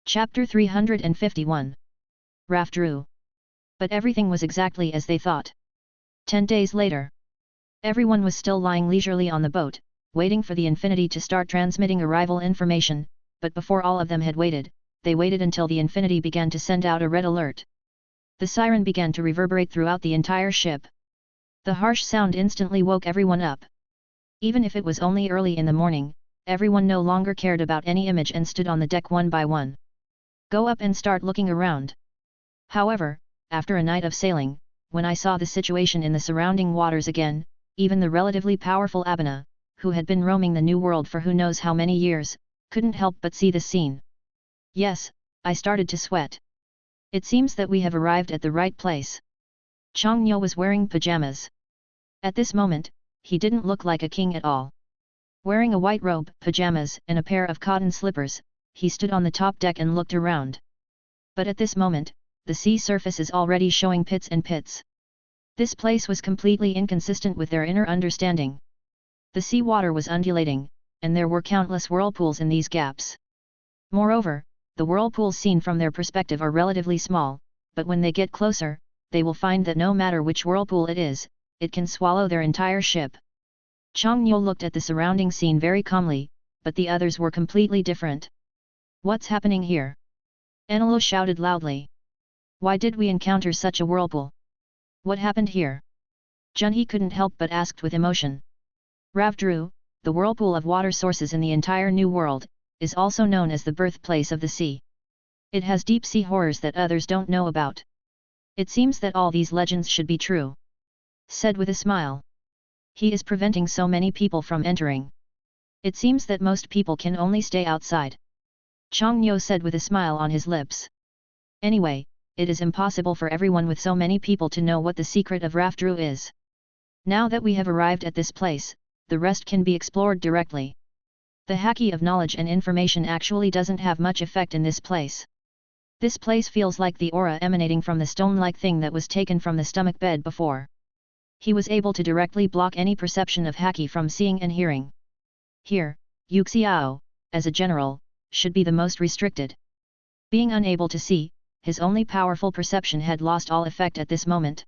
Chapter 351. Raf drew. But everything was exactly as they thought. 10 days later. Everyone was still lying leisurely on the boat, waiting for the Infinity to start transmitting arrival information, but before all of them had waited, they waited until the Infinity began to send out a red alert. The siren began to reverberate throughout the entire ship. The harsh sound instantly woke everyone up. Even if it was only early in the morning, everyone no longer cared about any image and stood on the deck one by one. Go up and start looking around. However, after a night of sailing, when I saw the situation in the surrounding waters again, even the relatively powerful Abena, who had been roaming the New World for who knows how many years, couldn't help but see the scene. Yes, I started to sweat. It seems that we have arrived at the right place. Changnyo was wearing pajamas. At this moment, he didn't look like a king at all. Wearing a white robe, pajamas, and a pair of cotton slippers, he stood on the top deck and looked around. But at this moment, the sea surface is already showing pits and pits. This place was completely inconsistent with their inner understanding. The sea water was undulating, and there were countless whirlpools in these gaps. Moreover, the whirlpools seen from their perspective are relatively small, but when they get closer, they will find that no matter which whirlpool it is, it can swallow their entire ship. Changnyo looked at the surrounding scene very calmly, but the others were completely different. What's happening here? Enelo shouted loudly. Why did we encounter such a whirlpool? What happened here? Junhee couldn't help but asked with emotion. Ravdru, the whirlpool of water sources in the entire New World, is also known as the birthplace of the sea. It has deep sea horrors that others don't know about. It seems that all these legends should be true. Said with a smile. He is preventing so many people from entering. It seems that most people can only stay outside. Changnyo said with a smile on his lips. Anyway, it is impossible for everyone with so many people to know what the secret of Rafdru is. Now that we have arrived at this place, the rest can be explored directly. The haki of knowledge and information actually doesn't have much effect in this place. This place feels like the aura emanating from the stone-like thing that was taken from the stomach bed before. He was able to directly block any perception of haki from seeing and hearing. Here, Yuxiao, as a general, should be the most restricted. Being unable to see, his only powerful perception had lost all effect at this moment.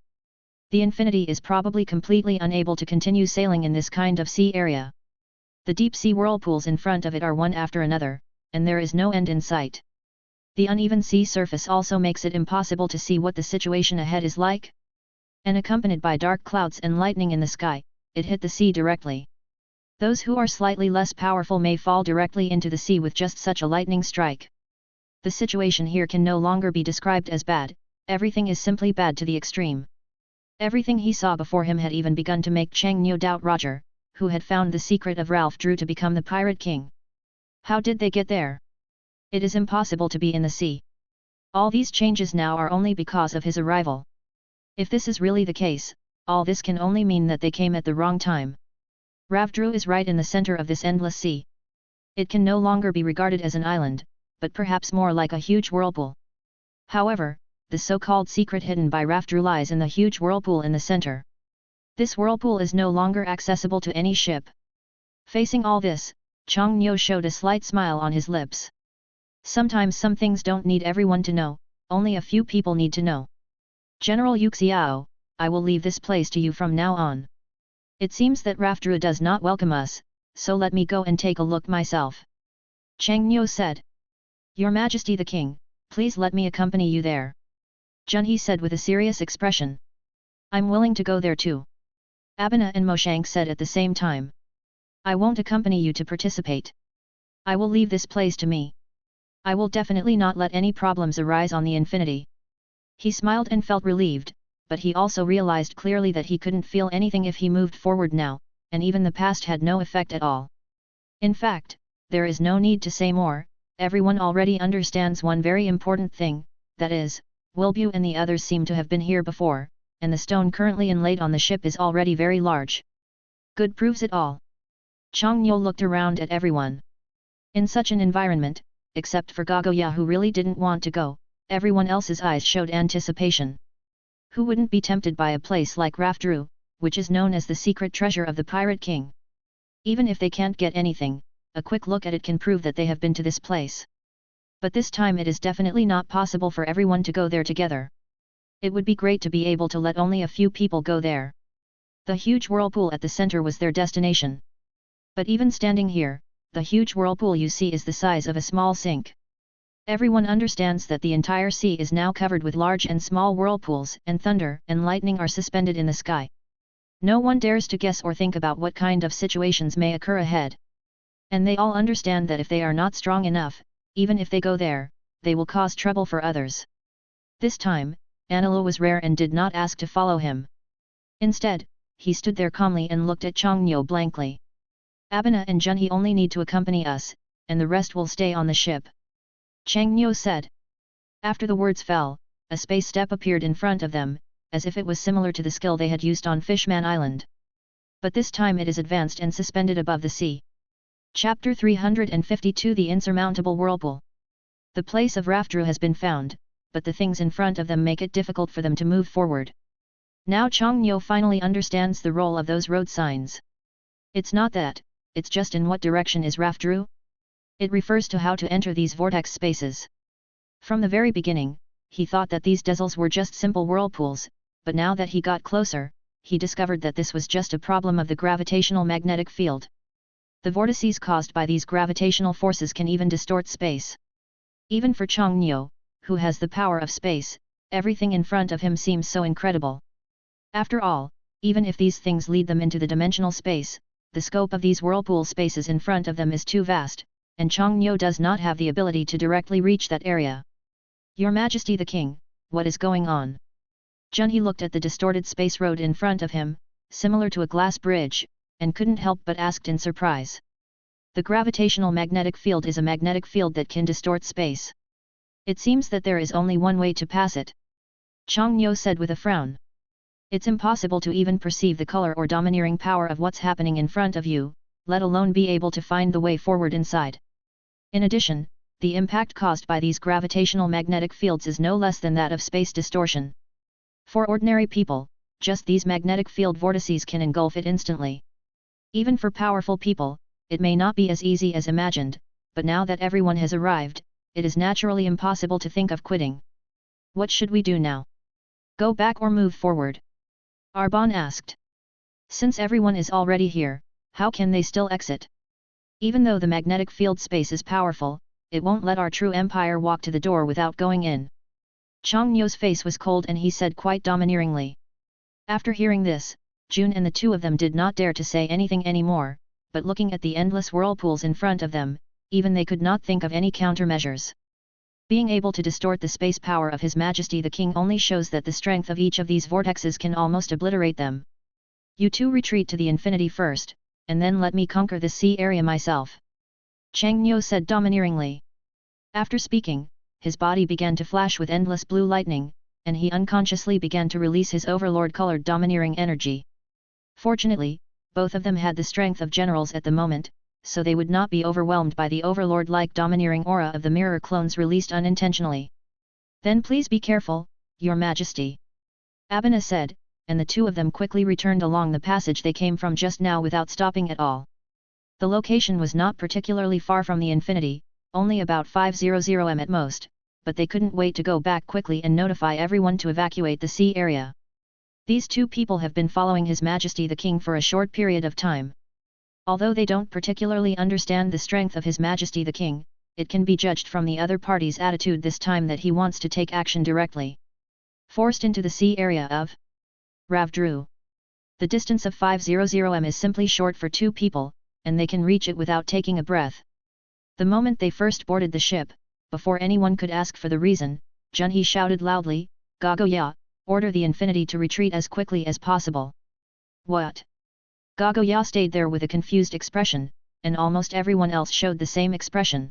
The Infinity is probably completely unable to continue sailing in this kind of sea area. The deep sea whirlpools in front of it are one after another, and there is no end in sight. The uneven sea surface also makes it impossible to see what the situation ahead is like. And accompanied by dark clouds and lightning in the sky, it hit the sea directly. Those who are slightly less powerful may fall directly into the sea with just such a lightning strike. The situation here can no longer be described as bad, everything is simply bad to the extreme. Everything he saw before him had even begun to make Changnyo doubt Roger, who had found the secret of Ralph Drew to become the Pirate King. How did they get there? It is impossible to be in the sea. All these changes now are only because of his arrival. If this is really the case, all this can only mean that they came at the wrong time. Ravdru is right in the center of this endless sea. It can no longer be regarded as an island, but perhaps more like a huge whirlpool. However, the so-called secret hidden by Ravdru lies in the huge whirlpool in the center. This whirlpool is no longer accessible to any ship. Facing all this, Changnyo showed a slight smile on his lips. Sometimes some things don't need everyone to know, only a few people need to know. General Yuxiao, I will leave this place to you from now on. It seems that Rafdru does not welcome us, so let me go and take a look myself. Changnyo said. Your Majesty the King, please let me accompany you there. Junhee said with a serious expression. I'm willing to go there too. Abena and Moshank said at the same time. I won't accompany you to participate. I will leave this place to me. I will definitely not let any problems arise on the Infinity. He smiled and felt relieved, but he also realized clearly that he couldn't feel anything if he moved forward now, and even the past had no effect at all. In fact, there is no need to say more, everyone already understands one very important thing, that is, Wilbu and the others seem to have been here before, and the stone currently inlaid on the ship is already very large. Good proves it all. Changnyo looked around at everyone. In such an environment, except for Gagoya who really didn't want to go, everyone else's eyes showed anticipation. Who wouldn't be tempted by a place like Rafdru, which is known as the secret treasure of the Pirate King? Even if they can't get anything, a quick look at it can prove that they have been to this place. But this time it is definitely not possible for everyone to go there together. It would be great to be able to let only a few people go there. The huge whirlpool at the center was their destination. But even standing here, the huge whirlpool you see is the size of a small sink. Everyone understands that the entire sea is now covered with large and small whirlpools, and thunder and lightning are suspended in the sky. No one dares to guess or think about what kind of situations may occur ahead. And they all understand that if they are not strong enough, even if they go there, they will cause trouble for others. This time, Anilo was rare and did not ask to follow him. Instead, he stood there calmly and looked at Chongnyo blankly. Abina and Junhee only need to accompany us, and the rest will stay on the ship. Chongnyo said. After the words fell, a space step appeared in front of them, as if it was similar to the skill they had used on Fishman Island. But this time it is advanced and suspended above the sea. Chapter 352 The Insurmountable Whirlpool. The place of Rafdru has been found, but the things in front of them make it difficult for them to move forward. Now Chongnyo finally understands the role of those road signs. It's not that, it's just in what direction is Rafdru? It refers to how to enter these vortex spaces. From the very beginning, he thought that these diesels were just simple whirlpools, but now that he got closer, he discovered that this was just a problem of the gravitational magnetic field. The vortices caused by these gravitational forces can even distort space. Even for Chongnyo, who has the power of space, everything in front of him seems so incredible. After all, even if these things lead them into the dimensional space, the scope of these whirlpool spaces in front of them is too vast, and Chongnyo does not have the ability to directly reach that area. Your Majesty the King, what is going on? Junhee looked at the distorted space road in front of him, similar to a glass bridge, and couldn't help but asked in surprise. The gravitational magnetic field is a magnetic field that can distort space. It seems that there is only one way to pass it. Chongnyo said with a frown. It's impossible to even perceive the color or domineering power of what's happening in front of you, let alone be able to find the way forward inside. In addition, the impact caused by these gravitational magnetic fields is no less than that of space distortion. For ordinary people, just these magnetic field vortices can engulf it instantly. Even for powerful people, it may not be as easy as imagined, but now that everyone has arrived, it is naturally impossible to think of quitting. What should we do now? Go back or move forward? Arbon asked. Since everyone is already here, how can they still exit? Even though the magnetic field space is powerful, it won't let our true empire walk to the door without going in. Chongnyo's face was cold and he said quite domineeringly. After hearing this, June and the two of them did not dare to say anything anymore, but looking at the endless whirlpools in front of them, even they could not think of any countermeasures. Being able to distort the space power of His Majesty the King only shows that the strength of each of these vortexes can almost obliterate them. You two retreat to the infinity first, and then let me conquer the sea area myself. Chongnyo said domineeringly. After speaking, his body began to flash with endless blue lightning, and he unconsciously began to release his overlord-colored domineering energy. Fortunately, both of them had the strength of generals at the moment, so they would not be overwhelmed by the overlord-like domineering aura of the mirror clones released unintentionally. Then please be careful, Your Majesty. Abina said, and the two of them quickly returned along the passage they came from just now without stopping at all. The location was not particularly far from the infinity, only about 500 m at most, but they couldn't wait to go back quickly and notify everyone to evacuate the sea area. These two people have been following His Majesty the King for a short period of time. Although they don't particularly understand the strength of His Majesty the King, it can be judged from the other party's attitude this time that he wants to take action directly. Forced into the sea area of Rafdru. The distance of 500 m is simply short for two people, and they can reach it without taking a breath. The moment they first boarded the ship, before anyone could ask for the reason, Junhee shouted loudly, "Gagoya, order the infinity to retreat as quickly as possible." What? Gagoya stayed there with a confused expression, and almost everyone else showed the same expression.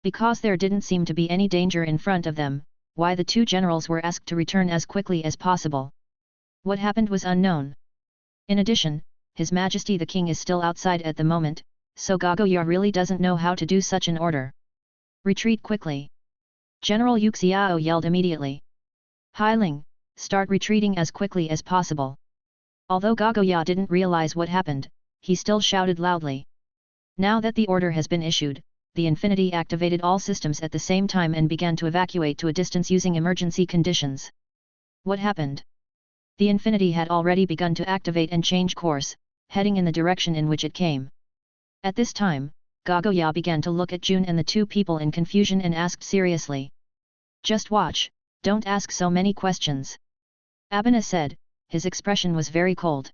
Because there didn't seem to be any danger in front of them, why the two generals were asked to return as quickly as possible. What happened was unknown. In addition, His Majesty the King is still outside at the moment, so Gagoya really doesn't know how to do such an order. Retreat quickly. General Yuxiao yelled immediately. Hailing, start retreating as quickly as possible. Although Gagoya didn't realize what happened, he still shouted loudly. Now that the order has been issued, the Infinity activated all systems at the same time and began to evacuate to a distance using emergency conditions. What happened? The Infinity had already begun to activate and change course, heading in the direction in which it came. At this time, Gagoya began to look at June and the two people in confusion and asked seriously. "Just watch, don't ask so many questions." Abena said, his expression was very cold.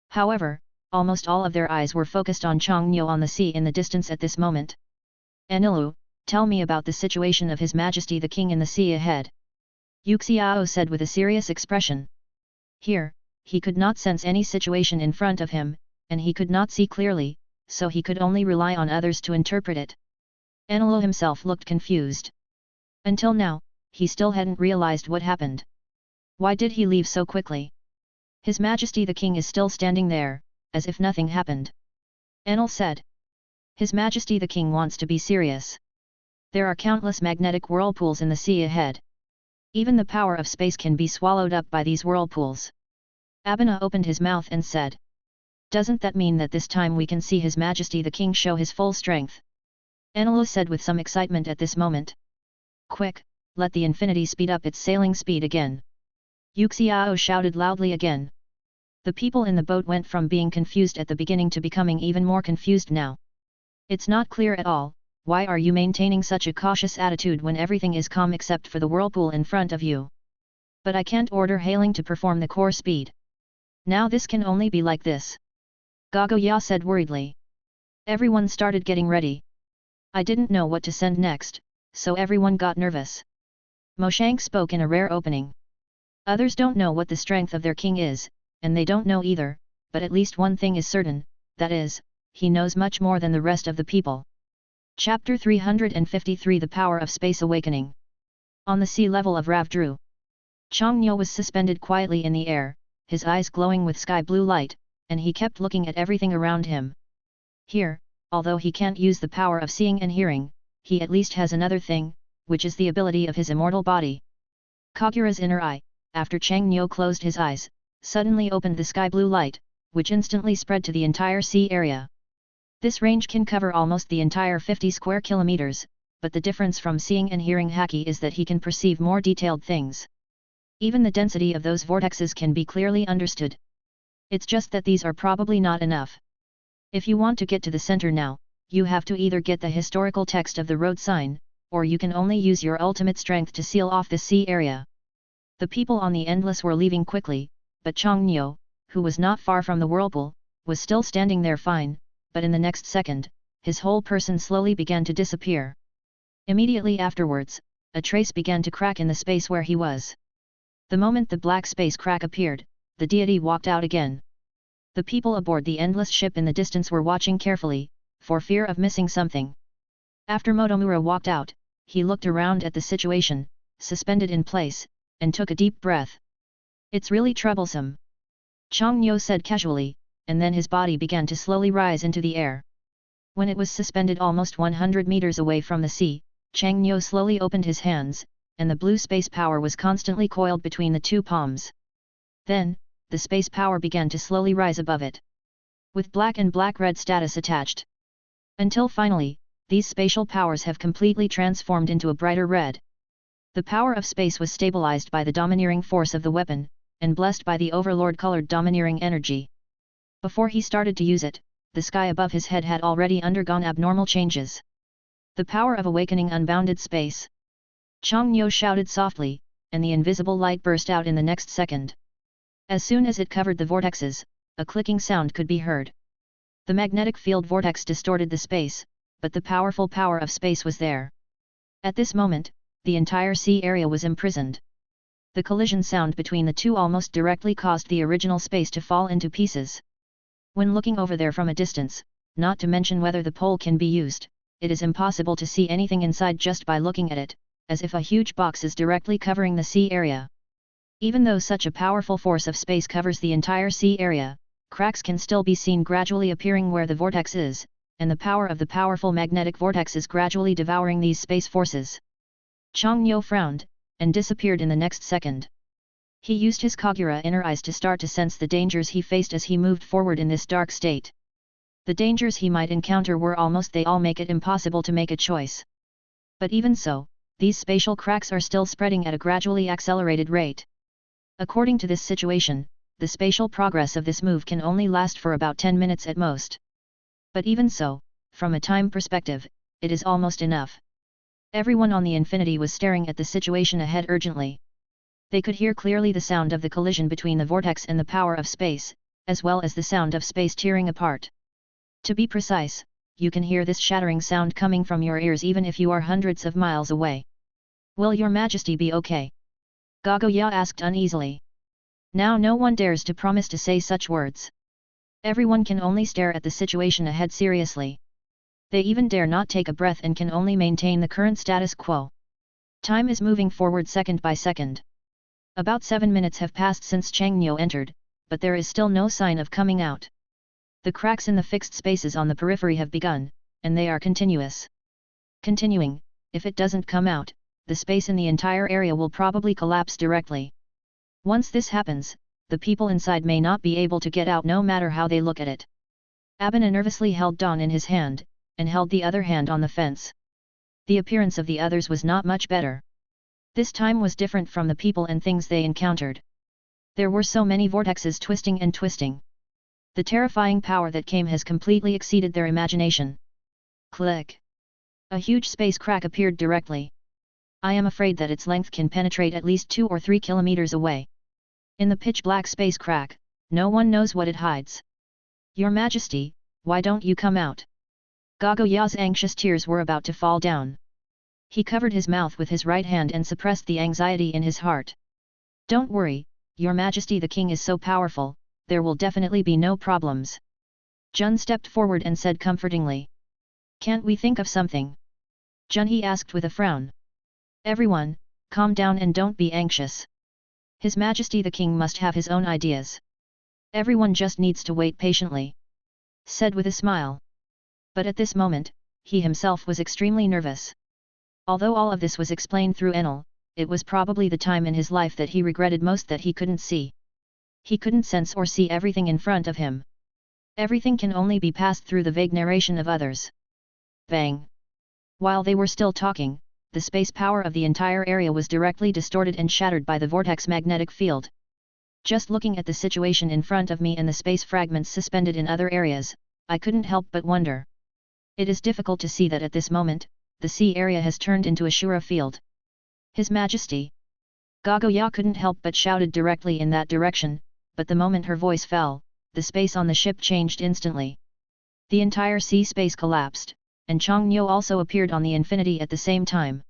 However, almost all of their eyes were focused on Changnyo on the sea in the distance at this moment. "Anilu, tell me about the situation of His Majesty the King in the sea ahead," Yuxiao said with a serious expression. Here, he could not sense any situation in front of him, and he could not see clearly, so he could only rely on others to interpret it. Anilu himself looked confused. Until now, he still hadn't realized what happened. Why did he leave so quickly? His Majesty the King is still standing there, as if nothing happened. Anil said. His Majesty the King wants to be serious. There are countless magnetic whirlpools in the sea ahead. Even the power of space can be swallowed up by these whirlpools. Abena opened his mouth and said. Doesn't that mean that this time we can see His Majesty the King show his full strength? Anilu said with some excitement at this moment. Quick, let the Infinity speed up its sailing speed again. Yuxiao shouted loudly again. The people in the boat went from being confused at the beginning to becoming even more confused now. It's not clear at all, why are you maintaining such a cautious attitude when everything is calm except for the whirlpool in front of you? But I can't order Hailing to perform the core speed. Now this can only be like this. Gagoya said worriedly. Everyone started getting ready. I didn't know what to send next, so everyone got nervous. Moshang spoke in a rare opening. Others don't know what the strength of their king is, and they don't know either, but at least one thing is certain, that is, he knows much more than the rest of the people. Chapter 353 The Power of Space Awakening. On the sea level of Ravdru, Changnyo was suspended quietly in the air, his eyes glowing with sky blue light, and he kept looking at everything around him. Here, although he can't use the power of seeing and hearing, he at least has another thing, which is the ability of his immortal body. Kagura's inner eye, after Changnyo closed his eyes, suddenly opened the sky blue light, which instantly spread to the entire sea area. This range can cover almost the entire 50 square kilometers, but the difference from seeing and hearing Haki is that he can perceive more detailed things. Even the density of those vortexes can be clearly understood. It's just that these are probably not enough. If you want to get to the center now, you have to either get the historical text of the road sign, or you can only use your ultimate strength to seal off the sea area. The people on the Endless were leaving quickly, but Changnyo, who was not far from the whirlpool, was still standing there fine, but in the next second, his whole person slowly began to disappear. Immediately afterwards, a trace began to crack in the space where he was. The moment the black space crack appeared, the deity walked out again. The people aboard the Endless ship in the distance were watching carefully, for fear of missing something. After Motomura walked out, he looked around at the situation, suspended in place, and took a deep breath. It's really troublesome. Changnyo said casually, and then his body began to slowly rise into the air. When it was suspended almost 100 meters away from the sea, Changnyo slowly opened his hands, and the blue space power was constantly coiled between the two palms. Then, the space power began to slowly rise above it, with black and black-red status attached. Until finally, these spatial powers have completely transformed into a brighter red. The power of space was stabilized by the domineering force of the weapon, and blessed by the overlord-colored domineering energy. Before he started to use it, the sky above his head had already undergone abnormal changes. The power of awakening unbounded space. Changnyo shouted softly, and the invisible light burst out in the next second. As soon as it covered the vortexes, a clicking sound could be heard. The magnetic field vortex distorted the space, but the powerful power of space was there. At this moment, the entire sea area was imprisoned. The collision sound between the two almost directly caused the original space to fall into pieces. When looking over there from a distance, not to mention whether the pole can be used, it is impossible to see anything inside just by looking at it, as if a huge box is directly covering the sea area. Even though such a powerful force of space covers the entire sea area, cracks can still be seen gradually appearing where the vortex is, and the power of the powerful magnetic vortex is gradually devouring these space forces. Changnyo frowned, and disappeared in the next second. He used his Kagura inner eyes to start to sense the dangers he faced as he moved forward in this dark state. The dangers he might encounter were almost they all make it impossible to make a choice. But even so, these spatial cracks are still spreading at a gradually accelerated rate. According to this situation, the spatial progress of this move can only last for about 10 minutes at most. But even so, from a time perspective, it is almost enough. Everyone on the Infinity was staring at the situation ahead urgently. They could hear clearly the sound of the collision between the vortex and the power of space, as well as the sound of space tearing apart. To be precise, you can hear this shattering sound coming from your ears even if you are hundreds of miles away. Will your Majesty be okay? Gagoya asked uneasily. Now no one dares to promise to say such words. Everyone can only stare at the situation ahead seriously. They even dare not take a breath and can only maintain the current status quo. Time is moving forward second by second. About 7 minutes have passed since Changnyo entered, but there is still no sign of coming out. The cracks in the fixed spaces on the periphery have begun, and they are continuous. Continuing, if it doesn't come out, the space in the entire area will probably collapse directly. Once this happens, the people inside may not be able to get out no matter how they look at it. Abena nervously held Dawn in his hand, and held the other hand on the fence. The appearance of the others was not much better. This time was different from the people and things they encountered. There were so many vortexes twisting and twisting. The terrifying power that came has completely exceeded their imagination. Click! A huge space crack appeared directly. I am afraid that its length can penetrate at least 2 or 3 kilometers away. In the pitch-black space crack, no one knows what it hides. Your Majesty, why don't you come out? Gagoya's anxious tears were about to fall down. He covered his mouth with his right hand and suppressed the anxiety in his heart. Don't worry, Your Majesty, the king is so powerful, there will definitely be no problems. Jun stepped forward and said comfortingly. Can't we think of something? Junhee asked with a frown. Everyone, calm down and don't be anxious. His Majesty the king must have his own ideas. Everyone just needs to wait patiently. Said with a smile. But at this moment, he himself was extremely nervous. Although all of this was explained through Enel, it was probably the time in his life that he regretted most that he couldn't see. He couldn't sense or see everything in front of him. Everything can only be passed through the vague narration of others. Bang! While they were still talking, the space power of the entire area was directly distorted and shattered by the vortex magnetic field. Just looking at the situation in front of me and the space fragments suspended in other areas, I couldn't help but wonder. It is difficult to see that at this moment, the sea area has turned into a Shura field. His Majesty! Gagoya couldn't help but shouted directly in that direction, but the moment her voice fell, the space on the ship changed instantly. The entire sea space collapsed, and Changnyo also appeared on the Infinity at the same time.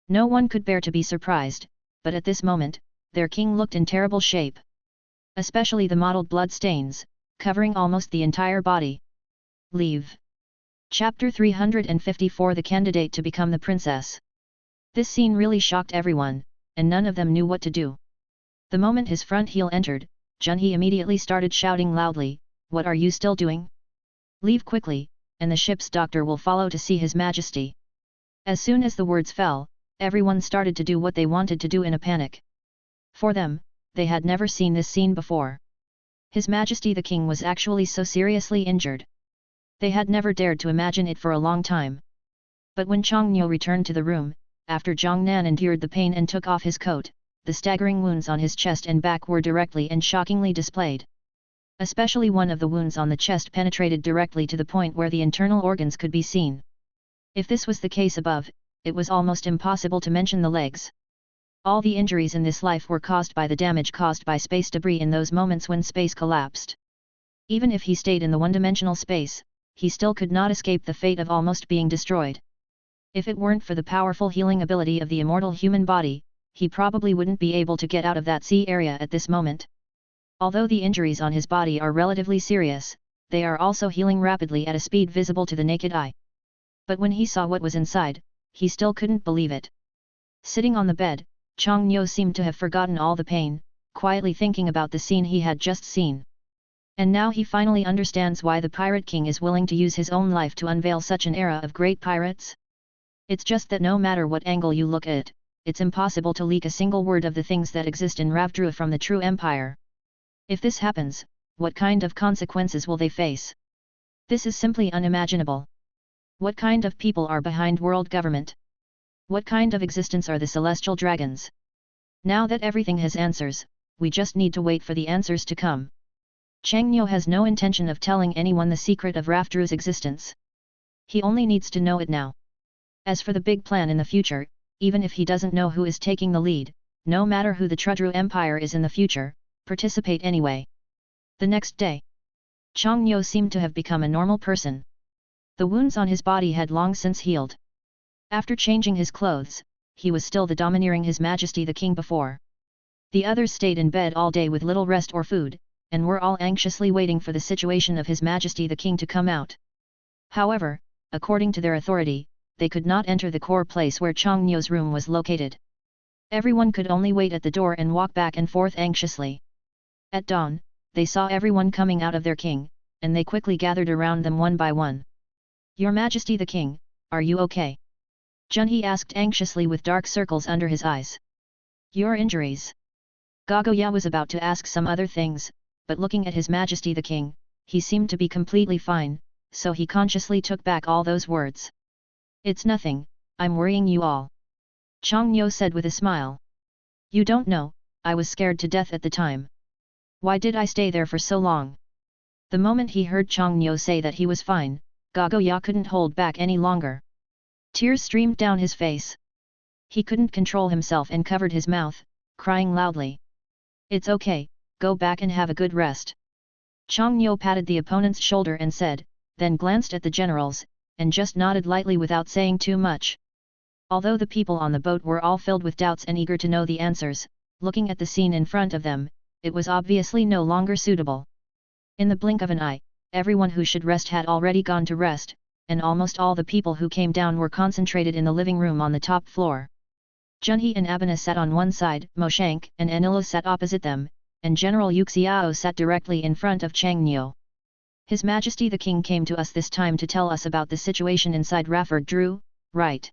No one could bear to be surprised, but at this moment, their king looked in terrible shape. Especially the mottled blood stains, covering almost the entire body. Leave. Chapter 354 The Candidate to Become the Princess. This scene really shocked everyone, and none of them knew what to do. The moment his front heel entered, Junhee immediately started shouting loudly, What are you still doing? Leave quickly, and the ship's doctor will follow to see His Majesty. As soon as the words fell, everyone started to do what they wanted to do in a panic. For them, they had never seen this scene before. His Majesty the King was actually so seriously injured. They had never dared to imagine it for a long time. But when Changnyo returned to the room, after Zhongnan endured the pain and took off his coat, the staggering wounds on his chest and back were directly and shockingly displayed. Especially one of the wounds on the chest penetrated directly to the point where the internal organs could be seen. If this was the case above, it was almost impossible to mention the legs. All the injuries in this life were caused by the damage caused by space debris in those moments when space collapsed. Even if he stayed in the one-dimensional space, he still could not escape the fate of almost being destroyed. If it weren't for the powerful healing ability of the immortal human body, he probably wouldn't be able to get out of that sea area at this moment. Although the injuries on his body are relatively serious, they are also healing rapidly at a speed visible to the naked eye. But when he saw what was inside, he still couldn't believe it. Sitting on the bed, Changnyo seemed to have forgotten all the pain, quietly thinking about the scene he had just seen. And now he finally understands why the Pirate King is willing to use his own life to unveil such an era of great pirates. It's just that no matter what angle you look at it, it's impossible to leak a single word of the things that exist in Ravdrua from the true empire. If this happens, what kind of consequences will they face? This is simply unimaginable. What kind of people are behind world government? What kind of existence are the celestial dragons? Now that everything has answers, we just need to wait for the answers to come. Changniu has no intention of telling anyone the secret of Rafdru's existence. He only needs to know it now. As for the big plan in the future, even if he doesn't know who is taking the lead, no matter who the Trudru Empire is in the future, participate anyway. The next day, Changniu seemed to have become a normal person. The wounds on his body had long since healed. After changing his clothes, he was still the domineering His Majesty the King before. The others stayed in bed all day with little rest or food, and were all anxiously waiting for the situation of His Majesty the King to come out. However, according to their authority, they could not enter the core place where Changniu's room was located. Everyone could only wait at the door and walk back and forth anxiously. At dawn, they saw everyone coming out of their king, and they quickly gathered around them one by one. "Your Majesty the King, are you okay?" Junhe asked anxiously with dark circles under his eyes. "Your injuries?" Gagoya was about to ask some other things, but looking at His Majesty the King, he seemed to be completely fine, so he consciously took back all those words. "It's nothing, I'm worrying you all," Changniu said with a smile. "You don't know, I was scared to death at the time. Why did I stay there for so long?" The moment he heard Changniu say that he was fine, Gagoya couldn't hold back any longer. Tears streamed down his face. He couldn't control himself and covered his mouth, crying loudly. "It's okay, go back and have a good rest." Changniu patted the opponent's shoulder and said, then glanced at the generals, and just nodded lightly without saying too much. Although the people on the boat were all filled with doubts and eager to know the answers, looking at the scene in front of them, it was obviously no longer suitable. In the blink of an eye, everyone who should rest had already gone to rest, and almost all the people who came down were concentrated in the living room on the top floor. Junhe and Abina sat on one side, Moshank and Anila sat opposite them, and General Yuxiao sat directly in front of Changniu. "His Majesty the King came to us this time to tell us about the situation inside Rafdru, right?"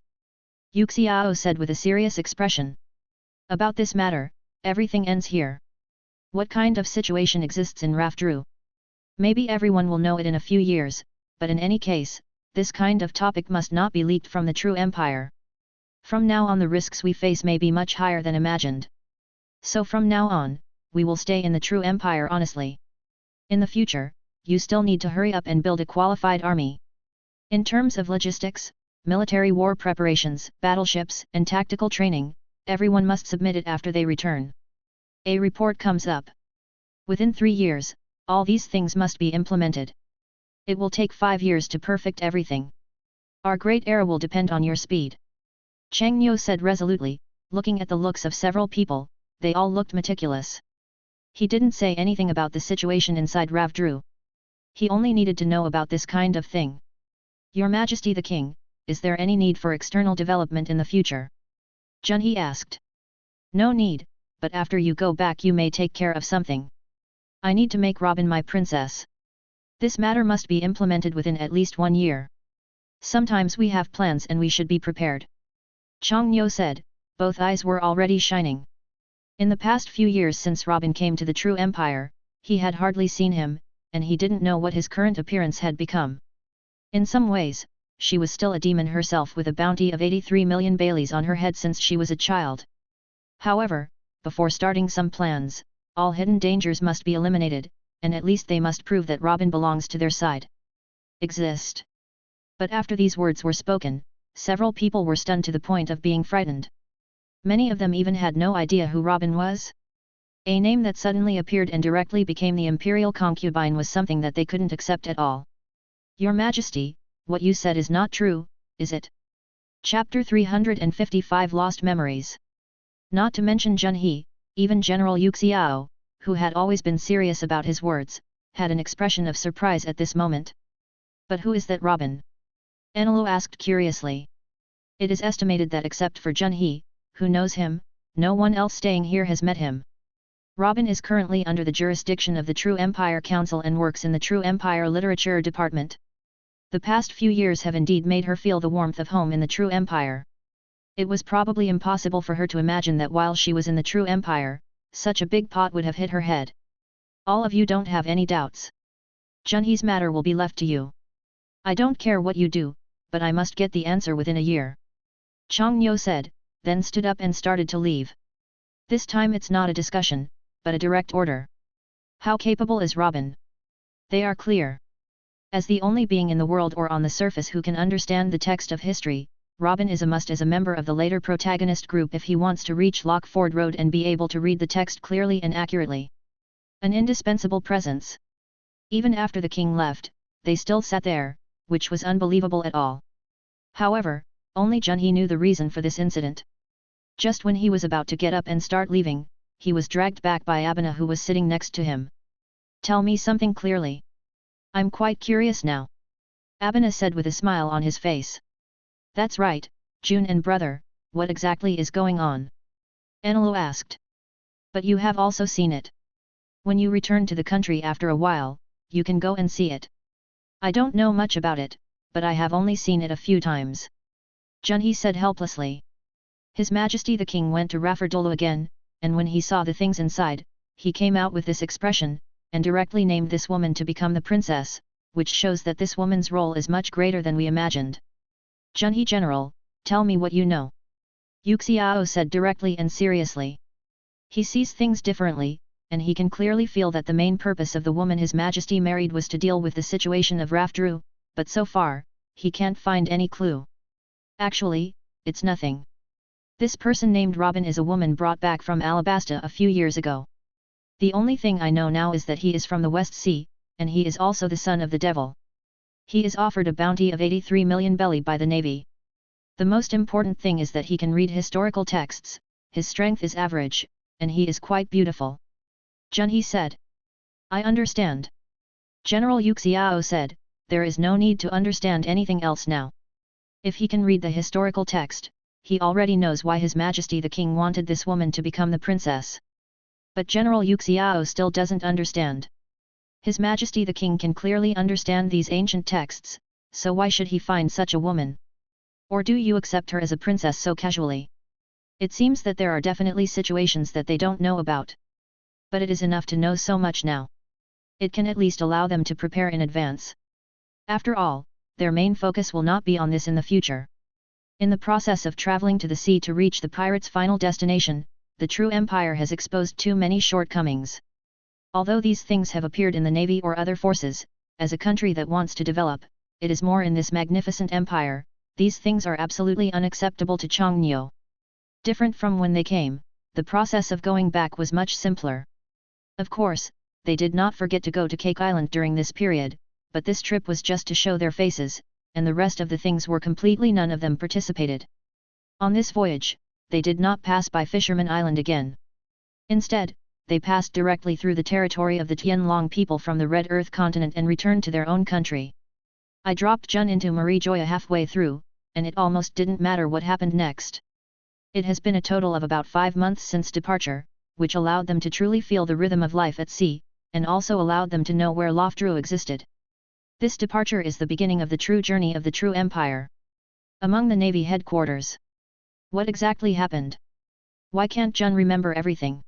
Yuxiao said with a serious expression. "About this matter, everything ends here. What kind of situation exists in Rafdru? Maybe everyone will know it in a few years, but in any case, this kind of topic must not be leaked from the true empire. From now on the risks we face may be much higher than imagined. So from now on, we will stay in the true empire honestly. In the future, you still need to hurry up and build a qualified army. In terms of logistics, military war preparations, battleships, and tactical training, everyone must submit it after they return. A report comes up. Within 3 years, all these things must be implemented. It will take 5 years to perfect everything. Our great era will depend on your speed." Changniu said resolutely, looking at the looks of several people, they all looked meticulous. He didn't say anything about the situation inside Rafdru. He only needed to know about this kind of thing. "Your Majesty the King, is there any need for external development in the future?" Junhe asked. "No need, but after you go back you may take care of something. I need to make Robin my princess. This matter must be implemented within at least 1 year. Sometimes we have plans and we should be prepared." Changniu said, both eyes were already shining. In the past few years since Robin came to the true empire, he had hardly seen him, and he didn't know what his current appearance had become. In some ways, she was still a demon herself with a bounty of 83 million Baileys on her head since she was a child. However, before starting some plans, all hidden dangers must be eliminated, and at least they must prove that Robin belongs to their side. Exist. But after these words were spoken, several people were stunned to the point of being frightened. Many of them even had no idea who Robin was. A name that suddenly appeared and directly became the imperial concubine was something that they couldn't accept at all. "Your Majesty, what you said is not true, is it?" Chapter 355 Lost Memories. Not to mention Junhe, even General Yuxiao, who had always been serious about his words, had an expression of surprise at this moment. "But who is that Robin?" Anilu asked curiously. "It is estimated that except for Junhe, who knows him, no one else staying here has met him. Robin is currently under the jurisdiction of the True Empire Council and works in the True Empire Literature Department. The past few years have indeed made her feel the warmth of home in the True Empire. It was probably impossible for her to imagine that while she was in the True Empire, such a big pot would have hit her head. All of you don't have any doubts. Junhe's matter will be left to you. I don't care what you do, but I must get the answer within a year. Chang Nyo said, then stood up and started to leave. This time it's not a discussion, but a direct order. How capable is Robin? They are clear. As the only being in the world or on the surface who can understand the text of history, Robin is a must as a member of the later protagonist group if he wants to reach Lockford Road and be able to read the text clearly and accurately. An indispensable presence. Even after the king left, they still sat there, which was unbelievable at all. However, only Junhee knew the reason for this incident. Just when he was about to get up and start leaving, he was dragged back by Abina who was sitting next to him. Tell me something clearly. I'm quite curious now. Abina said with a smile on his face. That's right, June and brother, what exactly is going on? Enelu asked. But you have also seen it. When you return to the country after a while, you can go and see it. I don't know much about it, but I have only seen it a few times. Junhee said helplessly. His Majesty the King went to Raffordolo again, and when he saw the things inside, he came out with this expression, and directly named this woman to become the princess, which shows that this woman's role is much greater than we imagined. Junhee General, tell me what you know. Yuxiao said directly and seriously. He sees things differently, and he can clearly feel that the main purpose of the woman His Majesty married was to deal with the situation of Raftru, but so far, he can't find any clue. Actually, it's nothing. This person named Robin is a woman brought back from Alabasta a few years ago. The only thing I know now is that he is from the West Sea, and he is also the son of the devil. He is offered a bounty of 83 million belly by the navy. The most important thing is that he can read historical texts, his strength is average, and he is quite beautiful. Junhee said. I understand. General Yuxiao said, there is no need to understand anything else now. If he can read the historical text, he already knows why His Majesty the King wanted this woman to become the princess. But General Yuxiao still doesn't understand. His Majesty the King can clearly understand these ancient texts, so why should he find such a woman? Or do you accept her as a princess so casually? It seems that there are definitely situations that they don't know about. But it is enough to know so much now. It can at least allow them to prepare in advance. After all, their main focus will not be on this in the future. In the process of traveling to the sea to reach the pirates' final destination, the true empire has exposed too many shortcomings. Although these things have appeared in the navy or other forces, as a country that wants to develop, it is more in this magnificent empire, these things are absolutely unacceptable to Changnyo. Different from when they came, the process of going back was much simpler. Of course, they did not forget to go to Cake Island during this period, but this trip was just to show their faces, and the rest of the things were completely none of them participated. On this voyage, they did not pass by Fisherman Island again. Instead, they passed directly through the territory of the Tianlong people from the Red Earth continent and returned to their own country. I dropped Jun into Marie Joya halfway through, and it almost didn't matter what happened next. It has been a total of about 5 months since departure, which allowed them to truly feel the rhythm of life at sea, and also allowed them to know where Loftru existed. This departure is the beginning of the true journey of the true empire. Among the Navy headquarters. What exactly happened? Why can't Jun remember everything?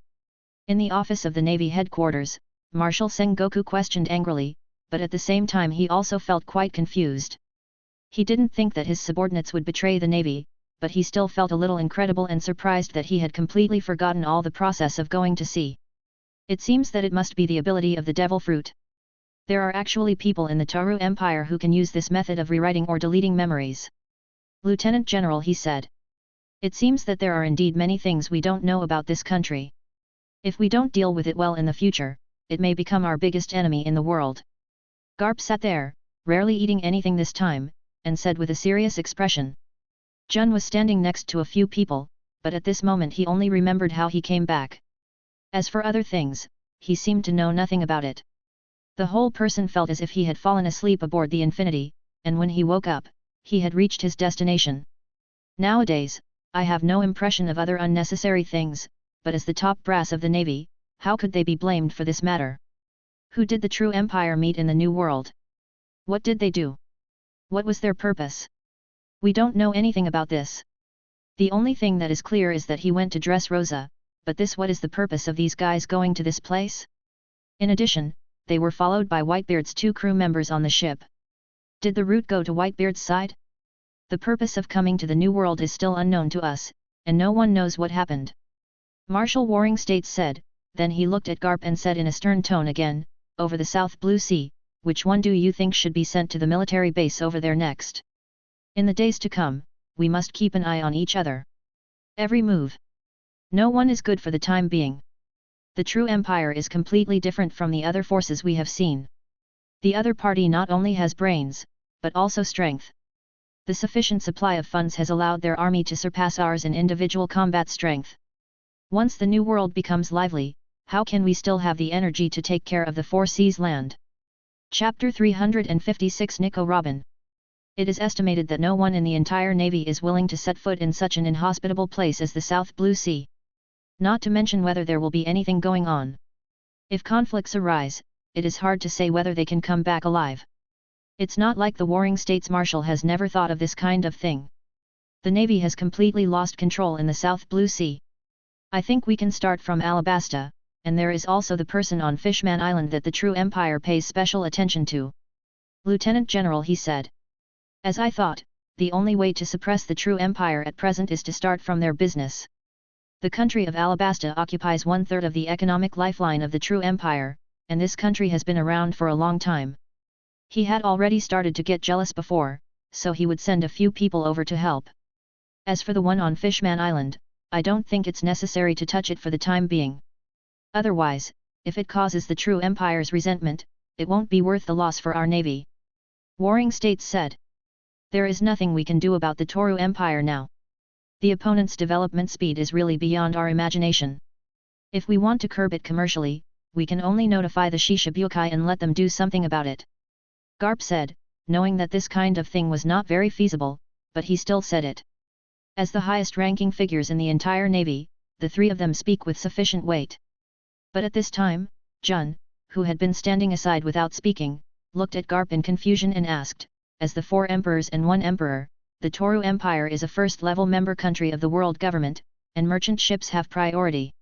In the office of the Navy headquarters, Marshal Sengoku questioned angrily, but at the same time he also felt quite confused. He didn't think that his subordinates would betray the Navy, but he still felt a little incredible and surprised that he had completely forgotten all the process of going to sea. It seems that it must be the ability of the devil fruit. There are actually people in the Taru Empire who can use this method of rewriting or deleting memories. Lieutenant General, he said. It seems that there are indeed many things we don't know about this country. If we don't deal with it well in the future, it may become our biggest enemy in the world. Garp sat there, rarely eating anything this time, and said with a serious expression. Jun was standing next to a few people, but at this moment he only remembered how he came back. As for other things, he seemed to know nothing about it. The whole person felt as if he had fallen asleep aboard the Infinity, and when he woke up, he had reached his destination. Nowadays, I have no impression of other unnecessary things, but as the top brass of the Navy, how could they be blamed for this matter? Who did the true empire meet in the New World? What did they do? What was their purpose? We don't know anything about this. The only thing that is clear is that he went to Dressrosa, but what is the purpose of these guys going to this place? In addition, they were followed by Whitebeard's 2 crew members on the ship. Did the route go to Whitebeard's side? The purpose of coming to the New World is still unknown to us, and no one knows what happened. Marshal Warring States said, then he looked at Garp and said in a stern tone again, over the South Blue Sea, which one do you think should be sent to the military base over there next? In the days to come, we must keep an eye on each other. Every move. No one is good for the time being. The true empire is completely different from the other forces we have seen. The other party not only has brains, but also strength. The sufficient supply of funds has allowed their army to surpass ours in individual combat strength. Once the New World becomes lively, how can we still have the energy to take care of the Four Seas land? Chapter 356 Nico Robin. It is estimated that no one in the entire Navy is willing to set foot in such an inhospitable place as the South Blue Sea. Not to mention whether there will be anything going on. If conflicts arise, it is hard to say whether they can come back alive. It's not like the Warring States Marshal has never thought of this kind of thing. The Navy has completely lost control in the South Blue Sea. I think we can start from Alabasta, and there is also the person on Fishman Island that the true empire pays special attention to. Lieutenant General, he said. As I thought, the only way to suppress the true empire at present is to start from their business. The country of Alabasta occupies 1/3 of the economic lifeline of the true empire, and this country has been around for a long time. He had already started to get jealous before, so he would send a few people over to help. As for the one on Fishman Island, I don't think it's necessary to touch it for the time being. Otherwise, if it causes the true empire's resentment, it won't be worth the loss for our navy. Warring States said. There is nothing we can do about the Toru Empire now. The opponent's development speed is really beyond our imagination. If we want to curb it commercially, we can only notify the Shishibukai and let them do something about it. Garp said, knowing that this kind of thing was not very feasible, but he still said it. As the highest-ranking figures in the entire Navy, the three of them speak with sufficient weight. But at this time, Jun, who had been standing aside without speaking, looked at Garp in confusion and asked, as the 4 emperors and 1 emperor, the Toru Empire is a first-level member country of the world government, and merchant ships have priority.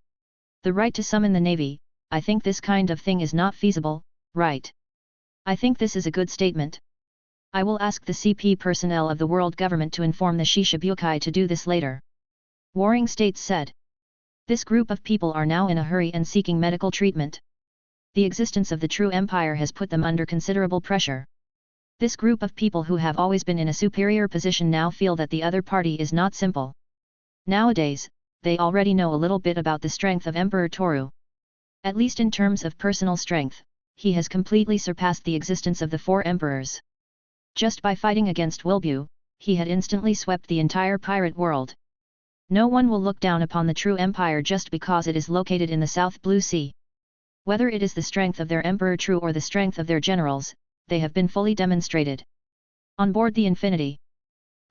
The right to summon the Navy, I think this kind of thing is not feasible, right? I think this is a good statement. I will ask the CP personnel of the world government to inform the Shishibukai to do this later. Warring States said. This group of people are now in a hurry and seeking medical treatment. The existence of the true empire has put them under considerable pressure. This group of people who have always been in a superior position now feel that the other party is not simple. Nowadays, they already know a little bit about the strength of Emperor Toru. At least in terms of personal strength, he has completely surpassed the existence of the 4 emperors. Just by fighting against Wilbu, he had instantly swept the entire pirate world. No one will look down upon the true empire just because it is located in the South Blue Sea. Whether it is the strength of their emperor true or the strength of their generals, they have been fully demonstrated. On board the Infinity.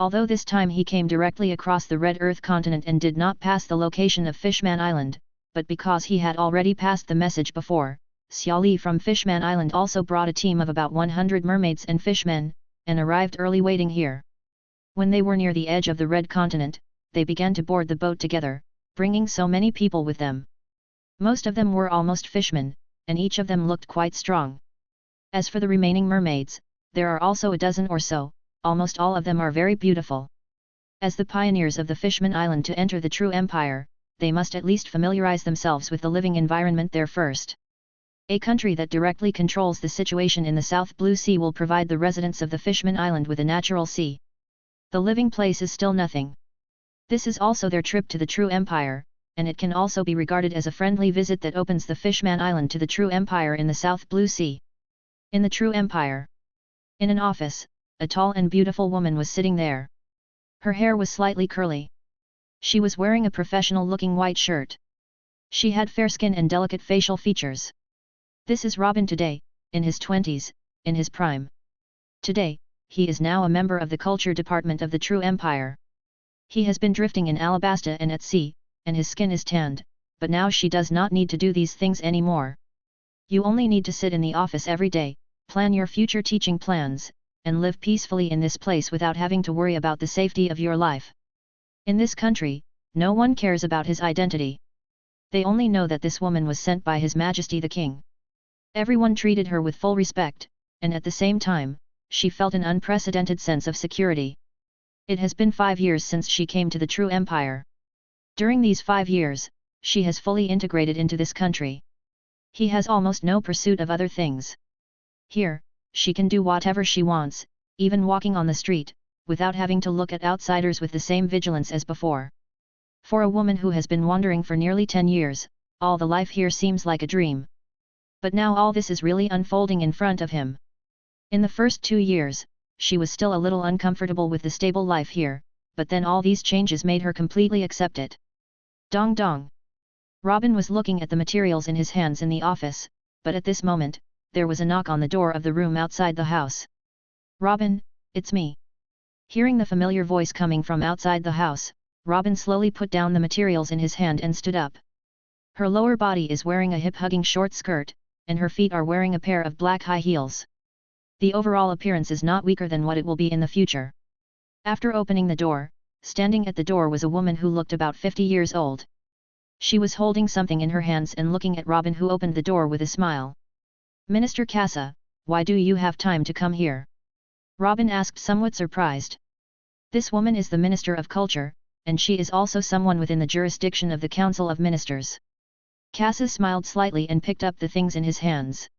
Although this time he came directly across the Red Earth continent and did not pass the location of Fishman Island, but because he had already passed the message before, Xiao Li from Fishman Island also brought a team of about 100 mermaids and fishmen, and arrived early waiting here. When they were near the edge of the Red Continent, they began to board the boat together, bringing so many people with them. Most of them were almost fishmen, and each of them looked quite strong. As for the remaining mermaids, there are also a dozen or so, almost all of them are very beautiful. As the pioneers of the Fishman Island to enter the true empire, they must at least familiarize themselves with the living environment there first. A country that directly controls the situation in the South Blue Sea will provide the residents of the Fishman Island with a natural sea. The living place is still nothing. This is also their trip to the true empire, and it can also be regarded as a friendly visit that opens the Fishman Island to the true empire in the South Blue Sea. In the true empire. In an office, a tall and beautiful woman was sitting there. Her hair was slightly curly. She was wearing a professional-looking white shirt. She had fair skin and delicate facial features. This is Robin today, in his 20s, in his prime. Today, he is now a member of the culture department of the true empire. He has been drifting in Alabasta and at sea, and his skin is tanned, but now she does not need to do these things anymore. You only need to sit in the office every day, plan your future teaching plans, and live peacefully in this place without having to worry about the safety of your life. In this country, no one cares about his identity. They only know that this woman was sent by His Majesty the King. Everyone treated her with full respect, and at the same time, she felt an unprecedented sense of security. It has been 5 years since she came to the true empire. During these 5 years, she has fully integrated into this country. He has almost no pursuit of other things. Here, she can do whatever she wants, even walking on the street, without having to look at outsiders with the same vigilance as before. For a woman who has been wandering for nearly 10 years, all the life here seems like a dream. But now all this is really unfolding in front of him. In the first 2 years, she was still a little uncomfortable with the stable life here, but then all these changes made her completely accept it. Dong dong. Robin was looking at the materials in his hands in the office, but at this moment, there was a knock on the door of the room outside the house. Robin, it's me. Hearing the familiar voice coming from outside the house, Robin slowly put down the materials in his hand and stood up. Her lower body is wearing a hip-hugging short skirt, and her feet are wearing a pair of black high heels. The overall appearance is not weaker than what it will be in the future. After opening the door, standing at the door was a woman who looked about 50 years old. She was holding something in her hands and looking at Robin, who opened the door with a smile. Minister Casa, why do you have time to come here? Robin asked, somewhat surprised. This woman is the Minister of Culture, and she is also someone within the jurisdiction of the Council of Ministers. Casa smiled slightly and picked up the things in his hands.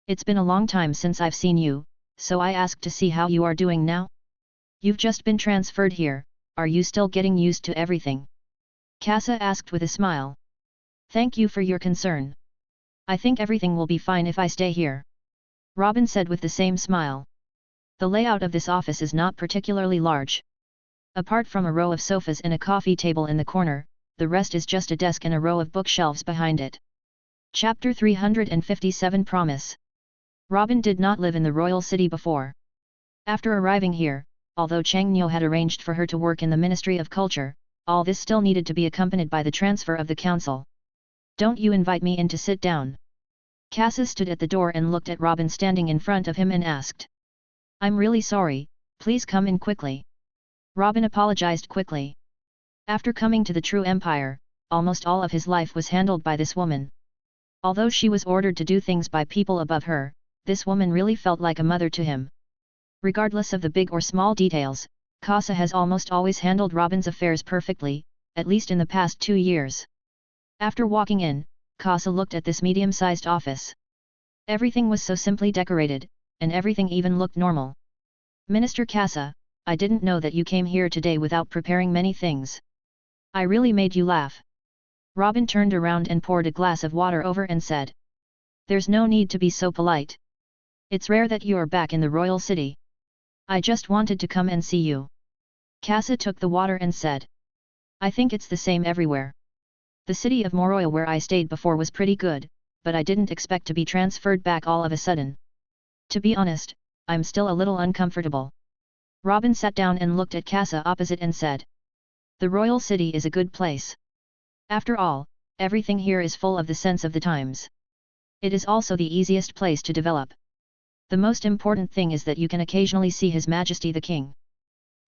It's been a long time since I've seen you, so I asked to see how you are doing now. You've just been transferred here, are you still getting used to everything? Casa asked with a smile. Thank you for your concern. I think everything will be fine if I stay here. Robin said with the same smile. The layout of this office is not particularly large. Apart from a row of sofas and a coffee table in the corner, the rest is just a desk and a row of bookshelves behind it. Chapter 357 Promise. Robin did not live in the royal city before. After arriving here, although Changniu had arranged for her to work in the Ministry of Culture, all this still needed to be accompanied by the transfer of the council. Don't you invite me in to sit down? Casa stood at the door and looked at Robin standing in front of him and asked. I'm really sorry, please come in quickly. Robin apologized quickly. After coming to the true empire, almost all of his life was handled by this woman. Although she was ordered to do things by people above her, this woman really felt like a mother to him. Regardless of the big or small details, Casa has almost always handled Robin's affairs perfectly, at least in the past 2 years. After walking in, Casa looked at this medium-sized office. Everything was so simply decorated, and everything even looked normal. Minister Casa, I didn't know that you came here today without preparing many things. I really made you laugh. Robin turned around and poured a glass of water over and said. There's no need to be so polite. It's rare that you're back in the royal city. I just wanted to come and see you. Casa took the water and said. I think it's the same everywhere. The city of Moroya where I stayed before was pretty good, but I didn't expect to be transferred back all of a sudden. To be honest, I'm still a little uncomfortable. Robin sat down and looked at Casa opposite and said. The royal city is a good place. After all, everything here is full of the sense of the times. It is also the easiest place to develop. The most important thing is that you can occasionally see His Majesty the King.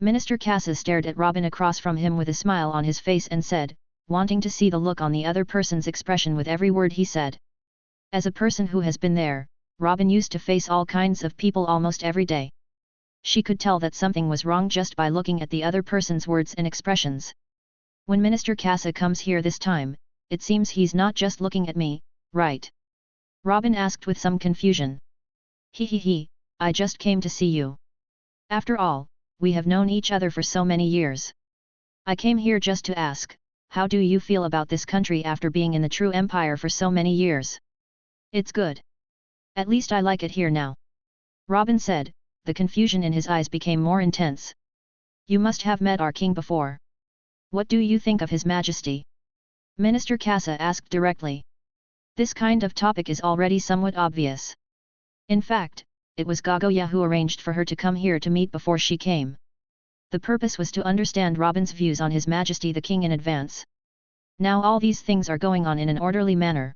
Minister Casa stared at Robin across from him with a smile on his face and said, wanting to see the look on the other person's expression with every word he said. As a person who has been there, Robin used to face all kinds of people almost every day. She could tell that something was wrong just by looking at the other person's words and expressions. When Minister Casa comes here this time, it seems he's not just looking at me, right? Robin asked with some confusion. He, I just came to see you. After all, we have known each other for so many years. I came here just to ask, how do you feel about this country after being in the true empire for so many years? It's good. At least I like it here now. Robin said, the confusion in his eyes became more intense. You must have met our king before. What do you think of His Majesty? Minister Casa asked directly. This kind of topic is already somewhat obvious. In fact, it was Gagoya who arranged for her to come here to meet before she came. The purpose was to understand Robin's views on His Majesty the King in advance. Now all these things are going on in an orderly manner.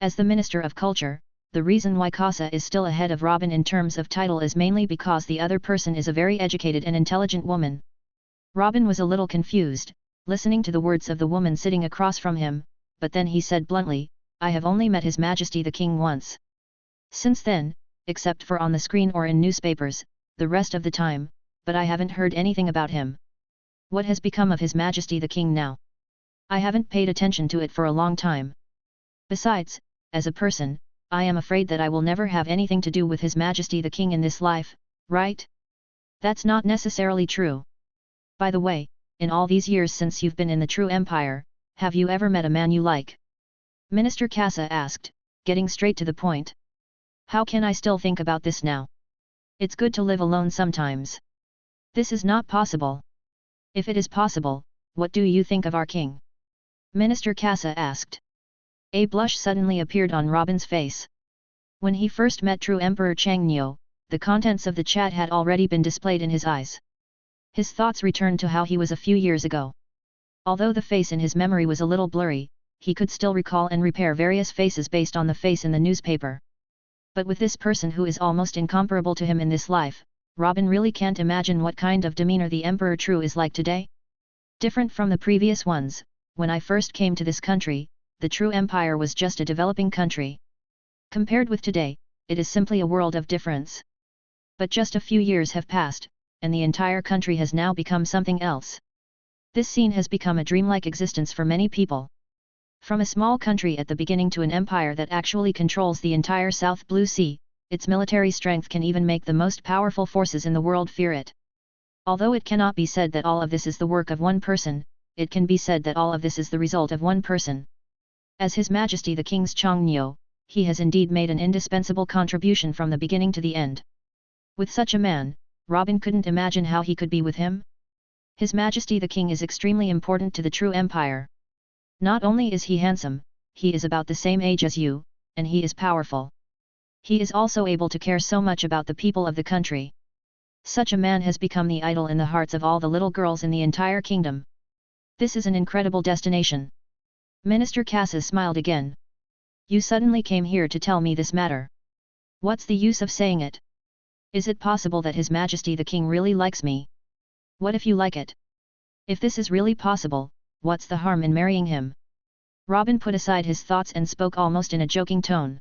As the Minister of Culture, the reason why Casa is still ahead of Robin in terms of title is mainly because the other person is a very educated and intelligent woman. Robin was a little confused, listening to the words of the woman sitting across from him, but then he said bluntly, I have only met His Majesty the King once. Since then, except for on the screen or in newspapers, the rest of the time, but I haven't heard anything about him. What has become of His Majesty the King now? I haven't paid attention to it for a long time. Besides, as a person, I am afraid that I will never have anything to do with His Majesty the King in this life, right? That's not necessarily true. By the way, in all these years since you've been in the true empire, have you ever met a man you like? Minister Casa asked, getting straight to the point. How can I still think about this now? It's good to live alone sometimes. This is not possible. If it is possible, what do you think of our king? Minister Casa asked. A blush suddenly appeared on Robin's face. When he first met True Emperor Changnyo, the contents of the chat had already been displayed in his eyes. His thoughts returned to how he was a few years ago. Although the face in his memory was a little blurry, he could still recall and repair various faces based on the face in the newspaper. But with this person who is almost incomparable to him in this life, Robin really can't imagine what kind of demeanor the Emperor True is like today. Different from the previous ones, when I first came to this country, the True Empire was just a developing country. Compared with today, it is simply a world of difference. But just a few years have passed, and the entire country has now become something else. This scene has become a dreamlike existence for many people. From a small country at the beginning to an empire that actually controls the entire South Blue Sea, its military strength can even make the most powerful forces in the world fear it. Although it cannot be said that all of this is the work of one person, it can be said that all of this is the result of one person. As His Majesty the King's Changnyo, he has indeed made an indispensable contribution from the beginning to the end. With such a man, Robin couldn't imagine how he could be with him. His Majesty the King is extremely important to the true empire. Not only is he handsome, he is about the same age as you, and he is powerful. He is also able to care so much about the people of the country. Such a man has become the idol in the hearts of all the little girls in the entire kingdom. This is an incredible destination. Minister Cassis smiled again. You suddenly came here to tell me this matter. What's the use of saying it? Is it possible that His Majesty the King really likes me? What if you like it? If this is really possible, what's the harm in marrying him? Robin put aside his thoughts and spoke almost in a joking tone.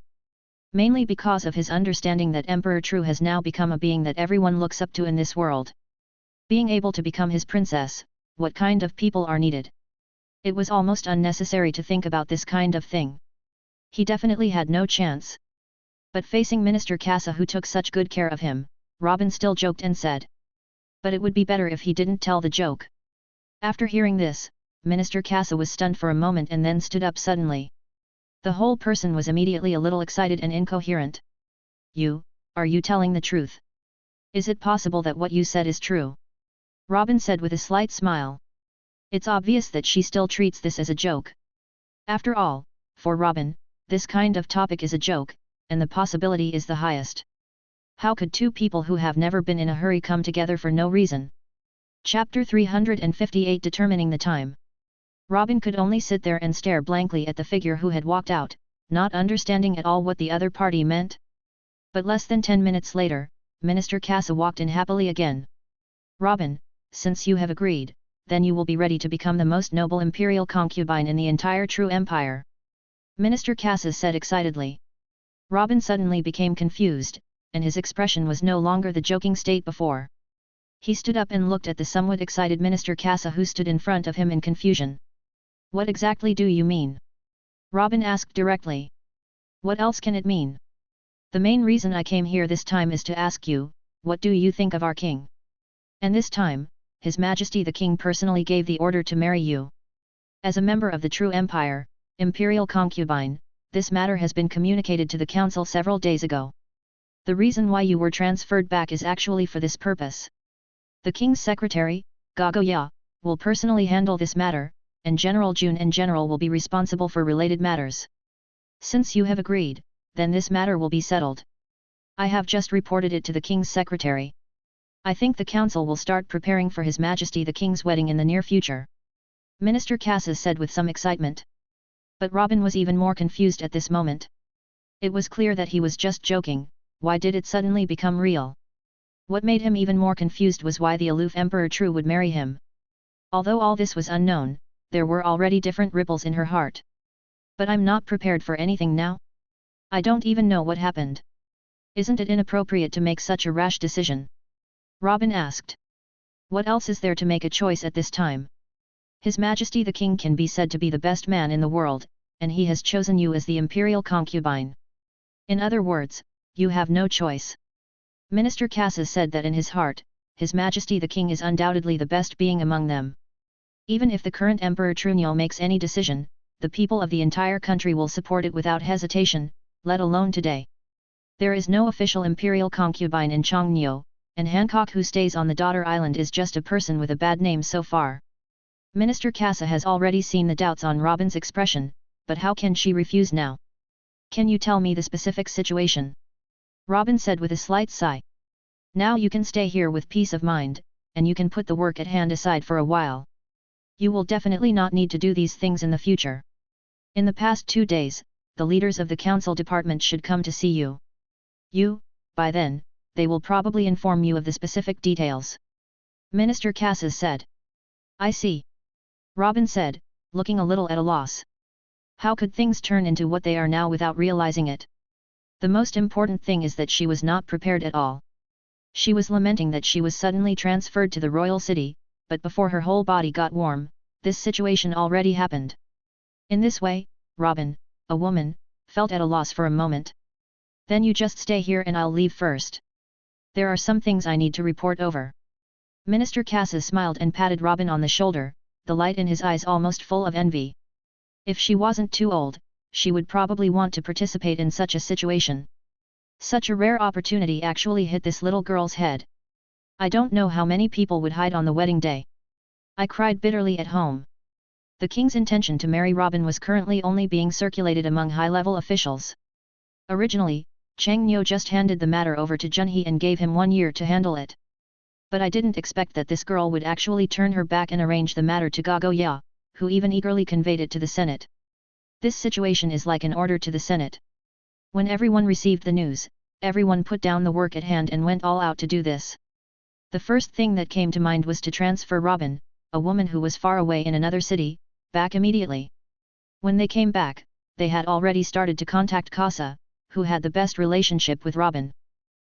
Mainly because of his understanding that Emperor True has now become a being that everyone looks up to in this world. Being able to become his princess, what kind of people are needed? It was almost unnecessary to think about this kind of thing. He definitely had no chance. But facing Minister Casa who took such good care of him, Robin still joked and said. But it would be better if he didn't tell the joke. After hearing this, Minister Casa was stunned for a moment and then stood up suddenly. The whole person was immediately a little excited and incoherent. Are you telling the truth? Is it possible that what you said is true? Robin said with a slight smile. It's obvious that she still treats this as a joke. After all, for Robin, this kind of topic is a joke, and the possibility is the highest. How could two people who have never been in a hurry come together for no reason? Chapter 358 Determining the Time. Robin could only sit there and stare blankly at the figure who had walked out, not understanding at all what the other party meant. But less than 10 minutes later, Minister Casa walked in happily again. Robin, since you have agreed, then you will be ready to become the most noble imperial concubine in the entire true empire. Minister Casa said excitedly. Robin suddenly became confused, and his expression was no longer the joking state before. He stood up and looked at the somewhat excited Minister Casa who stood in front of him in confusion. What exactly do you mean? Robin asked directly. What else can it mean? The main reason I came here this time is to ask you, what do you think of our king? And this time, His Majesty the King personally gave the order to marry you. As a member of the true empire, imperial concubine, this matter has been communicated to the council several days ago. The reason why you were transferred back is actually for this purpose. The king's secretary, Gagoya, will personally handle this matter, and General Jun and General will be responsible for related matters. Since you have agreed, then this matter will be settled. I have just reported it to the king's secretary. I think the council will start preparing for His Majesty the King's wedding in the near future. Minister Cassis said with some excitement. But Robin was even more confused at this moment. It was clear that he was just joking. Why did it suddenly become real? What made him even more confused was why the aloof Emperor True would marry him. Although all this was unknown, there were already different ripples in her heart. But I'm not prepared for anything now. I don't even know what happened. Isn't it inappropriate to make such a rash decision? Robin asked. What else is there to make a choice at this time? His Majesty the King can be said to be the best man in the world, and he has chosen you as the imperial concubine. In other words, you have no choice. Minister Cassis said that in his heart, His Majesty the King is undoubtedly the best being among them. Even if the current Emperor Trunyo makes any decision, the people of the entire country will support it without hesitation, let alone today. There is no official imperial concubine in Chongnyo, and Hancock who stays on the daughter island is just a person with a bad name so far. Minister Casa has already seen the doubts on Robin's expression, but how can she refuse now? Can you tell me the specific situation? Robin said with a slight sigh. Now you can stay here with peace of mind, and you can put the work at hand aside for a while. You will definitely not need to do these things in the future. In the past 2 days, the leaders of the council department should come to see you. By then, they will probably inform you of the specific details. Minister Cassis said. I see. Robin said, looking a little at a loss. How could things turn into what they are now without realizing it? The most important thing is that she was not prepared at all. She was lamenting that she was suddenly transferred to the royal city, but before her whole body got warm, this situation already happened. In this way, Robin, a woman, felt at a loss for a moment. Then you just stay here and I'll leave first. There are some things I need to report over. Minister Cassis smiled and patted Robin on the shoulder, the light in his eyes almost full of envy. If she wasn't too old, she would probably want to participate in such a situation. Such a rare opportunity actually hit this little girl's head. I don't know how many people would hide on the wedding day. I cried bitterly at home. The king's intention to marry Robin was currently only being circulated among high-level officials. Originally, Chang Nyo just handed the matter over to Junhee and gave him 1 year to handle it. But I didn't expect that this girl would actually turn her back and arrange the matter to Ga Go Ya, who even eagerly conveyed it to the Senate. This situation is like an order to the Senate. When everyone received the news, everyone put down the work at hand and went all out to do this. The first thing that came to mind was to transfer Robin, a woman who was far away in another city, back immediately. When they came back, they had already started to contact Casa, who had the best relationship with Robin.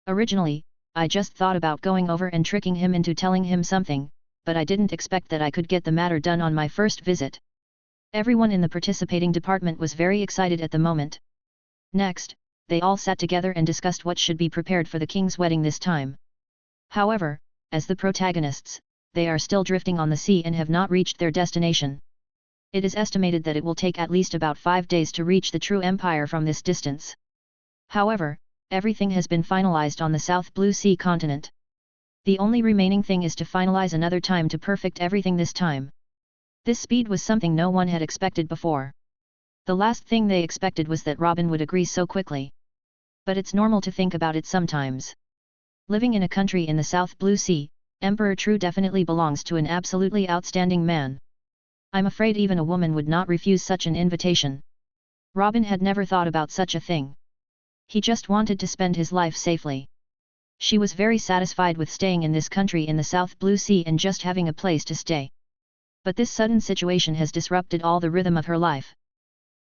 Originally, I just thought about going over and tricking him into telling him something, but I didn't expect that I could get the matter done on my first visit. Everyone in the participating department was very excited at the moment. Next, they all sat together and discussed what should be prepared for the king's wedding this time. However, as the protagonists, they are still drifting on the sea and have not reached their destination. It is estimated that it will take at least about 5 days to reach the true empire from this distance. However, everything has been finalized on the South Blue Sea continent. The only remaining thing is to finalize another time to perfect everything this time. This speed was something no one had expected before. The last thing they expected was that Robin would agree so quickly. But it's normal to think about it sometimes. Living in a country in the South Blue Sea, Emperor True definitely belongs to an absolutely outstanding man. I'm afraid even a woman would not refuse such an invitation. Robin had never thought about such a thing. He just wanted to spend his life safely. She was very satisfied with staying in this country in the South Blue Sea and just having a place to stay. But this sudden situation has disrupted all the rhythm of her life.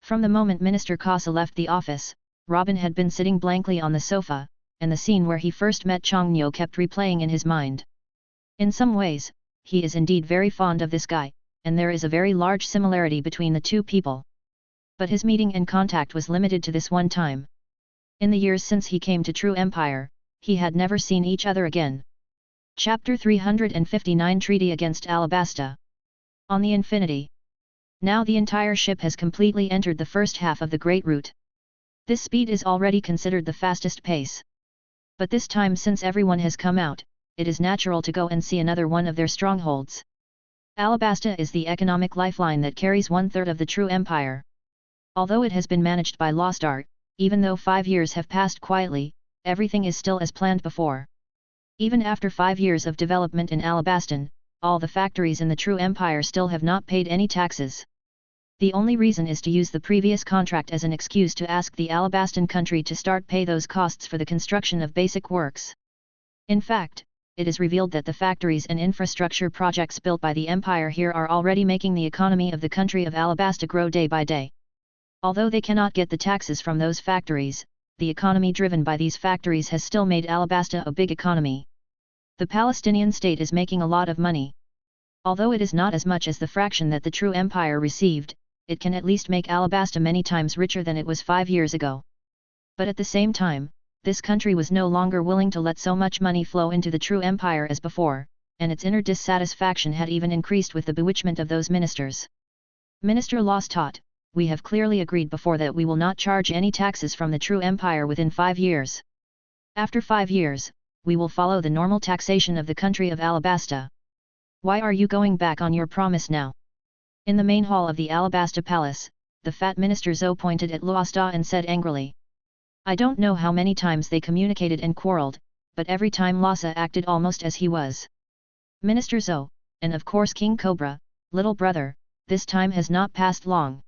From the moment Minister Casa left the office, Robin had been sitting blankly on the sofa, and the scene where he first met Chongnyo kept replaying in his mind. In some ways, he is indeed very fond of this guy, and there is a very large similarity between the two people. But his meeting and contact was limited to this one time. In the years since he came to True Empire, he had never seen each other again. Chapter 359 Treaty against Alabasta. On the Infinity. Now the entire ship has completely entered the first half of the Great Route. This speed is already considered the fastest pace. But this time, since everyone has come out, it is natural to go and see another one of their strongholds. Alabasta is the economic lifeline that carries 1/3 of the True Empire. Although it has been managed by Lost Art, even though 5 years have passed quietly, everything is still as planned before. Even after 5 years of development in Alabastan, all the factories in the True Empire still have not paid any taxes. The only reason is to use the previous contract as an excuse to ask the Alabastan country to start pay those costs for the construction of basic works. In fact, it is revealed that the factories and infrastructure projects built by the Empire here are already making the economy of the country of Alabasta grow day by day. Although they cannot get the taxes from those factories, the economy driven by these factories has still made Alabasta a big economy. The Palestinian state is making a lot of money. Although it is not as much as the fraction that the true empire received, it can at least make Alabasta many times richer than it was 5 years ago. But at the same time, this country was no longer willing to let so much money flow into the true empire as before, and its inner dissatisfaction had even increased with the bewitchment of those ministers. Minister Loss taught, "We have clearly agreed before that we will not charge any taxes from the true empire within 5 years. After 5 years, we will follow the normal taxation of the country of Alabasta. Why are you going back on your promise now?" In the main hall of the Alabasta Palace, the fat minister Zo pointed at Luasta and said angrily. I don't know how many times they communicated and quarreled, but every time Lhasa acted almost as he was. Minister Zo, and of course King Cobra, little brother, this time has not passed long.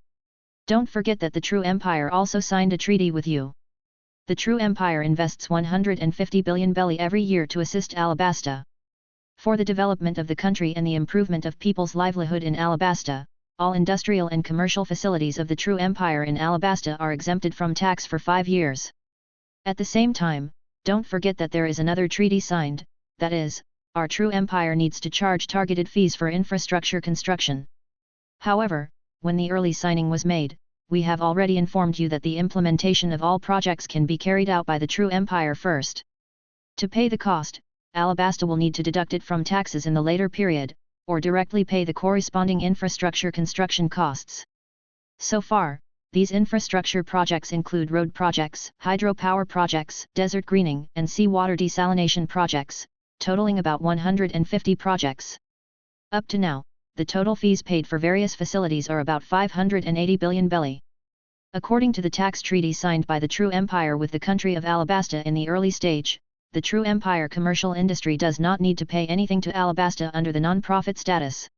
Don't forget that the true empire also signed a treaty with you. The true empire invests 150 billion belly every year to assist Alabasta. For the development of the country and the improvement of people's livelihood in Alabasta, all industrial and commercial facilities of the true empire in Alabasta are exempted from tax for 5 years. At the same time, don't forget that there is another treaty signed, that is, our true empire needs to charge targeted fees for infrastructure construction. However, when the early signing was made, we have already informed you that the implementation of all projects can be carried out by the true empire first. To pay the cost, Alabasta will need to deduct it from taxes in the later period, or directly pay the corresponding infrastructure construction costs. So far, these infrastructure projects include road projects, hydropower projects, desert greening and seawater desalination projects, totaling about 150 projects. Up to now, the total fees paid for various facilities are about 580 billion belly. According to the tax treaty signed by the true empire with the country of Alabasta in the early stage, the true empire commercial industry does not need to pay anything to Alabasta under the non-profit status.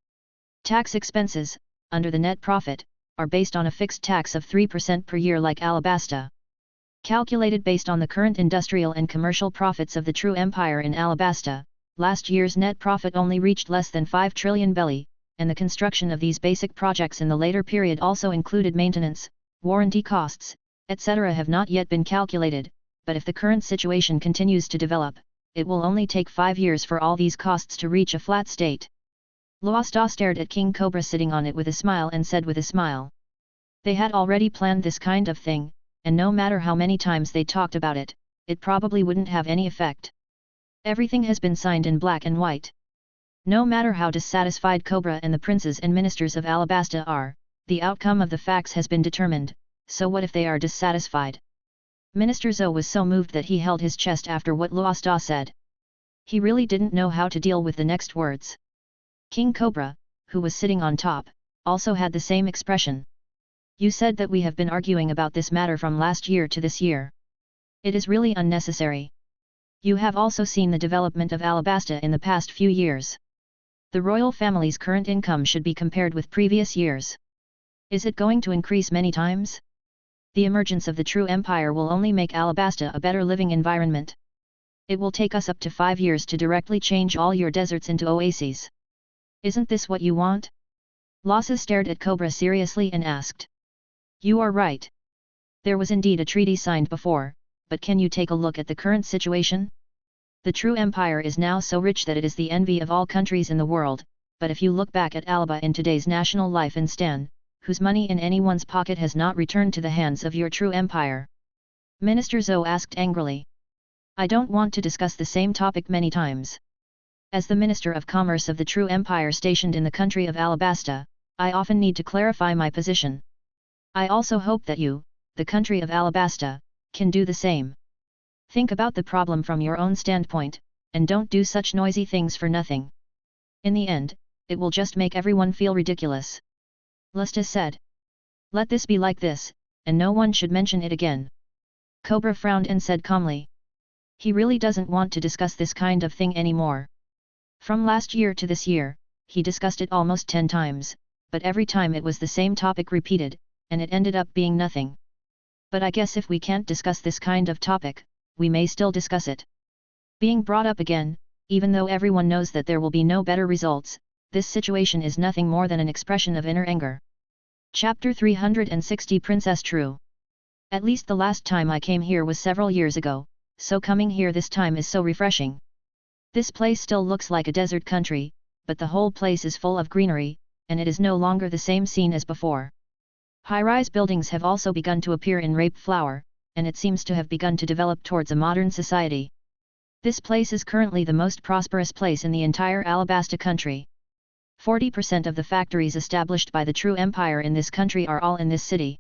Tax expenses, under the net profit, are based on a fixed tax of 3% per year like Alabasta. Calculated based on the current industrial and commercial profits of the true empire in Alabasta, last year's net profit only reached less than 5 trillion belly, and the construction of these basic projects in the later period also included maintenance, warranty costs, etc. have not yet been calculated, but if the current situation continues to develop, it will only take 5 years for all these costs to reach a flat state. Luasta stared at King Cobra sitting on it with a smile and said with a smile. They had already planned this kind of thing, and no matter how many times they talked about it, it probably wouldn't have any effect. Everything has been signed in black and white. No matter how dissatisfied Cobra and the princes and ministers of Alabasta are, the outcome of the facts has been determined, so what if they are dissatisfied? Minister Zo was so moved that he held his chest after what Luasta said. He really didn't know how to deal with the next words. King Cobra, who was sitting on top, also had the same expression. You said that we have been arguing about this matter from last year to this year. It is really unnecessary. You have also seen the development of Alabasta in the past few years. The royal family's current income should be compared with previous years. Is it going to increase many times? The emergence of the true empire will only make Alabasta a better living environment. It will take us up to 5 years to directly change all your deserts into oases. Isn't this what you want? Lhasa stared at Cobra seriously and asked. You are right. There was indeed a treaty signed before, but can you take a look at the current situation? The true empire is now so rich that it is the envy of all countries in the world, but if you look back at Alaba in today's national life in Stan, whose money in anyone's pocket has not returned to the hands of your true empire? Minister Zo asked angrily. I don't want to discuss the same topic many times. As the Minister of Commerce of the true empire stationed in the country of Alabasta, I often need to clarify my position. I also hope that you, the country of Alabasta, can do the same. Think about the problem from your own standpoint, and don't do such noisy things for nothing. In the end, it will just make everyone feel ridiculous. Lusta said. Let this be like this, and no one should mention it again. Cobra frowned and said calmly. He really doesn't want to discuss this kind of thing anymore. From last year to this year, he discussed it almost 10 times, but every time it was the same topic repeated, and it ended up being nothing. But I guess if we can't discuss this kind of topic, we may still discuss it. Being brought up again, even though everyone knows that there will be no better results, this situation is nothing more than an expression of inner anger. Chapter 360 Princess True. At least the last time I came here was several years ago, so coming here this time is so refreshing. This place still looks like a desert country, but the whole place is full of greenery, and it is no longer the same scene as before. High-rise buildings have also begun to appear in rape flower, and it seems to have begun to develop towards a modern society. This place is currently the most prosperous place in the entire Alabasta country. 40% of the factories established by the true empire in this country are all in this city.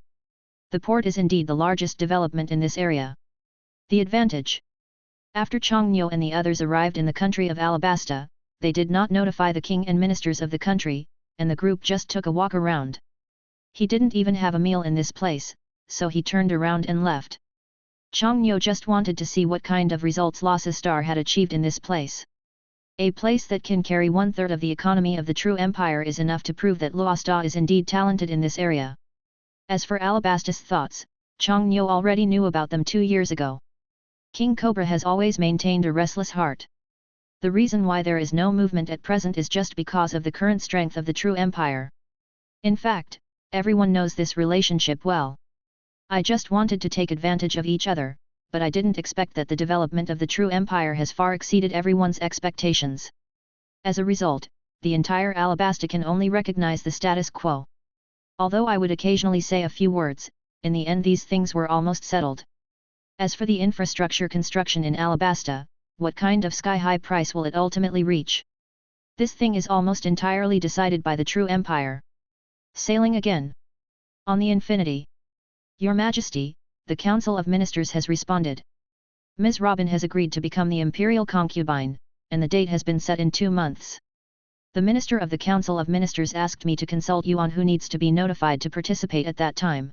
The port is indeed the largest development in this area. The advantage. After Chongnyo and the others arrived in the country of Alabasta, they did not notify the king and ministers of the country, and the group just took a walk around. He didn't even have a meal in this place, so he turned around and left. Chongnyo just wanted to see what kind of results Lhasa Star had achieved in this place. A place that can carry 1/3 of the economy of the true empire is enough to prove that Lhasa is indeed talented in this area. As for Alabasta's thoughts, Chongnyo already knew about them 2 years ago. King Cobra has always maintained a restless heart. The reason why there is no movement at present is just because of the current strength of the true empire. In fact, everyone knows this relationship well. I just wanted to take advantage of each other, but I didn't expect that the development of the true empire has far exceeded everyone's expectations. As a result, the entire Alabasta can only recognize the status quo. Although I would occasionally say a few words, in the end these things were almost settled. As for the infrastructure construction in Alabasta, what kind of sky-high price will it ultimately reach? This thing is almost entirely decided by the true empire. Sailing again. On the infinity. Your Majesty, the Council of Ministers has responded. Ms. Robin has agreed to become the imperial concubine, and the date has been set in 2 months. The Minister of the Council of Ministers asked me to consult you on who needs to be notified to participate at that time.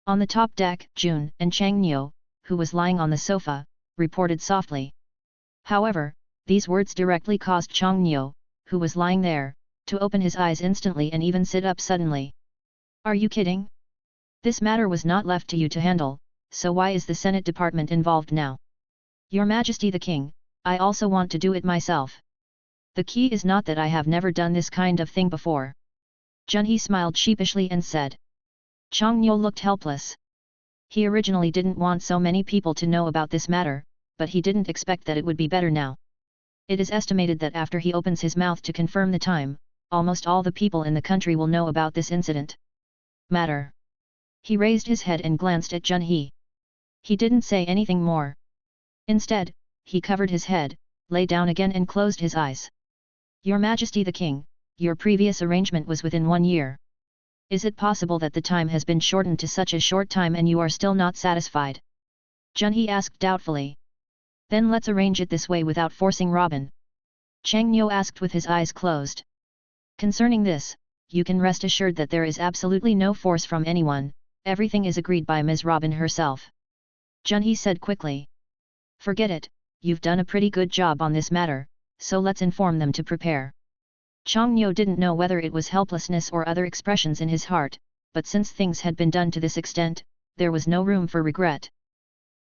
On the top deck, Jun and Chongnyo, who was lying on the sofa, reported softly. However, these words directly caused Chongnyo, who was lying there, to open his eyes instantly and even sit up suddenly. Are you kidding? This matter was not left to you to handle, so why is the Senate Department involved now? Your Majesty the King, I also want to do it myself. The key is not that I have never done this kind of thing before. Junhee smiled sheepishly and said. Chongnyo looked helpless. He originally didn't want so many people to know about this matter, but he didn't expect that it would be better now. It is estimated that after he opens his mouth to confirm the time, almost all the people in the country will know about this incident. Matter. He raised his head and glanced at Junhee. He didn't say anything more. Instead, he covered his head, lay down again and closed his eyes. Your Majesty the King, your previous arrangement was within 1 year. Is it possible that the time has been shortened to such a short time and you are still not satisfied? Junhee asked doubtfully. Then let's arrange it this way without forcing Robin. Chongnyo asked with his eyes closed. Concerning this, you can rest assured that there is absolutely no force from anyone, everything is agreed by Ms. Robin herself. Junhee said quickly. Forget it, you've done a pretty good job on this matter, so let's inform them to prepare. Chongnyo didn't know whether it was helplessness or other expressions in his heart, but since things had been done to this extent, there was no room for regret.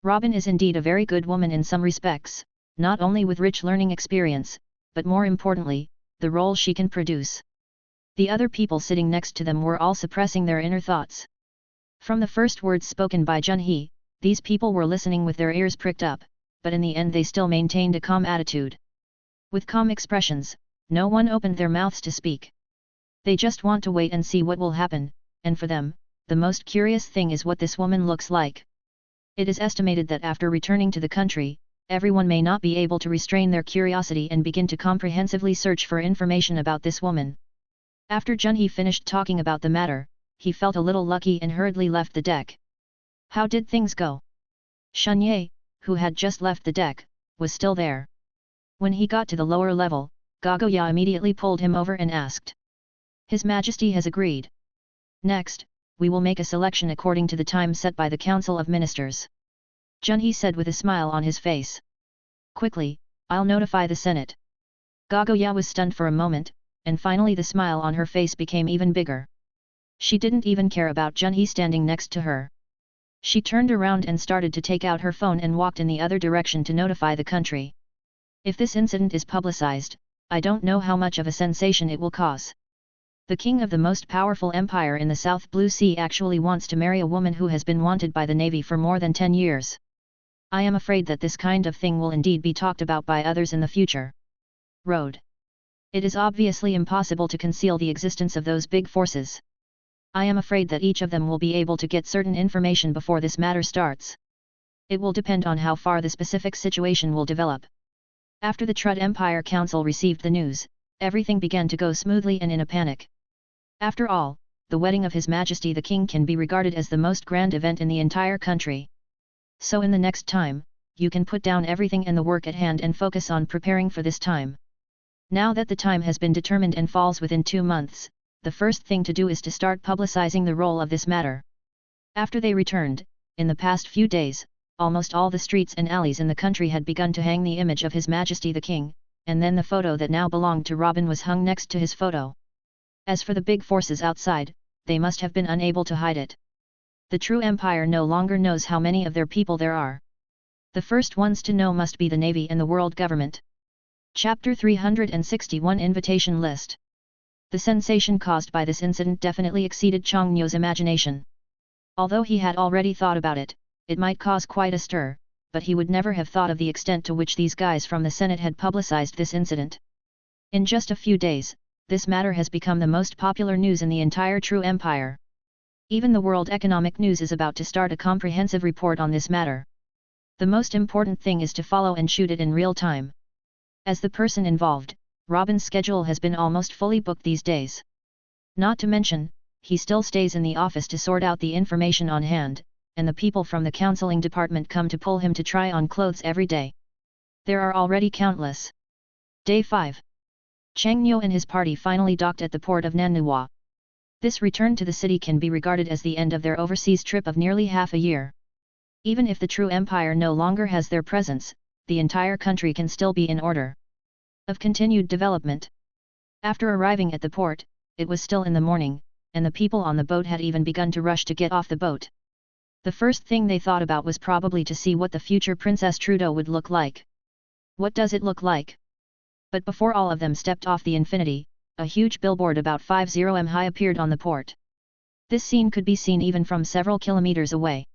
Robin is indeed a very good woman in some respects, not only with rich learning experience, but more importantly, the role she can produce. The other people sitting next to them were all suppressing their inner thoughts. From the first words spoken by Junhee, these people were listening with their ears pricked up, but in the end they still maintained a calm attitude. With calm expressions, no one opened their mouths to speak. They just want to wait and see what will happen, and for them, the most curious thing is what this woman looks like. It is estimated that after returning to the country, everyone may not be able to restrain their curiosity and begin to comprehensively search for information about this woman. After Junhee finished talking about the matter, he felt a little lucky and hurriedly left the deck. How did things go? Shunye, who had just left the deck, was still there. When he got to the lower level, Gagoya immediately pulled him over and asked. His Majesty has agreed. Next, we will make a selection according to the time set by the Council of Ministers. Junhee said with a smile on his face. Quickly, I'll notify the Senate. Gagoya was stunned for a moment, and finally the smile on her face became even bigger. She didn't even care about Junhee standing next to her. She turned around and started to take out her phone and walked in the other direction to notify the country. If this incident is publicized, I don't know how much of a sensation it will cause. The king of the most powerful empire in the South Blue Sea actually wants to marry a woman who has been wanted by the Navy for more than 10 years. I am afraid that this kind of thing will indeed be talked about by others in the future. road. It is obviously impossible to conceal the existence of those big forces. I am afraid that each of them will be able to get certain information before this matter starts. It will depend on how far the specific situation will develop. After the Trud Empire Council received the news, everything began to go smoothly and in a panic. After all, the wedding of His Majesty the King can be regarded as the most grand event in the entire country. So in the next time, you can put down everything and the work at hand and focus on preparing for this time. Now that the time has been determined and falls within 2 months, the first thing to do is to start publicizing the role of this matter. After they returned, in the past few days, almost all the streets and alleys in the country had begun to hang the image of His Majesty the King, and then the photo that now belonged to Robin was hung next to his photo. As for the big forces outside, they must have been unable to hide it. The true empire no longer knows how many of their people there are. The first ones to know must be the Navy and the world government. Chapter 361 Invitation List. The sensation caused by this incident definitely exceeded Chang Nyo's imagination. Although he had already thought about it, it might cause quite a stir, but he would never have thought of the extent to which these guys from the Senate had publicized this incident. In just a few days, this matter has become the most popular news in the entire True Empire. Even the World Economic News is about to start a comprehensive report on this matter. The most important thing is to follow and shoot it in real time. As the person involved, Robin's schedule has been almost fully booked these days. Not to mention, he still stays in the office to sort out the information on hand, and the people from the counseling department come to pull him to try on clothes every day. There are already countless. Day 5. Chang Nyo and his party finally docked at the port of Nanhua. This return to the city can be regarded as the end of their overseas trip of nearly half a year. Even if the true empire no longer has their presence, the entire country can still be in order of continued development. After arriving at the port, it was still in the morning, and the people on the boat had even begun to rush to get off the boat. The first thing they thought about was probably to see what the future Princess Trudeau would look like. What does it look like? But before all of them stepped off the Infinity, a huge billboard about 50 m high appeared on the port. This scene could be seen even from several kilometers away.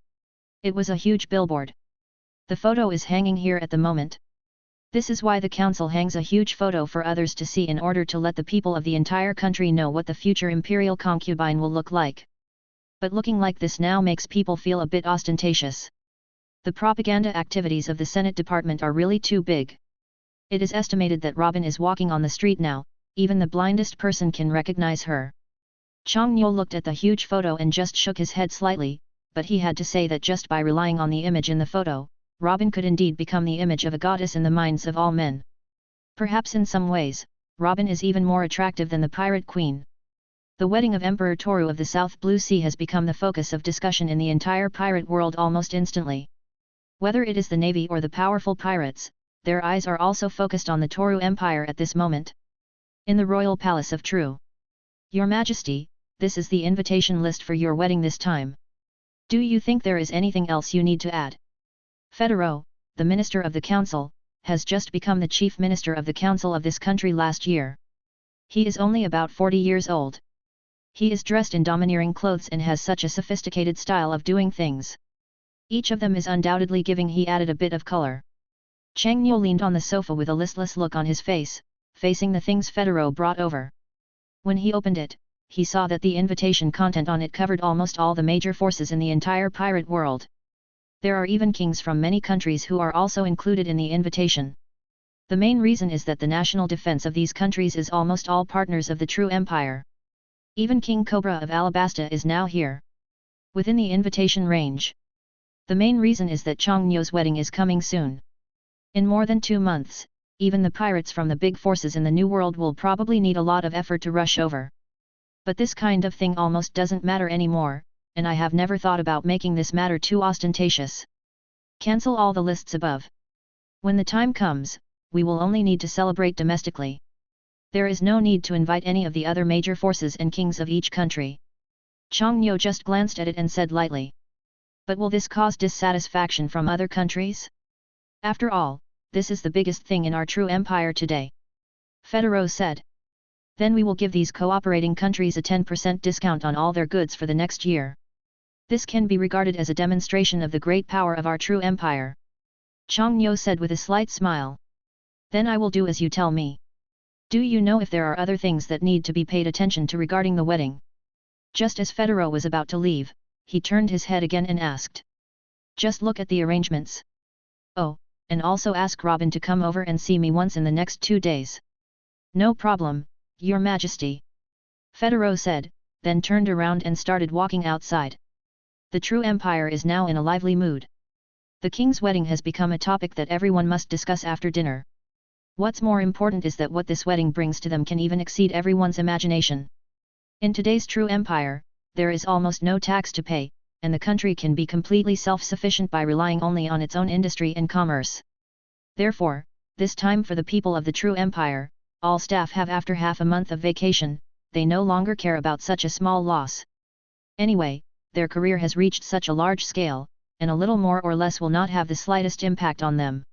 It was a huge billboard. The photo is hanging here at the moment. This is why the council hangs a huge photo for others to see in order to let the people of the entire country know what the future imperial concubine will look like. But looking like this now makes people feel a bit ostentatious. The propaganda activities of the Senate Department are really too big. It is estimated that Robin is walking on the street now, even the blindest person can recognize her. Chang Nyo looked at the huge photo and just shook his head slightly, but he had to say that just by relying on the image in the photo, Robin could indeed become the image of a goddess in the minds of all men. Perhaps in some ways, Robin is even more attractive than the Pirate Queen. The wedding of Emperor Toru of the South Blue Sea has become the focus of discussion in the entire pirate world almost instantly. Whether it is the navy or the powerful pirates, their eyes are also focused on the Toru Empire at this moment. In the royal palace of True. Your Majesty, this is the invitation list for your wedding this time. Do you think there is anything else you need to add? Federo, the minister of the council, has just become the chief minister of the council of this country last year. He is only about 40 years old. He is dressed in domineering clothes and has such a sophisticated style of doing things. Each of them is undoubtedly giving he added a bit of color. Chang Nyo leaned on the sofa with a listless look on his face, facing the things Federo brought over. When he opened it, he saw that the invitation content on it covered almost all the major forces in the entire pirate world. There are even kings from many countries who are also included in the invitation. The main reason is that the national defense of these countries is almost all partners of the True Empire. Even King Cobra of Alabasta is now here. Within the invitation range. The main reason is that Chang Nyo's wedding is coming soon. In more than 2 months, even the pirates from the big forces in the New World will probably need a lot of effort to rush over. But this kind of thing almost doesn't matter anymore, and I have never thought about making this matter too ostentatious. Cancel all the lists above. When the time comes, we will only need to celebrate domestically. There is no need to invite any of the other major forces and kings of each country. Chang Nyo just glanced at it and said lightly. But will this cause dissatisfaction from other countries? After all, this is the biggest thing in our True Empire today. Federo said. Then we will give these cooperating countries a 10% discount on all their goods for the next year. This can be regarded as a demonstration of the great power of our True Empire. Chang Nyo said with a slight smile. Then I will do as you tell me. Do you know if there are other things that need to be paid attention to regarding the wedding? Just as Federo was about to leave, he turned his head again and asked. Just look at the arrangements. Oh, and also ask Robin to come over and see me once in the next 2 days. No problem, Your Majesty. Federo said, then turned around and started walking outside. The true empire is now in a lively mood. The king's wedding has become a topic that everyone must discuss after dinner. What's more important is that what this wedding brings to them can even exceed everyone's imagination. In today's true empire, there is almost no tax to pay, and the country can be completely self-sufficient by relying only on its own industry and commerce. Therefore, this time for the people of the true empire, all staff have after half a month of vacation, they no longer care about such a small loss. Anyway, their career has reached such a large scale, and a little more or less will not have the slightest impact on them.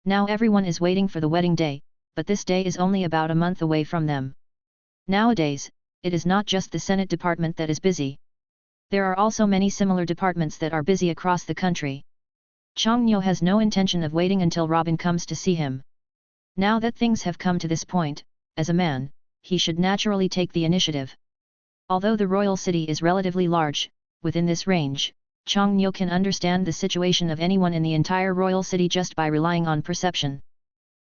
Now everyone is waiting for the wedding day, but this day is only about a month away from them. Nowadays, it is not just the Senate department that is busy. There are also many similar departments that are busy across the country. Chongnyo has no intention of waiting until Robin comes to see him. Now that things have come to this point, as a man, he should naturally take the initiative. Although the royal city is relatively large, within this range, Chongnyo can understand the situation of anyone in the entire royal city just by relying on perception.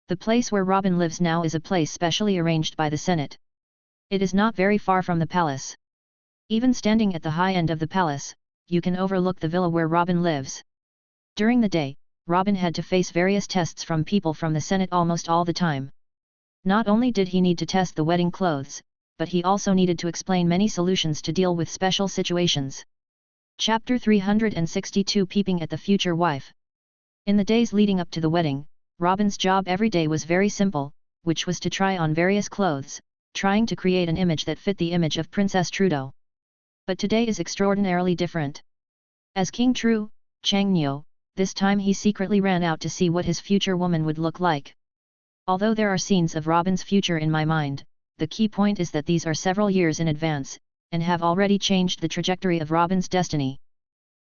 The place where Robin lives now is a place specially arranged by the Senate. It is not very far from the palace. Even standing at the high end of the palace, you can overlook the villa where Robin lives. During the day, Robin had to face various tests from people from the Senate almost all the time. Not only did he need to test the wedding clothes, but he also needed to explain many solutions to deal with special situations. Chapter 362 Peeping at the Future Wife. In the days leading up to the wedding, Robin's job every day was very simple, which was to try on various clothes, trying to create an image that fit the image of Princess Trudeau. But today is extraordinarily different. As King Tru, Chongnyo, this time he secretly ran out to see what his future woman would look like. Although there are scenes of Robin's future in my mind, the key point is that these are several years in advance, and have already changed the trajectory of Robin's destiny.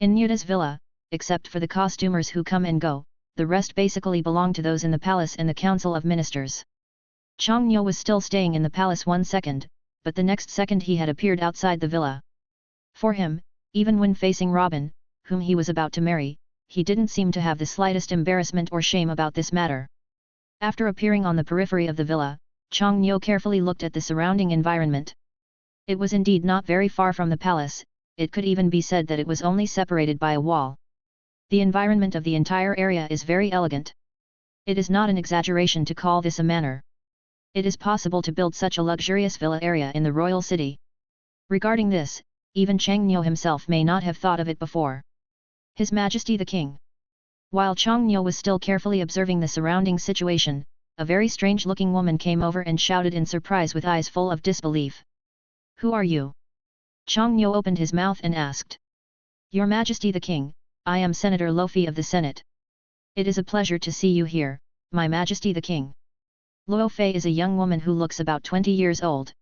In Nyuta's villa, except for the costumers who come and go, the rest basically belong to those in the palace and the council of ministers. Chongnyo was still staying in the palace 1 second, but the next second he had appeared outside the villa. For him, even when facing Robin, whom he was about to marry, he didn't seem to have the slightest embarrassment or shame about this matter. After appearing on the periphery of the villa, Chongnyo carefully looked at the surrounding environment. It was indeed not very far from the palace, it could even be said that it was only separated by a wall. The environment of the entire area is very elegant. It is not an exaggeration to call this a manor. It is possible to build such a luxurious villa area in the royal city. Regarding this, even Chongnyo himself may not have thought of it before. His Majesty the King. While Chongnyo was still carefully observing the surrounding situation, a very strange-looking woman came over and shouted in surprise with eyes full of disbelief. Who are you? Chongnyo opened his mouth and asked. Your Majesty the King, I am Senator Lofi of the Senate. It is a pleasure to see you here, My Majesty the King. Luo Fei is a young woman who looks about 20 years old.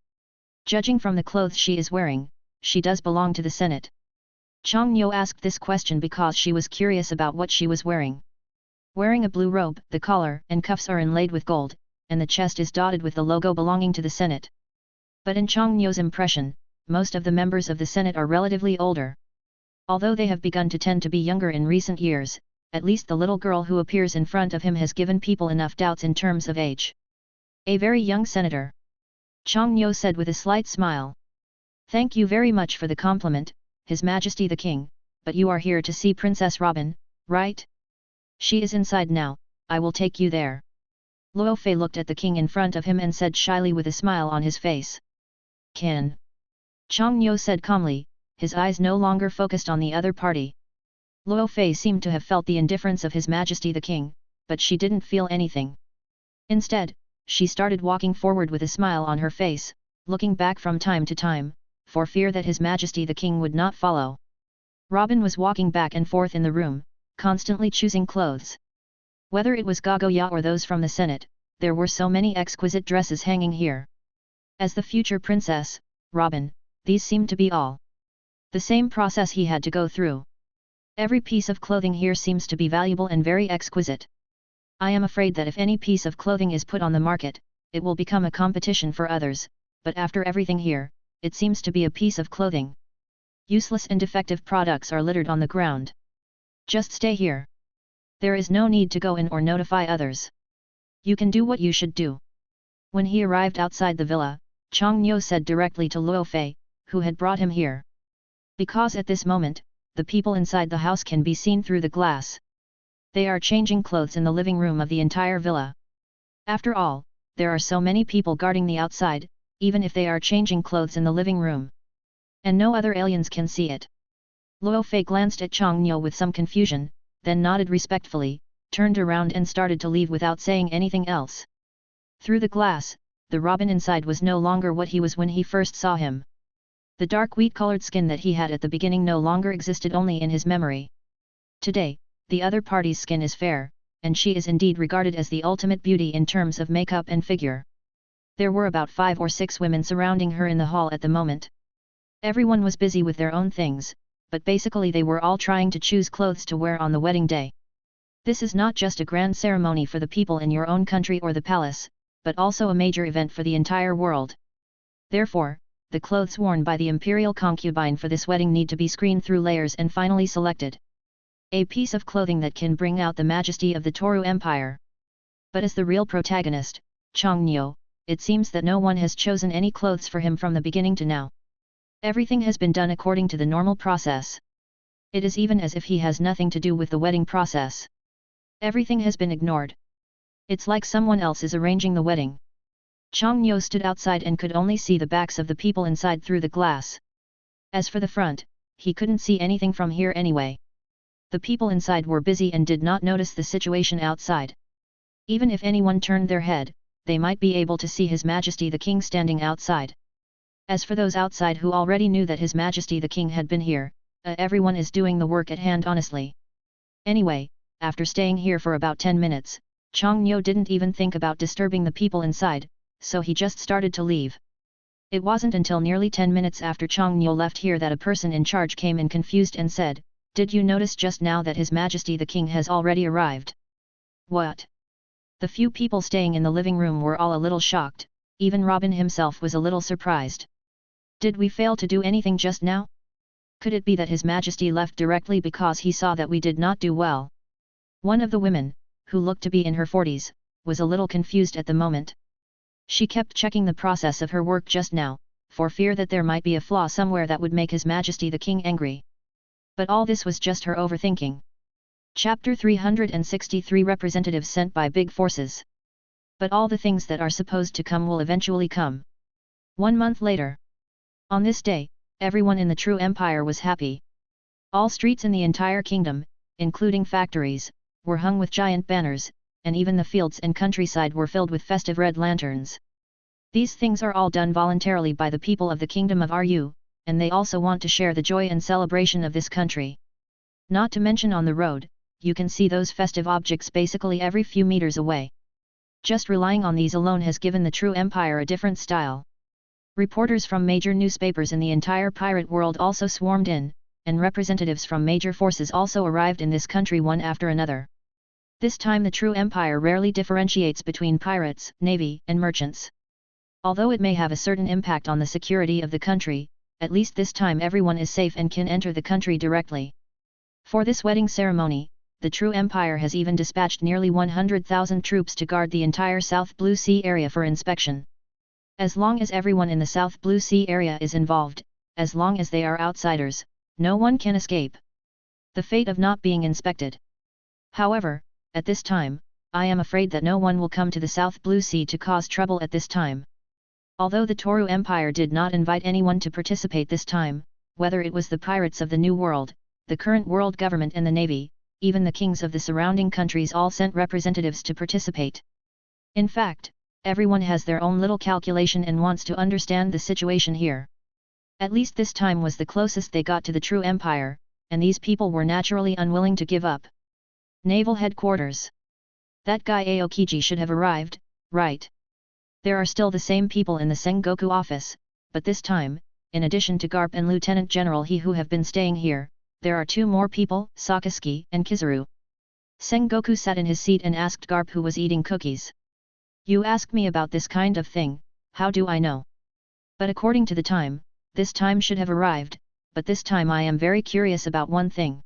Judging from the clothes she is wearing, she does belong to the Senate. Chongnyo asked this question because she was curious about what she was wearing. Wearing a blue robe, the collar and cuffs are inlaid with gold, and the chest is dotted with the logo belonging to the Senate. But in Chongnyo's impression, most of the members of the Senate are relatively older. Although they have begun to tend to be younger in recent years, at least the little girl who appears in front of him has given people enough doubts in terms of age. A very young senator. Chongnyo said with a slight smile. Thank you very much for the compliment, His Majesty the King, but you are here to see Princess Robin, right? She is inside now, I will take you there. Luo Fei looked at the king in front of him and said shyly with a smile on his face. Can. Chongnyo said calmly, his eyes no longer focused on the other party. Luo Fei seemed to have felt the indifference of His Majesty the King, but she didn't feel anything. Instead, she started walking forward with a smile on her face, looking back from time to time, for fear that His Majesty the King would not follow. Robin was walking back and forth in the room, constantly choosing clothes. Whether it was Gagoya or those from the Senate, there were so many exquisite dresses hanging here. As the future princess, Robin, these seemed to be all the same process he had to go through. Every piece of clothing here seems to be valuable and very exquisite. I am afraid that if any piece of clothing is put on the market, it will become a competition for others, but after everything here, it seems to be a piece of clothing. Useless and defective products are littered on the ground. Just stay here. There is no need to go in or notify others. You can do what you should do. When he arrived outside the villa, Chang Nyo said directly to Luo Fei, who had brought him here. Because at this moment, the people inside the house can be seen through the glass. They are changing clothes in the living room of the entire villa. After all, there are so many people guarding the outside, even if they are changing clothes in the living room. And no other aliens can see it. Luo Fei glanced at Chang Nyo with some confusion, then nodded respectfully, turned around and started to leave without saying anything else. Through the glass, the Robin inside was no longer what he was when he first saw him. The dark wheat-colored skin that he had at the beginning no longer existed, only in his memory. Today, the other party's skin is fair, and she is indeed regarded as the ultimate beauty in terms of makeup and figure. There were about 5 or 6 women surrounding her in the hall at the moment. Everyone was busy with their own things, but basically they were all trying to choose clothes to wear on the wedding day. This is not just a grand ceremony for the people in your own country or the palace, but also a major event for the entire world. Therefore, the clothes worn by the imperial concubine for this wedding need to be screened through layers and finally selected. A piece of clothing that can bring out the majesty of the Toru Empire. But as the real protagonist, Chang Nyo, it seems that no one has chosen any clothes for him from the beginning to now. Everything has been done according to the normal process. It is even as if he has nothing to do with the wedding process. Everything has been ignored. It's like someone else is arranging the wedding. Chang Nyo stood outside and could only see the backs of the people inside through the glass. As for the front, he couldn't see anything from here anyway. The people inside were busy and did not notice the situation outside. Even if anyone turned their head, they might be able to see His Majesty the King standing outside. As for those outside who already knew that His Majesty the King had been here, everyone is doing the work at hand honestly. Anyway, after staying here for about 10 minutes, Chang Nyo didn't even think about disturbing the people inside, so he just started to leave. It wasn't until nearly 10 minutes after Chang Nyo left here that a person in charge came in confused and said, "Did you notice just now that His Majesty the King has already arrived?" What? The few people staying in the living room were all a little shocked, even Robin himself was a little surprised. Did we fail to do anything just now? Could it be that His Majesty left directly because he saw that we did not do well? One of the women, who looked to be in her 40s, was a little confused at the moment. She kept checking the process of her work just now, for fear that there might be a flaw somewhere that would make His Majesty the King angry. But all this was just her overthinking. Chapter 363 Representatives sent by big forces. But all the things that are supposed to come will eventually come. 1 month later. On this day, everyone in the true empire was happy. All streets in the entire kingdom, including factories, were hung with giant banners, and even the fields and countryside were filled with festive red lanterns. These things are all done voluntarily by the people of the kingdom of Ru, and they also want to share the joy and celebration of this country. Not to mention on the road, you can see those festive objects basically every few meters away. Just relying on these alone has given the true empire a different style. Reporters from major newspapers in the entire pirate world also swarmed in, and representatives from major forces also arrived in this country one after another. This time the true empire rarely differentiates between pirates, navy, and merchants. Although it may have a certain impact on the security of the country, at least this time everyone is safe and can enter the country directly. For this wedding ceremony, the true empire has even dispatched nearly 100,000 troops to guard the entire South Blue Sea area for inspection. As long as everyone in the South Blue Sea area is involved, as long as they are outsiders, no one can escape the fate of not being inspected. However, at this time, I am afraid that no one will come to the South Blue Sea to cause trouble at this time. Although the Toru Empire did not invite anyone to participate this time, whether it was the pirates of the New World, the current world government and the navy, even the kings of the surrounding countries all sent representatives to participate. In fact, everyone has their own little calculation and wants to understand the situation here. At least this time was the closest they got to the true empire, and these people were naturally unwilling to give up. Naval Headquarters. That guy Aokiji should have arrived, right? There are still the same people in the Sengoku office, but this time, in addition to Garp and Lieutenant General He who have been staying here, there are 2 more people, Sakazuki and Kizaru. Sengoku sat in his seat and asked Garp who was eating cookies. You ask me about this kind of thing, how do I know? But according to the time, this time should have arrived, but this time I am very curious about one thing.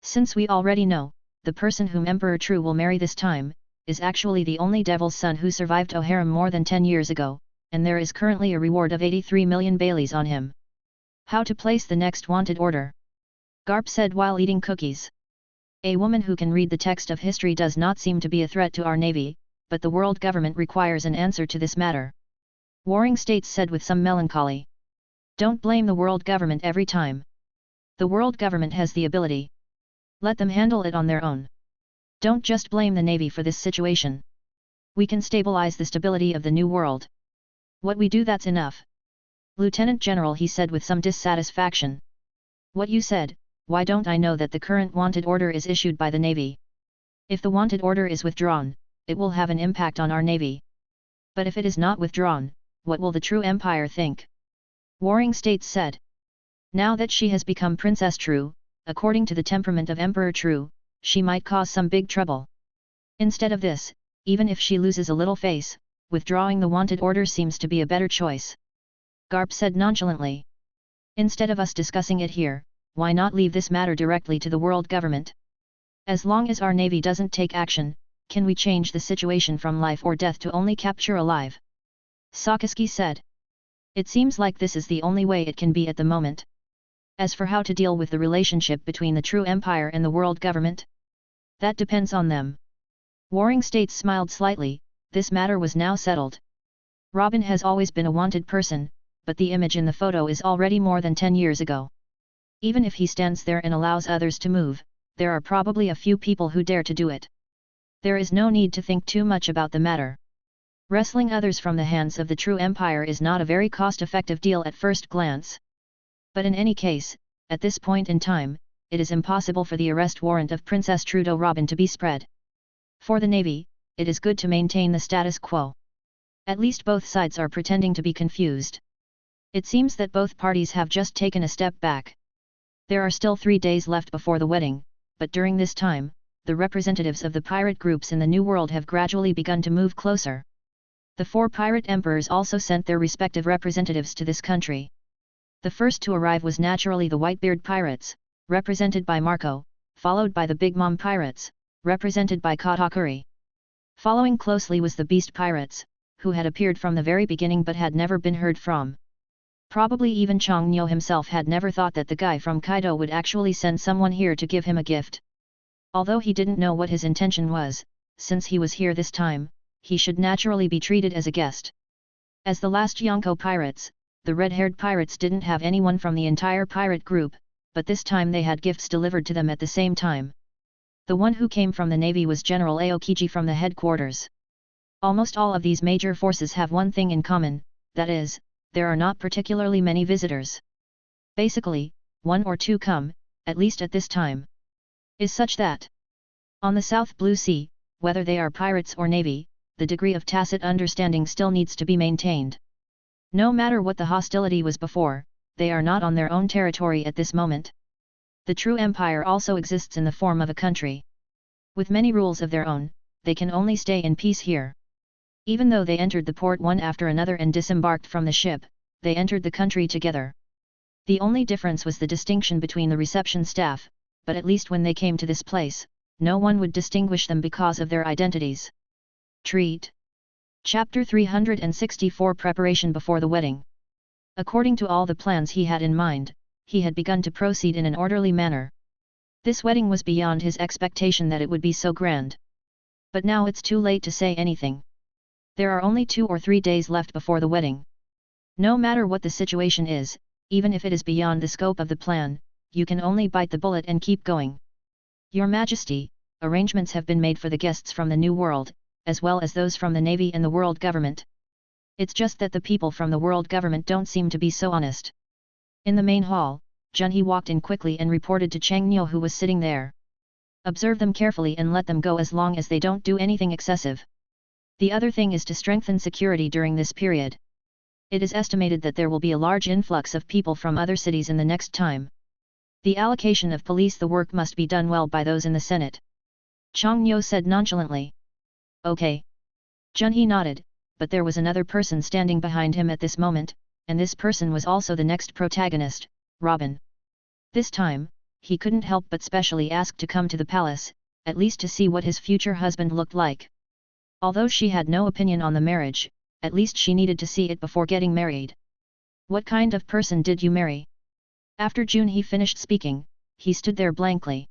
Since we already know, the person whom Emperor True will marry this time, is actually the only devil's son who survived O'Harem more than 10 years ago, and there is currently a reward of 83 million Baileys on him. How to place the next wanted order? Garp said while eating cookies. A woman who can read the text of history does not seem to be a threat to our navy, but the world government requires an answer to this matter. Warring States said with some melancholy. Don't blame the world government every time. The world government has the ability. Let them handle it on their own. Don't just blame the navy for this situation. We can stabilize the stability of the new world. What we do, that's enough. Lieutenant General, he said with some dissatisfaction. What you said, why don't I know that the current wanted order is issued by the navy? If the wanted order is withdrawn, it will have an impact on our navy. But if it is not withdrawn, what will the true empire think? Warring States said. Now that she has become Princess True, according to the temperament of Emperor True, she might cause some big trouble. Instead of this, even if she loses a little face, withdrawing the wanted order seems to be a better choice. Garp said nonchalantly. Instead of us discussing it here, why not leave this matter directly to the world government? As long as our navy doesn't take action, can we change the situation from life or death to only capture alive? Sakaski said. It seems like this is the only way it can be at the moment. As for how to deal with the relationship between the true empire and the world government? That depends on them. Warring States smiled slightly, this matter was now settled. Robin has always been a wanted person, but the image in the photo is already more than 10 years ago. Even if he stands there and allows others to move, there are probably a few people who dare to do it. There is no need to think too much about the matter. Wresting others from the hands of the true empire is not a very cost-effective deal at first glance. But in any case, at this point in time, it is impossible for the arrest warrant of Princess Trudeau Robin to be spread. For the navy, it is good to maintain the status quo. At least both sides are pretending to be confused. It seems that both parties have just taken a step back. There are still 3 days left before the wedding, but during this time, the representatives of the pirate groups in the New World have gradually begun to move closer. The 4 pirate emperors also sent their respective representatives to this country. The first to arrive was naturally the Whitebeard pirates, represented by Marco, followed by the Big Mom pirates, represented by Katakuri. Following closely was the Beast pirates, who had appeared from the very beginning but had never been heard from. Probably even Chong Nyo himself had never thought that the guy from Kaido would actually send someone here to give him a gift. Although he didn't know what his intention was, since he was here this time, he should naturally be treated as a guest. As the last Yonko pirates, the red-haired pirates didn't have anyone from the entire pirate group, but this time they had gifts delivered to them at the same time. The one who came from the navy was General Aokiji from the headquarters. Almost all of these major forces have one thing in common, that is, there are not particularly many visitors. Basically, 1 or 2 come, at least at this time. Is such that on the South Blue Sea, whether they are pirates or navy, the degree of tacit understanding still needs to be maintained. No matter what the hostility was before, they are not on their own territory at this moment. The true empire also exists in the form of a country. With many rules of their own, they can only stay in peace here. Even though they entered the port one after another and disembarked from the ship, they entered the country together. The only difference was the distinction between the reception staff, but at least when they came to this place, no one would distinguish them because of their identities. Treat. Chapter 364 Preparation before the wedding. According to all the plans he had in mind, he had begun to proceed in an orderly manner. This wedding was beyond his expectation that it would be so grand. But now it's too late to say anything. There are only 2 or 3 days left before the wedding. No matter what the situation is, even if it is beyond the scope of the plan, you can only bite the bullet and keep going. Your Majesty, arrangements have been made for the guests from the New World, as well as those from the Navy and the World Government. It's just that the people from the World Government don't seem to be so honest. In the main hall, Junhee walked in quickly and reported to Chang Nyo who was sitting there. Observe them carefully and let them go as long as they don't do anything excessive. The other thing is to strengthen security during this period. It is estimated that there will be a large influx of people from other cities in the next time. The allocation of police, the work must be done well by those in the Senate. Chang Nyo said nonchalantly. Okay. Junhee nodded, but there was another person standing behind him at this moment, and this person was also the next protagonist, Robin. This time, he couldn't help but specially ask to come to the palace, at least to see what his future husband looked like. Although she had no opinion on the marriage, at least she needed to see it before getting married. What kind of person did you marry? After Junhee finished speaking, he stood there blankly.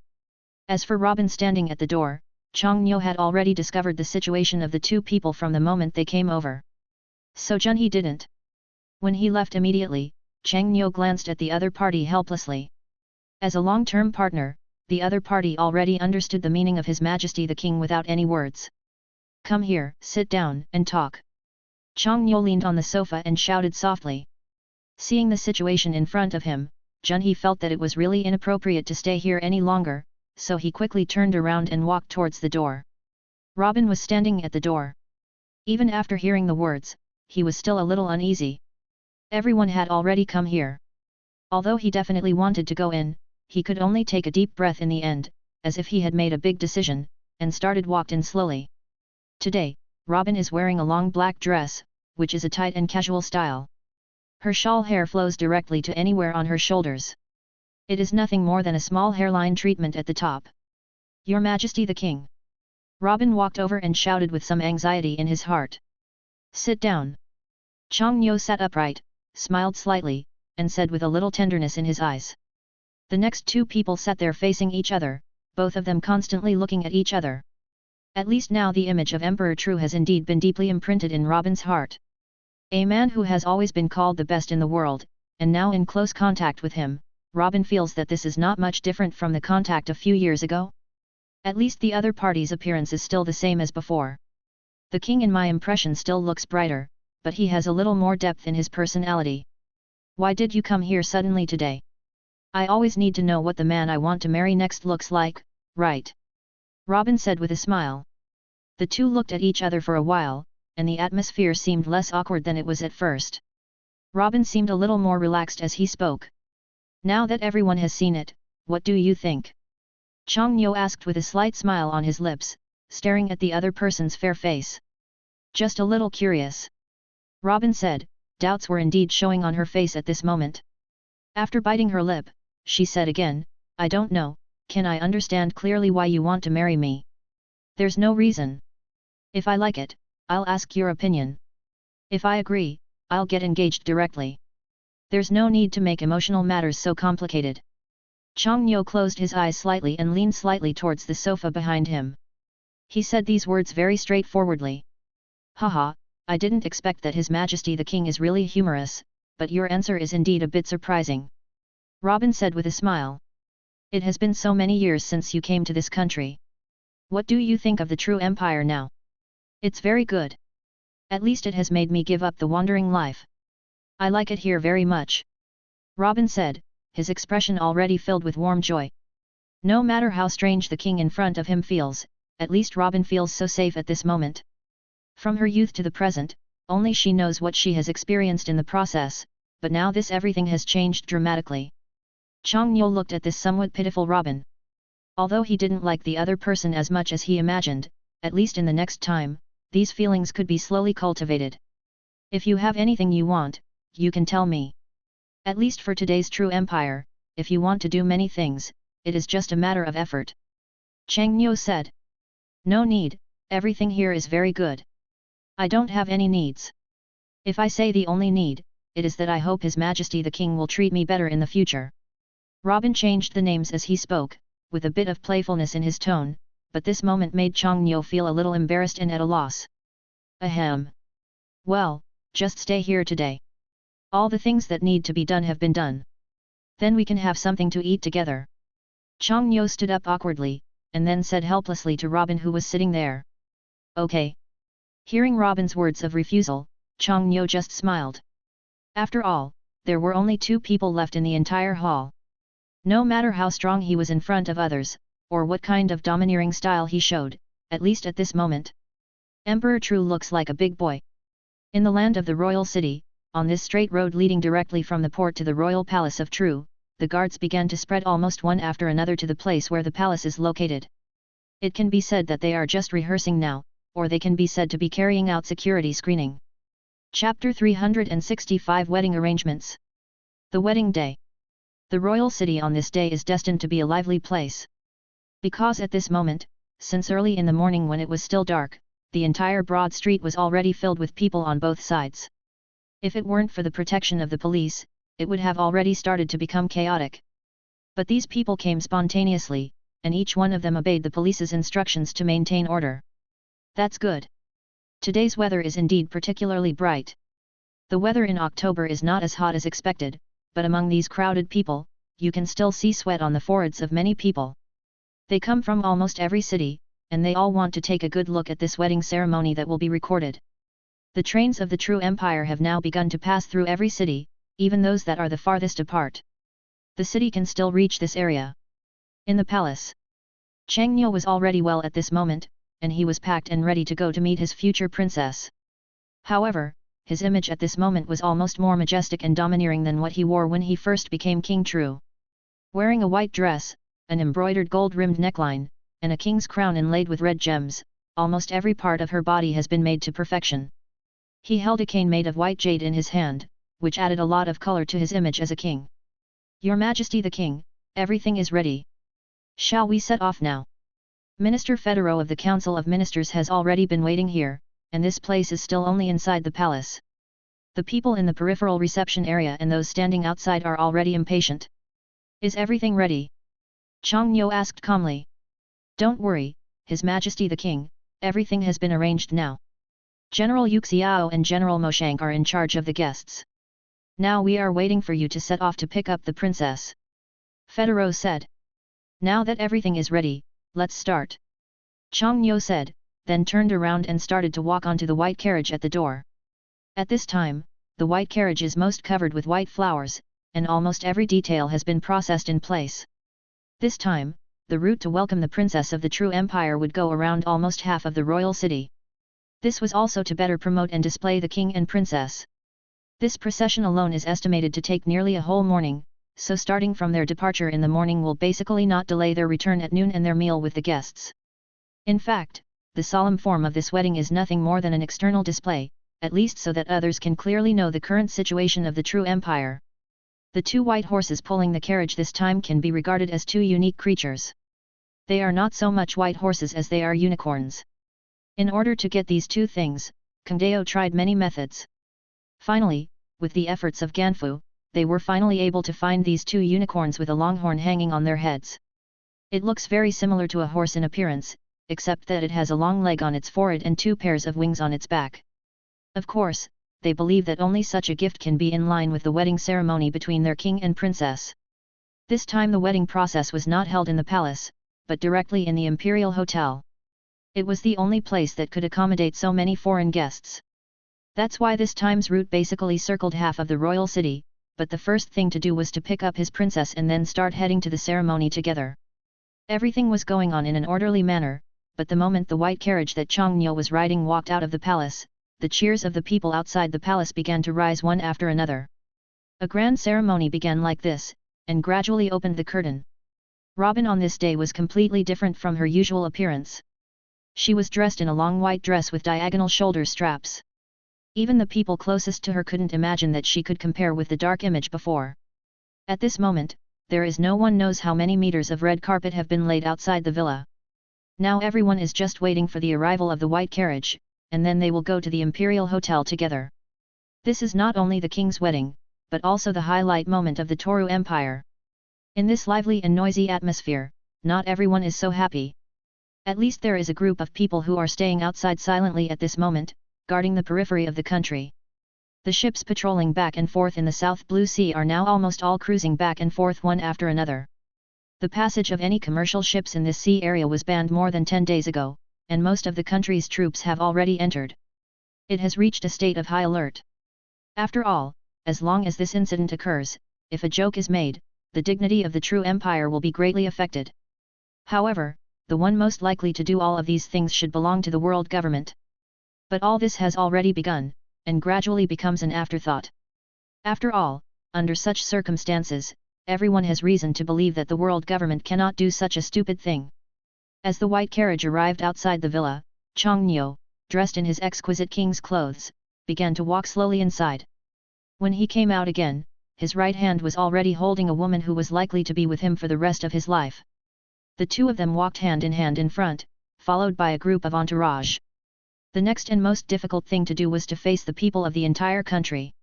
As for Robin standing at the door, Chongnyo had already discovered the situation of the two people from the moment they came over. So Junhee didn't. When he left immediately, Chongnyo glanced at the other party helplessly. As a long-term partner, the other party already understood the meaning of His Majesty the King without any words. Come here, sit down, and talk. Chongnyo leaned on the sofa and shouted softly. Seeing the situation in front of him, Junhee felt that it was really inappropriate to stay here any longer, so he quickly turned around and walked towards the door. Robin was standing at the door. Even after hearing the words, he was still a little uneasy. Everyone had already come here. Although he definitely wanted to go in, he could only take a deep breath in the end, as if he had made a big decision, and walked in slowly. Today, Robin is wearing a long black dress, which is a tight and casual style. Her shawl hair flows directly to anywhere on her shoulders. It is nothing more than a small hairline treatment at the top. Your Majesty the King. Robin walked over and shouted with some anxiety in his heart. Sit down. Chongnyo sat upright, smiled slightly, and said with a little tenderness in his eyes. The next two people sat there facing each other, both of them constantly looking at each other. At least now the image of Emperor True has indeed been deeply imprinted in Robin's heart. A man who has always been called the best in the world, and now in close contact with him, Robin feels that this is not much different from the contact a few years ago. At least the other party's appearance is still the same as before. The king in my impression still looks brighter, but he has a little more depth in his personality. Why did you come here suddenly today? I always need to know what the man I want to marry next looks like, right? Robin said with a smile. The two looked at each other for a while, and the atmosphere seemed less awkward than it was at first. Robin seemed a little more relaxed as he spoke. Now that everyone has seen it, what do you think? Chongnyo asked with a slight smile on his lips, staring at the other person's fair face. Just a little curious. Robin said, doubts were indeed showing on her face at this moment. After biting her lip, she said again, I don't know, can I understand clearly why you want to marry me? There's no reason. If I like it, I'll ask your opinion. If I agree, I'll get engaged directly. There's no need to make emotional matters so complicated. Chongnyo closed his eyes slightly and leaned slightly towards the sofa behind him. He said these words very straightforwardly. Haha, I didn't expect that His Majesty the King is really humorous, but your answer is indeed a bit surprising. Robin said with a smile. It has been so many years since you came to this country. What do you think of the true empire now? It's very good. At least it has made me give up the wandering life. I like it here very much. Robin said, his expression already filled with warm joy. No matter how strange the king in front of him feels, at least Robin feels so safe at this moment. From her youth to the present, only she knows what she has experienced in the process, but now this everything has changed dramatically. Chongnyo looked at this somewhat pitiful Robin. Although he didn't like the other person as much as he imagined, at least in the next time, these feelings could be slowly cultivated. If you have anything you want, you can tell me. At least for today's true empire, if you want to do many things, it is just a matter of effort. Chongnyo said. No need, everything here is very good. I don't have any needs. If I say the only need, it is that I hope His Majesty the King will treat me better in the future. Robin changed the names as he spoke, with a bit of playfulness in his tone, but this moment made Chongnyo feel a little embarrassed and at a loss. Ahem. Well, just stay here today. All the things that need to be done have been done. Then we can have something to eat together. Chongnyo stood up awkwardly, and then said helplessly to Robin who was sitting there. Okay. Hearing Robin's words of refusal, Chongnyo just smiled. After all, there were only two people left in the entire hall. No matter how strong he was in front of others, or what kind of domineering style he showed, at least at this moment, Emperor True looks like a big boy. In the land of the royal city, on this straight road leading directly from the port to the royal palace of True, the guards began to spread almost one after another to the place where the palace is located. It can be said that they are just rehearsing now, or they can be said to be carrying out security screening. Chapter 365 Wedding Arrangements. The wedding day. The royal city on this day is destined to be a lively place. Because at this moment, since early in the morning when it was still dark, the entire broad street was already filled with people on both sides. If it weren't for the protection of the police, it would have already started to become chaotic. But these people came spontaneously, and each one of them obeyed the police's instructions to maintain order. That's good. Today's weather is indeed particularly bright. The weather in October is not as hot as expected, but among these crowded people, you can still see sweat on the foreheads of many people. They come from almost every city, and they all want to take a good look at this wedding ceremony that will be recorded. The trains of the true empire have now begun to pass through every city, even those that are the farthest apart. The city can still reach this area. In the palace, Changniu was already well at this moment, and he was packed and ready to go to meet his future princess. However, his image at this moment was almost more majestic and domineering than what he wore when he first became king true. Wearing a white dress, an embroidered gold-rimmed neckline, and a king's crown inlaid with red gems, almost every part of her body has been made to perfection. He held a cane made of white jade in his hand, which added a lot of color to his image as a king. Your Majesty the King, everything is ready. Shall we set off now? Minister Federo of the Council of Ministers has already been waiting here, and this place is still only inside the palace. The people in the peripheral reception area and those standing outside are already impatient. Is everything ready? Changniu asked calmly. Don't worry, His Majesty the King, everything has been arranged now. General Yuxiao and General Moshang are in charge of the guests. Now we are waiting for you to set off to pick up the princess. Federo said. Now that everything is ready, let's start. Changniu said, then turned around and started to walk onto the white carriage at the door. At this time, the white carriage is most covered with white flowers, and almost every detail has been processed in place. This time, the route to welcome the princess of the true empire would go around almost half of the royal city. This was also to better promote and display the king and princess. This procession alone is estimated to take nearly a whole morning, so starting from their departure in the morning will basically not delay their return at noon and their meal with the guests. In fact, the solemn form of this wedding is nothing more than an external display, at least so that others can clearly know the current situation of the true empire. The two white horses pulling the carriage this time can be regarded as two unique creatures. They are not so much white horses as they are unicorns. In order to get these two things, Kangdeo tried many methods. Finally, with the efforts of Ganfu, they were finally able to find these two unicorns with a long horn hanging on their heads. It looks very similar to a horse in appearance, except that it has a long leg on its forehead and two pairs of wings on its back. Of course, they believe that only such a gift can be in line with the wedding ceremony between their king and princess. This time the wedding process was not held in the palace, but directly in the Imperial Hotel. It was the only place that could accommodate so many foreign guests. That's why this time's route basically circled half of the royal city, but the first thing to do was to pick up his princess and then start heading to the ceremony together. Everything was going on in an orderly manner, but the moment the white carriage that Changniu was riding walked out of the palace, the cheers of the people outside the palace began to rise one after another. A grand ceremony began like this, and gradually opened the curtain. Robin on this day was completely different from her usual appearance. She was dressed in a long white dress with diagonal shoulder straps. Even the people closest to her couldn't imagine that she could compare with the dark image before. At this moment, there is no one knows how many meters of red carpet have been laid outside the villa. Now everyone is just waiting for the arrival of the white carriage, and then they will go to the Imperial Hotel together. This is not only the king's wedding, but also the highlight moment of the Toru Empire. In this lively and noisy atmosphere, not everyone is so happy. At least there is a group of people who are staying outside silently at this moment, guarding the periphery of the country. The ships patrolling back and forth in the South Blue Sea are now almost all cruising back and forth one after another. The passage of any commercial ships in this sea area was banned more than 10 days ago, and most of the country's troops have already entered. It has reached a state of high alert. After all, as long as this incident occurs, if a joke is made, the dignity of the true empire will be greatly affected. However, the one most likely to do all of these things should belong to the world government. But all this has already begun, and gradually becomes an afterthought. After all, under such circumstances, everyone has reason to believe that the world government cannot do such a stupid thing. As the white carriage arrived outside the villa, Changniu, dressed in his exquisite king's clothes, began to walk slowly inside. When he came out again, his right hand was already holding a woman who was likely to be with him for the rest of his life. The two of them walked hand in front, followed by a group of entourage. The next and most difficult thing to do was to face the people of the entire country.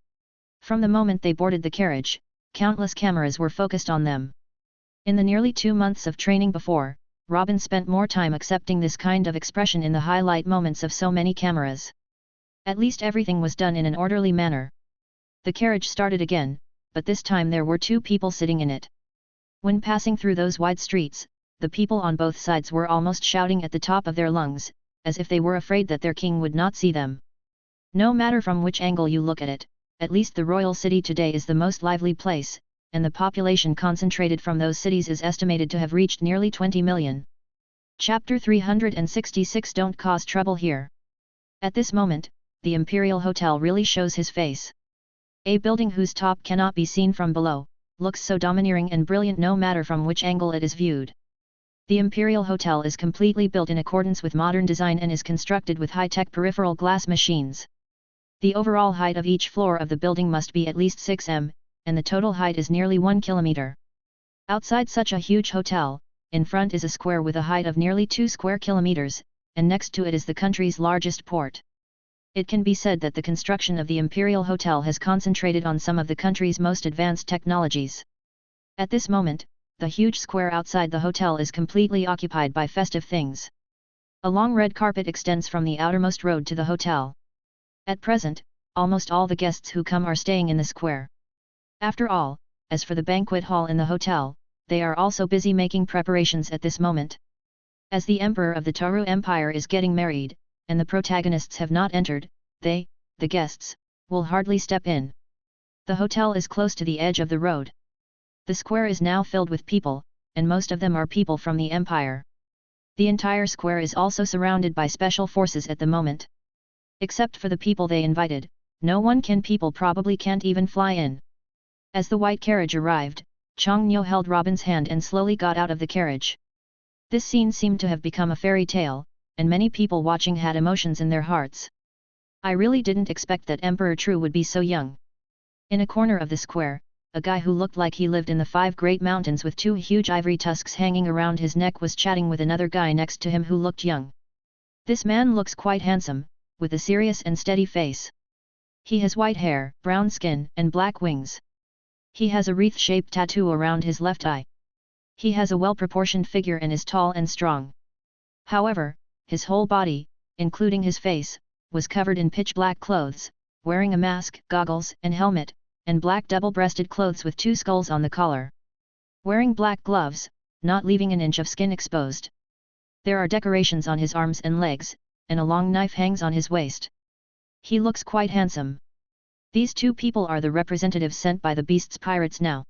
From the moment they boarded the carriage, countless cameras were focused on them. In the nearly 2 months of training before, Robin spent more time accepting this kind of expression in the highlight moments of so many cameras. At least everything was done in an orderly manner. The carriage started again, but this time there were 2 people sitting in it. When passing through those wide streets, the people on both sides were almost shouting at the top of their lungs, as if they were afraid that their king would not see them. No matter from which angle you look at it, at least the royal city today is the most lively place, and the population concentrated from those cities is estimated to have reached nearly 20 million. Chapter 366 Don't cause trouble here. At this moment, the Imperial Hotel really shows his face. A building whose top cannot be seen from below, looks so domineering and brilliant no matter from which angle it is viewed. The Imperial Hotel is completely built in accordance with modern design and is constructed with high-tech peripheral glass machines. The overall height of each floor of the building must be at least 6 m, and the total height is nearly 1 kilometer. Outside such a huge hotel, in front is a square with a height of nearly 2 square kilometers, and next to it is the country's largest port. It can be said that the construction of the Imperial Hotel has concentrated on some of the country's most advanced technologies. At this moment, the huge square outside the hotel is completely occupied by festive things. A long red carpet extends from the outermost road to the hotel. At present, almost all the guests who come are staying in the square. After all, as for the banquet hall in the hotel, they are also busy making preparations at this moment. As the Emperor of the Taru Empire is getting married, and the protagonists have not entered, they, the guests, will hardly step in. The hotel is close to the edge of the road. The square is now filled with people, and most of them are people from the Empire. The entire square is also surrounded by special forces at the moment. Except for the people they invited, no one can. People probably can't even fly in. As the white carriage arrived, Chong Nyo held Robin's hand and slowly got out of the carriage. This scene seemed to have become a fairy tale, and many people watching had emotions in their hearts. I really didn't expect that Emperor Tru would be so young. In a corner of the square, a guy who looked like he lived in the 5 Great Mountains with 2 huge ivory tusks hanging around his neck was chatting with another guy next to him who looked young. This man looks quite handsome, with a serious and steady face. He has white hair, brown skin, and black wings. He has a wreath-shaped tattoo around his left eye. He has a well-proportioned figure and is tall and strong. However, his whole body, including his face, was covered in pitch-black clothes, wearing a mask, goggles, and helmet, and black double-breasted clothes with 2 skulls on the collar. Wearing black gloves, not leaving an inch of skin exposed. There are decorations on his arms and legs, and a long knife hangs on his waist. He looks quite handsome. These 2 people are the representatives sent by the Beast's pirates now.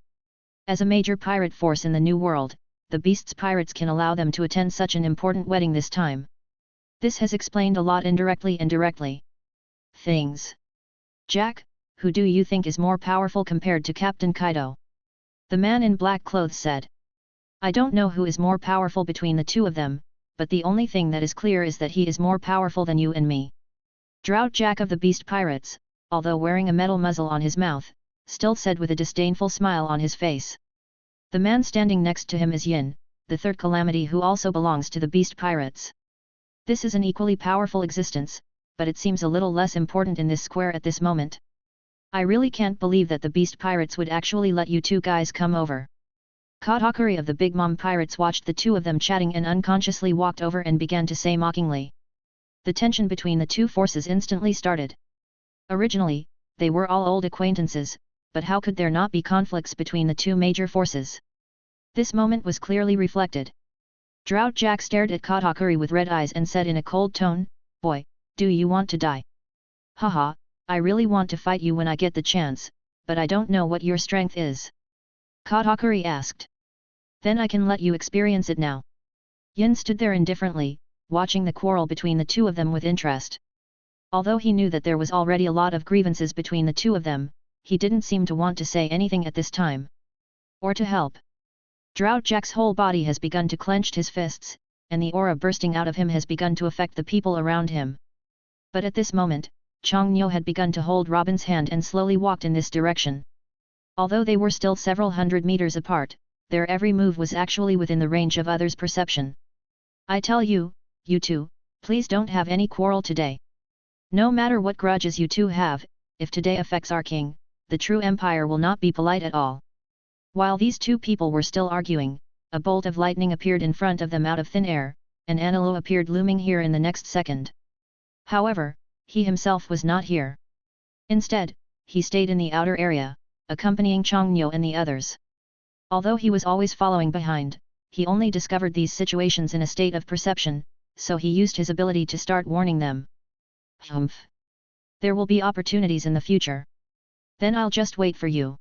As a major pirate force in the New World, the Beast's pirates can allow them to attend such an important wedding this time. This has explained a lot indirectly and directly. Things. Jack, who do you think is more powerful compared to Captain Kaido? The man in black clothes said. I don't know who is more powerful between the 2 of them, but the only thing that is clear is that he is more powerful than you and me. Drought Jack of the Beast Pirates, although wearing a metal muzzle on his mouth, still said with a disdainful smile on his face. The man standing next to him is Yin, the 3rd Calamity who also belongs to the Beast Pirates. This is an equally powerful existence, but it seems a little less important in this square at this moment. I really can't believe that the Beast Pirates would actually let you 2 guys come over. Katakuri of the Big Mom Pirates watched the 2 of them chatting and unconsciously walked over and began to say mockingly. The tension between the 2 forces instantly started. Originally, they were all old acquaintances, but how could there not be conflicts between the 2 major forces? This moment was clearly reflected. Drought Jack stared at Katakuri with red eyes and said in a cold tone, Boy, do you want to die? Haha, I really want to fight you when I get the chance, but I don't know what your strength is. Katakuri asked. Then I can let you experience it now. Yin stood there indifferently, watching the quarrel between the 2 of them with interest. Although he knew that there was already a lot of grievances between the 2 of them, he didn't seem to want to say anything at this time. Or to help. Drought Jack's whole body has begun to clench his fists, and the aura bursting out of him has begun to affect the people around him. But at this moment, Changniu had begun to hold Robin's hand and slowly walked in this direction. Although they were still several hundred meters apart, their every move was actually within the range of others' perception. I tell you, you two, please don't have any quarrel today. No matter what grudges you two have, if today affects our king, the true empire will not be polite at all. While these two people were still arguing, a bolt of lightning appeared in front of them out of thin air, and Anilu appeared looming here in the next second. However, he himself was not here. Instead, he stayed in the outer area, accompanying Changniu and the others. Although he was always following behind, he only discovered these situations in a state of perception, so he used his ability to start warning them. Humph! There will be opportunities in the future. Then I'll just wait for you.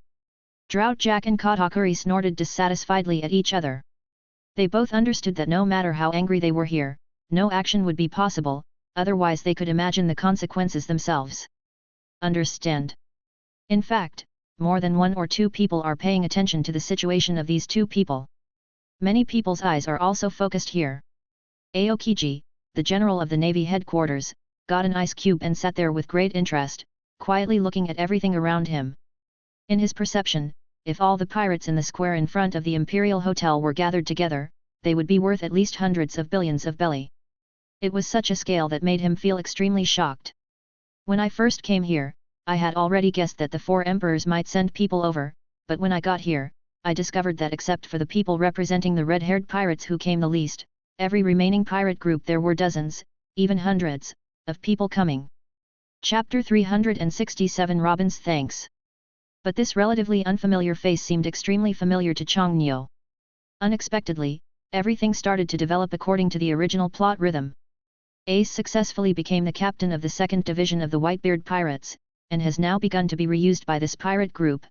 Drought Jack and Katakuri snorted dissatisfiedly at each other. They both understood that no matter how angry they were here, no action would be possible, otherwise they could imagine the consequences themselves. Understand? In fact, more than one or two people are paying attention to the situation of these two people. Many people's eyes are also focused here. Aokiji, the general of the Navy headquarters, got an ice cube and sat there with great interest, quietly looking at everything around him. In his perception, if all the pirates in the square in front of the Imperial Hotel were gathered together, they would be worth at least hundreds of billions of belly. It was such a scale that made him feel extremely shocked. When I first came here, I had already guessed that the four emperors might send people over, but when I got here, I discovered that except for the people representing the red-haired pirates who came the least, every remaining pirate group there were dozens, even hundreds, of people coming. Chapter 367 Robin's Thanks. But this relatively unfamiliar face seemed extremely familiar to Changniu. Unexpectedly, everything started to develop according to the original plot rhythm. Ace successfully became the captain of the 2nd Division of the Whitebeard Pirates, and has now begun to be reused by this pirate group.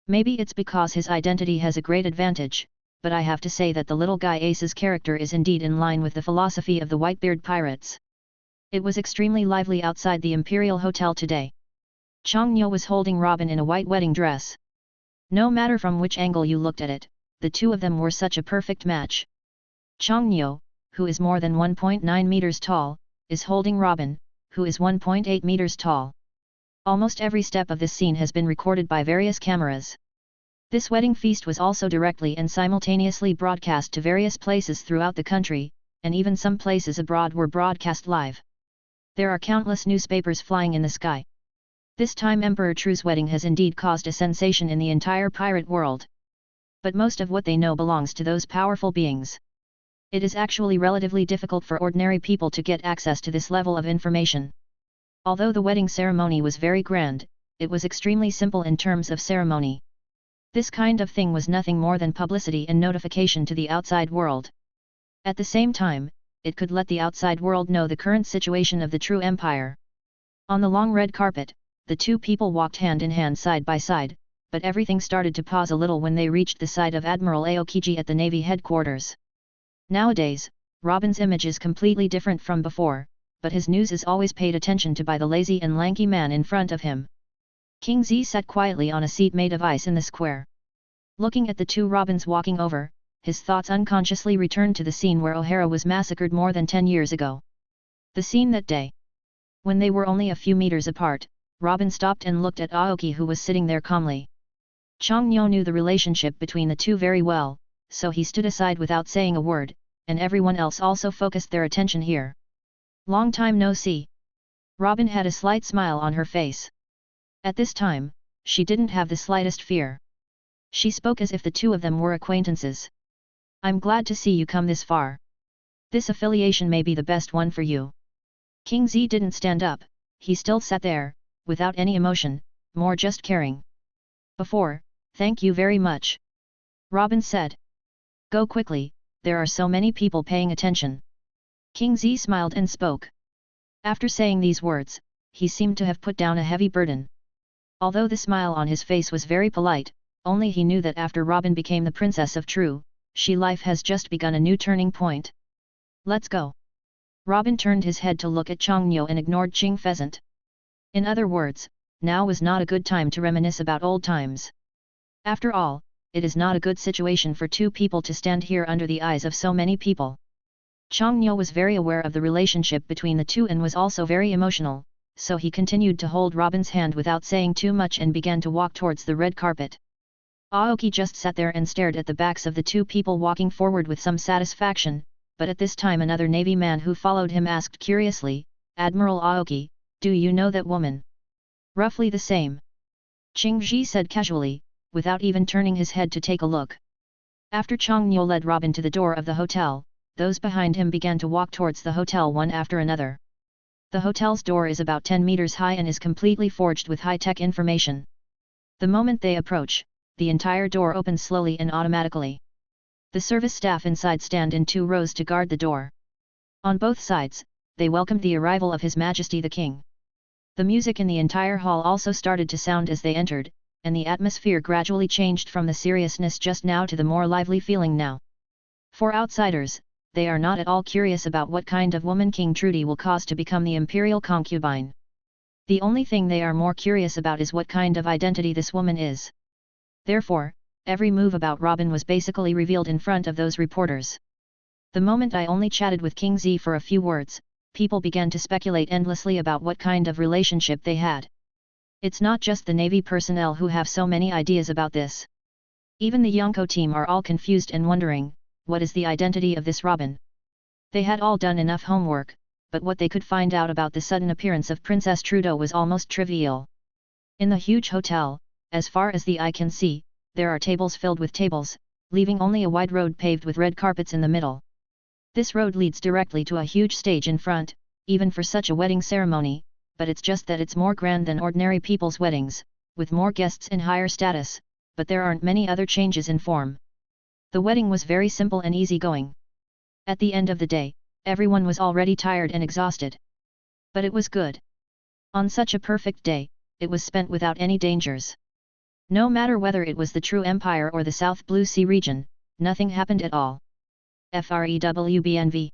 Maybe it's because his identity has a great advantage, but I have to say that the little guy Ace's character is indeed in line with the philosophy of the Whitebeard Pirates. It was extremely lively outside the Imperial Hotel today. Changniu was holding Robin in a white wedding dress. No matter from which angle you looked at it, the two of them were such a perfect match. Changniu, who is more than 1.9 meters tall, is holding Robin, who is 1.8 meters tall. Almost every step of this scene has been recorded by various cameras. This wedding feast was also directly and simultaneously broadcast to various places throughout the country, and even some places abroad were broadcast live. There are countless newspapers flying in the sky. This time Emperor True's wedding has indeed caused a sensation in the entire pirate world. But most of what they know belongs to those powerful beings. It is actually relatively difficult for ordinary people to get access to this level of information. Although the wedding ceremony was very grand, it was extremely simple in terms of ceremony. This kind of thing was nothing more than publicity and notification to the outside world. At the same time, it could let the outside world know the current situation of the true empire. On the long red carpet, the two people walked hand in hand side by side, but everything started to pause a little when they reached the side of Admiral Aokiji at the Navy headquarters. Nowadays, Robin's image is completely different from before, but his news is always paid attention to by the lazy and lanky man in front of him. King Z sat quietly on a seat made of ice in the square. Looking at the two Robins walking over, his thoughts unconsciously returned to the scene where O'Hara was massacred more than 10 years ago. The scene that day. When they were only a few meters apart, Robin stopped and looked at Aoki, who was sitting there calmly. Changniu knew the relationship between the two very well, so he stood aside without saying a word, and everyone else also focused their attention here. Long time no see. Robin had a slight smile on her face. At this time, she didn't have the slightest fear. She spoke as if the two of them were acquaintances. I'm glad to see you come this far. This affiliation may be the best one for you. King Z didn't stand up, he still sat there, without any emotion, more just caring. Before, thank you very much. Robin said. Go quickly, there are so many people paying attention. King Z smiled and spoke. After saying these words, he seemed to have put down a heavy burden. Although the smile on his face was very polite, only he knew that after Robin became the Princess of True, she life has just begun a new turning point. Let's go. Robin turned his head to look at Changniu and ignored Ching Pheasant. In other words, now was not a good time to reminisce about old times. After all, it is not a good situation for two people to stand here under the eyes of so many people. Chang Nyo was very aware of the relationship between the two and was also very emotional, so he continued to hold Robin's hand without saying too much and began to walk towards the red carpet. Aoki just sat there and stared at the backs of the two people walking forward with some satisfaction, but at this time another navy man who followed him asked curiously, "Admiral Aoki, do you know that woman?" "Roughly the same," Qing Ji said casually, without even turning his head to take a look. After Chang Nyo led Robin to the door of the hotel, those behind him began to walk towards the hotel one after another. The hotel's door is about 10 meters high and is completely forged with high-tech information. The moment they approach, the entire door opens slowly and automatically. The service staff inside stand in 2 rows to guard the door. On both sides, they welcomed the arrival of His Majesty the King. The music in the entire hall also started to sound as they entered, and the atmosphere gradually changed from the seriousness just now to the more lively feeling now. For outsiders, they are not at all curious about what kind of woman King Trudy will cause to become the imperial concubine. The only thing they are more curious about is what kind of identity this woman is. Therefore, every move about Robin was basically revealed in front of those reporters. The moment I only chatted with King Z for a few words, people began to speculate endlessly about what kind of relationship they had. It's not just the Navy personnel who have so many ideas about this. Even the Yonko team are all confused and wondering, what is the identity of this Robin? They had all done enough homework, but what they could find out about the sudden appearance of Princess Trudeau was almost trivial. In the huge hotel, as far as the eye can see, there are tables filled with tables, leaving only a wide road paved with red carpets in the middle. This road leads directly to a huge stage in front, even for such a wedding ceremony, but it's just that it's more grand than ordinary people's weddings, with more guests in higher status, but there aren't many other changes in form. The wedding was very simple and easygoing. At the end of the day, everyone was already tired and exhausted. But it was good. On such a perfect day, it was spent without any dangers. No matter whether it was the True Empire or the South Blue Sea region, nothing happened at all. FREWBNV.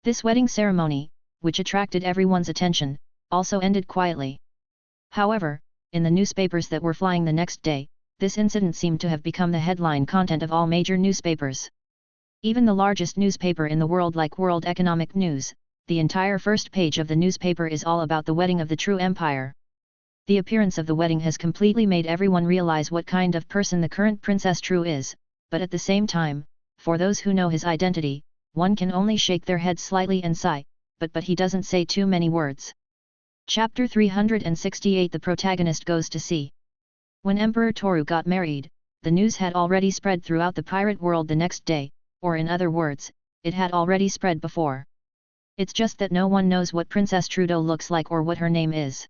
This wedding ceremony, which attracted everyone's attention, also ended quietly. However, in the newspapers that were flying the next day, this incident seemed to have become the headline content of all major newspapers. Even the largest newspaper in the world like World Economic News, the entire first page of the newspaper is all about the wedding of the True Empire. The appearance of the wedding has completely made everyone realize what kind of person the current Princess True is, but at the same time, for those who know his identity, one can only shake their head slightly and sigh, but he doesn't say too many words. Chapter 368 The protagonist goes to sea. When Emperor Toru got married, the news had already spread throughout the pirate world the next day, or in other words, it had already spread before. It's just that no one knows what Princess Trudeau looks like or what her name is.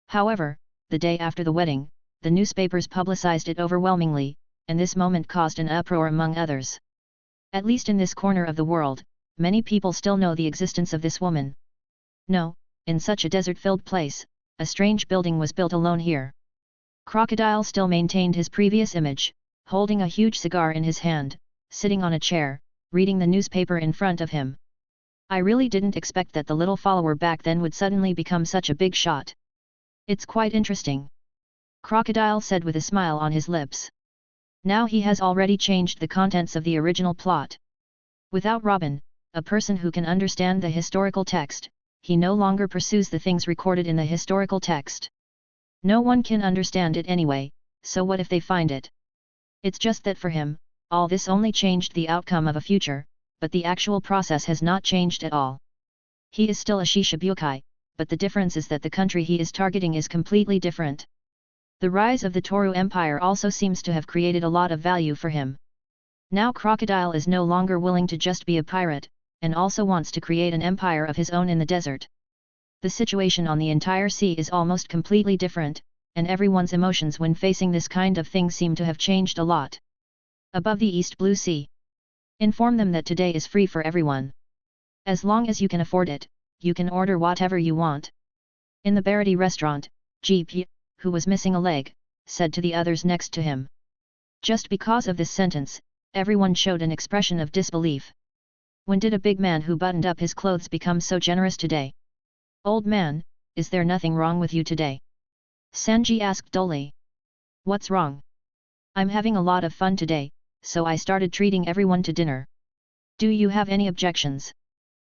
However, the day after the wedding, the newspapers publicized it overwhelmingly, and this moment caused an uproar among others. At least in this corner of the world, many people still know the existence of this woman. No, in such a desert-filled place, a strange building was built alone here. Crocodile still maintained his previous image, holding a huge cigar in his hand, sitting on a chair, reading the newspaper in front of him. I really didn't expect that the little follower back then would suddenly become such a big shot. It's quite interesting, Crocodile said with a smile on his lips. Now he has already changed the contents of the original plot. Without Robin, a person who can understand the historical text, he no longer pursues the things recorded in the historical text. No one can understand it anyway, so what if they find it? It's just that for him, all this only changed the outcome of a future, but the actual process has not changed at all. He is still a Shishibukai, but the difference is that the country he is targeting is completely different. The rise of the Toru Empire also seems to have created a lot of value for him. Now Crocodile is no longer willing to just be a pirate, and also wants to create an empire of his own in the desert. The situation on the entire sea is almost completely different, and everyone's emotions when facing this kind of thing seem to have changed a lot. Above the East Blue Sea. Inform them that today is free for everyone. As long as you can afford it, you can order whatever you want. In the Barity restaurant, GP, who was missing a leg, said to the others next to him. Just because of this sentence, everyone showed an expression of disbelief. When did a big man who buttoned up his clothes become so generous today? Old man, is there nothing wrong with you today? Sanji asked dully. What's wrong? I'm having a lot of fun today, so I started treating everyone to dinner. Do you have any objections?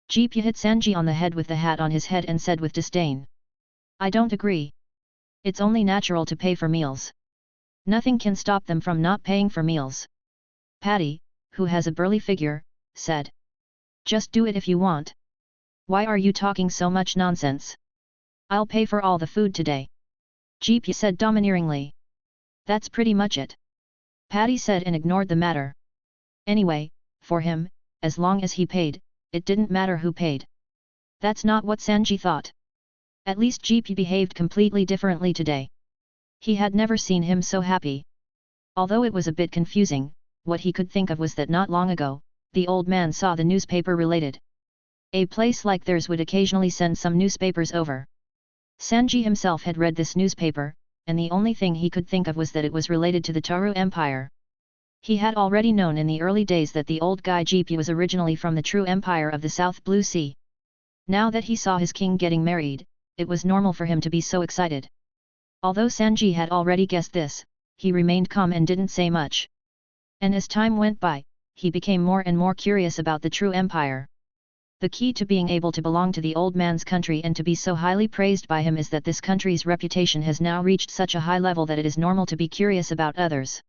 Jeep hit Sanji on the head with the hat on his head and said with disdain. I don't agree. It's only natural to pay for meals. Nothing can stop them from not paying for meals. Patty, who has a burly figure, said. Just do it if you want. Why are you talking so much nonsense? I'll pay for all the food today. Jeep said domineeringly. That's pretty much it. Patty said and ignored the matter. Anyway, for him, as long as he paid, it didn't matter who paid. That's not what Sanji thought. At least Jeep behaved completely differently today. He had never seen him so happy. Although it was a bit confusing, what he could think of was that not long ago, the old man saw the newspaper related. A place like theirs would occasionally send some newspapers over. Sanji himself had read this newspaper, and the only thing he could think of was that it was related to the Taru Empire. He had already known in the early days that the old guy Jeep was originally from the true empire of the South Blue Sea. Now that he saw his king getting married, it was normal for him to be so excited. Although Sanji had already guessed this, he remained calm and didn't say much. And as time went by, he became more and more curious about the true empire. The key to being able to belong to the old man's country and to be so highly praised by him is that this country's reputation has now reached such a high level that it is normal to be curious about others.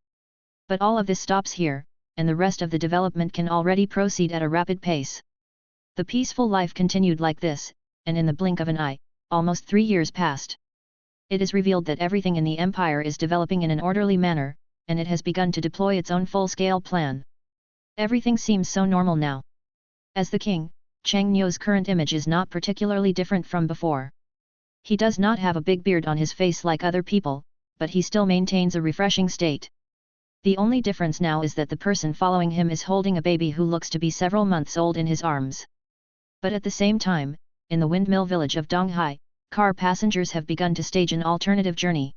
But all of this stops here, and the rest of the development can already proceed at a rapid pace. The peaceful life continued like this, and in the blink of an eye, almost 3 years passed. It is revealed that everything in the empire is developing in an orderly manner, and it has begun to deploy its own full-scale plan. Everything seems so normal now. As the king, Chang Nyo's current image is not particularly different from before. He does not have a big beard on his face like other people, but he still maintains a refreshing state. The only difference now is that the person following him is holding a baby who looks to be several months old in his arms. But at the same time, in the windmill village of Donghai, car passengers have begun to stage an alternative journey.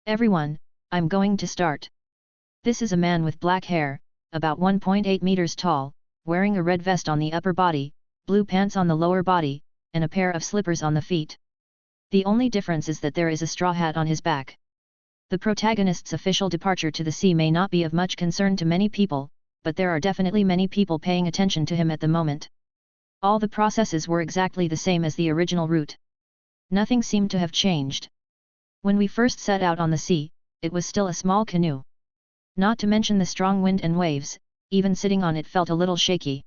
Everyone, I'm going to start. This is a man with black hair, about 1.8 meters tall, wearing a red vest on the upper body, blue pants on the lower body, and a pair of slippers on the feet. The only difference is that there is a straw hat on his back. The protagonist's official departure to the sea may not be of much concern to many people, but there are definitely many people paying attention to him at the moment. All the processes were exactly the same as the original route. Nothing seemed to have changed. When we first set out on the sea, it was still a small canoe. Not to mention the strong wind and waves, even sitting on it felt a little shaky.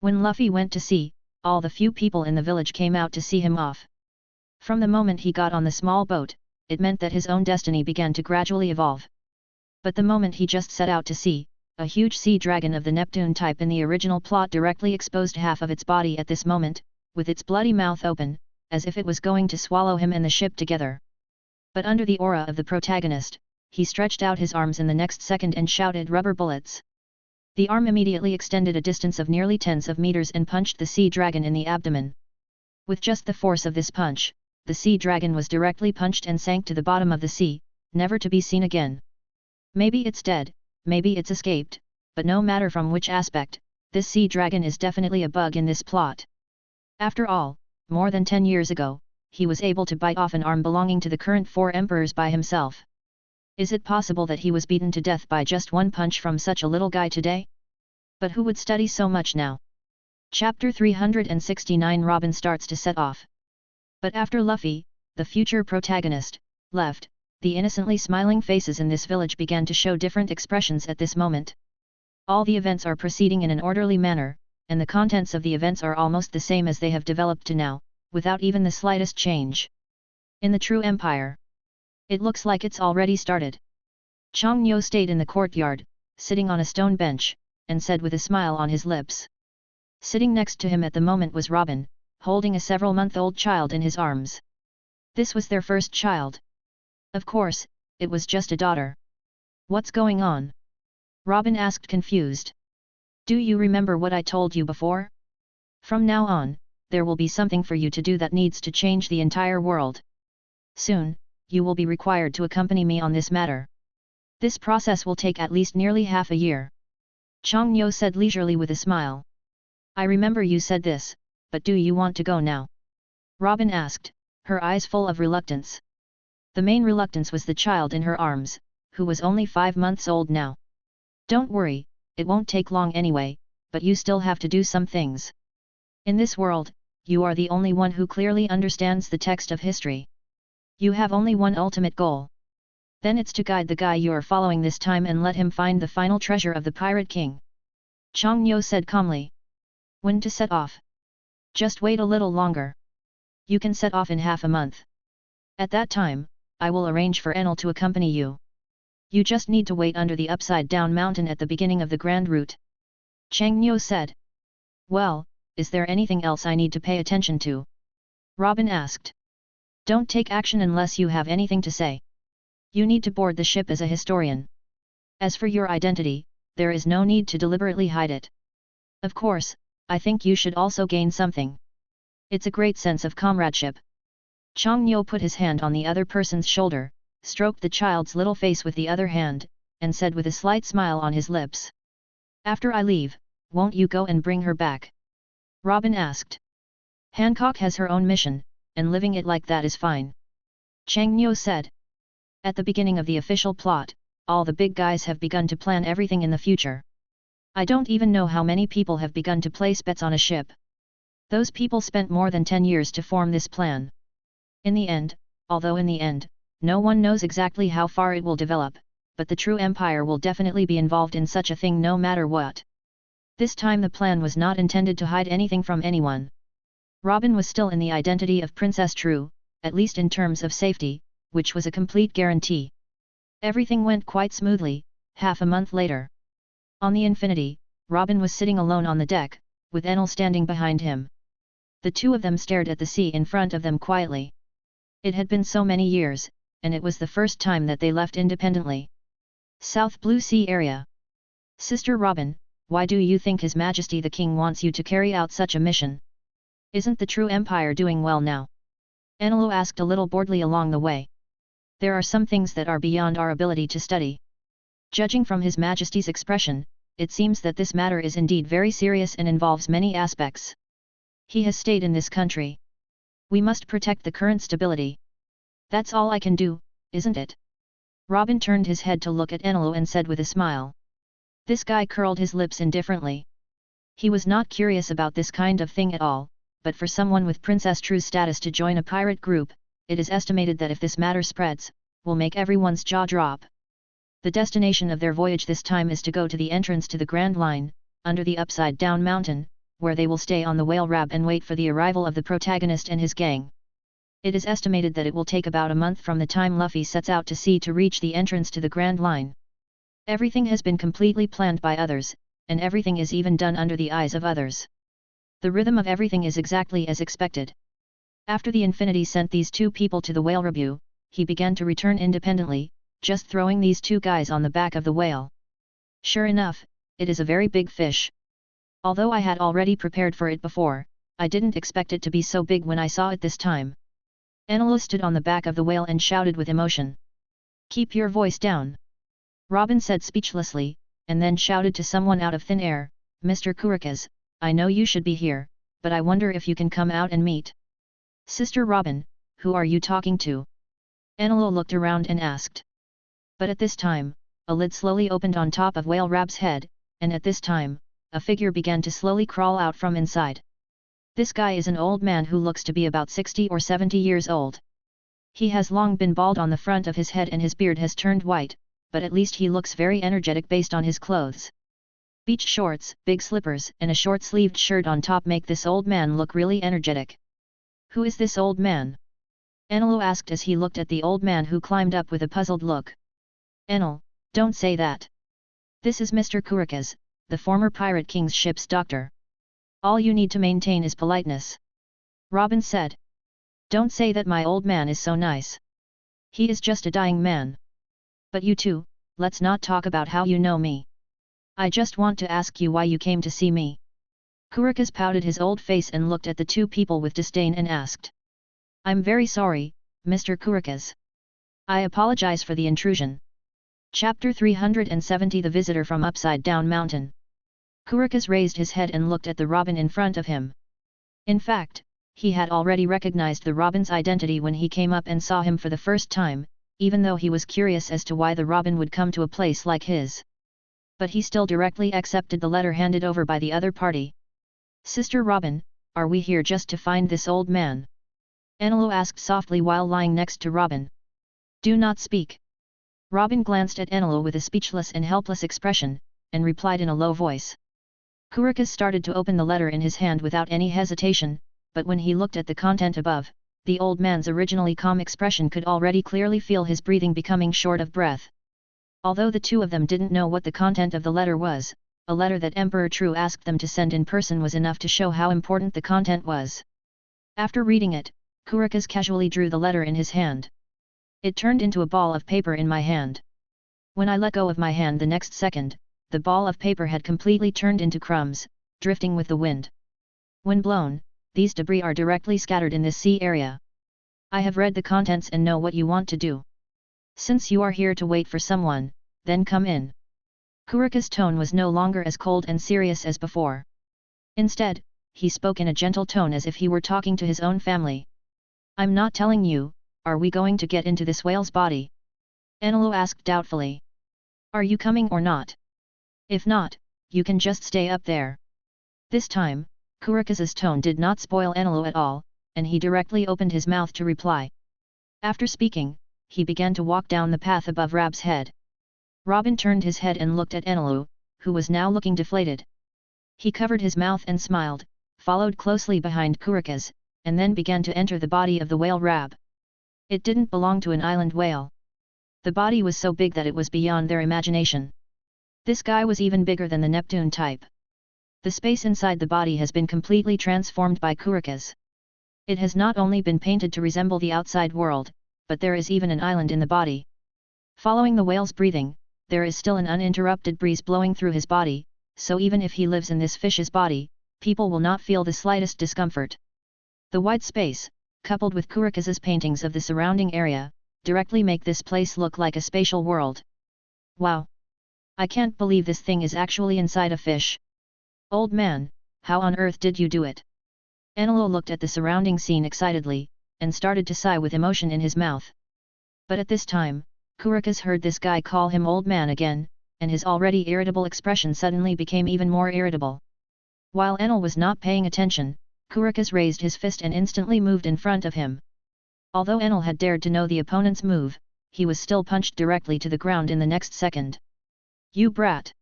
When Luffy went to sea, all the few people in the village came out to see him off. From the moment he got on the small boat, it meant that his own destiny began to gradually evolve. But the moment he just set out to sea, a huge sea dragon of the Neptune type in the original plot directly exposed half of its body at this moment, with its bloody mouth open, as if it was going to swallow him and the ship together. But under the aura of the protagonist, he stretched out his arms in the next second and shouted rubber bullets. The arm immediately extended a distance of nearly tens of meters and punched the sea dragon in the abdomen. With just the force of this punch, the sea dragon was directly punched and sank to the bottom of the sea, never to be seen again. Maybe it's dead, maybe it's escaped, but no matter from which aspect, this sea dragon is definitely a bug in this plot. After all, more than 10 years ago, he was able to bite off an arm belonging to the current 4 emperors by himself. Is it possible that he was beaten to death by just one punch from such a little guy today? But who would study so much now? Chapter 369 Robin starts to set off. But after Luffy, the future protagonist, left, the innocently smiling faces in this village began to show different expressions at this moment. All the events are proceeding in an orderly manner, and the contents of the events are almost the same as they have developed to now, without even the slightest change. In the true empire, it looks like it's already started. Chang Nyo stayed in the courtyard, sitting on a stone bench, and said with a smile on his lips. Sitting next to him at the moment was Robin, holding a several-month-old child in his arms. This was their first child. Of course, it was just a daughter. What's going on? Robin asked confused. Do you remember what I told you before? From now on, there will be something for you to do that needs to change the entire world. Soon, you will be required to accompany me on this matter. This process will take at least nearly half a year. Chang Nyo said leisurely with a smile. I remember you said this, but do you want to go now? Robin asked, her eyes full of reluctance. The main reluctance was the child in her arms, who was only 5 months old now. Don't worry, it won't take long anyway, but you still have to do some things. In this world, you are the only one who clearly understands the text of history. You have only one ultimate goal. Then it's to guide the guy you are following this time and let him find the final treasure of the Pirate King. Chang Nyo said calmly. When to set off? Just wait a little longer. You can set off in half a month. At that time, I will arrange for Enel to accompany you. You just need to wait under the upside-down mountain at the beginning of the grand route. Chang Nyo said. Well, is there anything else I need to pay attention to? Robin asked. Don't take action unless you have anything to say. You need to board the ship as a historian. As for your identity, there is no need to deliberately hide it. Of course, I think you should also gain something. It's a great sense of comradeship. Chang Nyo put his hand on the other person's shoulder, stroked the child's little face with the other hand, and said with a slight smile on his lips. After I leave, won't you go and bring her back? Robin asked. Hancock has her own mission, and living it like that is fine. Chang Nyo said. At the beginning of the official plot, all the big guys have begun to plan everything in the future. I don't even know how many people have begun to place bets on a ship. Those people spent more than 10 years to form this plan. In the end, no one knows exactly how far it will develop, but the true empire will definitely be involved in such a thing no matter what. This time the plan was not intended to hide anything from anyone. Robin was still in the identity of Princess True, at least in terms of safety, which was a complete guarantee. Everything went quite smoothly. Half a month later. On the Infinity, Robin was sitting alone on the deck, with Enel standing behind him. The two of them stared at the sea in front of them quietly. It had been so many years, and it was the first time that they left independently. South Blue Sea area. Sister Robin, why do you think His Majesty the King wants you to carry out such a mission? Isn't the true empire doing well now? Enelu asked a little boredly along the way. There are some things that are beyond our ability to study. Judging from His Majesty's expression, it seems that this matter is indeed very serious and involves many aspects. He has stayed in this country. We must protect the current stability. That's all I can do, isn't it? Robin turned his head to look at Enelu and said with a smile. This guy curled his lips indifferently. He was not curious about this kind of thing at all, but for someone with Princess True's status to join a pirate group, it is estimated that if this matter spreads, will make everyone's jaw drop. The destination of their voyage this time is to go to the entrance to the Grand Line, under the upside-down mountain, where they will stay on the whale rab and wait for the arrival of the protagonist and his gang. It is estimated that it will take about a month from the time Luffy sets out to sea to reach the entrance to the Grand Line. Everything has been completely planned by others, and everything is even done under the eyes of others. The rhythm of everything is exactly as expected. After the Infinity sent these two people to the whale review, he began to return independently, just throwing these two guys on the back of the whale. Sure enough, it is a very big fish. Although I had already prepared for it before, I didn't expect it to be so big when I saw it this time. Enelu stood on the back of the whale and shouted with emotion. Keep your voice down. Robin said speechlessly, and then shouted to someone out of thin air, Mr. Kurikas, I know you should be here, but I wonder if you can come out and meet. Sister Robin, who are you talking to? Enelu looked around and asked. But at this time, a lid slowly opened on top of Whale Rab's head, and at this time, a figure began to slowly crawl out from inside. This guy is an old man who looks to be about 60 or 70 years old. He has long been bald on the front of his head and his beard has turned white, but at least he looks very energetic based on his clothes. Beach shorts, big slippers and a short-sleeved shirt on top make this old man look really energetic. Who is this old man? Enelu asked as he looked at the old man who climbed up with a puzzled look. Enel, don't say that. This is Mr. Kurikas, the former Pirate King's ship's doctor. All you need to maintain is politeness. Robin said. Don't say that my old man is so nice. He is just a dying man. But you two, let's not talk about how you know me. I just want to ask you why you came to see me. Kurikas pouted his old face and looked at the two people with disdain and asked. I'm very sorry, Mr. Kurikas. I apologize for the intrusion. Chapter 370 The Visitor from Upside Down Mountain. Kurikas raised his head and looked at the Robin in front of him. In fact, he had already recognized the Robin's identity when he came up and saw him for the first time, even though he was curious as to why the Robin would come to a place like his. But he still directly accepted the letter handed over by the other party. Sister Robin, are we here just to find this old man? Anilu asked softly while lying next to Robin. Do not speak. Robin glanced at Anilu with a speechless and helpless expression, and replied in a low voice. Kurikas started to open the letter in his hand without any hesitation, but when he looked at the content above, the old man's originally calm expression could already clearly feel his breathing becoming short of breath. Although the two of them didn't know what the content of the letter was, a letter that Emperor True asked them to send in person was enough to show how important the content was. After reading it, Kurikas casually drew the letter in his hand. It turned into a ball of paper in my hand. When I let go of my hand the next second, the ball of paper had completely turned into crumbs, drifting with the wind. When blown, these debris are directly scattered in this sea area. I have read the contents and know what you want to do. Since you are here to wait for someone, then come in. Kurika's tone was no longer as cold and serious as before. Instead, he spoke in a gentle tone as if he were talking to his own family. I'm not telling you, are we going to get into this whale's body? Anilu asked doubtfully. Are you coming or not? If not, you can just stay up there. This time, Kurika's tone did not spoil Anilu at all, and he directly opened his mouth to reply. After speaking, he began to walk down the path above Rab's head. Robin turned his head and looked at Anilu, who was now looking deflated. He covered his mouth and smiled, followed closely behind Kurika's, and then began to enter the body of the whale Rab. It didn't belong to an island whale. The body was so big that it was beyond their imagination. This guy was even bigger than the Neptune type. The space inside the body has been completely transformed by Kurika's. It has not only been painted to resemble the outside world, but there is even an island in the body. Following the whale's breathing, there is still an uninterrupted breeze blowing through his body, so even if he lives in this fish's body, people will not feel the slightest discomfort. The wide space, coupled with Kurika's paintings of the surrounding area, directly make this place look like a spatial world. Wow! I can't believe this thing is actually inside a fish. Old man, how on earth did you do it? Anilu looked at the surrounding scene excitedly, and started to sigh with emotion in his mouth. But at this time, Kurika's heard this guy call him old man again, and his already irritable expression suddenly became even more irritable. While Anilu was not paying attention, Kurika's raised his fist and instantly moved in front of him. Although Anilu had dared to know the opponent's move, he was still punched directly to the ground in the next second. You brat!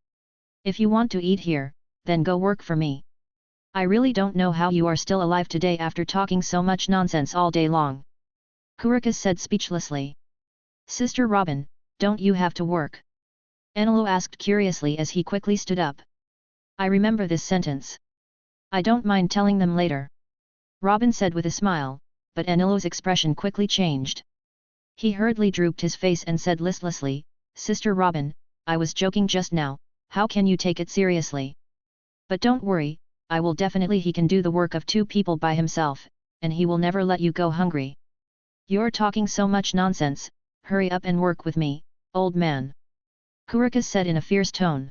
If you want to eat here, then go work for me. I really don't know how you are still alive today after talking so much nonsense all day long. Kurika said speechlessly. Sister Robin, don't you have to work? Anilu asked curiously as he quickly stood up. I remember this sentence. I don't mind telling them later. Robin said with a smile, but Anilu's expression quickly changed. He hurriedly drooped his face and said listlessly, Sister Robin, I was joking just now, how can you take it seriously? But don't worry, I will definitely he can do the work of 2 people by himself, and he will never let you go hungry. You're talking so much nonsense, hurry up and work with me, old man. Kurika said in a fierce tone.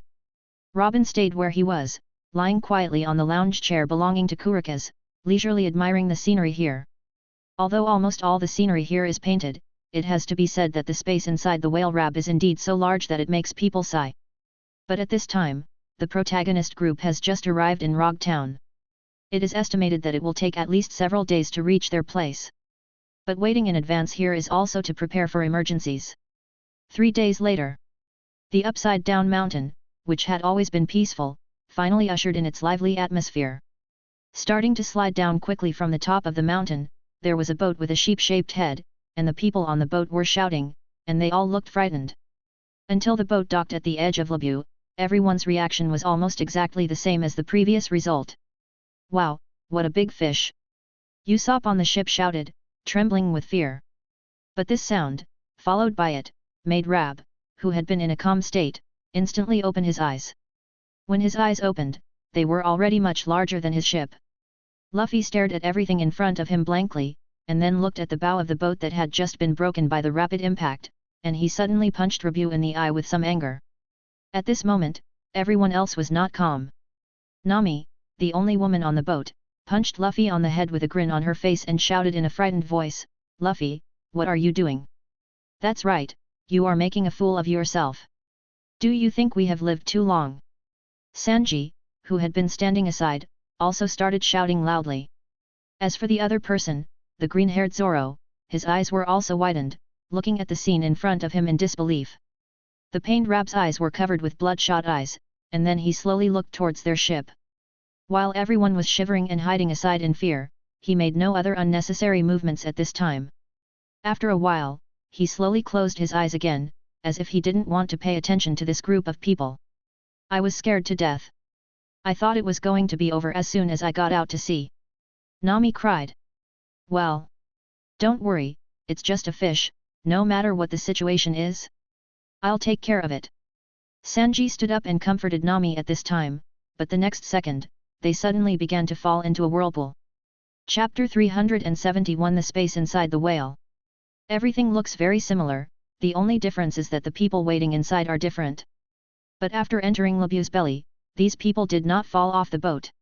Robin stayed where he was, lying quietly on the lounge chair belonging to Kurika's, leisurely admiring the scenery here. Although almost all the scenery here is painted, it has to be said that the space inside the whale Rab is indeed so large that it makes people sigh. But at this time, the protagonist group has just arrived in Rog Town. It is estimated that it will take at least several days to reach their place. But waiting in advance here is also to prepare for emergencies. 3 days later. The upside-down mountain, which had always been peaceful, finally ushered in its lively atmosphere. Starting to slide down quickly from the top of the mountain, there was a boat with a sheep-shaped head, and the people on the boat were shouting, and they all looked frightened. Until the boat docked at the edge of Labu, everyone's reaction was almost exactly the same as the previous result. Wow, what a big fish! Usopp on the ship shouted, trembling with fear. But this sound, followed by it, made Rab, who had been in a calm state, instantly open his eyes. When his eyes opened, they were already much larger than his ship. Luffy stared at everything in front of him blankly, and then looked at the bow of the boat that had just been broken by the rapid impact, and he suddenly punched Rabu in the eye with some anger. At this moment, everyone else was not calm. Nami, the only woman on the boat, punched Luffy on the head with a grin on her face and shouted in a frightened voice, Luffy, what are you doing? That's right, you are making a fool of yourself. Do you think we have lived too long? Sanji, who had been standing aside, also started shouting loudly. As for the other person, the green-haired Zoro, his eyes were also widened, looking at the scene in front of him in disbelief. The pained Rab's eyes were covered with bloodshot eyes, and then he slowly looked towards their ship. While everyone was shivering and hiding aside in fear, he made no other unnecessary movements at this time. After a while, he slowly closed his eyes again, as if he didn't want to pay attention to this group of people. I was scared to death. I thought it was going to be over as soon as I got out to sea. Nami cried. Well, don't worry, it's just a fish, no matter what the situation is. I'll take care of it. Sanji stood up and comforted Nami at this time, but the next second, they suddenly began to fall into a whirlpool. Chapter 371 The Space Inside the Whale. Everything looks very similar, the only difference is that the people waiting inside are different. But after entering Labue's belly, these people did not fall off the boat.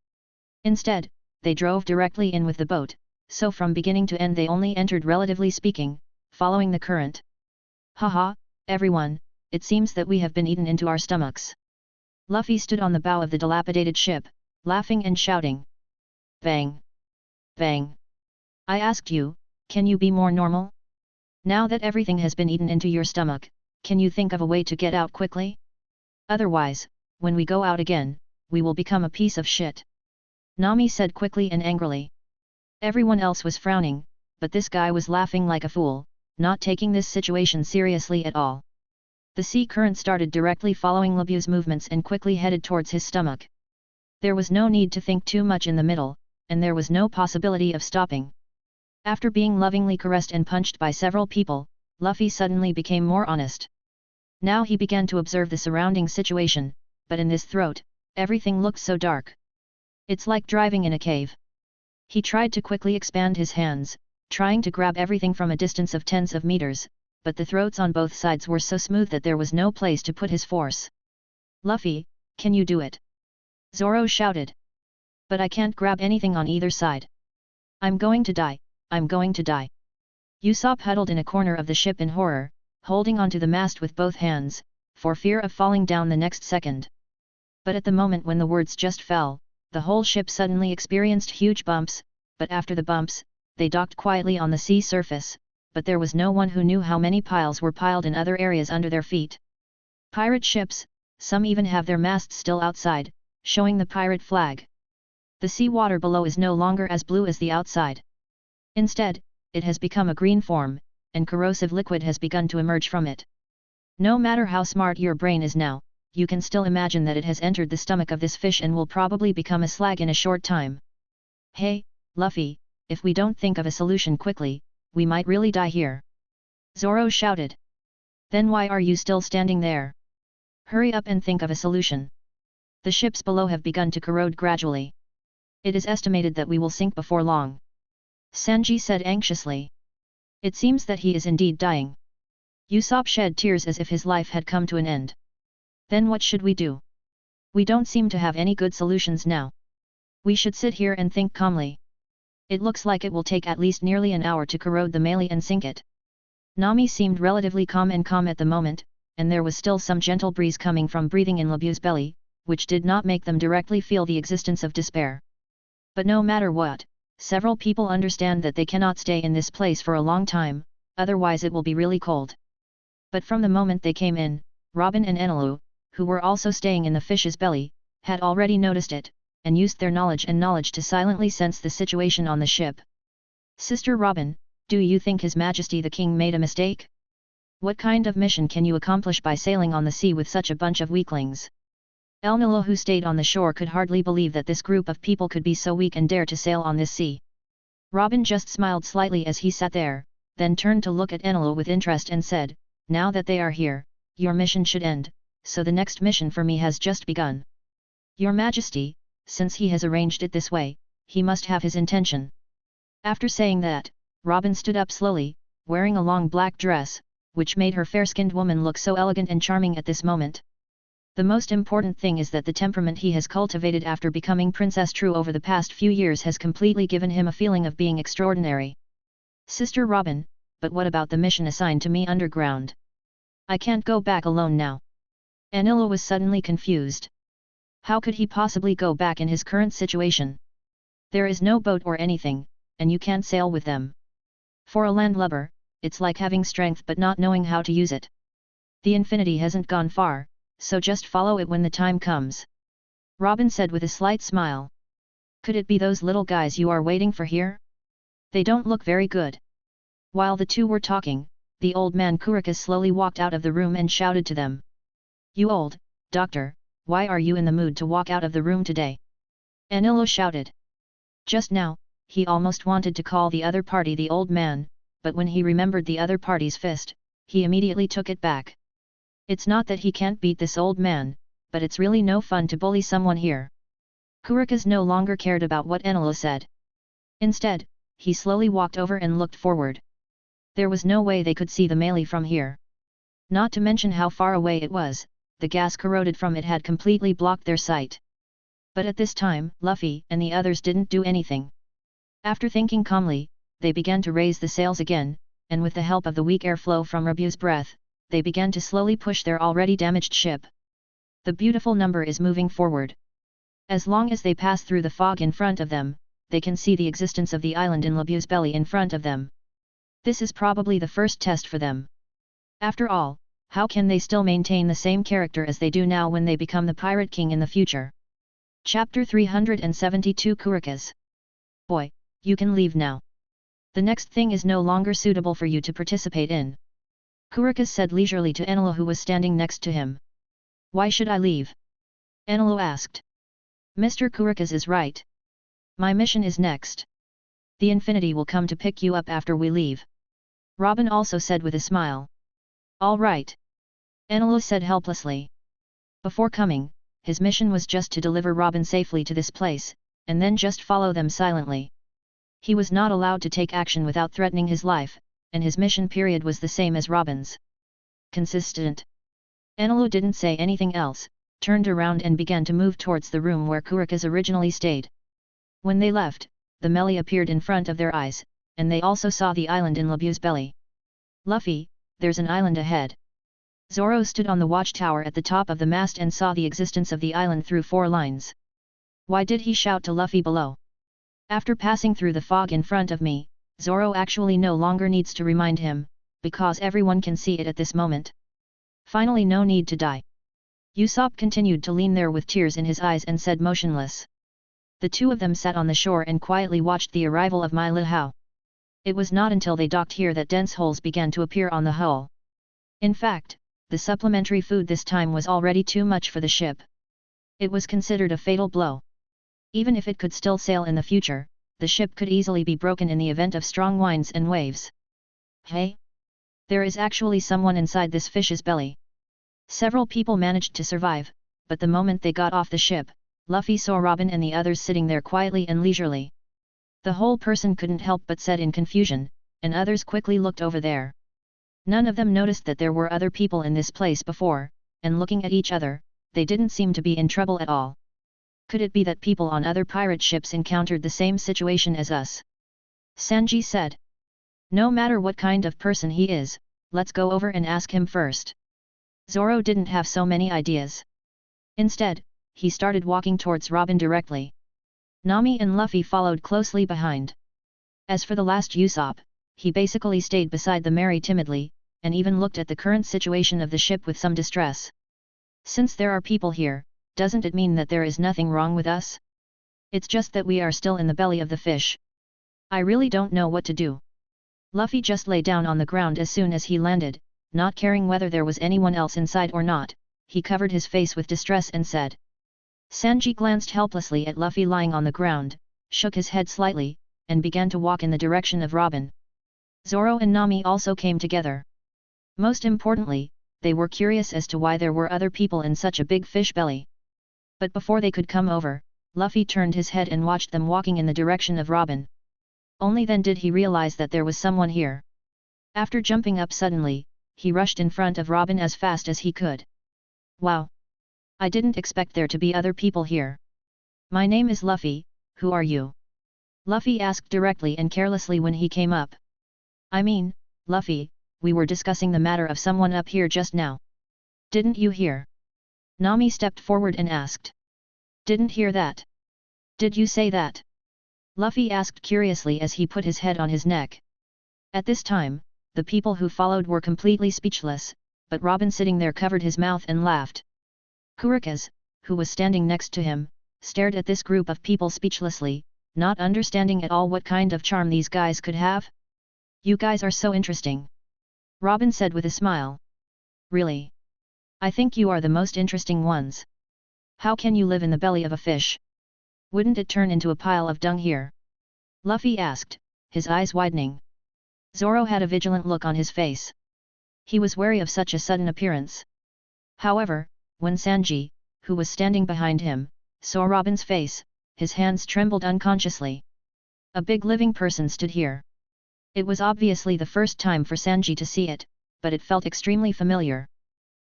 Instead, they drove directly in with the boat, so from beginning to end they only entered relatively speaking, following the current. Haha, everyone, it seems that we have been eaten into our stomachs. Luffy stood on the bow of the dilapidated ship, laughing and shouting. Bang! Bang! I asked you, can you be more normal? Now that everything has been eaten into your stomach, can you think of a way to get out quickly? Otherwise, when we go out again, we will become a piece of shit. Nami said quickly and angrily. Everyone else was frowning, but this guy was laughing like a fool, not taking this situation seriously at all. The sea current started directly following Labue's movements and quickly headed towards his stomach. There was no need to think too much in the middle, and there was no possibility of stopping. After being lovingly caressed and punched by several people, Luffy suddenly became more honest. Now he began to observe the surrounding situation, but in this throat, everything looked so dark. It's like driving in a cave. He tried to quickly expand his hands, trying to grab everything from a distance of tens of meters, but the throats on both sides were so smooth that there was no place to put his force. Luffy, can you do it? Zoro shouted. But I can't grab anything on either side. I'm going to die, I'm going to die. Usopp huddled in a corner of the ship in horror, holding onto the mast with both hands, for fear of falling down the next second. But at the moment when the words just fell, the whole ship suddenly experienced huge bumps, but after the bumps, they docked quietly on the sea surface, but there was no one who knew how many piles were piled in other areas under their feet. Pirate ships, some even have their masts still outside, showing the pirate flag. The sea water below is no longer as blue as the outside. Instead, it has become a green form, and corrosive liquid has begun to emerge from it. No matter how smart your brain is now, you can still imagine that it has entered the stomach of this fish and will probably become a slag in a short time. Hey, Luffy, if we don't think of a solution quickly, we might really die here. Zoro shouted. Then why are you still standing there? Hurry up and think of a solution. The ships below have begun to corrode gradually. It is estimated that we will sink before long. Sanji said anxiously. It seems that he is indeed dying. Usopp shed tears as if his life had come to an end. Then what should we do? We don't seem to have any good solutions now. We should sit here and think calmly. It looks like it will take at least nearly an hour to corrode the melee and sink it. Nami seemed relatively calm at the moment, and there was still some gentle breeze coming from breathing in Labue's belly, which did not make them directly feel the existence of despair. But no matter what, several people understand that they cannot stay in this place for a long time, otherwise it will be really cold. But from the moment they came in, Robin and Enelu, who were also staying in the fish's belly, had already noticed it, and used their knowledge to silently sense the situation on the ship. Sister Robin, do you think His Majesty the King made a mistake? What kind of mission can you accomplish by sailing on the sea with such a bunch of weaklings? Enelu, who stayed on the shore, could hardly believe that this group of people could be so weak and dare to sail on this sea. Robin just smiled slightly as he sat there, then turned to look at Enelu with interest and said, "Now that they are here, your mission should end, so the next mission for me has just begun. Your Majesty, since he has arranged it this way, he must have his intention." After saying that, Robin stood up slowly, wearing a long black dress, which made her fair-skinned woman look so elegant and charming at this moment. The most important thing is that the temperament he has cultivated after becoming Princess True over the past few years has completely given him a feeling of being extraordinary. Sister Robin, but what about the mission assigned to me underground? I can't go back alone now. Enelu was suddenly confused. How could he possibly go back in his current situation? There is no boat or anything, and you can't sail with them. For a landlubber, it's like having strength but not knowing how to use it. The infinity hasn't gone far, so just follow it when the time comes. Robin said with a slight smile. Could it be those little guys you are waiting for here? They don't look very good. While the two were talking, the old man Kurikas slowly walked out of the room and shouted to them. You old doctor, why are you in the mood to walk out of the room today? Anilo shouted. Just now, he almost wanted to call the other party the old man, but when he remembered the other party's fist, he immediately took it back. It's not that he can't beat this old man, but it's really no fun to bully someone here. Kurikas no longer cared about what Anilo said. Instead, he slowly walked over and looked forward. There was no way they could see the melee from here. Not to mention how far away it was, the gas corroded from it had completely blocked their sight. But at this time, Luffy and the others didn't do anything. After thinking calmly, they began to raise the sails again, and with the help of the weak airflow from Rabu's breath, they began to slowly push their already damaged ship. The beautiful number is moving forward. As long as they pass through the fog in front of them, they can see the existence of the island in Labu's belly in front of them. This is probably the first test for them. After all, how can they still maintain the same character as they do now when they become the Pirate King in the future? Chapter 372 Kurikas. Boy, you can leave now. The next thing is no longer suitable for you to participate in. Kurikas said leisurely to Anilo who was standing next to him. Why should I leave? Anilo asked. Mr. Kurikas is right. My mission is next. The Infinity will come to pick you up after we leave. Robin also said with a smile. All right. Anilo said helplessly. Before coming, his mission was just to deliver Robin safely to this place, and then just follow them silently. He was not allowed to take action without threatening his life, and his mission period was the same as Robin's. Consistent. Anilo didn't say anything else, turned around and began to move towards the room where Kurikas originally stayed. When they left, the melee appeared in front of their eyes, and they also saw the island in Labu's belly. Luffy, there's an island ahead. Zoro stood on the watchtower at the top of the mast and saw the existence of the island through 4 lines. Why did he shout to Luffy below? After passing through the fog in front of me, Zoro actually no longer needs to remind him, because everyone can see it at this moment. Finally, no need to die. Usopp continued to lean there with tears in his eyes and said motionless. The two of them sat on the shore and quietly watched the arrival of my Lihao. It was not until they docked here that dense holes began to appear on the hull. In fact, the supplementary food this time was already too much for the ship. It was considered a fatal blow. Even if it could still sail in the future, the ship could easily be broken in the event of strong winds and waves. Hey! There is actually someone inside this fish's belly. Several people managed to survive, but the moment they got off the ship, Luffy saw Robin and the others sitting there quietly and leisurely. The whole person couldn't help but said in confusion, and others quickly looked over there. None of them noticed that there were other people in this place before, and looking at each other, they didn't seem to be in trouble at all. Could it be that people on other pirate ships encountered the same situation as us? Sanji said. No matter what kind of person he is, let's go over and ask him first. Zoro didn't have so many ideas. Instead, he started walking towards Robin directly. Nami and Luffy followed closely behind. As for the last Usopp, he basically stayed beside the Mary timidly, and even looked at the current situation of the ship with some distress. Since there are people here, doesn't it mean that there is nothing wrong with us? It's just that we are still in the belly of the fish. I really don't know what to do. Luffy just lay down on the ground as soon as he landed, not caring whether there was anyone else inside or not. He covered his face with distress and said. Sanji glanced helplessly at Luffy lying on the ground, shook his head slightly, and began to walk in the direction of Robin. Zoro and Nami also came together. Most importantly, they were curious as to why there were other people in such a big fish belly. But before they could come over, Luffy turned his head and watched them walking in the direction of Robin. Only then did he realize that there was someone here. After jumping up suddenly, he rushed in front of Robin as fast as he could. Wow! I didn't expect there to be other people here. My name is Luffy, who are you? Luffy asked directly and carelessly when he came up. I mean, Luffy, we were discussing the matter of someone up here just now. Didn't you hear? Nami stepped forward and asked. Didn't hear that. Did you say that? Luffy asked curiously as he put his head on his neck. At this time, the people who followed were completely speechless, but Robin sitting there covered his mouth and laughed. Kurikaze, who was standing next to him, stared at this group of people speechlessly, not understanding at all what kind of charm these guys could have. You guys are so interesting. Robin said with a smile. Really? I think you are the most interesting ones. How can you live in the belly of a fish? Wouldn't it turn into a pile of dung here? Luffy asked, his eyes widening. Zoro had a vigilant look on his face. He was wary of such a sudden appearance. However, when Sanji, who was standing behind him, saw Robin's face, his hands trembled unconsciously. A big living person stood here. It was obviously the first time for Sanji to see it, but it felt extremely familiar.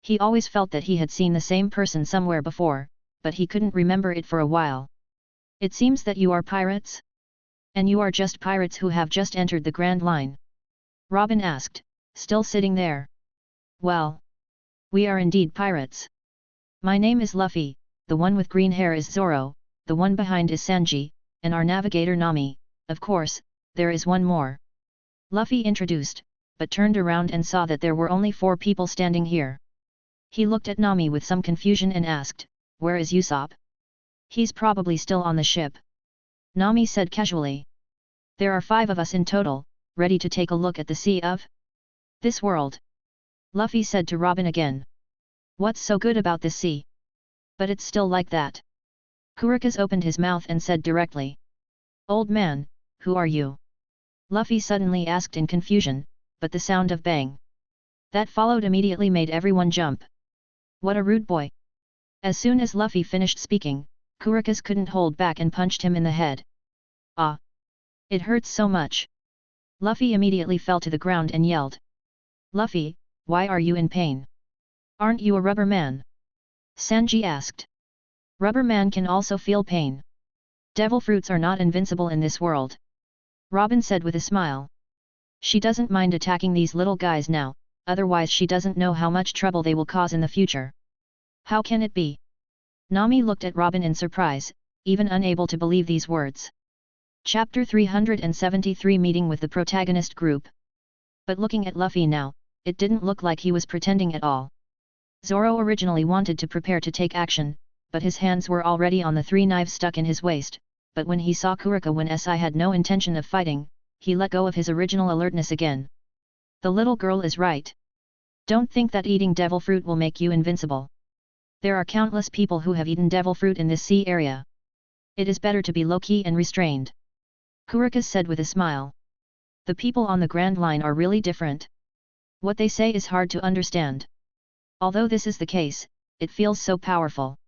He always felt that he had seen the same person somewhere before, but he couldn't remember it for a while. It seems that you are pirates? And you are just pirates who have just entered the Grand Line? Robin asked, still sitting there. Well, we are indeed pirates. My name is Luffy, the one with green hair is Zoro, the one behind is Sanji, and our navigator Nami. Of course, there is one more. Luffy introduced, but turned around and saw that there were only 4 people standing here. He looked at Nami with some confusion and asked, where is Usopp? He's probably still on the ship. Nami said casually. There are 5 of us in total, ready to take a look at the sea of this world. Luffy said to Robin again. What's so good about this sea? But it's still like that. Kurikaze opened his mouth and said directly. Old man, who are you? Luffy suddenly asked in confusion, but the sound of bang that followed immediately made everyone jump. What a rude boy. As soon as Luffy finished speaking, Kurikaze couldn't hold back and punched him in the head. Ah! It hurts so much. Luffy immediately fell to the ground and yelled. Luffy, why are you in pain? Aren't you a rubber man? Sanji asked. Rubber man can also feel pain. Devil fruits are not invincible in this world. Robin said with a smile. She doesn't mind attacking these little guys now, otherwise she doesn't know how much trouble they will cause in the future. How can it be? Nami looked at Robin in surprise, even unable to believe these words. Chapter 373 Meeting with the protagonist group. But looking at Luffy now, it didn't look like he was pretending at all. Zoro originally wanted to prepare to take action, but his hands were already on the 3 knives stuck in his waist, but when he saw Kurikaze when Si had no intention of fighting, he let go of his original alertness again. The little girl is right. Don't think that eating devil fruit will make you invincible. There are countless people who have eaten devil fruit in this sea area. It is better to be low-key and restrained. Kurikaze said with a smile. The people on the Grand Line are really different. What they say is hard to understand. Although this is the case, it feels so powerful.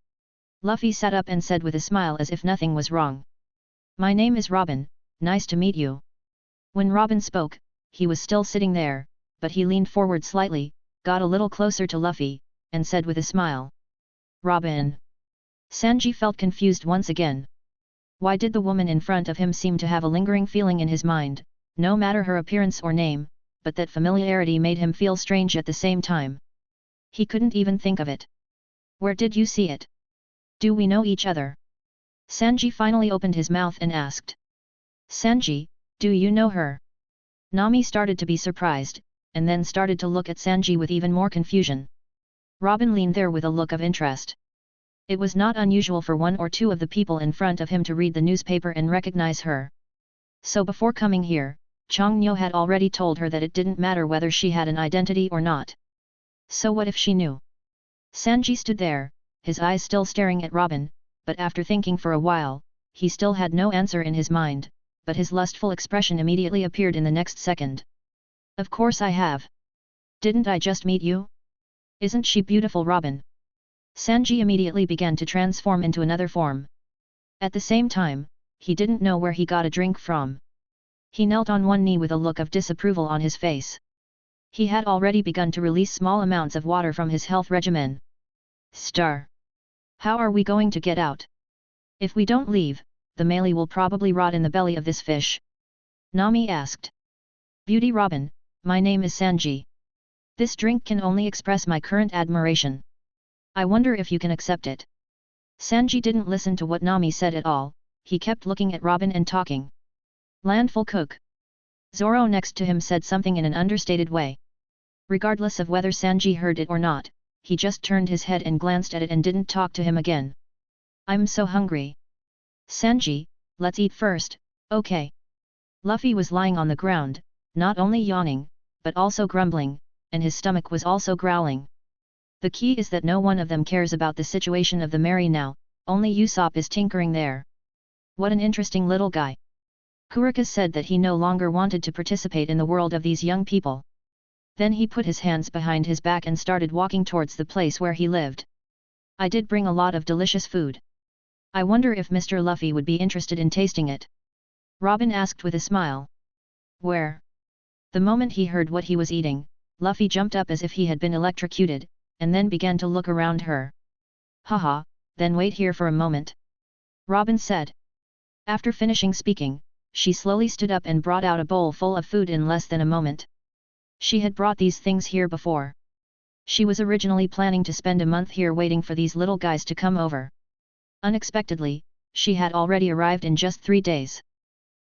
Luffy sat up and said with a smile as if nothing was wrong. My name is Robin, nice to meet you. When Robin spoke, he was still sitting there, but he leaned forward slightly, got a little closer to Luffy, and said with a smile. Robin. Sanji felt confused once again. Why did the woman in front of him seem to have a lingering feeling in his mind, no matter her appearance or name, but that familiarity made him feel strange at the same time. He couldn't even think of it. Where did you see it? Do we know each other? Sanji finally opened his mouth and asked. Sanji, do you know her? Nami started to be surprised, and then started to look at Sanji with even more confusion. Robin leaned there with a look of interest. It was not unusual for 1 or 2 of the people in front of him to read the newspaper and recognize her. So before coming here, Chongnyo had already told her that it didn't matter whether she had an identity or not. So what if she knew? Sanji stood there, his eyes still staring at Robin, but after thinking for a while, he still had no answer in his mind, but his lustful expression immediately appeared in the next second. Of course I have. Didn't I just meet you? Isn't she beautiful, Robin? Sanji immediately began to transform into another form. At the same time, he didn't know where he got a drink from. He knelt on one knee with a look of disapproval on his face. He had already begun to release small amounts of water from his health regimen. Star. How are we going to get out? If we don't leave, the melee will probably rot in the belly of this fish. Nami asked. Beauty Robin, my name is Sanji. This drink can only express my current admiration. I wonder if you can accept it. Sanji didn't listen to what Nami said at all, he kept looking at Robin and talking. Landful cook. Zoro next to him said something in an understated way. Regardless of whether Sanji heard it or not, he just turned his head and glanced at it and didn't talk to him again. I'm so hungry. Sanji, let's eat first, okay? Luffy was lying on the ground, not only yawning, but also grumbling, and his stomach was also growling. The key is that no one of them cares about the situation of the Mary now, only Usopp is tinkering there. What an interesting little guy. Kurika said that he no longer wanted to participate in the world of these young people. Then he put his hands behind his back and started walking towards the place where he lived. I did bring a lot of delicious food. I wonder if Mr. Luffy would be interested in tasting it. Robin asked with a smile. Where? The moment he heard what he was eating, Luffy jumped up as if he had been electrocuted, and then began to look around her. Haha, then wait here for a moment. Robin said. After finishing speaking, she slowly stood up and brought out a bowl full of food in less than a moment. She had brought these things here before. She was originally planning to spend a month here waiting for these little guys to come over. Unexpectedly, she had already arrived in just 3 days.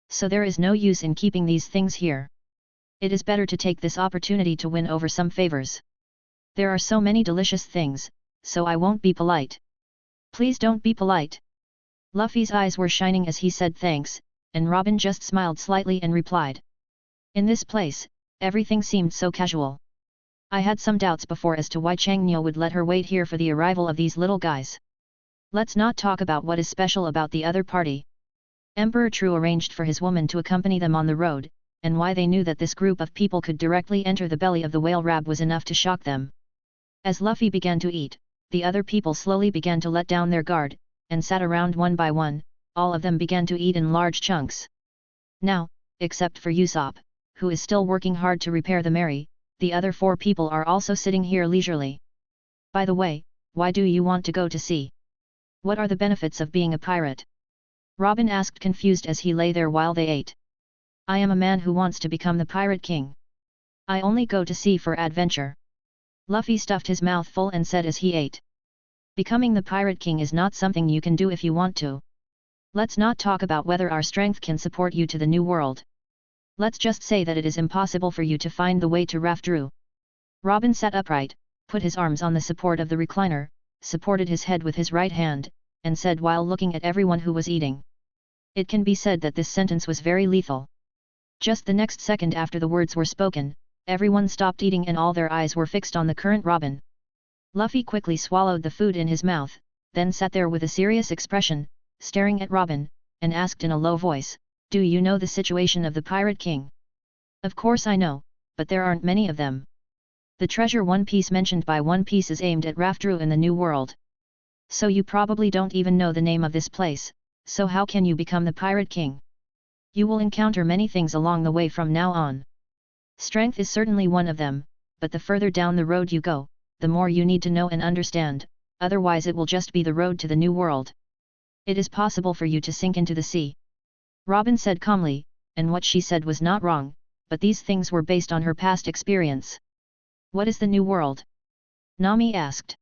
So there is no use in keeping these things here. It is better to take this opportunity to win over some favors. There are so many delicious things, so I won't be polite. Please don't be polite. Luffy's eyes were shining as he said thanks, and Robin just smiled slightly and replied. In this place, everything seemed so casual. I had some doubts before as to why Chang'e would let her wait here for the arrival of these little guys. Let's not talk about what is special about the other party. Emperor True arranged for his woman to accompany them on the road, and why they knew that this group of people could directly enter the belly of the whale rab was enough to shock them. As Luffy began to eat, the other people slowly began to let down their guard, and sat around one by one. All of them began to eat in large chunks. Now, except for Usopp, who is still working hard to repair the Mary, the other 4 people are also sitting here leisurely. By the way, why do you want to go to sea? What are the benefits of being a pirate? Robin asked confused as he lay there while they ate. I am a man who wants to become the Pirate King. I only go to sea for adventure. Luffy stuffed his mouth full and said as he ate. Becoming the Pirate King is not something you can do if you want to. Let's not talk about whether our strength can support you to the new world. Let's just say that it is impossible for you to find the way to Rafteru. Robin sat upright, put his arms on the support of the recliner, supported his head with his right hand, and said while looking at everyone who was eating. It can be said that this sentence was very lethal. Just the next second after the words were spoken, everyone stopped eating and all their eyes were fixed on the current Robin. Luffy quickly swallowed the food in his mouth, then sat there with a serious expression, staring at Robin, and asked in a low voice, do you know the situation of the Pirate King? Of course I know, but there aren't many of them. The treasure One Piece mentioned by One Piece is aimed at Rafteru in the New World. So you probably don't even know the name of this place, so how can you become the Pirate King? You will encounter many things along the way from now on. Strength is certainly one of them, but the further down the road you go, the more you need to know and understand, otherwise it will just be the road to the New World. It is possible for you to sink into the sea. Robin said calmly, and what she said was not wrong, but these things were based on her past experience. What is the New World? Nami asked.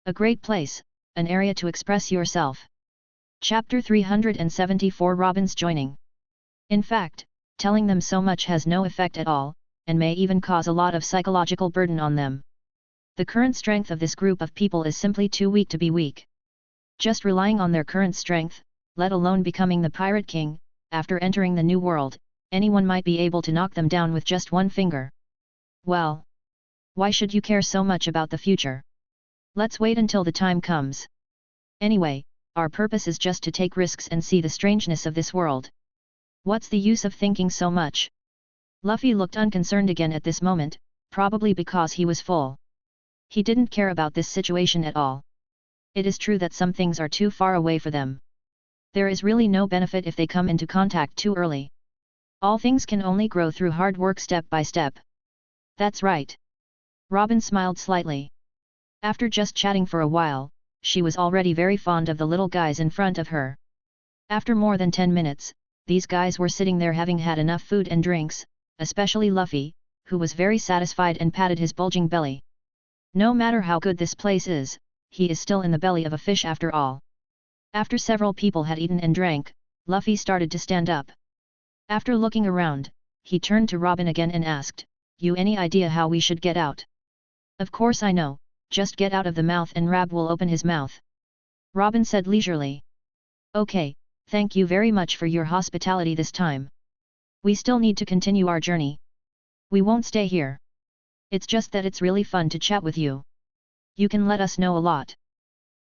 A great place, an area to express yourself. Chapter 374 Robin's joining. In fact, telling them so much has no effect at all, and may even cause a lot of psychological burden on them. The current strength of this group of people is simply too weak to be weak. Just relying on their current strength, let alone becoming the Pirate King, after entering the New World, anyone might be able to knock them down with just one finger. Well, why should you care so much about the future? Let's wait until the time comes. Anyway, our purpose is just to take risks and see the strangeness of this world. What's the use of thinking so much? Luffy looked unconcerned again at this moment, probably because he was full. He didn't care about this situation at all. It is true that some things are too far away for them. There is really no benefit if they come into contact too early. All things can only grow through hard work step by step. That's right. Robin smiled slightly. After just chatting for a while, she was already very fond of the little guys in front of her. After more than 10 minutes, these guys were sitting there having had enough food and drinks, especially Luffy, who was very satisfied and patted his bulging belly. No matter how good this place is, he is still in the belly of a fish after all. After several people had eaten and drank, Luffy started to stand up. After looking around, he turned to Robin again and asked, "You any idea how we should get out?" "Of course I know, just get out of the mouth and Rab will open his mouth," Robin said leisurely. "Okay, thank you very much for your hospitality this time. We still need to continue our journey. We won't stay here. It's just that it's really fun to chat with you. You can let us know a lot.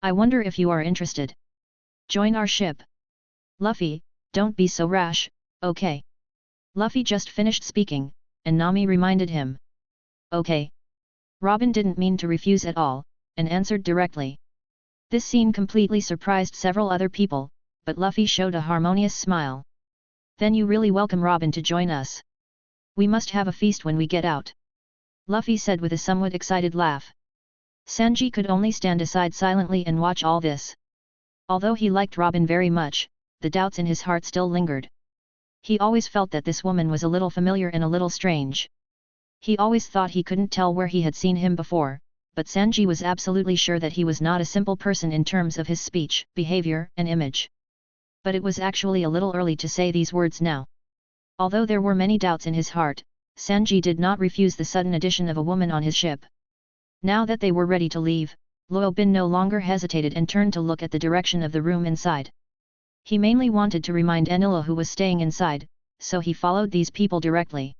I wonder if you are interested. Join our ship." "Luffy, don't be so rash, okay?" Luffy just finished speaking, and Nami reminded him. "Okay." Robin didn't mean to refuse at all, and answered directly. This scene completely surprised several other people, but Luffy showed a harmonious smile. "Then you really welcome Robin to join us. We must have a feast when we get out," Luffy said with a somewhat excited laugh. Sanji could only stand aside silently and watch all this. Although he liked Robin very much, the doubts in his heart still lingered. He always felt that this woman was a little familiar and a little strange. He always thought he couldn't tell where he had seen him before, but Sanji was absolutely sure that he was not a simple person in terms of his speech, behavior, and image. But it was actually a little early to say these words now. Although there were many doubts in his heart, Sanji did not refuse the sudden addition of a woman on his ship. Now that they were ready to leave, Luo Bin no longer hesitated and turned to look at the direction of the room inside. He mainly wanted to remind Enilla who was staying inside, so he followed these people directly.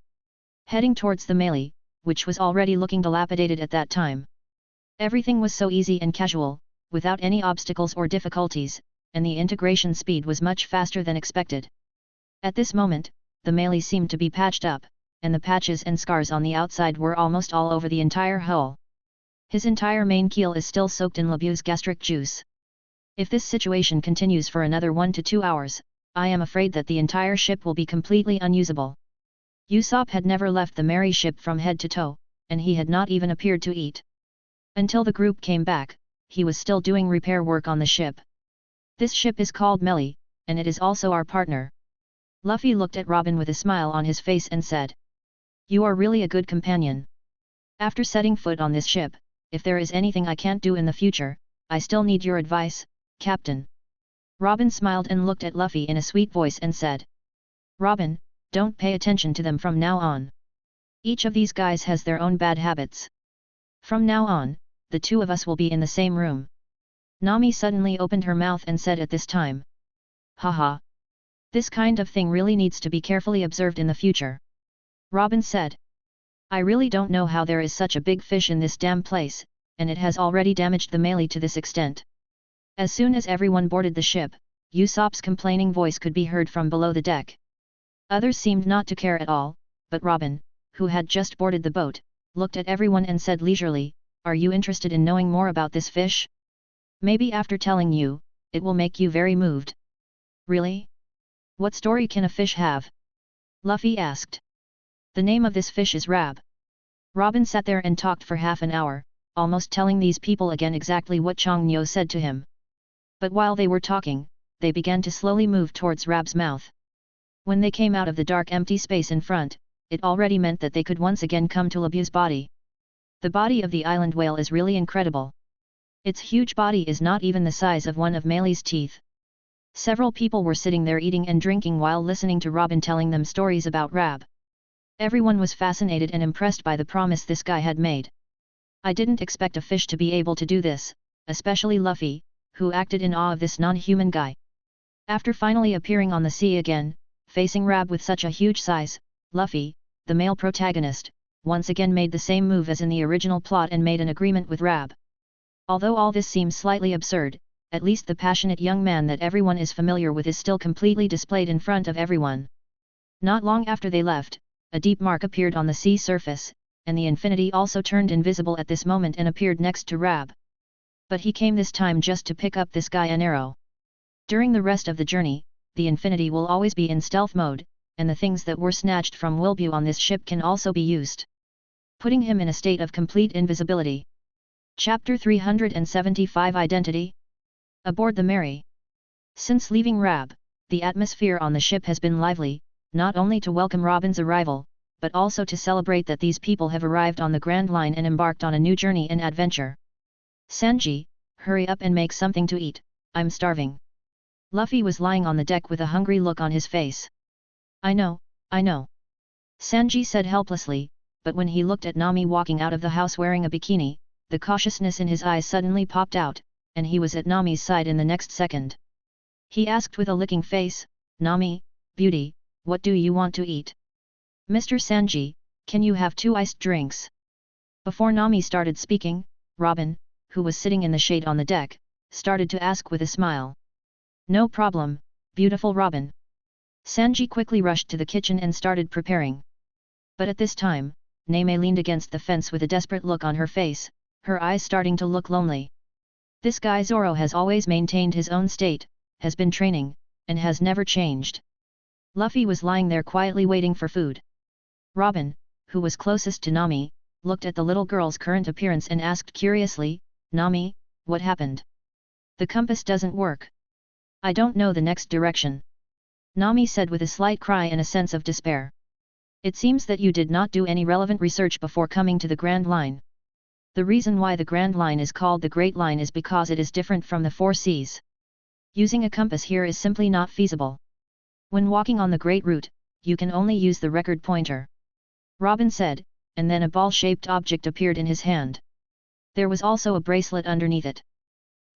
Heading towards the melee, which was already looking dilapidated at that time. Everything was so easy and casual, without any obstacles or difficulties, and the integration speed was much faster than expected. At this moment, the melee seemed to be patched up, and the patches and scars on the outside were almost all over the entire hull. His entire main keel is still soaked in Labue's gastric juice. If this situation continues for another 1 to 2 hours, I am afraid that the entire ship will be completely unusable. Usopp had never left the merry ship from head to toe, and he had not even appeared to eat. Until the group came back, he was still doing repair work on the ship. This ship is called Melee, and it is also our partner. Luffy looked at Robin with a smile on his face and said, "You are really a good companion. After setting foot on this ship, if there is anything I can't do in the future, I still need your advice, Captain." Robin smiled and looked at Luffy in a sweet voice and said, "Robin, don't pay attention to them from now on. Each of these guys has their own bad habits. From now on, the two of us will be in the same room." Nami suddenly opened her mouth and said at this time, "Haha. This kind of thing really needs to be carefully observed in the future." Robin said, "I really don't know how there is such a big fish in this damn place, and it has already damaged the melee to this extent." As soon as everyone boarded the ship, Usopp's complaining voice could be heard from below the deck. Others seemed not to care at all, but Robin, who had just boarded the boat, looked at everyone and said leisurely, "Are you interested in knowing more about this fish? Maybe after telling you, it will make you very moved." "Really? What story can a fish have?" Luffy asked. "The name of this fish is Rab." Robin sat there and talked for half an hour, almost telling these people again exactly what Chang Nyo said to him. But while they were talking, they began to slowly move towards Rab's mouth. When they came out of the dark empty space in front, it already meant that they could once again come to Labue's body. The body of the island whale is really incredible. Its huge body is not even the size of one of Melee's teeth. Several people were sitting there eating and drinking while listening to Robin telling them stories about Rab. Everyone was fascinated and impressed by the promise this guy had made. "I didn't expect a fish to be able to do this, especially Luffy, who acted in awe of this non-human guy." After finally appearing on the sea again, facing Rab with such a huge size, Luffy, the male protagonist, once again made the same move as in the original plot and made an agreement with Rab. Although all this seems slightly absurd, at least the passionate young man that everyone is familiar with is still completely displayed in front of everyone. Not long after they left, a deep mark appeared on the sea surface, and the infinity also turned invisible at this moment and appeared next to Rab. But he came this time just to pick up this guy an arrow. During the rest of the journey, the infinity will always be in stealth mode, and the things that were snatched from Wilbur on this ship can also be used, putting him in a state of complete invisibility. Chapter 375 Identity. Aboard the Mary. Since leaving Rab, the atmosphere on the ship has been lively, not only to welcome Robin's arrival, but also to celebrate that these people have arrived on the Grand Line and embarked on a new journey and adventure. "Sanji, hurry up and make something to eat, I'm starving." Luffy was lying on the deck with a hungry look on his face. I know, Sanji said helplessly, but when he looked at Nami walking out of the house wearing a bikini, the cautiousness in his eyes suddenly popped out, and he was at Nami's side in the next second. He asked with a licking face, Nami, beauty, what do you want to eat? Mr. Sanji, can you have 2 iced drinks? Before Nami started speaking, Robin, who was sitting in the shade on the deck, started to ask with a smile. No problem, beautiful Robin. Sanji quickly rushed to the kitchen and started preparing. But at this time, Name leaned against the fence with a desperate look on her face, her eyes starting to look lonely. This guy Zoro has always maintained his own state, has been training, and has never changed. Luffy was lying there quietly waiting for food. Robin, who was closest to Nami, looked at the little girl's current appearance and asked curiously, Nami, what happened? The compass doesn't work. I don't know the next direction. Nami said with a slight cry and a sense of despair. It seems that you did not do any relevant research before coming to the Grand Line. The reason why the Grand Line is called the Great Line is because it is different from the 4 seas. Using a compass here is simply not feasible. When walking on the Great Route, you can only use the record pointer. Robin said, and then a ball-shaped object appeared in his hand. There was also a bracelet underneath it.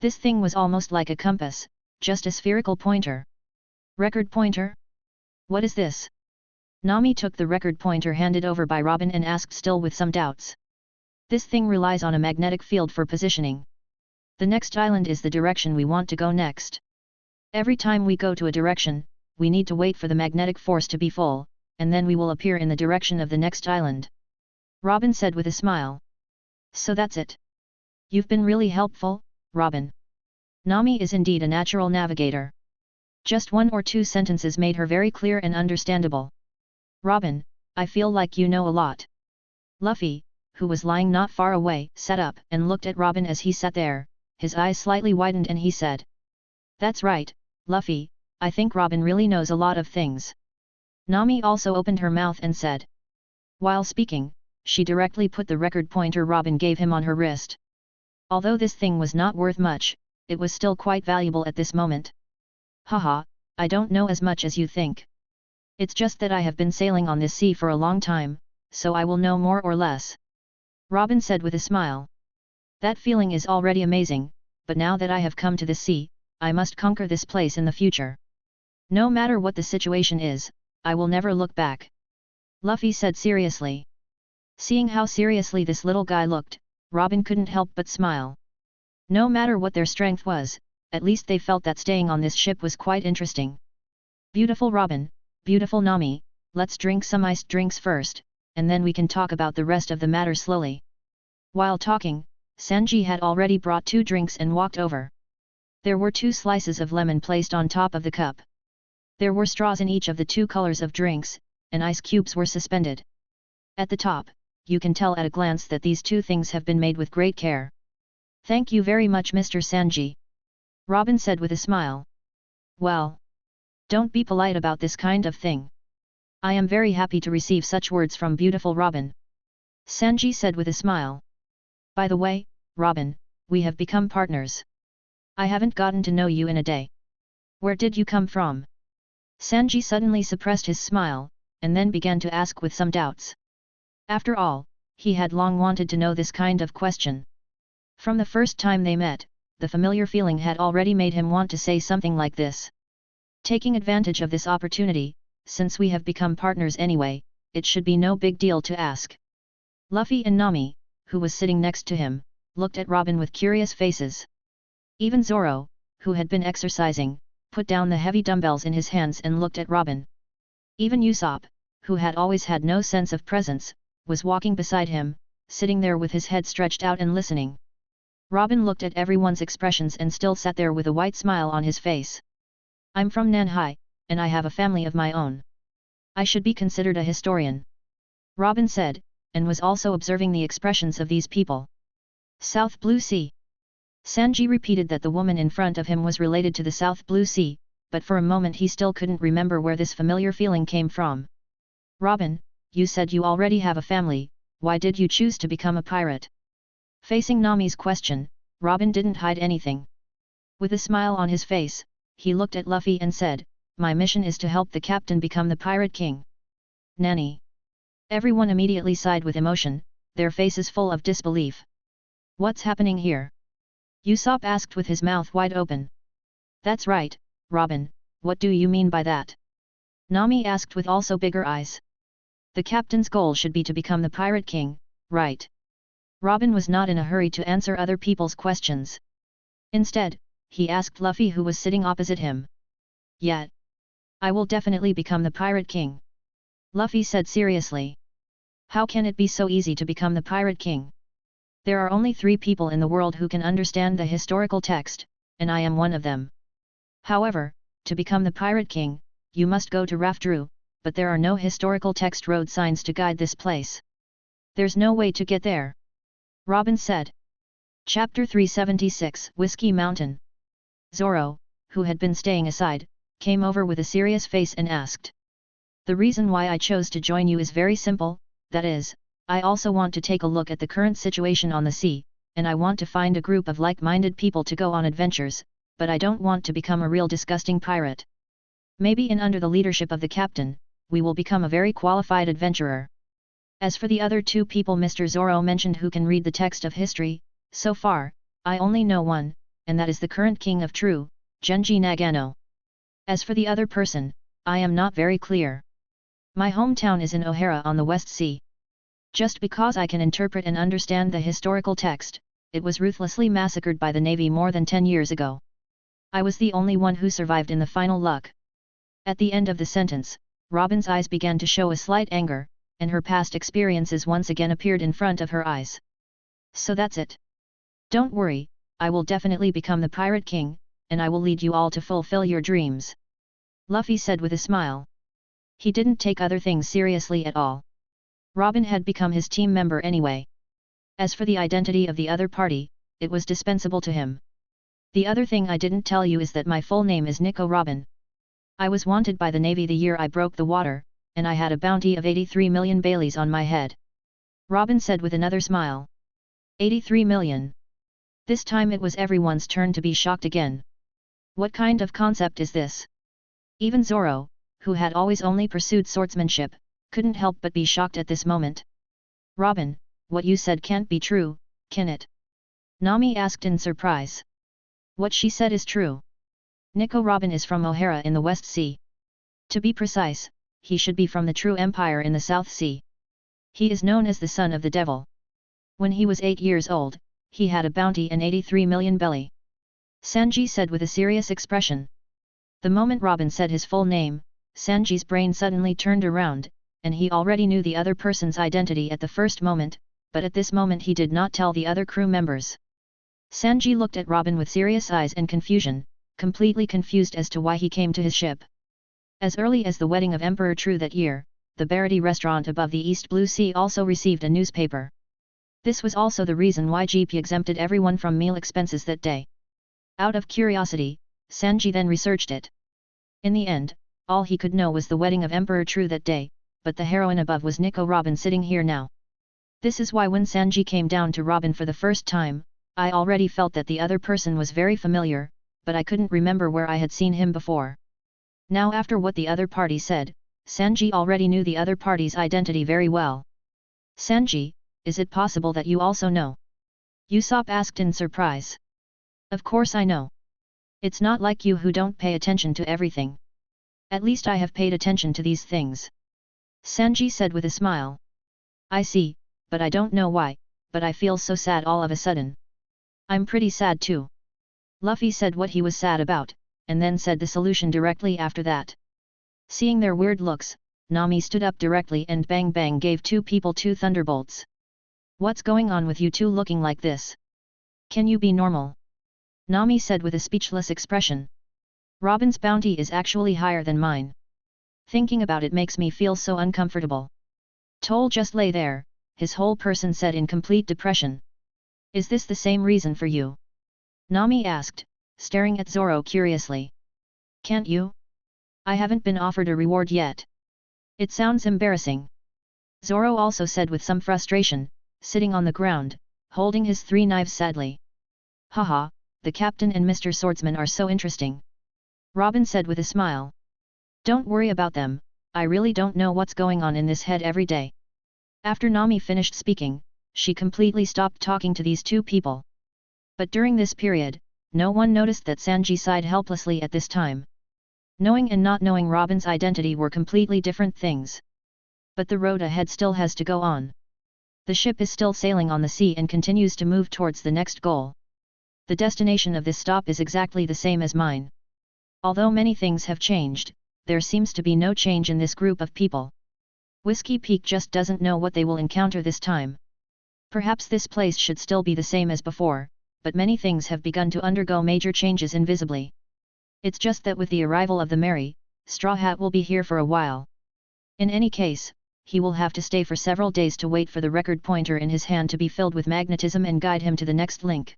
This thing was almost like a compass, just a spherical pointer. Record pointer? What is this? Nami took the record pointer handed over by Robin and asked still with some doubts. This thing relies on a magnetic field for positioning. The next island is the direction we want to go next. Every time we go to a direction, we need to wait for the magnetic force to be full, and then we will appear in the direction of the next island. Robin said with a smile. So that's it. You've been really helpful, Robin. Nami is indeed a natural navigator. Just 1 or 2 sentences made her very clear and understandable. Robin, I feel like you know a lot. Luffy, who was lying not far away, sat up and looked at Robin as he sat there, his eyes slightly widened and he said. That's right, Luffy, I think Robin really knows a lot of things. Nami also opened her mouth and said. While speaking, she directly put the record pointer Robin gave him on her wrist. Although this thing was not worth much, it was still quite valuable at this moment. Haha, I don't know as much as you think. It's just that I have been sailing on this sea for a long time, so I will know more or less. Robin said with a smile. That feeling is already amazing, but now that I have come to the sea, I must conquer this place in the future. No matter what the situation is, I will never look back. Luffy said seriously. Seeing how seriously this little guy looked, Robin couldn't help but smile. No matter what their strength was, at least they felt that staying on this ship was quite interesting. Beautiful Robin, beautiful Nami, let's drink some iced drinks first, and then we can talk about the rest of the matter slowly. While talking, Sanji had already brought 2 drinks and walked over. There were 2 slices of lemon placed on top of the cup. There were straws in each of the 2 colors of drinks, and ice cubes were suspended. At the top, you can tell at a glance that these 2 things have been made with great care. Thank you very much, Mr. Sanji. Robin said with a smile. Well, don't be polite about this kind of thing. I am very happy to receive such words from beautiful Robin. Sanji said with a smile. By the way, Robin, we have become partners. I haven't gotten to know you in a day. Where did you come from? Sanji suddenly suppressed his smile, and then began to ask with some doubts. After all, he had long wanted to know this kind of question. From the first time they met, the familiar feeling had already made him want to say something like this. Taking advantage of this opportunity, since we have become partners anyway, it should be no big deal to ask. Luffy and Nami, who was sitting next to him, looked at Robin with curious faces. Even Zoro, who had been exercising, put down the heavy dumbbells in his hands and looked at Robin. Even Usopp, who had always had no sense of presence, was walking beside him, sitting there with his head stretched out and listening. Robin looked at everyone's expressions and still sat there with a white smile on his face. I'm from Nanhai, and I have a family of my own. I should be considered a historian. Robin said, and was also observing the expressions of these people. South Blue Sea. Sanji repeated that the woman in front of him was related to the South Blue Sea, but for a moment he still couldn't remember where this familiar feeling came from. Robin, you said you already have a family, why did you choose to become a pirate? Facing Nami's question, Robin didn't hide anything. With a smile on his face, he looked at Luffy and said, "My mission is to help the captain become the Pirate King." Nanny. Everyone immediately sighed with emotion, their faces full of disbelief. What's happening here? Usopp asked with his mouth wide open. That's right, Robin, what do you mean by that? Nami asked with also bigger eyes. The captain's goal should be to become the Pirate King, right? Robin was not in a hurry to answer other people's questions. Instead, he asked Luffy, who was sitting opposite him. Yeah. I will definitely become the Pirate King. Luffy said seriously. How can it be so easy to become the Pirate King? There are only 3 people in the world who can understand the historical text, and I am one of them. However, to become the Pirate King, you must go to Rafteru, but there are no historical text road signs to guide this place. There's no way to get there. Robin said. Chapter 376 Whiskey Mountain. Zoro, who had been staying aside, came over with a serious face and asked. The reason why I chose to join you is very simple, that is, I also want to take a look at the current situation on the sea, and I want to find a group of like-minded people to go on adventures, but I don't want to become a real disgusting pirate. Maybe under the leadership of the captain, we will become a very qualified adventurer. As for the other 2 people Mr. Zoro mentioned who can read the text of history, so far, I only know one, and that is the current king of True, Genji Nagano. As for the other person, I am not very clear. My hometown is in Ohara on the West Sea. Just because I can interpret and understand the historical text, it was ruthlessly massacred by the Navy more than 10 years ago. I was the only one who survived in the final luck. At the end of the sentence, Robin's eyes began to show a slight anger, and her past experiences once again appeared in front of her eyes. So that's it. Don't worry, I will definitely become the Pirate King, and I will lead you all to fulfill your dreams. Luffy said with a smile. He didn't take other things seriously at all. Robin had become his team member anyway. As for the identity of the other party, it was dispensable to him. The other thing I didn't tell you is that my full name is Nico Robin. I was wanted by the Navy the year I broke the water, and I had a bounty of 83 million Baileys on my head. Robin said with another smile. 83 million. This time it was everyone's turn to be shocked again. What kind of concept is this? Even Zoro, who had always only pursued swordsmanship, couldn't help but be shocked at this moment. Robin, what you said can't be true, can it? Nami asked in surprise. What she said is true. Nico Robin is from Ohara in the West Sea. To be precise, he should be from the True Empire in the South Sea. He is known as the son of the devil. When he was 8 years old, he had a bounty and 83 million belly. Sanji said with a serious expression. The moment Robin said his full name, Sanji's brain suddenly turned around, and he already knew the other person's identity at the first moment, but at this moment he did not tell the other crew members. Sanji looked at Robin with serious eyes and confusion, completely confused as to why he came to his ship. As early as the wedding of Emperor True that year, the Barity restaurant above the East Blue Sea also received a newspaper. This was also the reason why GP exempted everyone from meal expenses that day. Out of curiosity, Sanji then researched it. In the end, all he could know was the wedding of Emperor True that day, but the heroine above was Nico Robin sitting here now. This is why when Sanji came down to Robin for the first time, I already felt that the other person was very familiar, but I couldn't remember where I had seen him before. Now after what the other party said, Sanji already knew the other party's identity very well. Sanji, is it possible that you also know? Usopp asked in surprise. Of course I know. It's not like you who don't pay attention to everything. At least I have paid attention to these things. Sanji said with a smile. I see, but I don't know why, but I feel so sad all of a sudden. I'm pretty sad too. Luffy said what he was sad about, and then said the solution directly after that. Seeing their weird looks, Nami stood up directly and bang bang gave 2 people 2 thunderbolts. What's going on with you two looking like this? Can you be normal? Nami said with a speechless expression. Robin's bounty is actually higher than mine. Thinking about it makes me feel so uncomfortable. Toll just lay there, his whole person said in complete depression. Is this the same reason for you? Nami asked, staring at Zoro curiously. Can't you? I haven't been offered a reward yet. It sounds embarrassing. Zoro also said with some frustration, sitting on the ground, holding his 3 knives sadly. Haha, the captain and Mr. Swordsman are so interesting. Robin said with a smile. Don't worry about them, I really don't know what's going on in this head every day. After Nami finished speaking, she completely stopped talking to these two people. But during this period, no one noticed that Sanji sighed helplessly at this time. Knowing and not knowing Robin's identity were completely different things. But the road ahead still has to go on. The ship is still sailing on the sea and continues to move towards the next goal. The destination of this stop is exactly the same as mine. Although many things have changed, there seems to be no change in this group of people. Whiskey Peak just doesn't know what they will encounter this time. Perhaps this place should still be the same as before, but many things have begun to undergo major changes invisibly. It's just that with the arrival of the Merry, Straw Hat will be here for a while. In any case, he will have to stay for several days to wait for the record pointer in his hand to be filled with magnetism and guide him to the next link.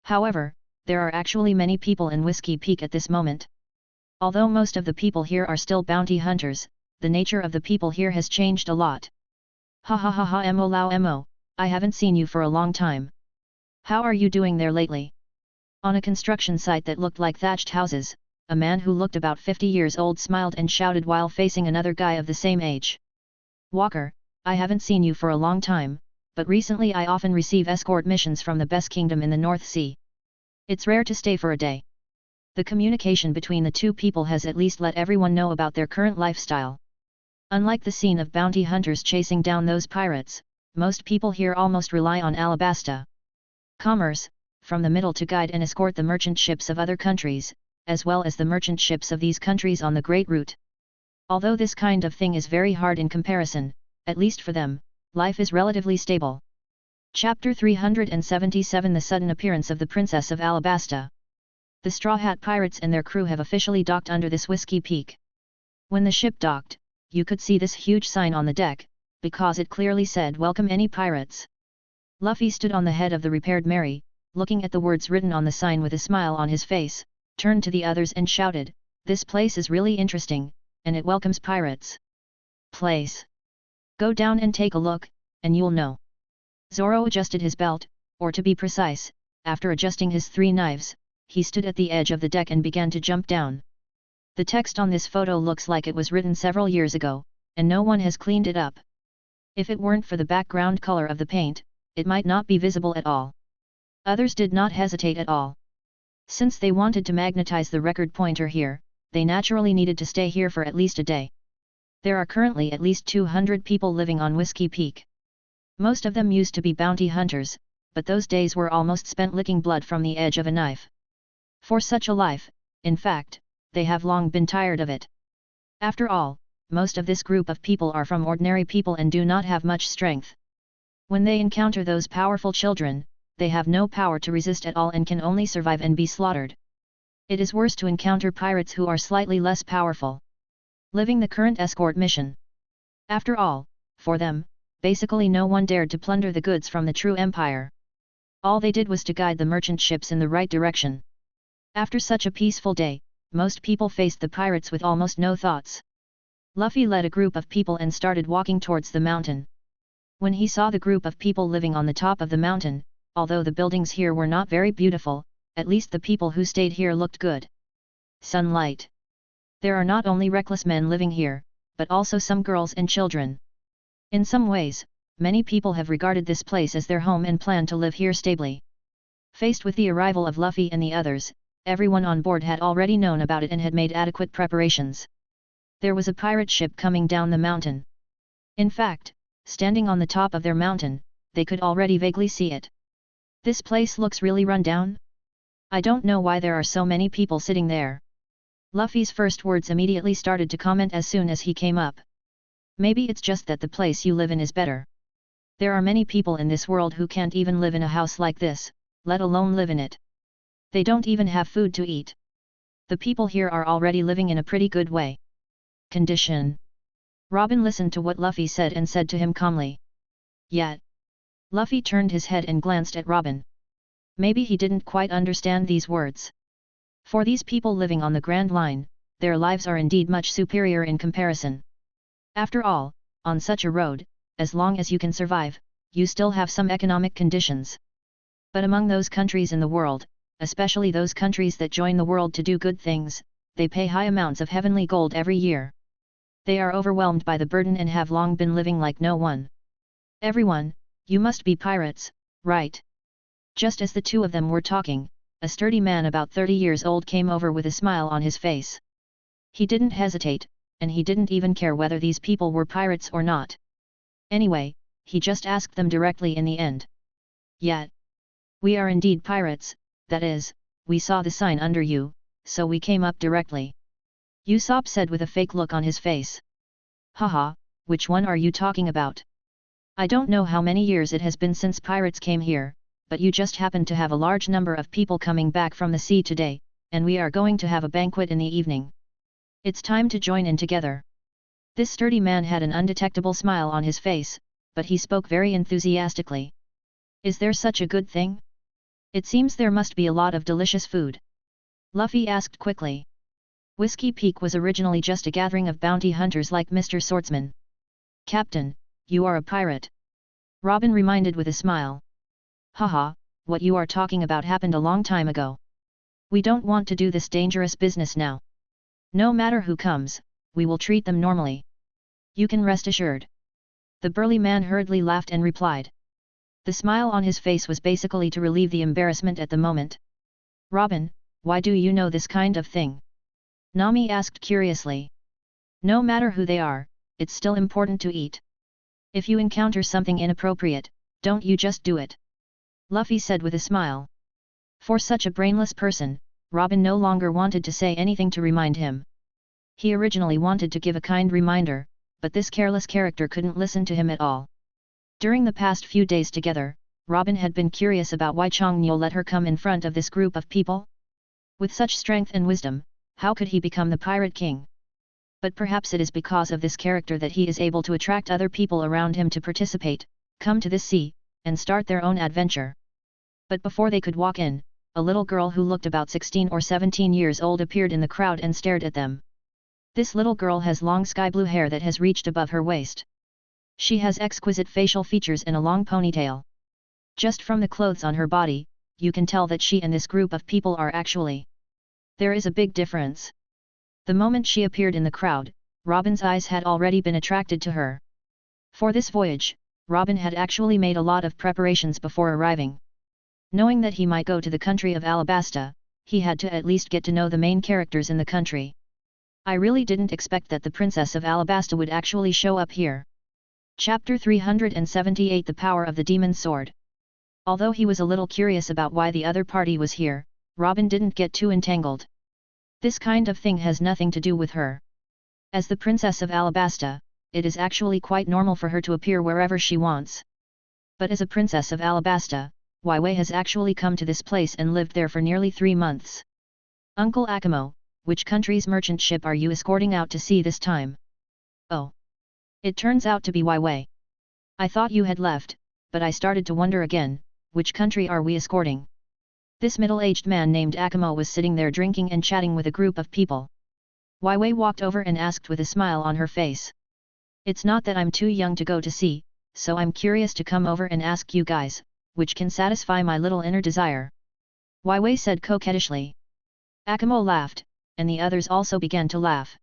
However, there are actually many people in Whiskey Peak at this moment. Although most of the people here are still bounty hunters, the nature of the people here has changed a lot. Ha ha ha ha mo lao mo, I haven't seen you for a long time. How are you doing there lately? On a construction site that looked like thatched houses, a man who looked about 50 years old smiled and shouted while facing another guy of the same age. Walker, I haven't seen you for a long time, but recently I often receive escort missions from the best kingdom in the North Sea. It's rare to stay for a day. The communication between the two people has at least let everyone know about their current lifestyle. Unlike the scene of bounty hunters chasing down those pirates, most people here almost rely on Alabasta commerce, from the middle to guide and escort the merchant ships of other countries, as well as the merchant ships of these countries on the Great Route. Although this kind of thing is very hard in comparison, at least for them, life is relatively stable. Chapter 377 The Sudden Appearance of the Princess of Alabasta. The Straw Hat Pirates and their crew have officially docked under this Whiskey Peak. When the ship docked, you could see this huge sign on the deck, because it clearly said "Welcome any pirates." Luffy stood on the head of the repaired Merry, looking at the words written on the sign with a smile on his face, turned to the others and shouted, "This place is really interesting, and it welcomes pirates. Place. Go down and take a look, and you'll know." Zoro adjusted his belt, or to be precise, after adjusting his 3 knives, he stood at the edge of the deck and began to jump down. The text on this photo looks like it was written several years ago, and no one has cleaned it up. If it weren't for the background color of the paint, it might not be visible at all. Others did not hesitate at all. Since they wanted to magnetize the record pointer here, they naturally needed to stay here for at least a day. There are currently at least 200 people living on Whiskey Peak. Most of them used to be bounty hunters, but those days were almost spent licking blood from the edge of a knife. For such a life, in fact, they have long been tired of it. After all, most of this group of people are from ordinary people and do not have much strength. When they encounter those powerful children, they have no power to resist at all and can only survive and be slaughtered. It is worse to encounter pirates who are slightly less powerful. Living the current escort mission. After all, for them, basically no one dared to plunder the goods from the true empire. All they did was to guide the merchant ships in the right direction. After such a peaceful day, most people faced the pirates with almost no thoughts. Luffy led a group of people and started walking towards the mountain. When he saw the group of people living on the top of the mountain, although the buildings here were not very beautiful, at least the people who stayed here looked good. Sunlight. There are not only reckless men living here, but also some girls and children. In some ways, many people have regarded this place as their home and plan to live here stably. Faced with the arrival of Luffy and the others, everyone on board had already known about it and had made adequate preparations. There was a pirate ship coming down the mountain. In fact, standing on the top of their mountain, they could already vaguely see it. This place looks really run down. I don't know why there are so many people sitting there. Luffy's first words immediately started to comment as soon as he came up. Maybe it's just that the place you live in is better. There are many people in this world who can't even live in a house like this, let alone live in it. They don't even have food to eat. The people here are already living in a pretty good way. Condition. Robin listened to what Luffy said and said to him calmly. Yet. Luffy turned his head and glanced at Robin. Maybe he didn't quite understand these words. For these people living on the Grand Line, their lives are indeed much superior in comparison. After all, on such a road, as long as you can survive, you still have some economic conditions. But among those countries in the world, especially those countries that join the world to do good things, they pay high amounts of heavenly gold every year. They are overwhelmed by the burden and have long been living like no one. Everyone, you must be pirates, right? Just as the two of them were talking, a sturdy man about 30 years old came over with a smile on his face. He didn't hesitate, and he didn't even care whether these people were pirates or not. Anyway, he just asked them directly in the end. Yet, we are indeed pirates, that is, we saw the sign under you, so we came up directly. Usopp said with a fake look on his face. Haha, which one are you talking about? I don't know how many years it has been since pirates came here, but you just happen to have a large number of people coming back from the sea today, and we are going to have a banquet in the evening. It's time to join in together. This sturdy man had an undetectable smile on his face, but he spoke very enthusiastically. Is there such a good thing? It seems there must be a lot of delicious food. Luffy asked quickly. Whiskey Peak was originally just a gathering of bounty hunters like Mr. Swordsman. Captain, you are a pirate. Robin reminded with a smile. Haha, what you are talking about happened a long time ago. We don't want to do this dangerous business now. No matter who comes, we will treat them normally. You can rest assured. The burly man hurriedly laughed and replied. The smile on his face was basically to relieve the embarrassment at the moment. Robin, why do you know this kind of thing? Nami asked curiously. No matter who they are, it's still important to eat. If you encounter something inappropriate, don't you just do it. Luffy said with a smile. For such a brainless person, Robin no longer wanted to say anything to remind him. He originally wanted to give a kind reminder, but this careless character couldn't listen to him at all. During the past few days together, Robin had been curious about why Chongnyo let her come in front of this group of people. With such strength and wisdom, how could he become the Pirate King? But perhaps it is because of this character that he is able to attract other people around him to participate, come to this sea, and start their own adventure. But before they could walk in, a little girl who looked about 16 or 17 years old appeared in the crowd and stared at them. This little girl has long sky blue hair that has reached above her waist. She has exquisite facial features and a long ponytail. Just from the clothes on her body, you can tell that she and this group of people are actually. There is a big difference. The moment she appeared in the crowd, Robin's eyes had already been attracted to her. For this voyage, Robin had actually made a lot of preparations before arriving. Knowing that he might go to the country of Alabasta, he had to at least get to know the main characters in the country. I really didn't expect that the Princess of Alabasta would actually show up here. Chapter 378 The Power of the Demon Sword. Although he was a little curious about why the other party was here, Robin didn't get too entangled. This kind of thing has nothing to do with her. As the Princess of Alabasta, it is actually quite normal for her to appear wherever she wants. But as a Princess of Alabasta, Waiwei has actually come to this place and lived there for nearly 3 months. Uncle Akamo, which country's merchant ship are you escorting out to sea this time? Oh. It turns out to be Waiwei. I thought you had left, but I started to wonder again, which country are we escorting? This middle-aged man named Akamo was sitting there drinking and chatting with a group of people. Waiwei walked over and asked with a smile on her face. It's not that I'm too young to go to sea, so I'm curious to come over and ask you guys, which can satisfy my little inner desire. Waiwei said coquettishly. Akamo laughed, and the others also began to laugh.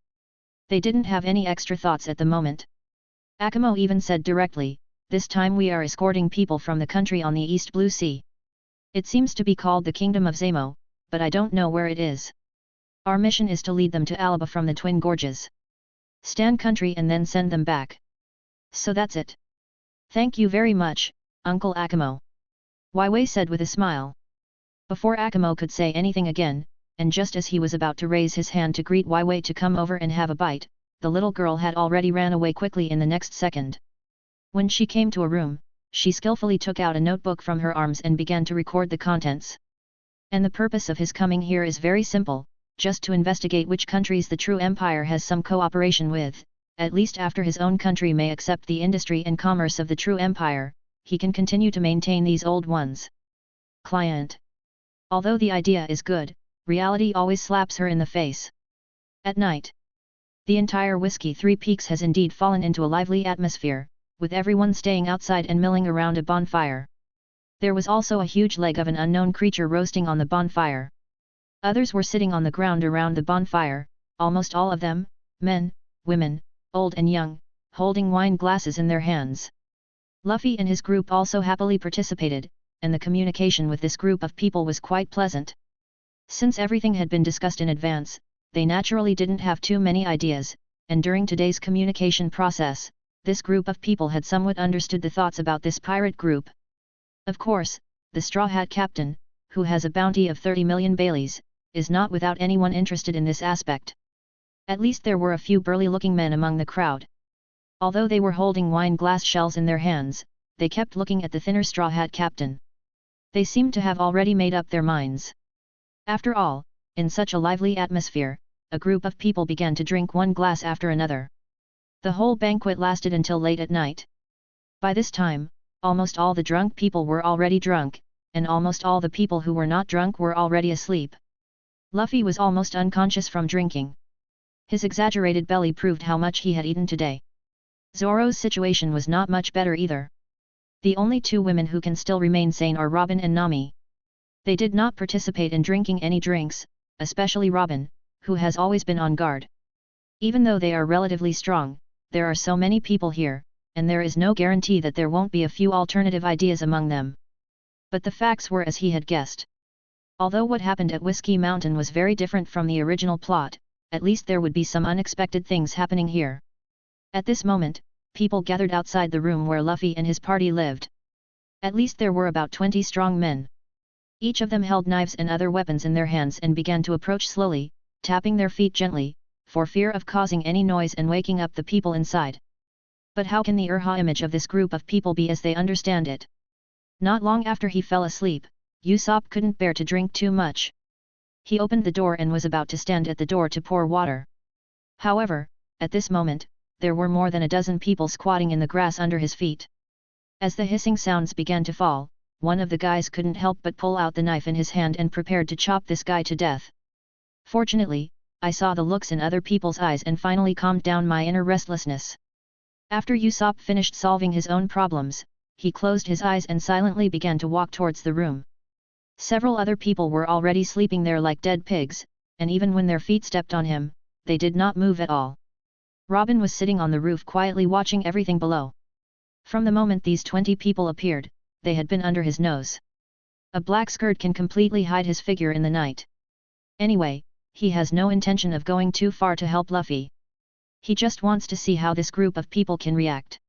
They didn't have any extra thoughts at the moment. Akamo even said directly, this time we are escorting people from the country on the East Blue Sea. It seems to be called the Kingdom of Zamo, but I don't know where it is. Our mission is to lead them to Alaba from the Twin Gorges. Stan country and then send them back. So that's it. Thank you very much, Uncle Akamo. Waiwei said with a smile. Before Akamo could say anything again, and just as he was about to raise his hand to greet Waiwei to come over and have a bite, the little girl had already ran away quickly in the next second. When she came to a room, she skillfully took out a notebook from her arms and began to record the contents. And the purpose of his coming here is very simple, just to investigate which countries the true empire has some cooperation with, at least after his own country may accept the industry and commerce of the true empire, he can continue to maintain these old ones. Client. Although the idea is good, reality always slaps her in the face. At night. The entire Whiskey Three Peaks has indeed fallen into a lively atmosphere, with everyone staying outside and milling around a bonfire. There was also a huge leg of an unknown creature roasting on the bonfire. Others were sitting on the ground around the bonfire, almost all of them, men, women, old and young, holding wine glasses in their hands. Luffy and his group also happily participated, and the communication with this group of people was quite pleasant. Since everything had been discussed in advance, they naturally didn't have too many ideas, and during today's communication process, this group of people had somewhat understood the thoughts about this pirate group. Of course, the Straw Hat Captain, who has a bounty of 30 million Baileys, is not without anyone interested in this aspect. At least there were a few burly-looking men among the crowd. Although they were holding wine glass shells in their hands, they kept looking at the thinner Straw Hat Captain. They seemed to have already made up their minds. After all, in such a lively atmosphere, a group of people began to drink one glass after another. The whole banquet lasted until late at night. By this time, almost all the drunk people were already drunk, and almost all the people who were not drunk were already asleep. Luffy was almost unconscious from drinking. His exaggerated belly proved how much he had eaten today. Zoro's situation was not much better either. The only two women who can still remain sane are Robin and Nami. They did not participate in drinking any drinks, especially Robin, who has always been on guard. Even though they are relatively strong, there are so many people here, and there is no guarantee that there won't be a few alternative ideas among them. But the facts were as he had guessed. Although what happened at Whiskey Mountain was very different from the original plot, at least there would be some unexpected things happening here. At this moment, people gathered outside the room where Luffy and his party lived. At least there were about 20 strong men. Each of them held knives and other weapons in their hands and began to approach slowly, tapping their feet gently, for fear of causing any noise and waking up the people inside. But how can the image of this group of people be as they understand it? Not long after he fell asleep, Usopp couldn't bear to drink too much. He opened the door and was about to stand at the door to pour water. However, at this moment, there were more than a dozen people squatting in the grass under his feet. As the hissing sounds began to fall, one of the guys couldn't help but pull out the knife in his hand and prepared to chop this guy to death. Fortunately, I saw the looks in other people's eyes and finally calmed down my inner restlessness. After Usopp finished solving his own problems, he closed his eyes and silently began to walk towards the room. Several other people were already sleeping there like dead pigs, and even when their feet stepped on him, they did not move at all. Robin was sitting on the roof quietly watching everything below. From the moment these 20 people appeared, they had been under his nose. A black skirt can completely hide his figure in the night. Anyway, he has no intention of going too far to help Luffy. He just wants to see how this group of people can react.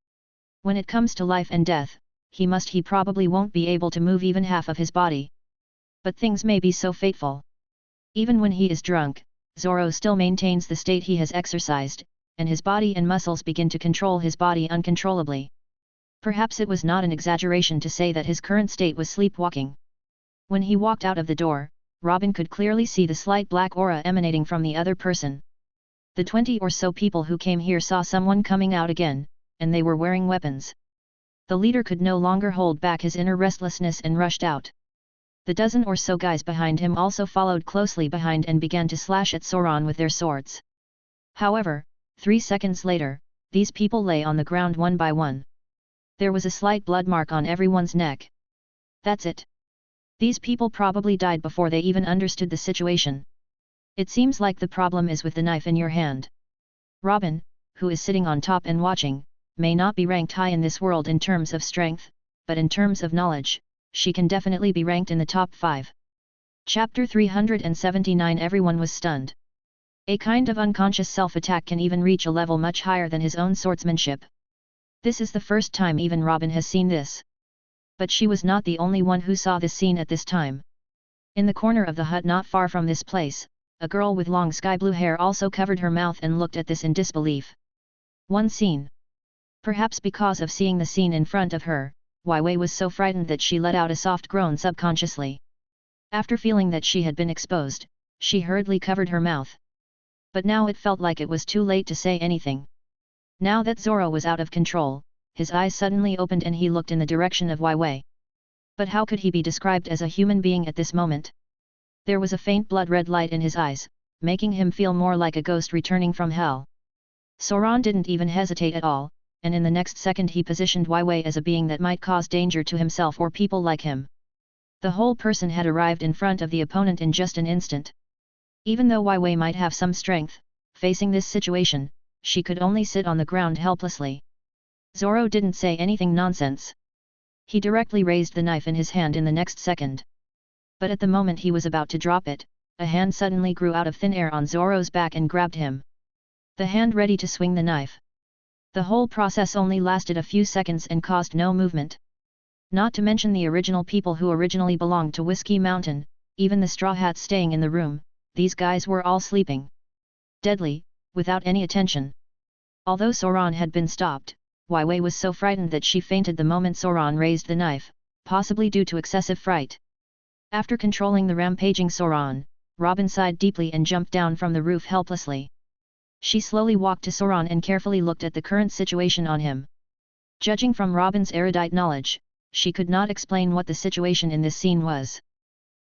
When it comes to life and death, he probably won't be able to move even half of his body. But things may be so fateful. Even when he is drunk, Zoro still maintains the state he has exercised, and his body and muscles begin to control his body uncontrollably. Perhaps it was not an exaggeration to say that his current state was sleepwalking. When he walked out of the door, Robin could clearly see the slight black aura emanating from the other person. The 20 or so people who came here saw someone coming out again, and they were wearing weapons. The leader could no longer hold back his inner restlessness and rushed out. The dozen or so guys behind him also followed closely behind and began to slash at Soran with their swords. However, 3 seconds later, these people lay on the ground one by one. There was a slight blood mark on everyone's neck. That's it. These people probably died before they even understood the situation. It seems like the problem is with the knife in your hand. Robin, who is sitting on top and watching, may not be ranked high in this world in terms of strength, but in terms of knowledge, she can definitely be ranked in the top 5. Chapter 379. Everyone was stunned. A kind of unconscious self-attack can even reach a level much higher than his own swordsmanship. This is the first time even Robin has seen this. But she was not the only one who saw this scene at this time. In the corner of the hut not far from this place, a girl with long sky blue hair also covered her mouth and looked at this in disbelief. One scene. Perhaps because of seeing the scene in front of her, Wei was so frightened that she let out a soft groan subconsciously. After feeling that she had been exposed, she hurriedly covered her mouth. But now it felt like it was too late to say anything. Now that Zoro was out of control, his eyes suddenly opened and he looked in the direction of Wei. But how could he be described as a human being at this moment? There was a faint blood-red light in his eyes, making him feel more like a ghost returning from hell. Soran didn't even hesitate at all, and in the next second he positioned Wei as a being that might cause danger to himself or people like him. The whole person had arrived in front of the opponent in just an instant. Even though Wei Wei might have some strength, facing this situation, she could only sit on the ground helplessly. Zoro didn't say anything nonsense. He directly raised the knife in his hand in the next second. But at the moment he was about to drop it, a hand suddenly grew out of thin air on Zoro's back and grabbed him. The hand ready to swing the knife. The whole process only lasted a few seconds and caused no movement. Not to mention the original people who originally belonged to Whiskey Mountain, even the Straw Hats staying in the room, these guys were all sleeping. Deadly, without any attention. Although Soran had been stopped, Wei Wei was so frightened that she fainted the moment Soran raised the knife, possibly due to excessive fright. After controlling the rampaging Soran, Robin sighed deeply and jumped down from the roof helplessly. She slowly walked to Soran and carefully looked at the current situation on him. Judging from Robin's erudite knowledge, she could not explain what the situation in this scene was.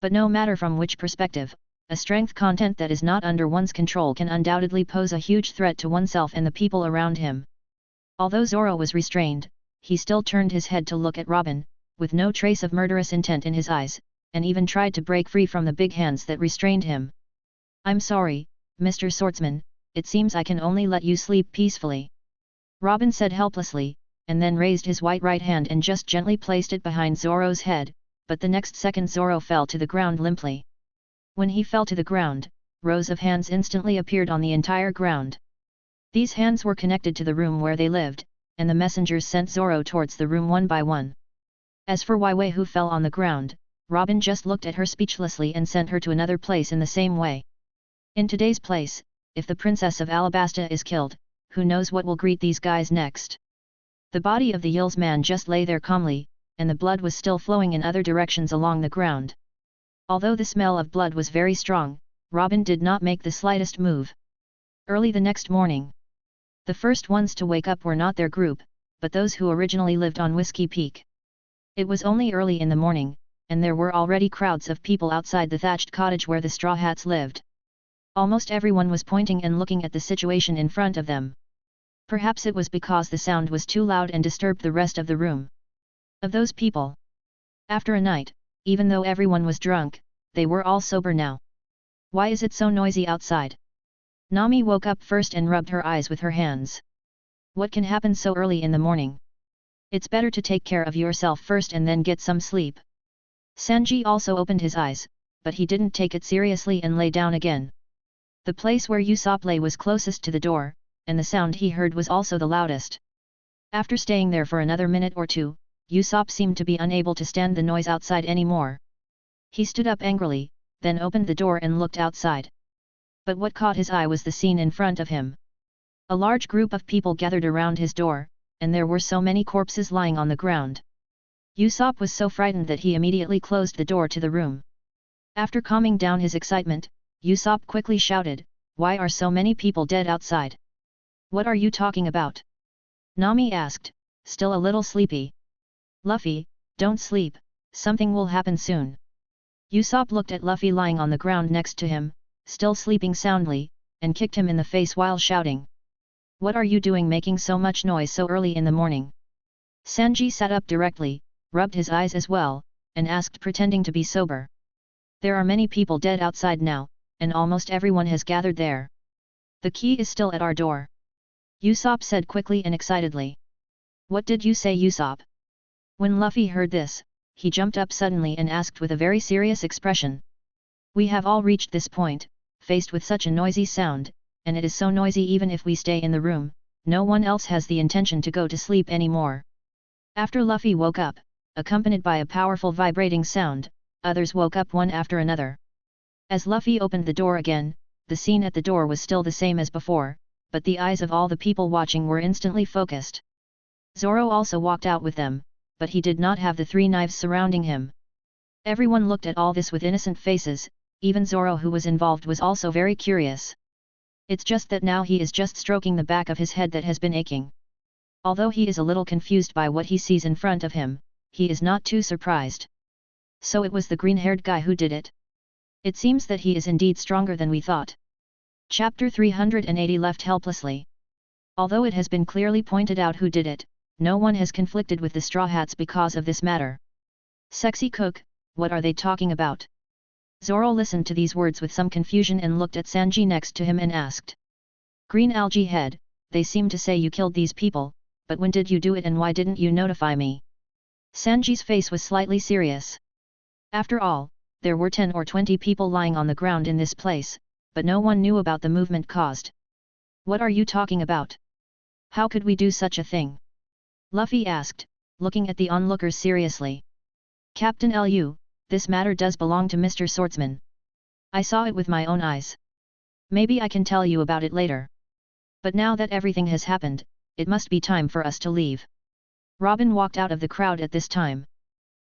But no matter from which perspective, a strength content that is not under one's control can undoubtedly pose a huge threat to oneself and the people around him. Although Zoro was restrained, he still turned his head to look at Robin, with no trace of murderous intent in his eyes, and even tried to break free from the big hands that restrained him. "I'm sorry, Mr. Swordsman, it seems I can only let you sleep peacefully," Robin said helplessly, and then raised his white right hand and just gently placed it behind Zoro's head, but the next second Zoro fell to the ground limply. When he fell to the ground, rows of hands instantly appeared on the entire ground. These hands were connected to the room where they lived, and the messengers sent Zoro towards the room one by one. As for Wei Wei who fell on the ground, Robin just looked at her speechlessly and sent her to another place in the same way. In today's place, if the Princess of Alabasta is killed, who knows what will greet these guys next? The body of the Yil's man just lay there calmly, and the blood was still flowing in other directions along the ground. Although the smell of blood was very strong, Robin did not make the slightest move. Early the next morning, the first ones to wake up were not their group, but those who originally lived on Whiskey Peak. It was only early in the morning, and there were already crowds of people outside the thatched cottage where the Straw Hats lived. Almost everyone was pointing and looking at the situation in front of them. Perhaps it was because the sound was too loud and disturbed the rest of the room. Of those people, after a night, even though everyone was drunk, they were all sober now. "Why is it so noisy outside?" Nami woke up first and rubbed her eyes with her hands. "What can happen so early in the morning? It's better to take care of yourself first and then get some sleep." Sanji also opened his eyes, but he didn't take it seriously and lay down again. The place where Usopp lay was closest to the door, and the sound he heard was also the loudest. After staying there for another minute or two, Usopp seemed to be unable to stand the noise outside anymore. He stood up angrily, then opened the door and looked outside. But what caught his eye was the scene in front of him. A large group of people gathered around his door, and there were so many corpses lying on the ground. Usopp was so frightened that he immediately closed the door to the room. After calming down his excitement, Usopp quickly shouted, "Why are so many people dead outside? What are you talking about?" Nami asked, still a little sleepy. "Luffy, don't sleep, something will happen soon." Usopp looked at Luffy lying on the ground next to him, still sleeping soundly, and kicked him in the face while shouting, "What are you doing making so much noise so early in the morning?" Sanji sat up directly, rubbed his eyes as well, and asked pretending to be sober. "There are many people dead outside now, and almost everyone has gathered there. The key is still at our door," Usopp said quickly and excitedly. "What did you say, Usopp?" When Luffy heard this, he jumped up suddenly and asked with a very serious expression. "We have all reached this point, faced with such a noisy sound, and it is so noisy even if we stay in the room, no one else has the intention to go to sleep anymore." After Luffy woke up, accompanied by a powerful vibrating sound, others woke up one after another. As Luffy opened the door again, the scene at the door was still the same as before, but the eyes of all the people watching were instantly focused. Zoro also walked out with them, but he did not have the three knives surrounding him. Everyone looked at all this with innocent faces, even Zoro who was involved was also very curious. It's just that now he is just stroking the back of his head that has been aching. Although he is a little confused by what he sees in front of him, he is not too surprised. So it was the green-haired guy who did it. It seems that he is indeed stronger than we thought. Chapter 380 Left helplessly. Although it has been clearly pointed out who did it, no one has conflicted with the Straw Hats because of this matter. "Sexy cook, what are they talking about?" Zoro listened to these words with some confusion and looked at Sanji next to him and asked. Green Algae Head, they seem to say you killed these people, but when did you do it and why didn't you notify me? Sanji's face was slightly serious. After all, there were 10 or 20 people lying on the ground in this place, but no one knew about the movement caused. What are you talking about? How could we do such a thing? Luffy asked, looking at the onlookers seriously. Captain Lu, this matter does belong to Mr. Swordsman. I saw it with my own eyes. Maybe I can tell you about it later. But now that everything has happened, it must be time for us to leave. Robin walked out of the crowd at this time.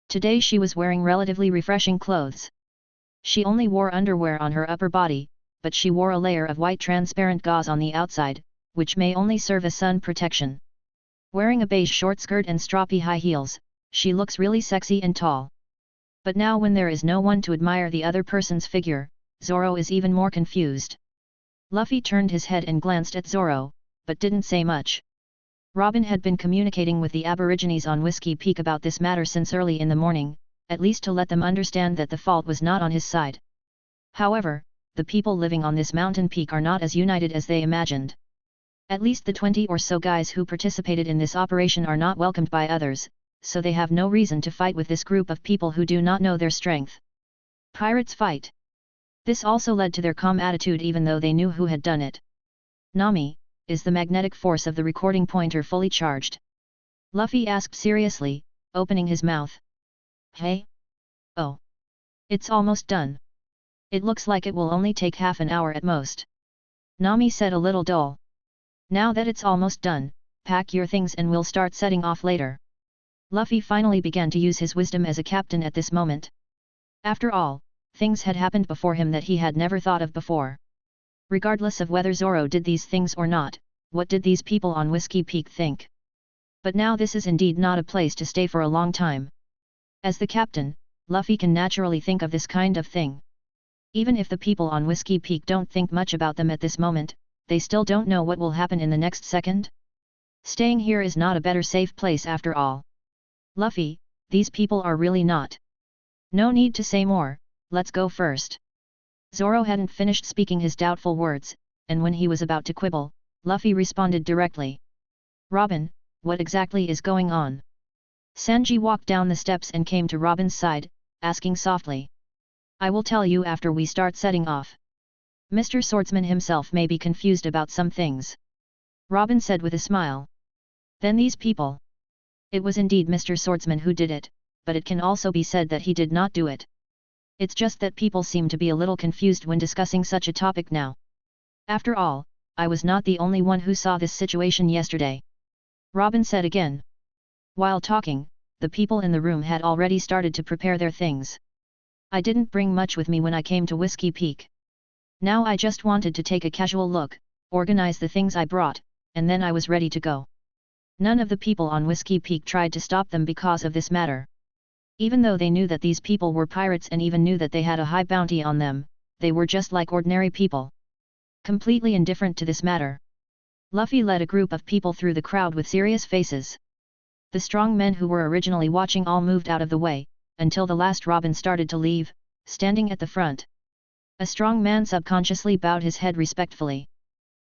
Today she was wearing relatively refreshing clothes. She only wore underwear on her upper body, but she wore a layer of white transparent gauze on the outside, which may only serve as sun protection. Wearing a beige short skirt and stroppy high heels, she looks really sexy and tall. But now when there is no one to admire the other person's figure, Zoro is even more confused. Luffy turned his head and glanced at Zoro, but didn't say much. Robin had been communicating with the Aborigines on Whiskey Peak about this matter since early in the morning, at least to let them understand that the fault was not on his side. However, the people living on this mountain peak are not as united as they imagined. At least the 20 or so guys who participated in this operation are not welcomed by others, so they have no reason to fight with this group of people who do not know their strength. Pirates fight. This also led to their calm attitude even though they knew who had done it. Nami, is the magnetic force of the recording pointer fully charged? Luffy asked seriously, opening his mouth. Hey? Oh. It's almost done. It looks like it will only take half an hour at most. Nami said a little dull. Now that it's almost done, pack your things and we'll start setting off later. Luffy finally began to use his wisdom as a captain at this moment. After all, things had happened before him that he had never thought of before. Regardless of whether Zoro did these things or not, what did these people on Whiskey Peak think? But now this is indeed not a place to stay for a long time. As the captain, Luffy can naturally think of this kind of thing. Even if the people on Whiskey Peak don't think much about them at this moment, they still don't know what will happen in the next second. Staying here is not a better safe place after all. Luffy, these people are really not. No need to say more, let's go first. Zoro hadn't finished speaking his doubtful words, and when he was about to quibble, Luffy responded directly. Robin, what exactly is going on? Sanji walked down the steps and came to Robin's side, asking softly. I will tell you after we start setting off. Mr. Swordsman himself may be confused about some things. Robin said with a smile. Then these people. It was indeed Mr. Swordsman who did it, but it can also be said that he did not do it. It's just that people seem to be a little confused when discussing such a topic now. After all, I was not the only one who saw this situation yesterday. Robin said again. While talking, the people in the room had already started to prepare their things. I didn't bring much with me when I came to Whiskey Peak. Now I just wanted to take a casual look, organize the things I brought, and then I was ready to go. None of the people on Whiskey Peak tried to stop them because of this matter. Even though they knew that these people were pirates and even knew that they had a high bounty on them, they were just like ordinary people. Completely indifferent to this matter. Luffy led a group of people through the crowd with serious faces. The strong men who were originally watching all moved out of the way, until the last Robin started to leave, standing at the front. A strong man subconsciously bowed his head respectfully.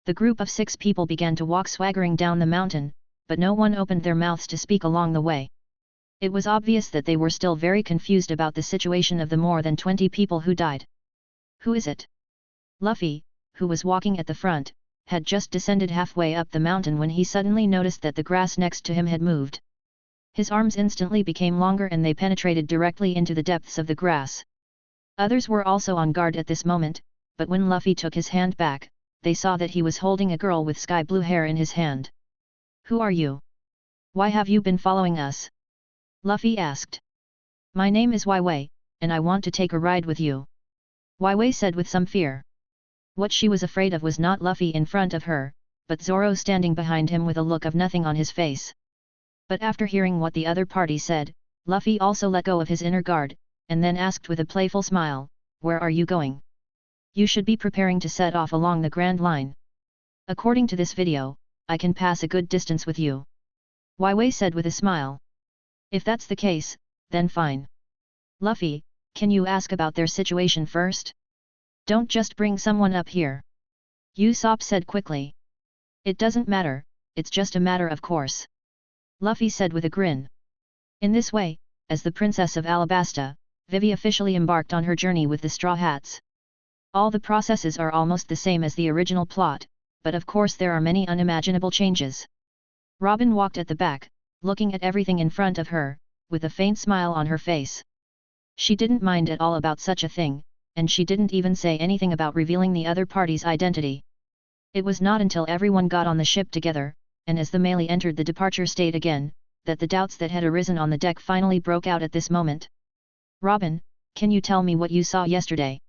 The group of 6 people began to walk swaggering down the mountain, but no one opened their mouths to speak along the way. It was obvious that they were still very confused about the situation of the more than 20 people who died. Who is it? Luffy, who was walking at the front, had just descended halfway up the mountain when he suddenly noticed that the grass next to him had moved. His arms instantly became longer and they penetrated directly into the depths of the grass. Others were also on guard at this moment, but when Luffy took his hand back, they saw that he was holding a girl with sky blue hair in his hand. Who are you? Why have you been following us? Luffy asked. My name is Wai, and I want to take a ride with you. Wai said with some fear. What she was afraid of was not Luffy in front of her, but Zoro standing behind him with a look of nothing on his face. But after hearing what the other party said, Luffy also let go of his inner guard, and then asked with a playful smile, where are you going? You should be preparing to set off along the Grand Line. According to this video, I can pass a good distance with you. Wai said with a smile. If that's the case, then fine. Luffy, can you ask about their situation first? Don't just bring someone up here. Usopp said quickly. It doesn't matter, it's just a matter of course. Luffy said with a grin. In this way, as the Princess of Alabasta, Vivi officially embarked on her journey with the Straw Hats. All the processes are almost the same as the original plot, but of course there are many unimaginable changes. Robin walked at the back, looking at everything in front of her, with a faint smile on her face. She didn't mind at all about such a thing, and she didn't even say anything about revealing the other party's identity. It was not until everyone got on the ship together, and as the melee entered the departure state again, that the doubts that had arisen on the deck finally broke out at this moment. Robin, can you tell me what you saw yesterday?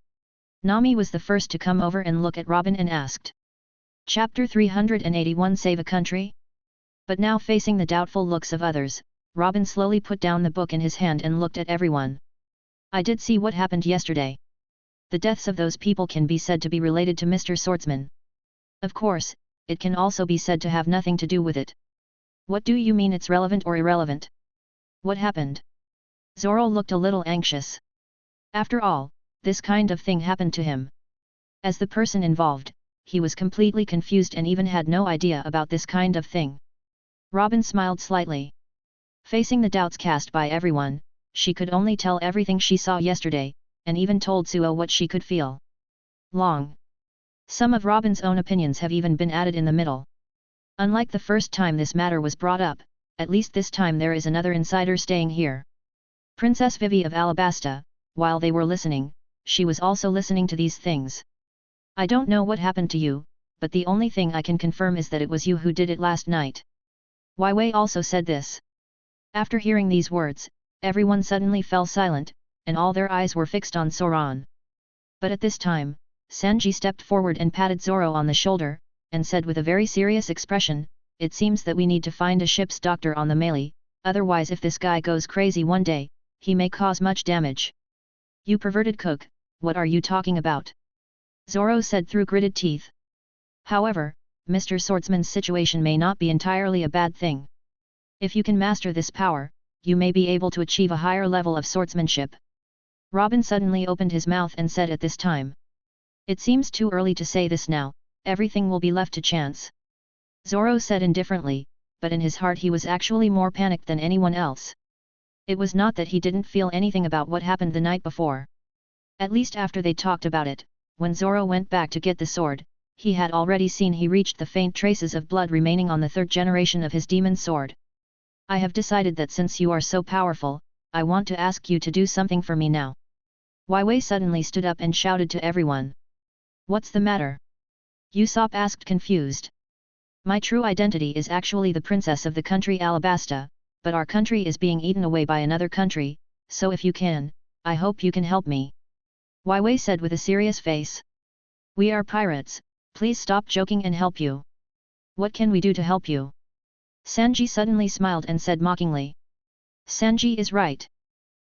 Nami was the first to come over and look at Robin and asked. Chapter 381 Save a Country? But now facing the doubtful looks of others, Robin slowly put down the book in his hand and looked at everyone. I did see what happened yesterday. The deaths of those people can be said to be related to Mr. Swordsman. Of course, it can also be said to have nothing to do with it. What do you mean it's relevant or irrelevant? What happened? Zoro looked a little anxious. After all, this kind of thing happened to him. As the person involved, he was completely confused and even had no idea about this kind of thing. Robin smiled slightly. Facing the doubts cast by everyone, she could only tell everything she saw yesterday, and even told Suo what she could feel. Some of Robin's own opinions have even been added in the middle. Unlike the first time this matter was brought up, at least this time there is another insider staying here. Princess Vivi of Alabasta, while they were listening, she was also listening to these things. I don't know what happened to you, but the only thing I can confirm is that it was you who did it last night. Wei also said this. After hearing these words, everyone suddenly fell silent, and all their eyes were fixed on Soran. But at this time, Sanji stepped forward and patted Zoro on the shoulder, and said with a very serious expression, it seems that we need to find a ship's doctor on the melee, otherwise if this guy goes crazy one day, he may cause much damage. You perverted cook, what are you talking about? Zoro said through gritted teeth. However, Mr. Swordsman's situation may not be entirely a bad thing. If you can master this power, you may be able to achieve a higher level of swordsmanship. Robin suddenly opened his mouth and said at this time. It seems too early to say this now, everything will be left to chance. Zoro said indifferently, but in his heart he was actually more panicked than anyone else. It was not that he didn't feel anything about what happened the night before. At least after they talked about it, when Zoro went back to get the sword, he had already seen he reached the faint traces of blood remaining on the third generation of his demon sword. I have decided that since you are so powerful, I want to ask you to do something for me now. Wei suddenly stood up and shouted to everyone. What's the matter? Usopp asked confused. My true identity is actually the princess of the country Alabasta, but our country is being eaten away by another country, so if you can, I hope you can help me. Wei said with a serious face. We are pirates, please stop joking and help you. What can we do to help you? Sanji suddenly smiled and said mockingly. Sanji is right.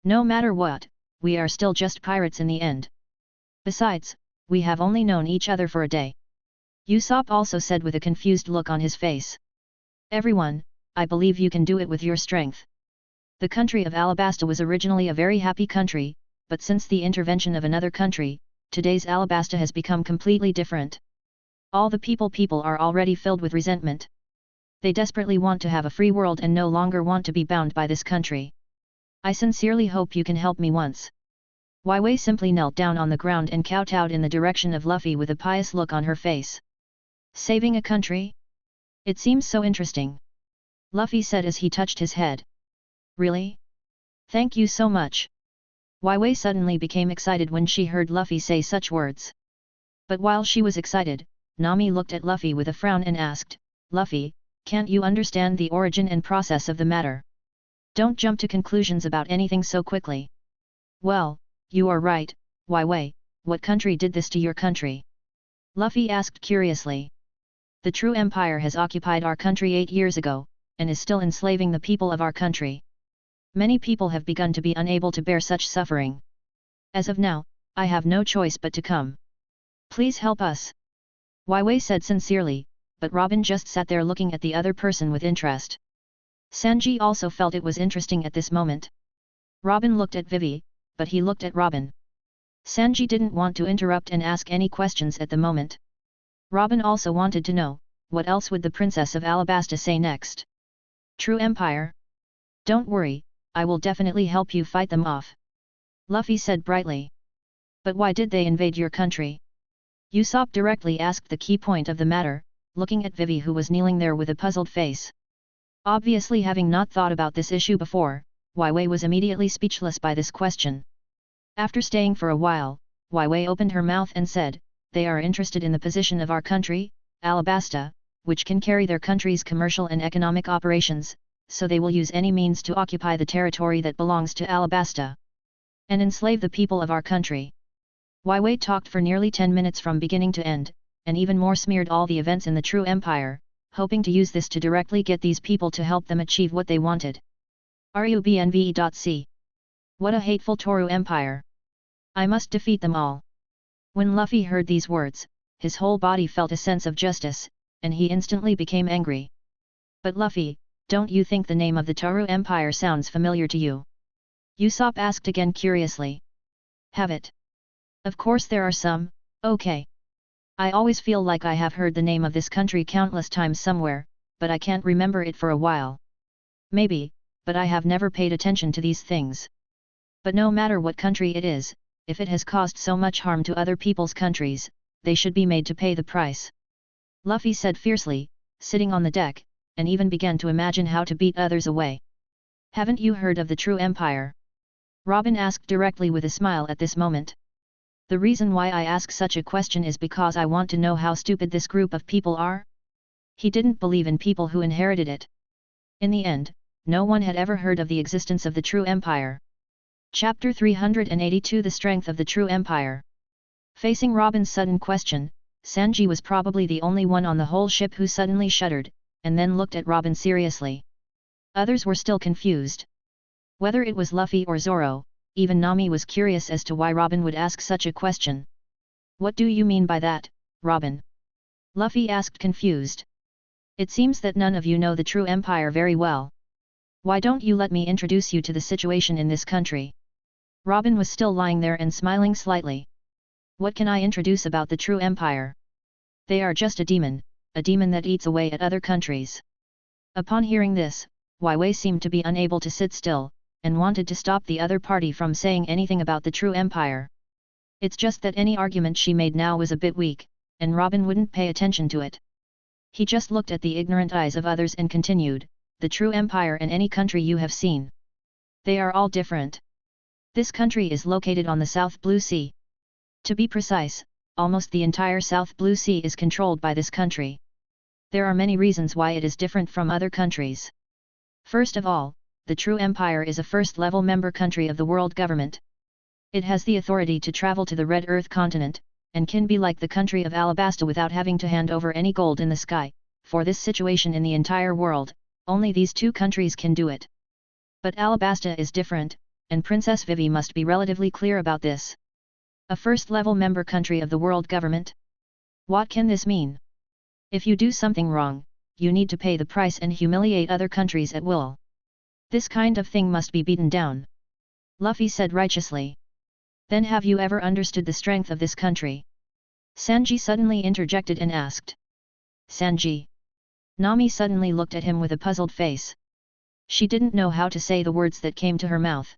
No matter what, we are still just pirates in the end. Besides, we have only known each other for a day. Usopp also said with a confused look on his face. Everyone, I believe you can do it with your strength. The country of Alabasta was originally a very happy country, but since the intervention of another country, today's Alabasta has become completely different. All the people are already filled with resentment. They desperately want to have a free world and no longer want to be bound by this country. I sincerely hope you can help me once. Wei simply knelt down on the ground and kowtowed in the direction of Luffy with a pious look on her face. Saving a country? It seems so interesting. Luffy said as he touched his head. Really? Thank you so much. Wei suddenly became excited when she heard Luffy say such words. But while she was excited, Nami looked at Luffy with a frown and asked, Luffy, can't you understand the origin and process of the matter? Don't jump to conclusions about anything so quickly. Well, you are right, Wei, what country did this to your country? Luffy asked curiously. The true empire has occupied our country 8 years ago, and is still enslaving the people of our country. Many people have begun to be unable to bear such suffering. As of now, I have no choice but to come. Please help us. Wei said sincerely, but Robin just sat there looking at the other person with interest. Sanji also felt it was interesting at this moment. Robin looked at Vivi, but he looked at Robin. Sanji didn't want to interrupt and ask any questions at the moment. Robin also wanted to know, what else would the Princess of Alabasta say next? True Empire? Don't worry, I will definitely help you fight them off. Luffy said brightly. But why did they invade your country? Usopp directly asked the key point of the matter, looking at Vivi who was kneeling there with a puzzled face. Obviously having not thought about this issue before, Wei was immediately speechless by this question. After staying for a while, Wei opened her mouth and said, they are interested in the position of our country, Alabasta, which can carry their country's commercial and economic operations, so they will use any means to occupy the territory that belongs to Alabasta. And enslave the people of our country. Wei talked for nearly 10 minutes from beginning to end, and even more smeared all the events in the True Empire, hoping to use this to directly get these people to help them achieve what they wanted. Rubnve.c. What a hateful Toru Empire! I must defeat them all. When Luffy heard these words, his whole body felt a sense of justice, and he instantly became angry. But Luffy, don't you think the name of the Toru Empire sounds familiar to you? Usopp asked again curiously. Have it? Of course there are some, okay. I always feel like I have heard the name of this country countless times somewhere, but I can't remember it for a while. Maybe, but I have never paid attention to these things. But no matter what country it is, if it has caused so much harm to other people's countries, they should be made to pay the price. Luffy said fiercely, sitting on the deck, and even began to imagine how to beat others away. Haven't you heard of the True Empire? Robin asked directly with a smile at this moment. The reason why I ask such a question is because I want to know how stupid this group of people are. He didn't believe in people who inherited it. In the end, no one had ever heard of the existence of the True Empire. Chapter 382 The Strength of the True Empire. Facing Robin's sudden question, Sanji was probably the only one on the whole ship who suddenly shuddered, and then looked at Robin seriously. Others were still confused. Whether it was Luffy or Zoro, even Nami was curious as to why Robin would ask such a question. What do you mean by that, Robin? Luffy asked confused. It seems that none of you know the True Empire very well. Why don't you let me introduce you to the situation in this country? Robin was still lying there and smiling slightly. What can I introduce about the True Empire? They are just a demon that eats away at other countries. Upon hearing this, Wei seemed to be unable to sit still, and wanted to stop the other party from saying anything about the True Empire. It's just that any argument she made now was a bit weak, and Robin wouldn't pay attention to it. He just looked at the ignorant eyes of others and continued, the True Empire and any country you have seen. They are all different. This country is located on the South Blue Sea. To be precise, almost the entire South Blue Sea is controlled by this country. There are many reasons why it is different from other countries. First of all, the True Empire is a first-level member country of the world government. It has the authority to travel to the Red Earth continent, and can be like the country of Alabasta without having to hand over any gold in the sky. For this situation in the entire world, only these two countries can do it. But Alabasta is different, and Princess Vivi must be relatively clear about this. A first-level member country of the world government? What can this mean? If you do something wrong, you need to pay the price and humiliate other countries at will. This kind of thing must be beaten down. Luffy said righteously. Then have you ever understood the strength of this country? Sanji suddenly interjected and asked. Sanji. Nami suddenly looked at him with a puzzled face. She didn't know how to say the words that came to her mouth.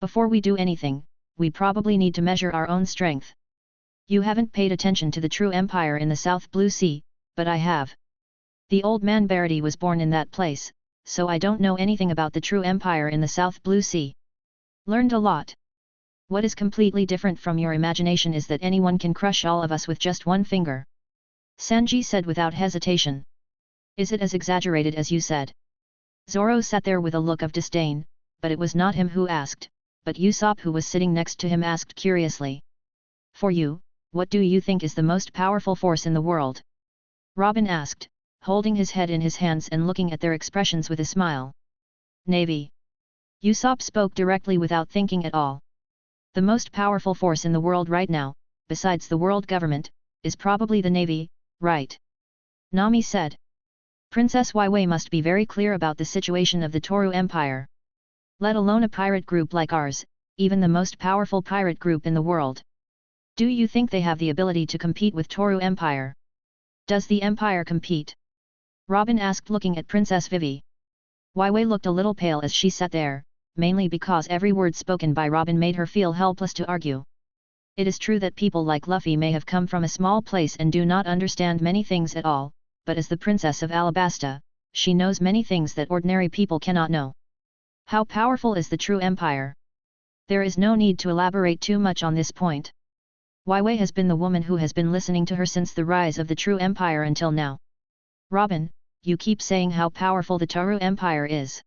Before we do anything, we probably need to measure our own strength. You haven't paid attention to the True Empire in the South Blue Sea, but I have. The old man Barity was born in that place, so I don't know anything about the True Empire in the South Blue Sea. Learned a lot. What is completely different from your imagination is that anyone can crush all of us with just one finger. Sanji said without hesitation. Is it as exaggerated as you said? Zoro sat there with a look of disdain, but it was not him who asked, but Usopp who was sitting next to him asked curiously. For you, what do you think is the most powerful force in the world? Robin asked, holding his head in his hands and looking at their expressions with a smile. Navy. Usopp spoke directly without thinking at all. The most powerful force in the world right now, besides the world government, is probably the Navy, right? Nami said. Princess Wei must be very clear about the situation of the Toru Empire. Let alone a pirate group like ours, even the most powerful pirate group in the world. Do you think they have the ability to compete with Toru Empire? Does the Empire compete? Robin asked, looking at Princess Vivi. Wei looked a little pale as she sat there, mainly because every word spoken by Robin made her feel helpless to argue. It is true that people like Luffy may have come from a small place and do not understand many things at all, but as the Princess of Alabasta, she knows many things that ordinary people cannot know. How powerful is the true empire? There is no need to elaborate too much on this point. Wei has been the woman who has been listening to her since the rise of the true empire until now. Robin, you keep saying how powerful the Toru Empire is.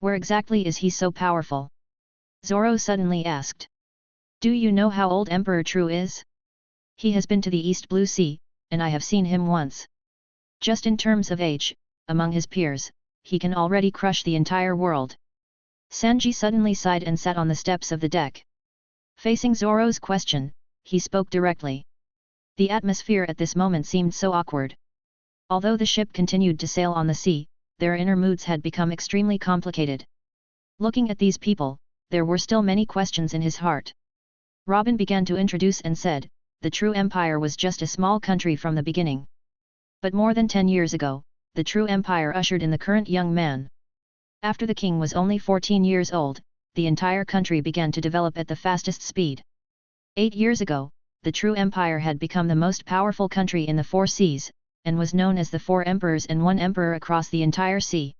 Where exactly is he so powerful? Zoro suddenly asked. Do you know how old Emperor True is? He has been to the East Blue Sea, and I have seen him once. Just in terms of age, among his peers, he can already crush the entire world. Sanji suddenly sighed and sat on the steps of the deck. Facing Zoro's question, he spoke directly. The atmosphere at this moment seemed so awkward. Although the ship continued to sail on the sea, their inner moods had become extremely complicated. Looking at these people, there were still many questions in his heart. Robin began to introduce and said, the true empire was just a small country from the beginning. But more than 10 years ago, the true empire ushered in the current young man. After the king was only 14 years old, the entire country began to develop at the fastest speed. 8 years ago, the true empire had become the most powerful country in the 4 seas, and was known as the 4 emperors and 1 emperor across the entire sea.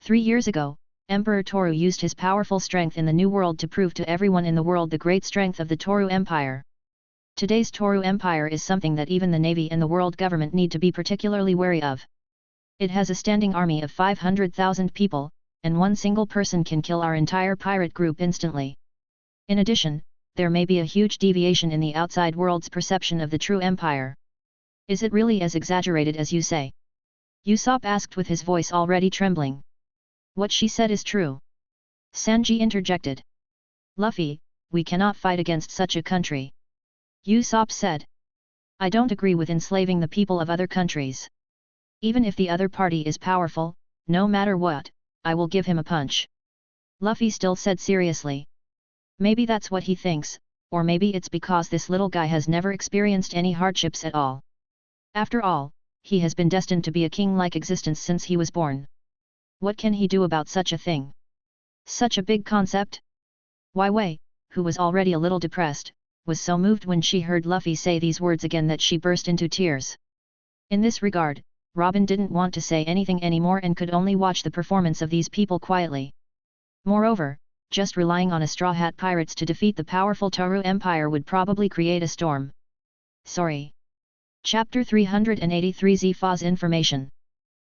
3 years ago, Emperor Toru used his powerful strength in the New World to prove to everyone in the world the great strength of the Toru Empire. Today's Toru Empire is something that even the Navy and the world government need to be particularly wary of. It has a standing army of 500,000 people, and one single person can kill our entire pirate group instantly. In addition, there may be a huge deviation in the outside world's perception of the true empire. Is it really as exaggerated as you say? Usopp asked with his voice already trembling. What she said is true. Sanji interjected. Luffy, we cannot fight against such a country. Usopp said. I don't agree with enslaving the people of other countries. Even if the other party is powerful, no matter what, I will give him a punch. Luffy still said seriously. Maybe that's what he thinks, or maybe it's because this little guy has never experienced any hardships at all. After all, he has been destined to be a king-like existence since he was born. What can he do about such a thing? Such a big concept? Wei, who was already a little depressed, was so moved when she heard Luffy say these words again that she burst into tears. In this regard, Robin didn't want to say anything anymore and could only watch the performance of these people quietly. Moreover, just relying on a Straw Hat Pirates to defeat the powerful Toru Empire would probably create a storm. Sorry. Chapter 383 Zepha's Information.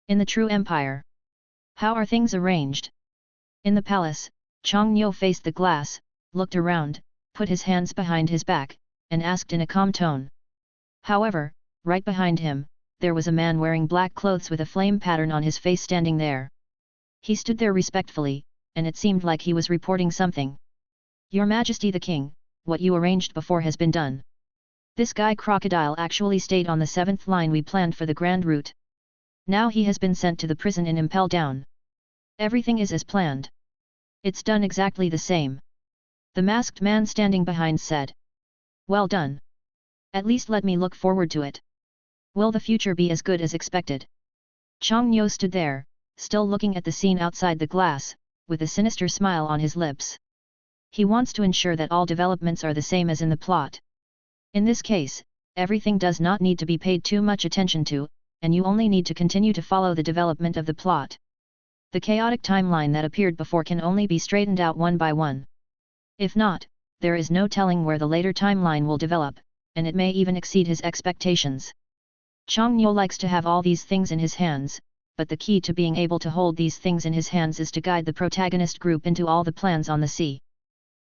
In the True Empire. How are things arranged? In the palace, Chongnyo faced the glass, looked around, put his hands behind his back, and asked in a calm tone. However, right behind him, there was a man wearing black clothes with a flame pattern on his face standing there. He stood there respectfully, and it seemed like he was reporting something. Your Majesty the King, what you arranged before has been done. This guy Crocodile actually stayed on the 7th line we planned for the Grand Route. Now he has been sent to the prison in Impel Down. Everything is as planned. It's done exactly the same. The masked man standing behind said. Well done. At least let me look forward to it. Will the future be as good as expected? Chongnyo stood there, still looking at the scene outside the glass, with a sinister smile on his lips. He wants to ensure that all developments are the same as in the plot. In this case, everything does not need to be paid too much attention to, and you only need to continue to follow the development of the plot. The chaotic timeline that appeared before can only be straightened out one by one. If not, there is no telling where the later timeline will develop, and it may even exceed his expectations. Chongnyo likes to have all these things in his hands, but the key to being able to hold these things in his hands is to guide the protagonist group into all the plans on the sea.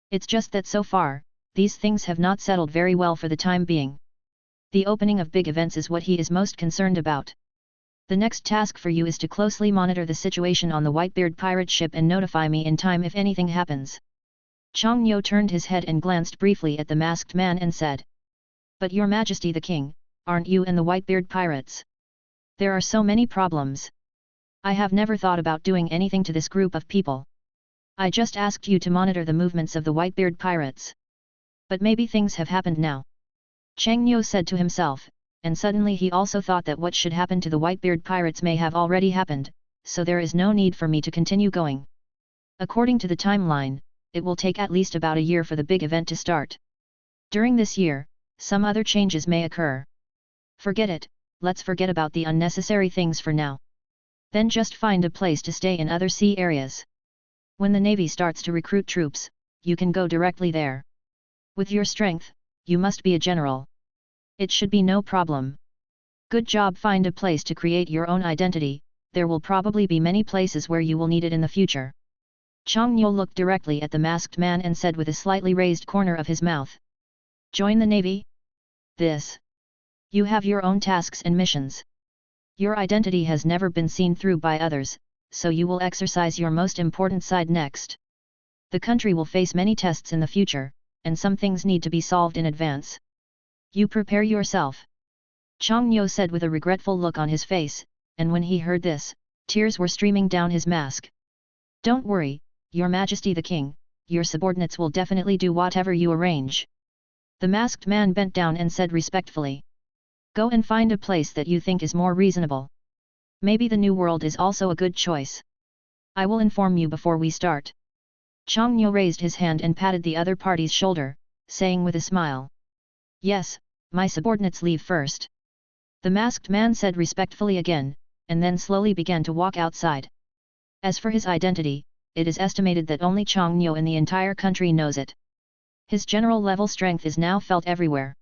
It's just that so far, these things have not settled very well for the time being. The opening of big events is what he is most concerned about. The next task for you is to closely monitor the situation on the Whitebeard pirate ship and notify me in time if anything happens. Chongnyo turned his head and glanced briefly at the masked man and said. But Your Majesty the King, aren't you and the Whitebeard pirates? There are so many problems. I have never thought about doing anything to this group of people. I just asked you to monitor the movements of the Whitebeard pirates. But maybe things have happened now. Chang Nyo said to himself, and suddenly he also thought that what should happen to the Whitebeard pirates may have already happened, so there is no need for me to continue going. According to the timeline, it will take at least about a year for the big event to start. During this year, some other changes may occur. Forget it, let's forget about the unnecessary things for now. Then just find a place to stay in other sea areas. When the Navy starts to recruit troops, you can go directly there. With your strength, you must be a general. It should be no problem. Good job. Find a place to create your own identity, there will probably be many places where you will need it in the future. Chang Nyo looked directly at the masked man and said with a slightly raised corner of his mouth. Join the Navy? This. You have your own tasks and missions. Your identity has never been seen through by others, so you will exercise your most important side next. The country will face many tests in the future, and some things need to be solved in advance. You prepare yourself. Chang Nyo said with a regretful look on his face, and when he heard this, tears were streaming down his mask. Don't worry, Your Majesty the King, your subordinates will definitely do whatever you arrange. The masked man bent down and said respectfully. Go and find a place that you think is more reasonable. Maybe the New World is also a good choice. I will inform you before we start. Chang Nyo raised his hand and patted the other party's shoulder, saying with a smile. Yes, my subordinates leave first. The masked man said respectfully again, and then slowly began to walk outside. As for his identity, it is estimated that only Chang Nyo in the entire country knows it. His general level strength is now felt everywhere.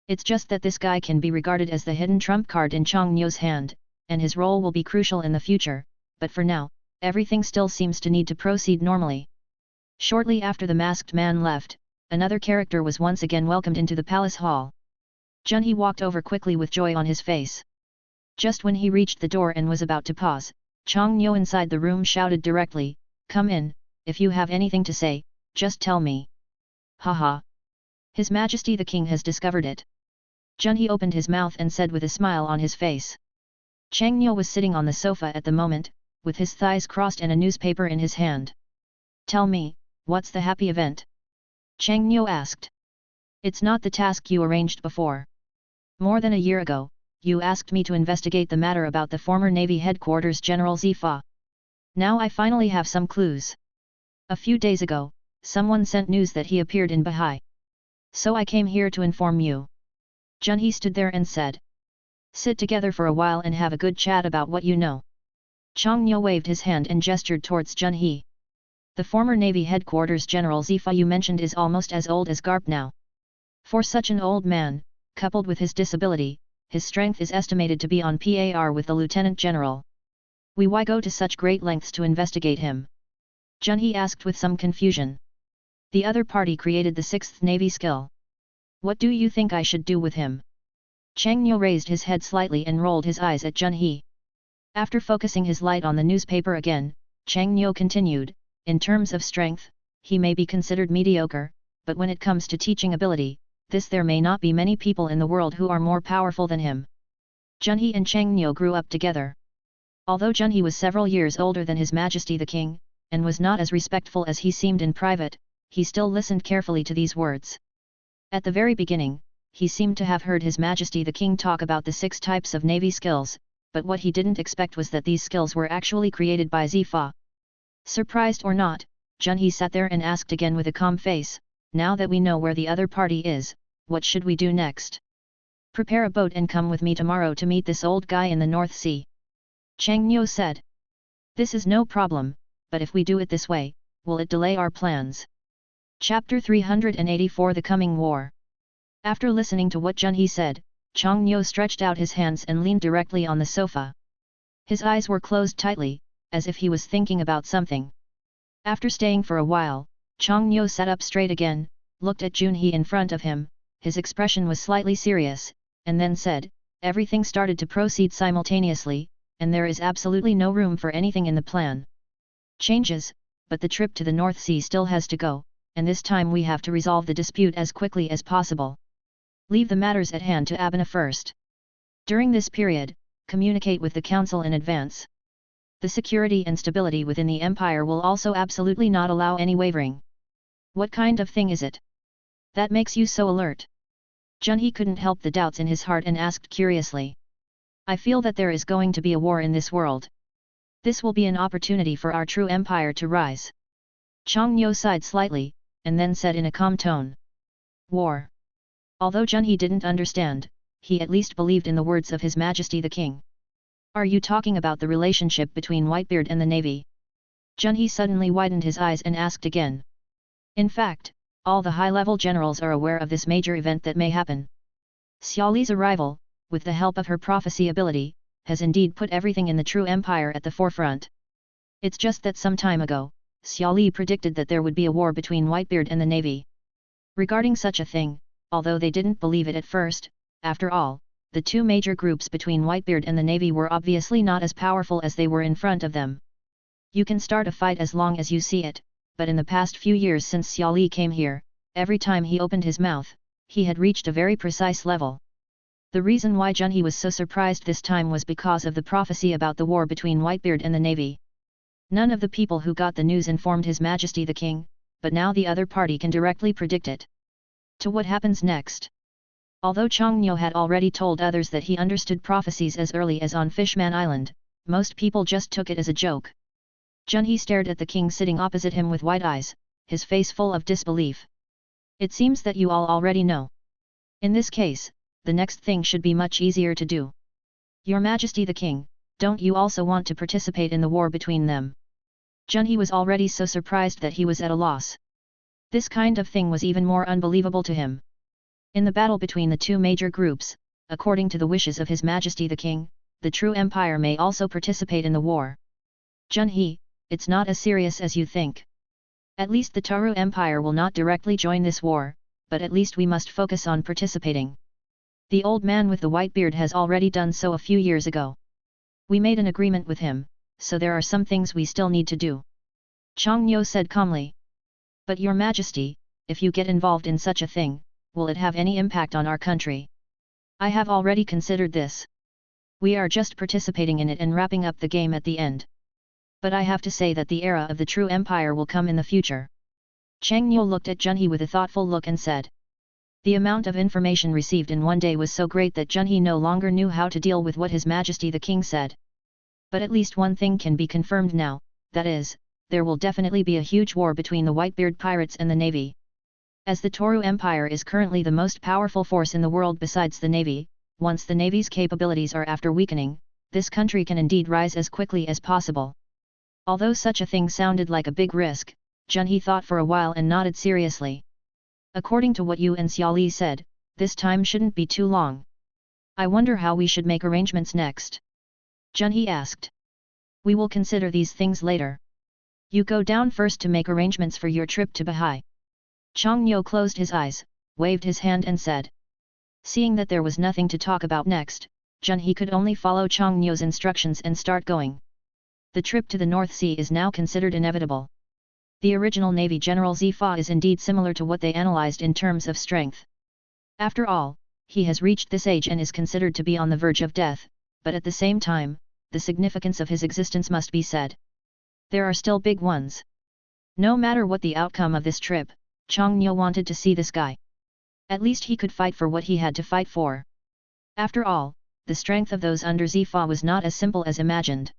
It's just that this guy can be regarded as the hidden trump card in Chang Nyo's hand, and his role will be crucial in the future, but for now, everything still seems to need to proceed normally. Shortly after the masked man left, another character was once again welcomed into the palace hall. Junhee walked over quickly with joy on his face. Just when he reached the door and was about to pause, Chang Nyo inside the room shouted directly, Come in, if you have anything to say, just tell me. Haha. His Majesty the King has discovered it. Junhee opened his mouth and said with a smile on his face. Chang Nyo was sitting on the sofa at the moment, with his thighs crossed and a newspaper in his hand. Tell me, what's the happy event? Chang Nyo asked. It's not the task you arranged before. More than a year ago, you asked me to investigate the matter about the former Navy headquarters General Zifa. Now I finally have some clues. A few days ago, someone sent news that he appeared in Bahai. So I came here to inform you. Junhee stood there and said. Sit together for a while and have a good chat about what you know. Chang Nyo waved his hand and gestured towards Junhee. The former Navy headquarters General Zifa you mentioned is almost as old as Garp now. For such an old man, coupled with his disability, his strength is estimated to be on par with the Lieutenant General. Why go to such great lengths to investigate him? Junhee asked with some confusion. The other party created the 6th Navy skill. What do you think I should do with him? Chang Nyo raised his head slightly and rolled his eyes at Junhee. After focusing his light on the newspaper again, Chang Nyo continued, in terms of strength, he may be considered mediocre, but when it comes to teaching ability, there may not be many people in the world who are more powerful than him. Junhee and Chang Nyo grew up together. Although Junhee was several years older than His Majesty the King, and was not as respectful as he seemed in private, he still listened carefully to these words. At the very beginning, he seemed to have heard His Majesty the King talk about the 6 types of Navy skills, but what he didn't expect was that these skills were actually created by Zifa. Surprised or not, Junhee sat there and asked again with a calm face, now that we know where the other party is, what should we do next? Prepare a boat and come with me tomorrow to meet this old guy in the North Sea. Chang Nyo said. This is no problem, but if we do it this way, will it delay our plans? Chapter 384 The Coming War. After listening to what Junhee said, Chang Nyo stretched out his hands and leaned directly on the sofa. His eyes were closed tightly, as if he was thinking about something. After staying for a while, Chang Nyo sat up straight again, looked at Junhee in front of him, his expression was slightly serious, and then said, everything started to proceed simultaneously, and there is absolutely no room for anything in the plan. Changes, but the trip to the North Sea still has to go, and this time we have to resolve the dispute as quickly as possible. Leave the matters at hand to Abana first. During this period, communicate with the Council in advance. The security and stability within the empire will also absolutely not allow any wavering. What kind of thing is it that makes you so alert? Junhee couldn't help the doubts in his heart and asked curiously. I feel that there is going to be a war in this world. This will be an opportunity for our true empire to rise. Changnyo sighed slightly, and then said in a calm tone. War. Although Junhee didn't understand, he at least believed in the words of His Majesty the King. Are you talking about the relationship between Whitebeard and the Navy? Junhee suddenly widened his eyes and asked again. In fact, all the high-level generals are aware of this major event that may happen. Xiao Li's arrival, with the help of her prophecy ability, has indeed put everything in the true empire at the forefront. It's just that some time ago, Xiao Li predicted that there would be a war between Whitebeard and the Navy. Regarding such a thing, although they didn't believe it at first, after all, the two major groups between Whitebeard and the Navy were obviously not as powerful as they were in front of them. You can start a fight as long as you see it, but in the past few years since Xiao Li came here, every time he opened his mouth, he had reached a very precise level. The reason why Junhee was so surprised this time was because of the prophecy about the war between Whitebeard and the Navy. None of the people who got the news informed His Majesty the King, but now the other party can directly predict it. To what happens next? Although Changnyo had already told others that he understood prophecies as early as on Fishman Island, most people just took it as a joke. Junhee stared at the king sitting opposite him with wide eyes, his face full of disbelief. It seems that you all already know. In this case, the next thing should be much easier to do. Your Majesty the King, don't you also want to participate in the war between them? Junhee was already so surprised that he was at a loss. This kind of thing was even more unbelievable to him. In the battle between the two major groups, according to the wishes of His Majesty the King, the true empire may also participate in the war. Junhee, it's not as serious as you think. At least the Taru Empire will not directly join this war, but at least we must focus on participating. The old man with the white beard has already done so a few years ago. We made an agreement with him, so there are some things we still need to do. Changnyo said calmly. But Your Majesty, if you get involved in such a thing, will it have any impact on our country? I have already considered this. We are just participating in it and wrapping up the game at the end. But I have to say that the era of the true empire will come in the future. Changnyo looked at Junhee with a thoughtful look and said. The amount of information received in one day was so great that Junhee no longer knew how to deal with what His Majesty the King said. But at least one thing can be confirmed now, that is, there will definitely be a huge war between the Whitebeard pirates and the Navy. As the Toru Empire is currently the most powerful force in the world besides the Navy, once the Navy's capabilities are after weakening, this country can indeed rise as quickly as possible. Although such a thing sounded like a big risk, Junhee thought for a while and nodded seriously. According to what you and Xiao Li said, this time shouldn't be too long. I wonder how we should make arrangements next. Junhee asked. We will consider these things later. You go down first to make arrangements for your trip to Bahai. Changnyo closed his eyes, waved his hand and said. Seeing that there was nothing to talk about next, Junhee could only follow Changnyo's instructions and start going. The trip to the North Sea is now considered inevitable. The original Navy General Zifa is indeed similar to what they analyzed in terms of strength. After all, he has reached this age and is considered to be on the verge of death, but at the same time, the significance of his existence must be said. There are still big ones. No matter what the outcome of this trip, Changnyo wanted to see this guy. At least he could fight for what he had to fight for. After all, the strength of those under Zifa was not as simple as imagined.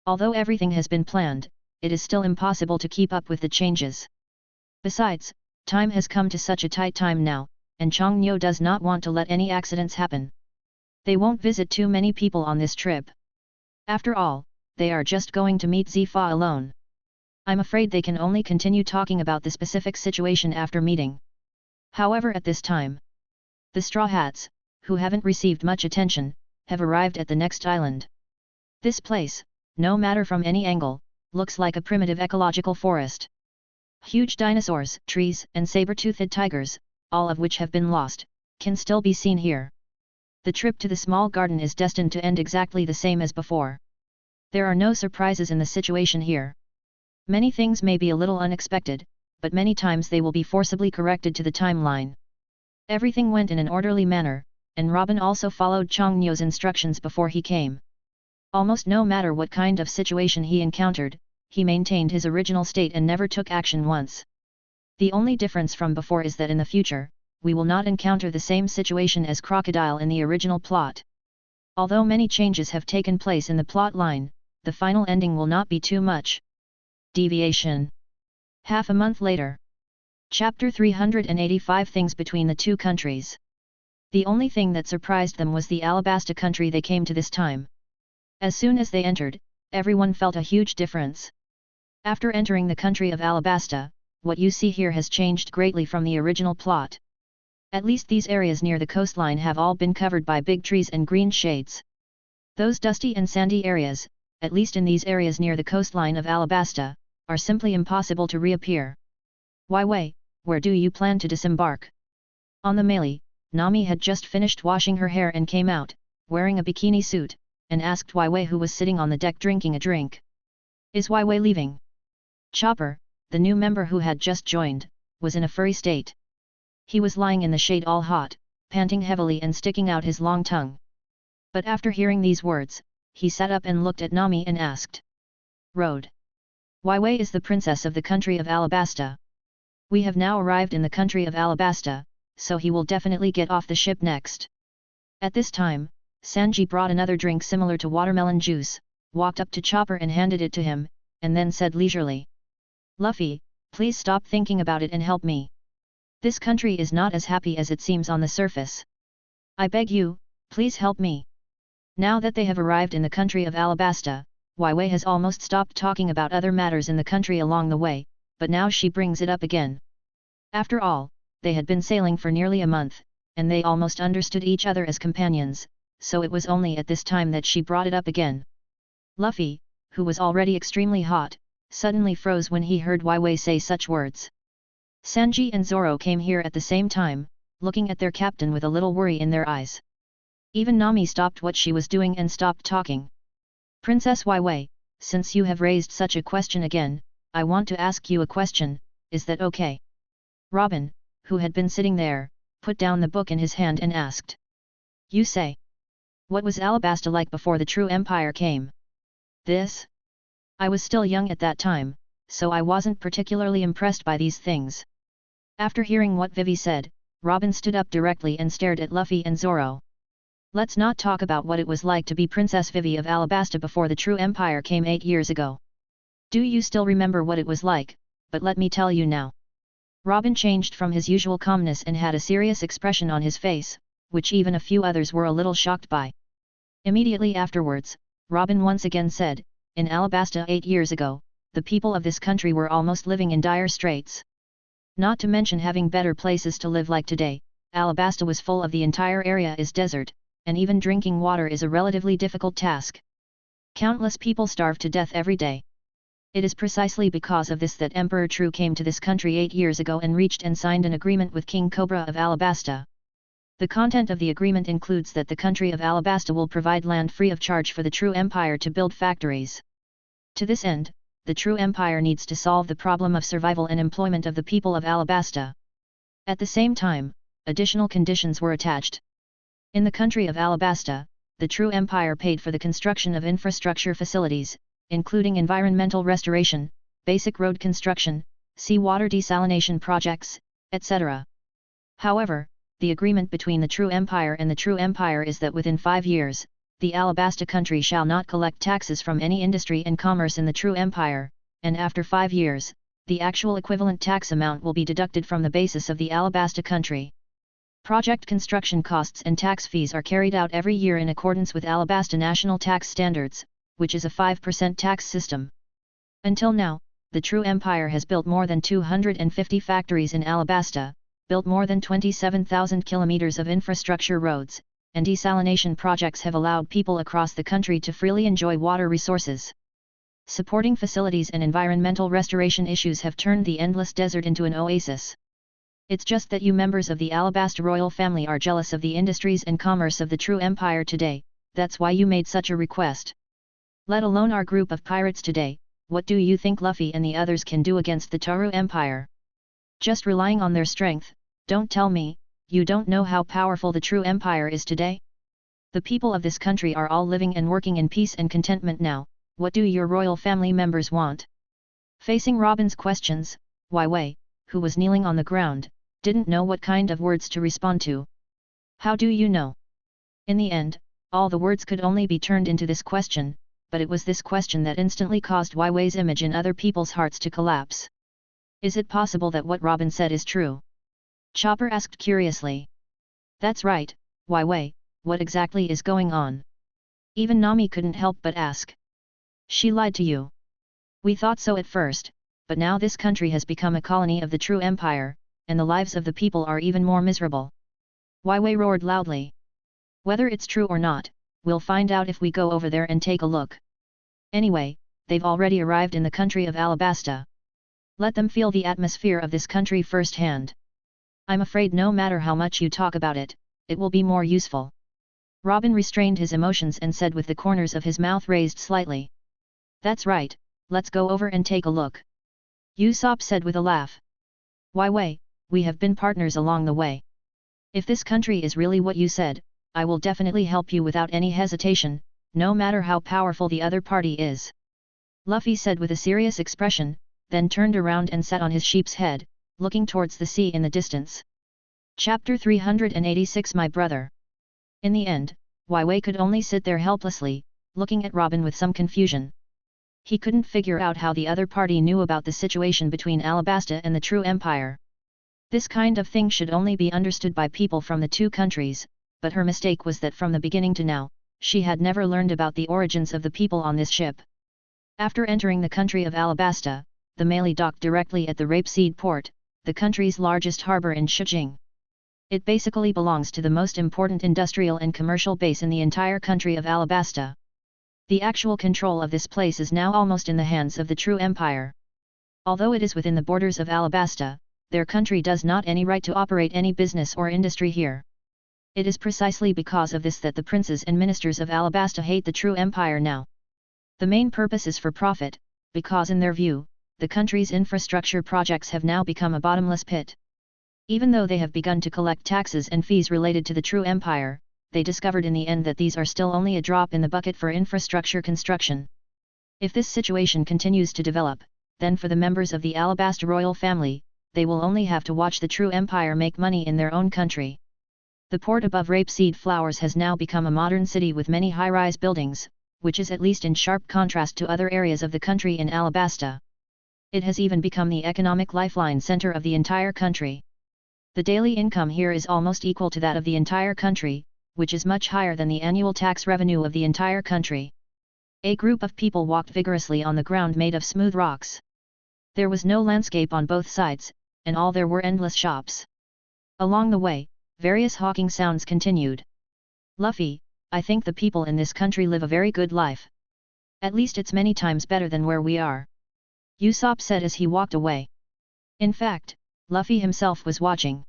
Although everything has been planned, it is still impossible to keep up with the changes. Besides, time has come to such a tight time now, and Changnyo does not want to let any accidents happen. They won't visit too many people on this trip. After all, they are just going to meet Zifa alone. I'm afraid they can only continue talking about the specific situation after meeting. However, at this time, the Straw Hats, who haven't received much attention, have arrived at the next island. This place, no matter from any angle, looks like a primitive ecological forest. Huge dinosaurs, trees, and saber-toothed tigers, all of which have been lost, can still be seen here. The trip to the small garden is destined to end exactly the same as before. There are no surprises in the situation here. Many things may be a little unexpected, but many times they will be forcibly corrected to the timeline. Everything went in an orderly manner, and Robin also followed Changnyo's instructions before he came. Almost no matter what kind of situation he encountered, he maintained his original state and never took action once. The only difference from before is that in the future, we will not encounter the same situation as Crocodile in the original plot. Although many changes have taken place in the plot line, the final ending will not be too much deviation. Half a month later. Chapter 385 Things between the two countries. The only thing that surprised them was the Alabasta country they came to this time. As soon as they entered, everyone felt a huge difference. After entering the country of Alabasta, what you see here has changed greatly from the original plot. At least these areas near the coastline have all been covered by big trees and green shades. Those dusty and sandy areas, at least in these areas near the coastline of Alabasta, are simply impossible to reappear. Wai, where do you plan to disembark? On the melee, Nami had just finished washing her hair and came out, wearing a bikini suit, and asked Wai, who was sitting on the deck drinking a drink. Is Wai leaving? Chopper, the new member who had just joined, was in a furry state. He was lying in the shade all hot, panting heavily and sticking out his long tongue. But after hearing these words, he sat up and looked at Nami and asked. Road. Wai is the princess of the country of Alabasta. We have now arrived in the country of Alabasta, so he will definitely get off the ship next. At this time, Sanji brought another drink similar to watermelon juice, walked up to Chopper and handed it to him, and then said leisurely. Luffy, please stop thinking about it and help me. This country is not as happy as it seems on the surface. I beg you, please help me. Now that they have arrived in the country of Alabasta, Wai has almost stopped talking about other matters in the country along the way, but now she brings it up again. After all, they had been sailing for nearly a month, and they almost understood each other as companions, so it was only at this time that she brought it up again. Luffy, who was already extremely hot, suddenly froze when he heard Wai say such words. Sanji and Zoro came here at the same time, looking at their captain with a little worry in their eyes. Even Nami stopped what she was doing and stopped talking. Princess Wai, since you have raised such a question again, I want to ask you a question, is that okay? Robin, who had been sitting there, put down the book in his hand and asked. You say. What was Alabasta like before the true empire came? This? I was still young at that time, so I wasn't particularly impressed by these things. After hearing what Vivi said, Robin stood up directly and stared at Luffy and Zoro. Let's not talk about what it was like to be Princess Vivi of Alabasta before the true empire came 8 years ago. Do you still remember what it was like? But let me tell you now. Robin changed from his usual calmness and had a serious expression on his face, which even a few others were a little shocked by. Immediately afterwards, Robin once again said, in Alabasta 8 years ago, the people of this country were almost living in dire straits. Not to mention having better places to live like today, Alabasta was full of the entire area is desert, and even drinking water is a relatively difficult task. Countless people starve to death every day. It is precisely because of this that Emperor True came to this country 8 years ago and reached and signed an agreement with King Cobra of Alabasta. The content of the agreement includes that the country of Alabasta will provide land free of charge for the True Empire to build factories. To this end, the True Empire needs to solve the problem of survival and employment of the people of Alabasta. At the same time, additional conditions were attached. In the country of Alabasta, the True Empire paid for the construction of infrastructure facilities, including environmental restoration, basic road construction, seawater desalination projects, etc. However, the agreement between the True Empire and the True Empire is that within 5 years, the Alabasta country shall not collect taxes from any industry and commerce in the True Empire, and after 5 years, the actual equivalent tax amount will be deducted from the basis of the Alabasta country. Project construction costs and tax fees are carried out every year in accordance with Alabasta national tax standards, which is a 5% tax system. Until now, the True Empire has built more than 250 factories in Alabasta, built more than 27,000 kilometers of infrastructure roads, and desalination projects have allowed people across the country to freely enjoy water resources. Supporting facilities and environmental restoration issues have turned the endless desert into an oasis. It's just that you members of the Alabasta royal family are jealous of the industries and commerce of the True Empire today, that's why you made such a request. Let alone our group of pirates today, what do you think Luffy and the others can do against the True Empire? Just relying on their strength, don't tell me, you don't know how powerful the True Empire is today? The people of this country are all living and working in peace and contentment now. What do your royal family members want? Facing Robin's questions, Wai Wei, who was kneeling on the ground, didn't know what kind of words to respond to. How do you know? In the end, all the words could only be turned into this question, but it was this question that instantly caused Wai Wei's image in other people's hearts to collapse. Is it possible that what Robin said is true? Chopper asked curiously. That's right, Wai Wei, what exactly is going on? Even Nami couldn't help but ask. She lied to you. We thought so at first, but now this country has become a colony of the true empire, and the lives of the people are even more miserable. Wai Wei roared loudly. Whether it's true or not, we'll find out if we go over there and take a look. Anyway, they've already arrived in the country of Alabasta. Let them feel the atmosphere of this country firsthand. I'm afraid no matter how much you talk about it, it will be more useful. Robin restrained his emotions and said with the corners of his mouth raised slightly. That's right, let's go over and take a look. Usopp said with a laugh. Wai Wei, we have been partners along the way. If this country is really what you said, I will definitely help you without any hesitation, no matter how powerful the other party is. Luffy said with a serious expression, then turned around and sat on his sheep's head, looking towards the sea in the distance. Chapter 386 My Brother. In the end, Wai Wei could only sit there helplessly, looking at Robin with some confusion. He couldn't figure out how the other party knew about the situation between Alabasta and the true empire. This kind of thing should only be understood by people from the two countries, but her mistake was that from the beginning to now, she had never learned about the origins of the people on this ship. After entering the country of Alabasta, the Melee docked directly at the Rapeseed port, the country's largest harbor in Shijing. It basically belongs to the most important industrial and commercial base in the entire country of Alabasta. The actual control of this place is now almost in the hands of the true empire. Although it is within the borders of Alabasta, their country does not any right to operate any business or industry here. It is precisely because of this that the princes and ministers of Alabasta hate the true empire now. The main purpose is for profit, because in their view, the country's infrastructure projects have now become a bottomless pit. Even though they have begun to collect taxes and fees related to the true empire, they discovered in the end that these are still only a drop in the bucket for infrastructure construction. If this situation continues to develop, then for the members of the Alabasta royal family, they will only have to watch the true empire make money in their own country. The port above Rapeseed Flowers has now become a modern city with many high-rise buildings, which is at least in sharp contrast to other areas of the country in Alabasta. It has even become the economic lifeline center of the entire country. The daily income here is almost equal to that of the entire country, which is much higher than the annual tax revenue of the entire country. A group of people walked vigorously on the ground made of smooth rocks. There was no landscape on both sides, and all there were endless shops. Along the way, various hawking sounds continued. Luffy, I think the people in this country live a very good life. At least it's many times better than where we are. Usopp said as he walked away. In fact, Luffy himself was watching.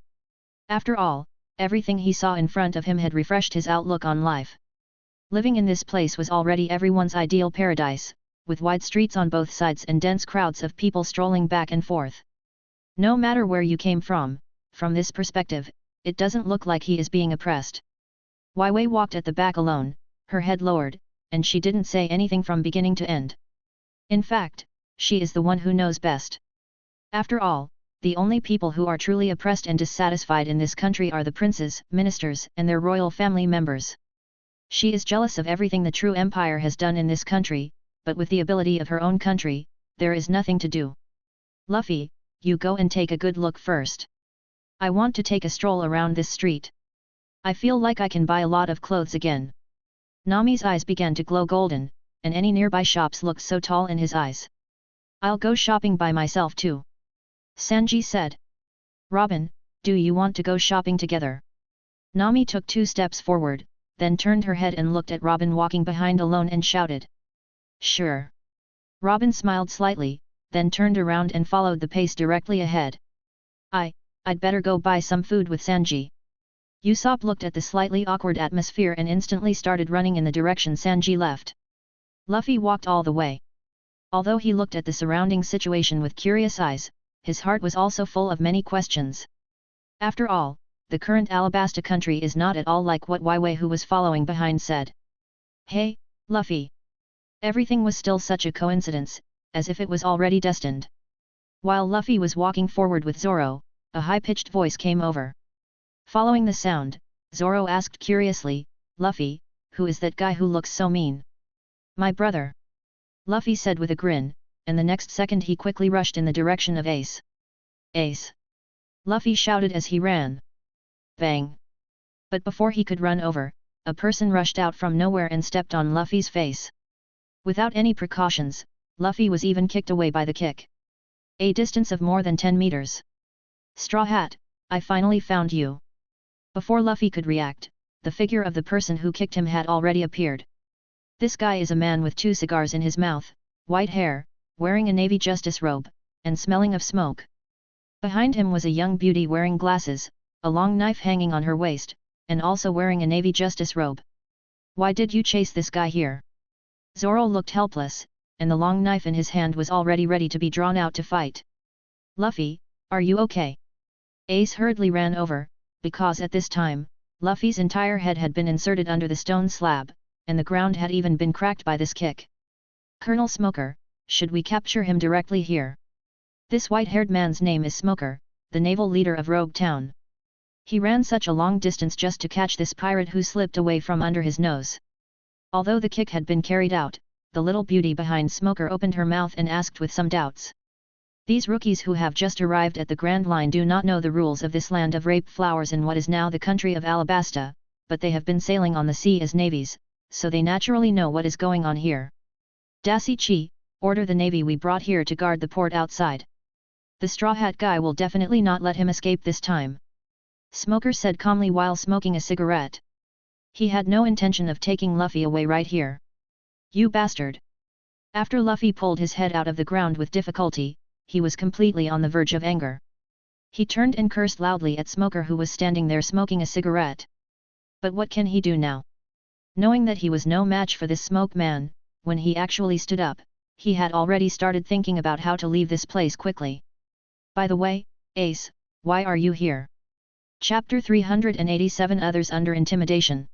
After all, everything he saw in front of him had refreshed his outlook on life. Living in this place was already everyone's ideal paradise, with wide streets on both sides and dense crowds of people strolling back and forth. No matter where you came from this perspective, it doesn't look like he is being oppressed. Wai Wei walked at the back alone, her head lowered, and she didn't say anything from beginning to end. In fact, she is the one who knows best. After all, the only people who are truly oppressed and dissatisfied in this country are the princes, ministers, and their royal family members. She is jealous of everything the true empire has done in this country, but with the ability of her own country, there is nothing to do. Luffy, you go and take a good look first. I want to take a stroll around this street. I feel like I can buy a lot of clothes again. Nami's eyes began to glow golden, and any nearby shops looked so tall in his eyes. I'll go shopping by myself too. Sanji said. Robin, do you want to go shopping together? Nami took 2 steps forward, then turned her head and looked at Robin walking behind alone and shouted. Sure. Robin smiled slightly, then turned around and followed the pace directly ahead. I'd better go buy some food with Sanji. Usopp looked at the slightly awkward atmosphere and instantly started running in the direction Sanji left. Luffy walked all the way. Although he looked at the surrounding situation with curious eyes, his heart was also full of many questions. After all, the current Alabasta country is not at all like what Waiwei, who was following behind, said. Hey, Luffy! Everything was still such a coincidence, as if it was already destined. While Luffy was walking forward with Zoro, a high-pitched voice came over. Following the sound, Zoro asked curiously, Luffy, who is that guy who looks so mean? My brother. Luffy said with a grin, and the next second he quickly rushed in the direction of Ace. Ace! Luffy shouted as he ran. Bang! But before he could run over, a person rushed out from nowhere and stepped on Luffy's face. Without any precautions, Luffy was even kicked away by the kick. A distance of more than 10 meters. Straw Hat, I finally found you. Before Luffy could react, the figure of the person who kicked him had already appeared. This guy is a man with 2 cigars in his mouth, white hair, wearing a navy justice robe, and smelling of smoke. Behind him was a young beauty wearing glasses, a long knife hanging on her waist, and also wearing a navy justice robe. Why did you chase this guy here? Zoro looked helpless, and the long knife in his hand was already ready to be drawn out to fight. Luffy, are you okay? Ace hurriedly ran over, because at this time, Luffy's entire head had been inserted under the stone slab, and the ground had even been cracked by this kick. Colonel Smoker, should we capture him directly here? This white-haired man's name is Smoker, the naval leader of Rogue Town. He ran such a long distance just to catch this pirate who slipped away from under his nose. Although the kick had been carried out, the little beauty behind Smoker opened her mouth and asked with some doubts. These rookies who have just arrived at the Grand Line do not know the rules of this land of rape flowers in what is now the country of Alabasta, but they have been sailing on the sea as navies, so they naturally know what is going on here. Dasichi, order the navy we brought here to guard the port outside. The Straw Hat guy will definitely not let him escape this time. Smoker said calmly while smoking a cigarette. He had no intention of taking Luffy away right here. You bastard! After Luffy pulled his head out of the ground with difficulty, he was completely on the verge of anger. He turned and cursed loudly at Smoker, who was standing there smoking a cigarette. But what can he do now? Knowing that he was no match for this smoke man, when he actually stood up, he had already started thinking about how to leave this place quickly. By the way, Ace, why are you here? Chapter 387 Others Under Intimidation.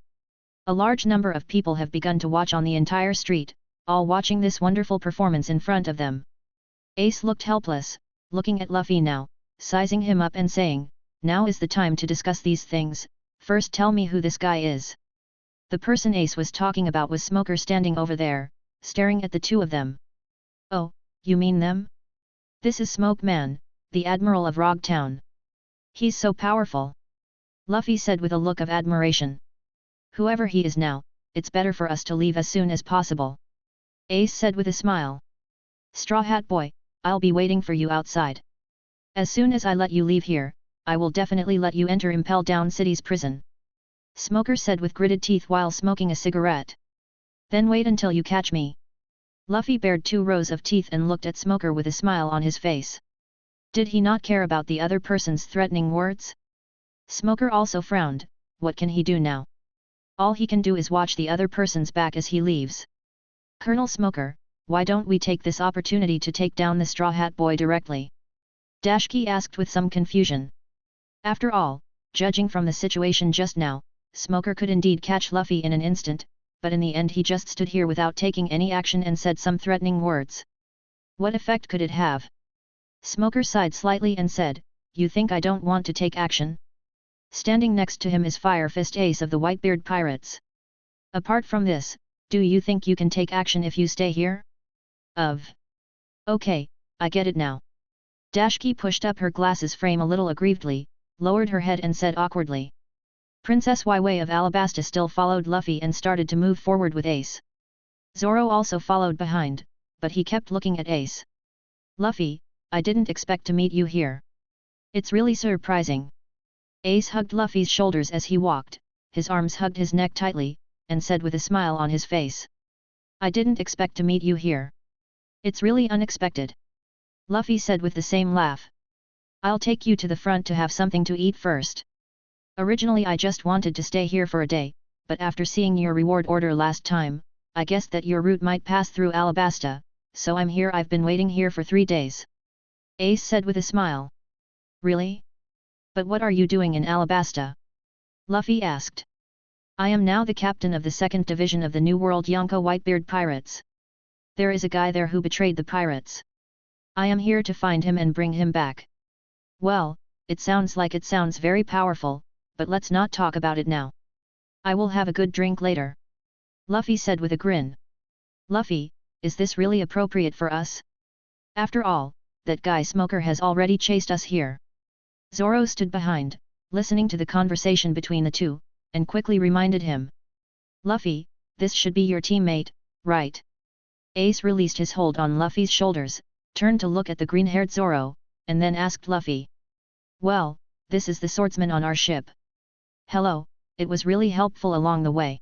A large number of people have begun to watch on the entire street, all watching this wonderful performance in front of them. Ace looked helpless, looking at Luffy now, sizing him up and saying, now is the time to discuss these things, first tell me who this guy is. The person Ace was talking about was Smoker, standing over there, staring at the two of them. Oh, you mean them? This is Smoke Man, the Admiral of Rogue Town. He's so powerful. Luffy said with a look of admiration. Whoever he is now, it's better for us to leave as soon as possible. Ace said with a smile. Straw Hat Boy, I'll be waiting for you outside. As soon as I let you leave here, I will definitely let you enter Impel Down City's prison. Smoker said with gritted teeth while smoking a cigarette. Then wait until you catch me. Luffy bared 2 rows of teeth and looked at Smoker with a smile on his face. Did he not care about the other person's threatening words? Smoker also frowned. What can he do now? All he can do is watch the other person's back as he leaves. Colonel Smoker, why don't we take this opportunity to take down the Straw Hat Boy directly? Dashki asked with some confusion. After all, judging from the situation just now, Smoker could indeed catch Luffy in an instant, but in the end he just stood here without taking any action and said some threatening words. What effect could it have? Smoker sighed slightly and said, you think I don't want to take action? Standing next to him is Fire Fist Ace of the Whitebeard Pirates. Apart from this, do you think you can take action if you stay here? Okay, I get it now. Dashki pushed up her glasses frame a little aggrievedly, lowered her head and said awkwardly. Princess Waiwei of Alabasta still followed Luffy and started to move forward with Ace. Zoro also followed behind, but he kept looking at Ace. Luffy, I didn't expect to meet you here. It's really surprising. Ace hugged Luffy's shoulders as he walked, his arms hugged his neck tightly, and said with a smile on his face. I didn't expect to meet you here. It's really unexpected. Luffy said with the same laugh. I'll take you to the front to have something to eat first. Originally I just wanted to stay here for a day, but after seeing your reward order last time, I guessed that your route might pass through Alabasta, so I'm here. I've been waiting here for 3 days. Ace said with a smile. Really? But what are you doing in Alabasta? Luffy asked. I am now the captain of the 2nd Division of the New World Yonko Whitebeard Pirates. There is a guy there who betrayed the pirates. I am here to find him and bring him back. Well, it sounds very powerful, but let's not talk about it now. I will have a good drink later. Luffy said with a grin. Luffy, is this really appropriate for us? After all, that guy Smoker has already chased us here. Zoro stood behind, listening to the conversation between the two, and quickly reminded him. Luffy, this should be your teammate, right? Ace released his hold on Luffy's shoulders, turned to look at the green-haired Zoro, and then asked Luffy. Well, this is the swordsman on our ship. Hello, it was really helpful along the way.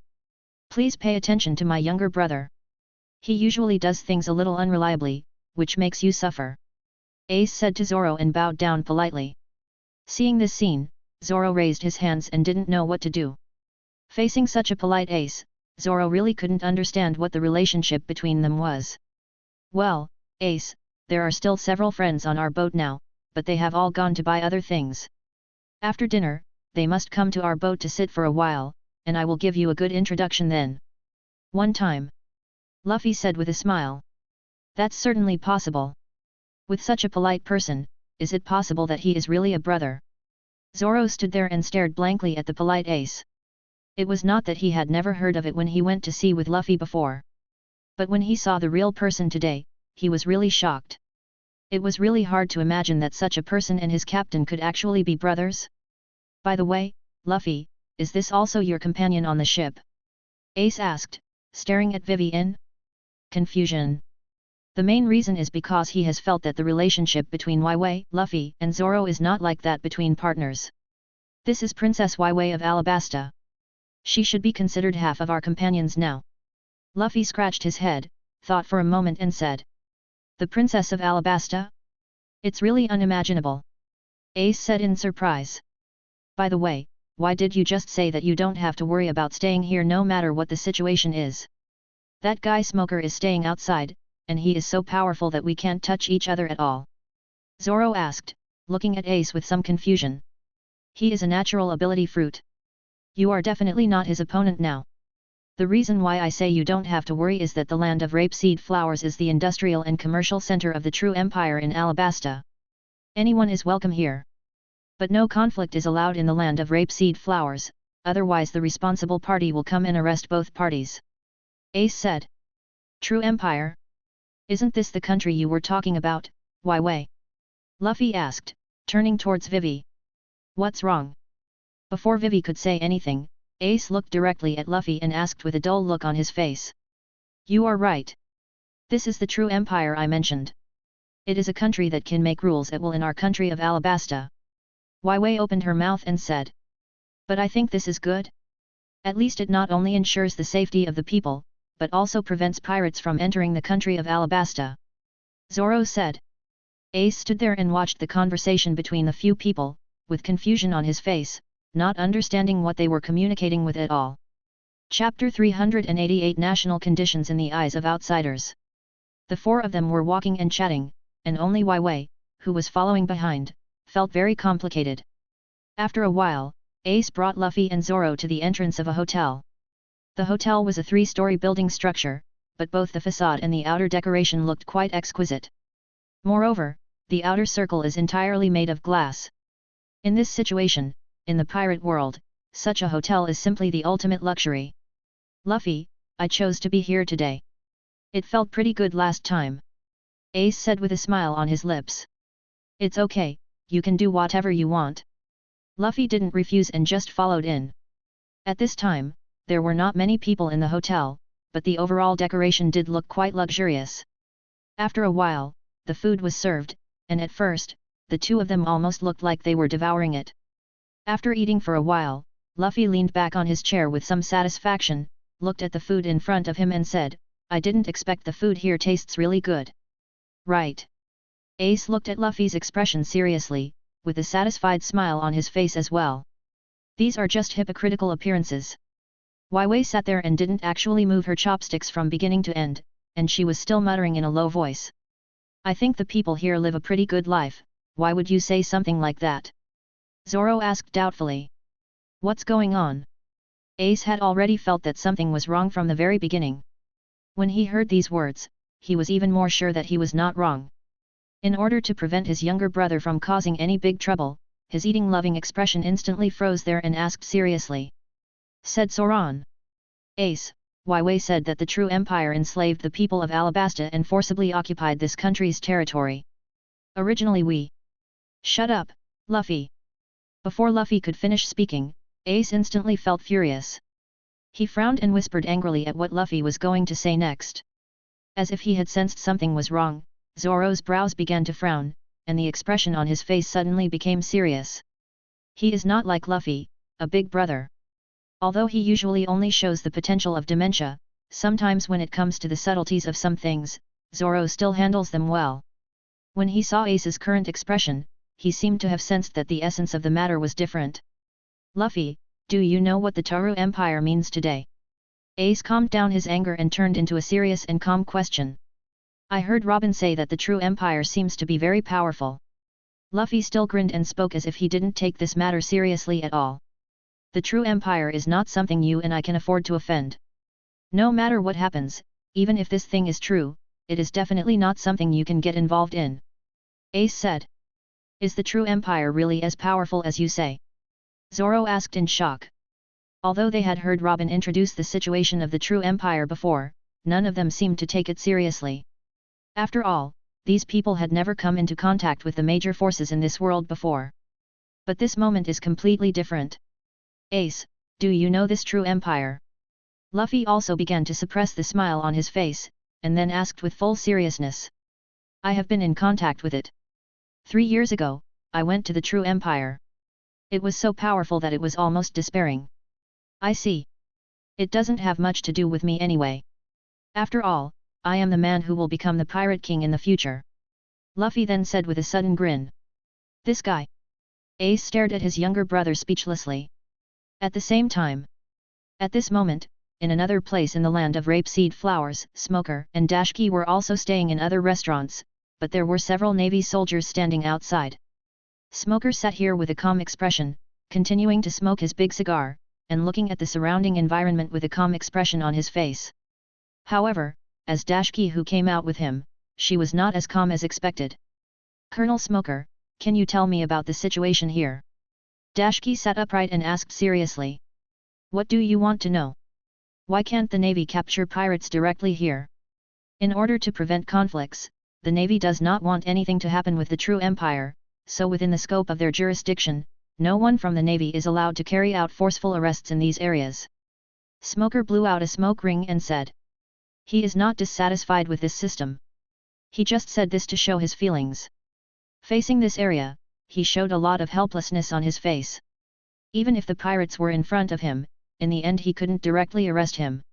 Please pay attention to my younger brother. He usually does things a little unreliably, which makes you suffer. Ace said to Zoro and bowed down politely. Seeing this scene, Zoro raised his hands and didn't know what to do. Facing such a polite Ace, Zoro really couldn't understand what the relationship between them was. Well, Ace, there are still several friends on our boat now, but they have all gone to buy other things. After dinner, they must come to our boat to sit for a while, and I will give you a good introduction then. One time. Luffy said with a smile. That's certainly possible. With such a polite person, is it possible that he is really a brother? Zoro stood there and stared blankly at the polite Ace. It was not that he had never heard of it when he went to sea with Luffy before. But when he saw the real person today, he was really shocked. It was really hard to imagine that such a person and his captain could actually be brothers. By the way, Luffy, is this also your companion on the ship? Ace asked, staring at Vivi in confusion. The main reason is because he has felt that the relationship between Waiwei, Luffy, and Zoro is not like that between partners. This is Princess Waiwei of Alabasta. She should be considered half of our companions now. Luffy scratched his head, thought for a moment and said. The Princess of Alabasta? It's really unimaginable. Ace said in surprise. By the way, why did you just say that you don't have to worry about staying here no matter what the situation is? That guy Smoker is staying outside, and he is so powerful that we can't touch each other at all. Zoro asked, looking at Ace with some confusion. He is a natural ability fruit. You are definitely not his opponent now. The reason why I say you don't have to worry is that the land of rapeseed flowers is the industrial and commercial center of the true empire in Alabasta. Anyone is welcome here. But no conflict is allowed in the land of rapeseed flowers, otherwise the responsible party will come and arrest both parties. Ace said. True empire? Isn't this the country you were talking about, Waiwei? Luffy asked, turning towards Vivi. What's wrong? Before Vivi could say anything, Ace looked directly at Luffy and asked with a dull look on his face. You are right. This is the true empire I mentioned. It is a country that can make rules at will in our country of Alabasta. Waiwei opened her mouth and said. But I think this is good. At least it not only ensures the safety of the people, but also prevents pirates from entering the country of Alabasta. Zoro said. Ace stood there and watched the conversation between the few people, with confusion on his face, not understanding what they were communicating with at all. Chapter 388 National Conditions in the Eyes of Outsiders. The four of them were walking and chatting, and only Waiwei, who was following behind, felt very complicated. After a while, Ace brought Luffy and Zoro to the entrance of a hotel. The hotel was a 3-story building structure, but both the facade and the outer decoration looked quite exquisite. Moreover, the outer circle is entirely made of glass. In this situation, in the pirate world, such a hotel is simply the ultimate luxury. Luffy, I chose to be here today. It felt pretty good last time. Ace said with a smile on his lips. It's okay, you can do whatever you want. Luffy didn't refuse and just followed in. At this time, there were not many people in the hotel, but the overall decoration did look quite luxurious. After a while, the food was served, and at first, the two of them almost looked like they were devouring it. After eating for a while, Luffy leaned back on his chair with some satisfaction, looked at the food in front of him and said, I didn't expect the food here tastes really good. Right. Ace looked at Luffy's expression seriously, with a satisfied smile on his face as well. These are just hypocritical appearances. Waiwei sat there and didn't actually move her chopsticks from beginning to end, and she was still muttering in a low voice. I think the people here live a pretty good life, why would you say something like that? Zoro asked doubtfully. What's going on? Ace had already felt that something was wrong from the very beginning. When he heard these words, he was even more sure that he was not wrong. In order to prevent his younger brother from causing any big trouble, his eating-loving expression instantly froze there and asked seriously. Said Soran. Ace, Wei said that the true empire enslaved the people of Alabasta and forcibly occupied this country's territory. Originally we. Shut up, Luffy. Before Luffy could finish speaking, Ace instantly felt furious. He frowned and whispered angrily at what Luffy was going to say next. As if he had sensed something was wrong, Zoro's brows began to frown, and the expression on his face suddenly became serious. He is not like Luffy, a big brother. Although he usually only shows the potential of dementia, sometimes when it comes to the subtleties of some things, Zoro still handles them well. When he saw Ace's current expression, he seemed to have sensed that the essence of the matter was different. Luffy, do you know what the Taru Empire means today? Ace calmed down his anger and turned into a serious and calm question. I heard Robin say that the true empire seems to be very powerful. Luffy still grinned and spoke as if he didn't take this matter seriously at all. The true empire is not something you and I can afford to offend. No matter what happens, even if this thing is true, it is definitely not something you can get involved in. Ace said. Is the true empire really as powerful as you say? Zoro asked in shock. Although they had heard Robin introduce the situation of the true empire before, none of them seemed to take it seriously. After all, these people had never come into contact with the major forces in this world before. But this moment is completely different. Ace, do you know this true empire? Luffy also began to suppress the smile on his face, and then asked with full seriousness. I have been in contact with it. 3 years ago, I went to the true empire. It was so powerful that it was almost despairing. I see. It doesn't have much to do with me anyway. After all, I am the man who will become the Pirate King in the future. Luffy then said with a sudden grin. This guy. Ace stared at his younger brother speechlessly. At the same time. At this moment, in another place in the land of rapeseed flowers, Smoker and Dashki were also staying in other restaurants, but there were several Navy soldiers standing outside. Smoker sat here with a calm expression, continuing to smoke his big cigar, and looking at the surrounding environment with a calm expression on his face. However, as Dashki who came out with him, she was not as calm as expected. Colonel Smoker, can you tell me about the situation here? Dashki sat upright and asked seriously. What do you want to know? Why can't the Navy capture pirates directly here? In order to prevent conflicts, the Navy does not want anything to happen with the true empire, so within the scope of their jurisdiction, no one from the Navy is allowed to carry out forceful arrests in these areas. Smoker blew out a smoke ring and said. He is not dissatisfied with this system. He just said this to show his feelings. Facing this area, he showed a lot of helplessness on his face. Even if the pirates were in front of him, in the end he couldn't directly arrest him.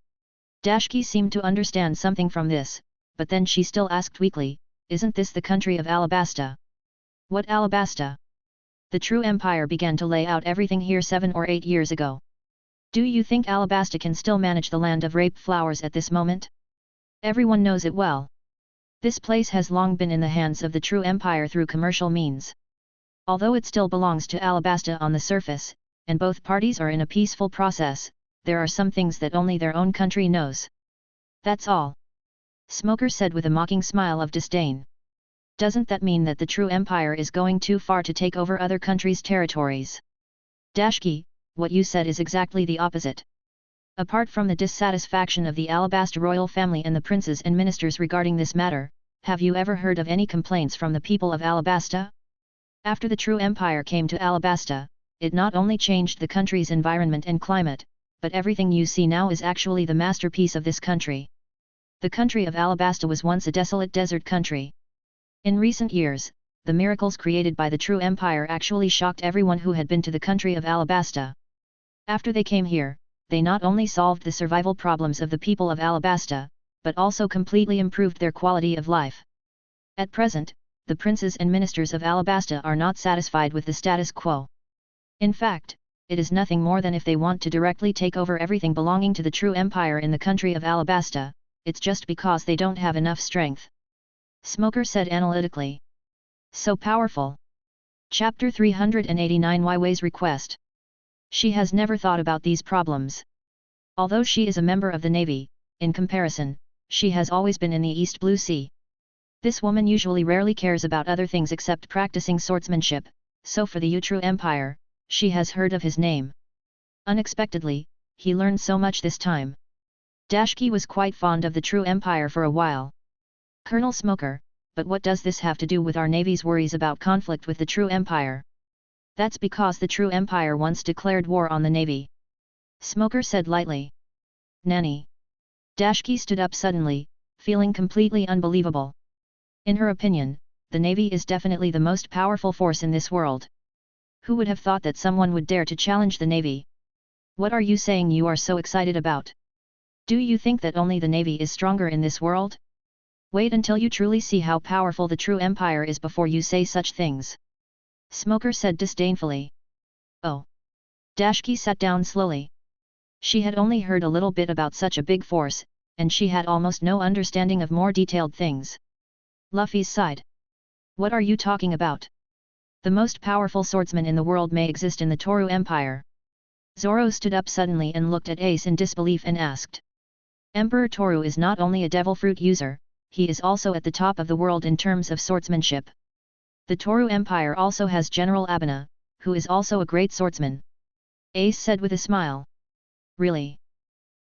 Dashki seemed to understand something from this, but then she still asked weakly, isn't this the country of Alabasta? What Alabasta? The true empire began to lay out everything here 7 or 8 years ago. Do you think Alabasta can still manage the land of rape flowers at this moment? Everyone knows it well. This place has long been in the hands of the true empire through commercial means. Although it still belongs to Alabasta on the surface, and both parties are in a peaceful process, there are some things that only their own country knows. That's all. Smoker said with a mocking smile of disdain. Doesn't that mean that the true empire is going too far to take over other countries' territories? Dashki, what you said is exactly the opposite. Apart from the dissatisfaction of the Alabasta royal family and the princes and ministers regarding this matter, have you ever heard of any complaints from the people of Alabasta? After the true empire came to Alabasta, it not only changed the country's environment and climate, but everything you see now is actually the masterpiece of this country. The country of Alabasta was once a desolate desert country. In recent years, the miracles created by the true empire actually shocked everyone who had been to the country of Alabasta. After they came here, they not only solved the survival problems of the people of Alabasta, but also completely improved their quality of life. At present, the princes and ministers of Alabasta are not satisfied with the status quo. In fact, it is nothing more than if they want to directly take over everything belonging to the true empire in the country of Alabasta, it's just because they don't have enough strength. Smoker said analytically. So powerful. Chapter 389 Wai Wei's request. She has never thought about these problems. Although she is a member of the Navy, in comparison, she has always been in the East Blue Sea. This woman usually rarely cares about other things except practicing swordsmanship, so for the Utru Empire, she has heard of his name. Unexpectedly, he learned so much this time. Dashki was quite fond of the True Empire for a while. Colonel Smoker, but what does this have to do with our Navy's worries about conflict with the True Empire? That's because the True Empire once declared war on the Navy. Smoker said lightly. Nanny. Dashki stood up suddenly, feeling completely unbelievable. In her opinion, the Navy is definitely the most powerful force in this world. Who would have thought that someone would dare to challenge the Navy? What are you saying you are so excited about? Do you think that only the Navy is stronger in this world? Wait until you truly see how powerful the True Empire is before you say such things. Smoker said disdainfully. Oh. Dashki sat down slowly. She had only heard a little bit about such a big force, and she had almost no understanding of more detailed things. Luffy sighed. What are you talking about? The most powerful swordsman in the world may exist in the Toru Empire. Zoro stood up suddenly and looked at Ace in disbelief and asked. Emperor Toru is not only a devil fruit user, he is also at the top of the world in terms of swordsmanship. The Toru Empire also has General Abuna, who is also a great swordsman. Ace said with a smile. Really?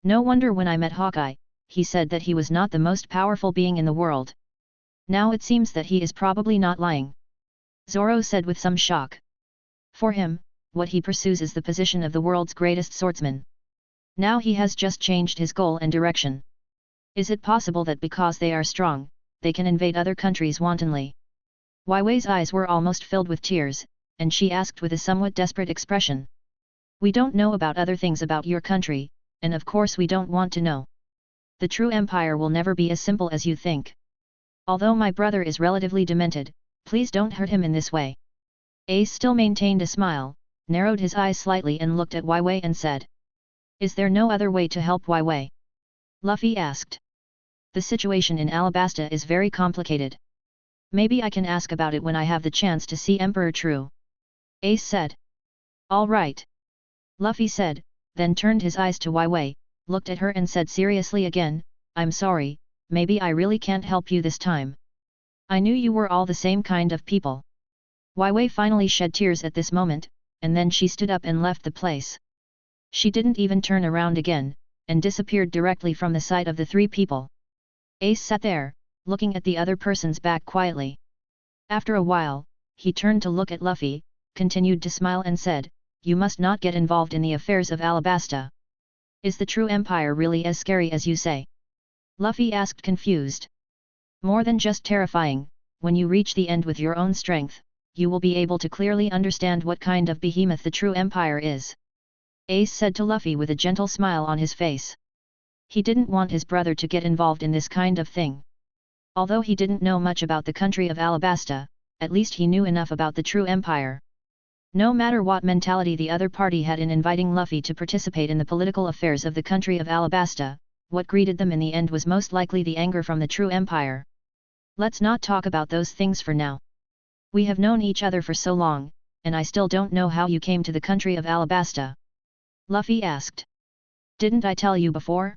No wonder when I met Hawkeye, he said that he was not the most powerful being in the world. Now it seems that he is probably not lying. Zoro said with some shock. For him, what he pursues is the position of the world's greatest swordsman. Now he has just changed his goal and direction. Is it possible that because they are strong, they can invade other countries wantonly? Wai Wei's eyes were almost filled with tears, and she asked with a somewhat desperate expression. We don't know about other things about your country, and of course we don't want to know. The True Empire will never be as simple as you think. Although my brother is relatively demented, please don't hurt him in this way. Ace still maintained a smile, narrowed his eyes slightly and looked at Wai Wei and said. Is there no other way to help Wai Wei? Luffy asked. The situation in Alabasta is very complicated. Maybe I can ask about it when I have the chance to see Emperor True. Ace said. All right. Luffy said, then turned his eyes to Wai Wei, looked at her and said seriously again, I'm sorry, maybe I really can't help you this time. I knew you were all the same kind of people. Wai Wei finally shed tears at this moment, and then she stood up and left the place. She didn't even turn around again, and disappeared directly from the sight of the three people. Ace sat there, looking at the other person's back quietly. After a while, he turned to look at Luffy, continued to smile and said, You must not get involved in the affairs of Alabasta. Is the True Empire really as scary as you say? Luffy asked confused. More than just terrifying, when you reach the end with your own strength, you will be able to clearly understand what kind of behemoth the True Empire is. Ace said to Luffy with a gentle smile on his face. He didn't want his brother to get involved in this kind of thing. Although he didn't know much about the country of Alabasta, at least he knew enough about the True Empire. No matter what mentality the other party had in inviting Luffy to participate in the political affairs of the country of Alabasta, what greeted them in the end was most likely the anger from the True Empire. Let's not talk about those things for now. We have known each other for so long, and I still don't know how you came to the country of Alabasta. Luffy asked. Didn't I tell you before?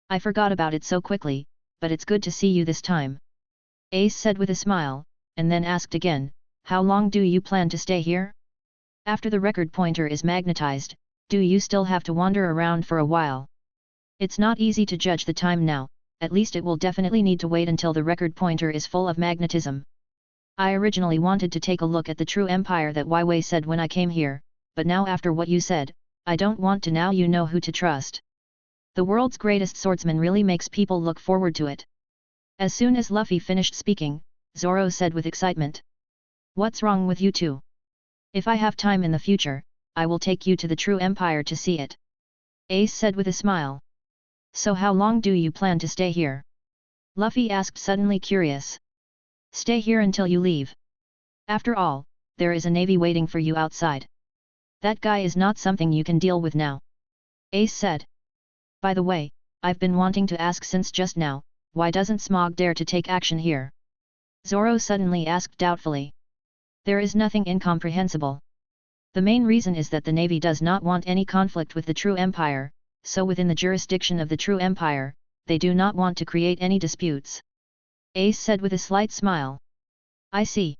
I forgot about it so quickly, but it's good to see you this time. Ace said with a smile, and then asked again, How long do you plan to stay here? After the record pointer is magnetized, do you still have to wander around for a while? It's not easy to judge the time now, at least it will definitely need to wait until the record pointer is full of magnetism. I originally wanted to take a look at the True Empire that Wai Wei said when I came here, but now after what you said, I don't want to. Now you know who to trust. The world's greatest swordsman really makes people look forward to it. As soon as Luffy finished speaking, Zoro said with excitement. What's wrong with you two? If I have time in the future, I will take you to the True Empire to see it. Ace said with a smile. So how long do you plan to stay here? Luffy asked suddenly curious. Stay here until you leave. After all, there is a navy waiting for you outside. That guy is not something you can deal with now. Ace said. By the way, I've been wanting to ask since just now, why doesn't Smog dare to take action here? Zoro suddenly asked doubtfully. There is nothing incomprehensible. The main reason is that the Navy does not want any conflict with the true Empire, so within the jurisdiction of the true Empire, they do not want to create any disputes. Ace said with a slight smile. I see.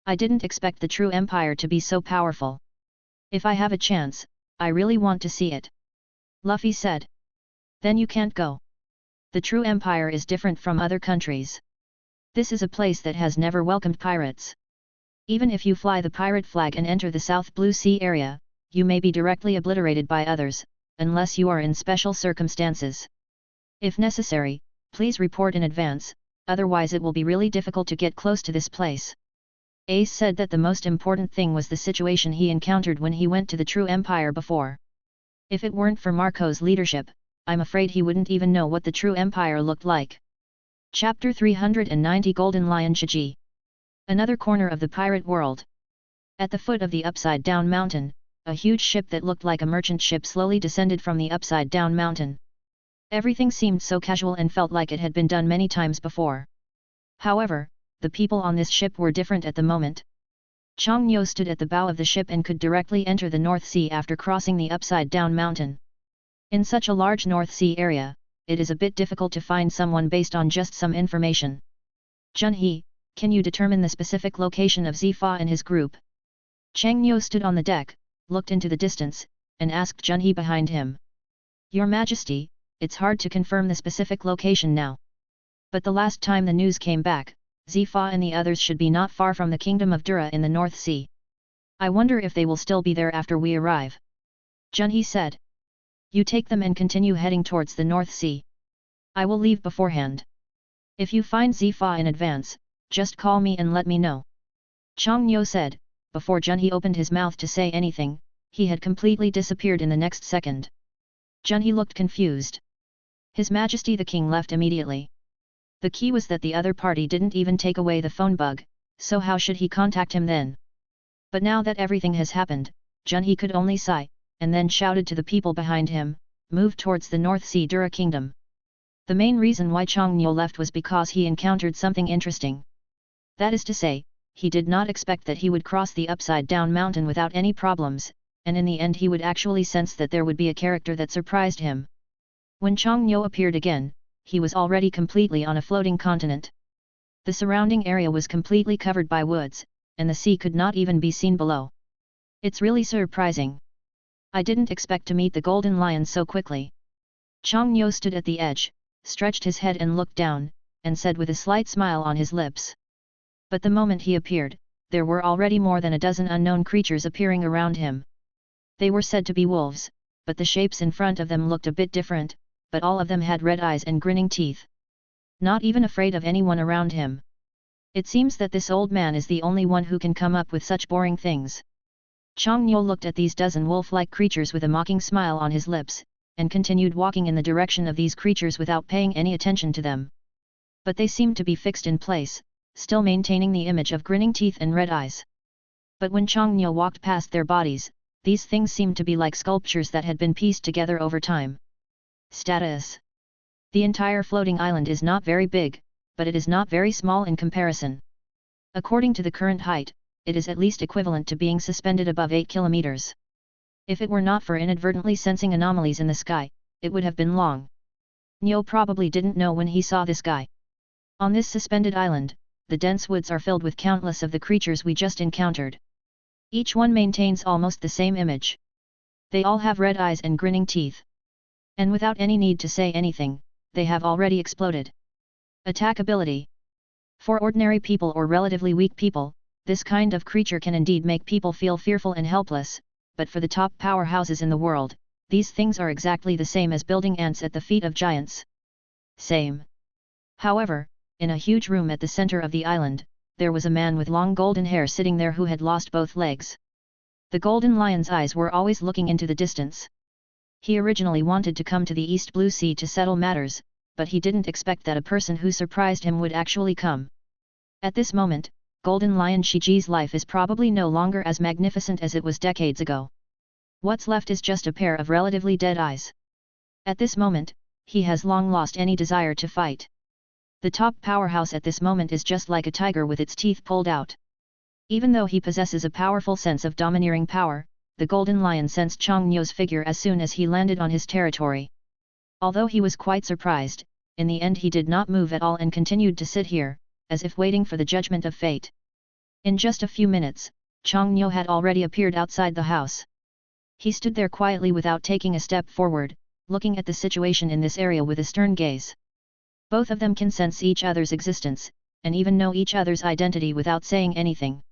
I didn't expect the true Empire to be so powerful. If I have a chance, I really want to see it. Luffy said. Then you can't go. The true Empire is different from other countries. This is a place that has never welcomed pirates. Even if you fly the pirate flag and enter the South Blue Sea area, you may be directly obliterated by others, unless you are in special circumstances. If necessary, please report in advance, otherwise it will be really difficult to get close to this place. Ace said that the most important thing was the situation he encountered when he went to the true Empire before. If it weren't for Marco's leadership, I'm afraid he wouldn't even know what the true Empire looked like. Chapter 390 Golden Lion Shiji. Another corner of the pirate world. At the foot of the upside-down mountain, a huge ship that looked like a merchant ship slowly descended from the upside-down mountain. Everything seemed so casual and felt like it had been done many times before. However, the people on this ship were different at the moment. Chang Nyo stood at the bow of the ship and could directly enter the North Sea after crossing the upside-down mountain. In such a large North Sea area, it is a bit difficult to find someone based on just some information. Junhee, can you determine the specific location of Zifa and his group? Chang Nyo stood on the deck, looked into the distance, and asked Junhee behind him. Your Majesty, it's hard to confirm the specific location now. But the last time the news came back, Zifa and the others should be not far from the Kingdom of Dura in the North Sea. I wonder if they will still be there after we arrive. Junhee said. You take them and continue heading towards the North Sea. I will leave beforehand. If you find Zifa in advance, just call me and let me know. Chang Nyo said. Before Junhee opened his mouth to say anything, he had completely disappeared in the next second. Junhee looked confused. His Majesty the King left immediately. The key was that the other party didn't even take away the phone bug, so how should he contact him then? But now that everything has happened, Junhee could only sigh, and then shouted to the people behind him, move towards the North Sea Dura Kingdom. The main reason why Chang Nyo left was because he encountered something interesting. That is to say, he did not expect that he would cross the upside-down mountain without any problems, and in the end he would actually sense that there would be a character that surprised him. When Chang Nyo appeared again, he was already completely on a floating continent. The surrounding area was completely covered by woods, and the sea could not even be seen below. It's really surprising. I didn't expect to meet the Golden Lion so quickly. Chang Nyo stood at the edge, stretched his head and looked down, and said with a slight smile on his lips. But the moment he appeared, there were already more than a dozen unknown creatures appearing around him. They were said to be wolves, but the shapes in front of them looked a bit different, but all of them had red eyes and grinning teeth. Not even afraid of anyone around him. It seems that this old man is the only one who can come up with such boring things. Chang Nyo looked at these dozen wolf-like creatures with a mocking smile on his lips, and continued walking in the direction of these creatures without paying any attention to them. But they seemed to be fixed in place, still maintaining the image of grinning teeth and red eyes. But when Chang Nyo walked past their bodies, these things seemed to be like sculptures that had been pieced together over time. Status. The entire floating island is not very big, but it is not very small in comparison. According to the current height, it is at least equivalent to being suspended above 8 kilometers. If it were not for inadvertently sensing anomalies in the sky, it would have been long. Nyo probably didn't know when he saw this guy. On this suspended island, the dense woods are filled with countless of the creatures we just encountered. Each one maintains almost the same image. They all have red eyes and grinning teeth. And without any need to say anything, they have already exploded. Attack ability. For ordinary people or relatively weak people, this kind of creature can indeed make people feel fearful and helpless, but for the top powerhouses in the world, these things are exactly the same as building ants at the feet of giants. Same. However, in a huge room at the center of the island, there was a man with long golden hair sitting there who had lost both legs. The golden lion's eyes were always looking into the distance. He originally wanted to come to the East Blue Sea to settle matters, but he didn't expect that a person who surprised him would actually come. At this moment, Golden Lion Shiji's life is probably no longer as magnificent as it was decades ago. What's left is just a pair of relatively dead eyes. At this moment, he has long lost any desire to fight. The top powerhouse at this moment is just like a tiger with its teeth pulled out. Even though he possesses a powerful sense of domineering power, the Golden Lion sensed Chang Nyo's figure as soon as he landed on his territory. Although he was quite surprised, in the end he did not move at all and continued to sit here, as if waiting for the judgment of fate. In just a few minutes, Chang Nyo had already appeared outside the house. He stood there quietly without taking a step forward, looking at the situation in this area with a stern gaze. Both of them can sense each other's existence, and even know each other's identity without saying anything.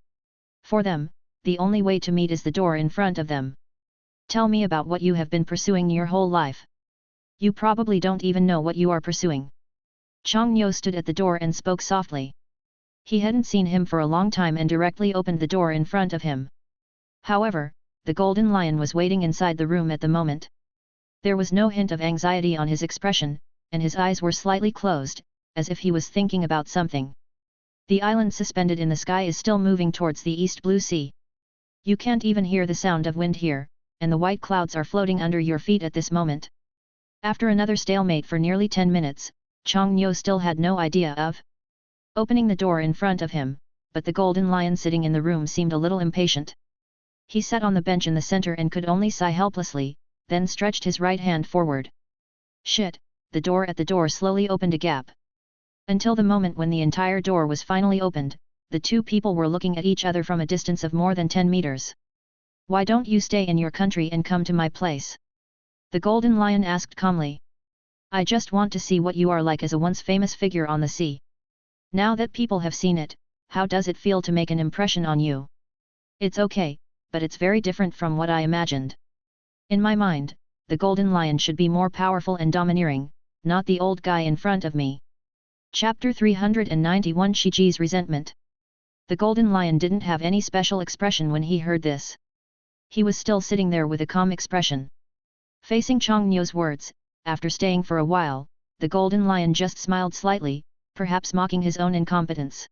For them, the only way to meet is the door in front of them. Tell me about what you have been pursuing your whole life. You probably don't even know what you are pursuing. Chang Nyo stood at the door and spoke softly. He hadn't seen him for a long time and directly opened the door in front of him. However, the Golden Lion was waiting inside the room at the moment. There was no hint of anxiety on his expression, and his eyes were slightly closed, as if he was thinking about something. The island suspended in the sky is still moving towards the east blue sea. You can't even hear the sound of wind here, and the white clouds are floating under your feet at this moment. After another stalemate for nearly 10 minutes, Chang Nyo still had no idea of opening the door in front of him, but the Golden Lion sitting in the room seemed a little impatient. He sat on the bench in the center and could only sigh helplessly, then stretched his right hand forward. Shit, the door at the door slowly opened a gap. Until the moment when the entire door was finally opened, the two people were looking at each other from a distance of more than 10 meters. Why don't you stay in your country and come to my place? The Golden Lion asked calmly. I just want to see what you are like as a once famous figure on the sea. Now that people have seen it, how does it feel to make an impression on you? It's okay, but it's very different from what I imagined. In my mind, the Golden Lion should be more powerful and domineering, not the old guy in front of me. Chapter 391 Shiji's Resentment. The Golden Lion didn't have any special expression when he heard this. He was still sitting there with a calm expression. Facing Chang Nyo's words, after staying for a while, the Golden Lion just smiled slightly, perhaps mocking his own incompetence.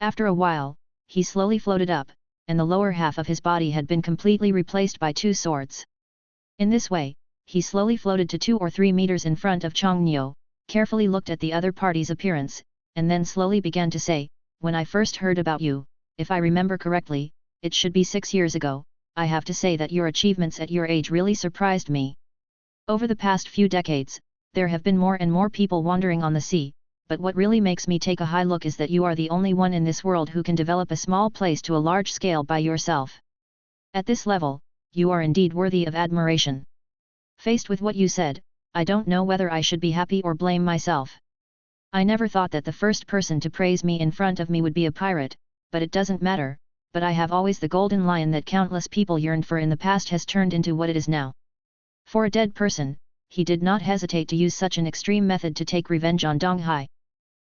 After a while, he slowly floated up, and the lower half of his body had been completely replaced by two swords. In this way, he slowly floated to 2 or 3 meters in front of Chang Nyo, carefully looked at the other party's appearance, and then slowly began to say, when I first heard about you, if I remember correctly, it should be 6 years ago, I have to say that your achievements at your age really surprised me. Over the past few decades, there have been more and more people wandering on the sea, but what really makes me take a high look is that you are the only one in this world who can develop a small place to a large scale by yourself. At this level, you are indeed worthy of admiration. Faced with what you said, I don't know whether I should be happy or blame myself. I never thought that the first person to praise me in front of me would be a pirate, but it doesn't matter, but I have always the Golden Lion that countless people yearned for in the past has turned into what it is now. For a dead person, he did not hesitate to use such an extreme method to take revenge on Donghai.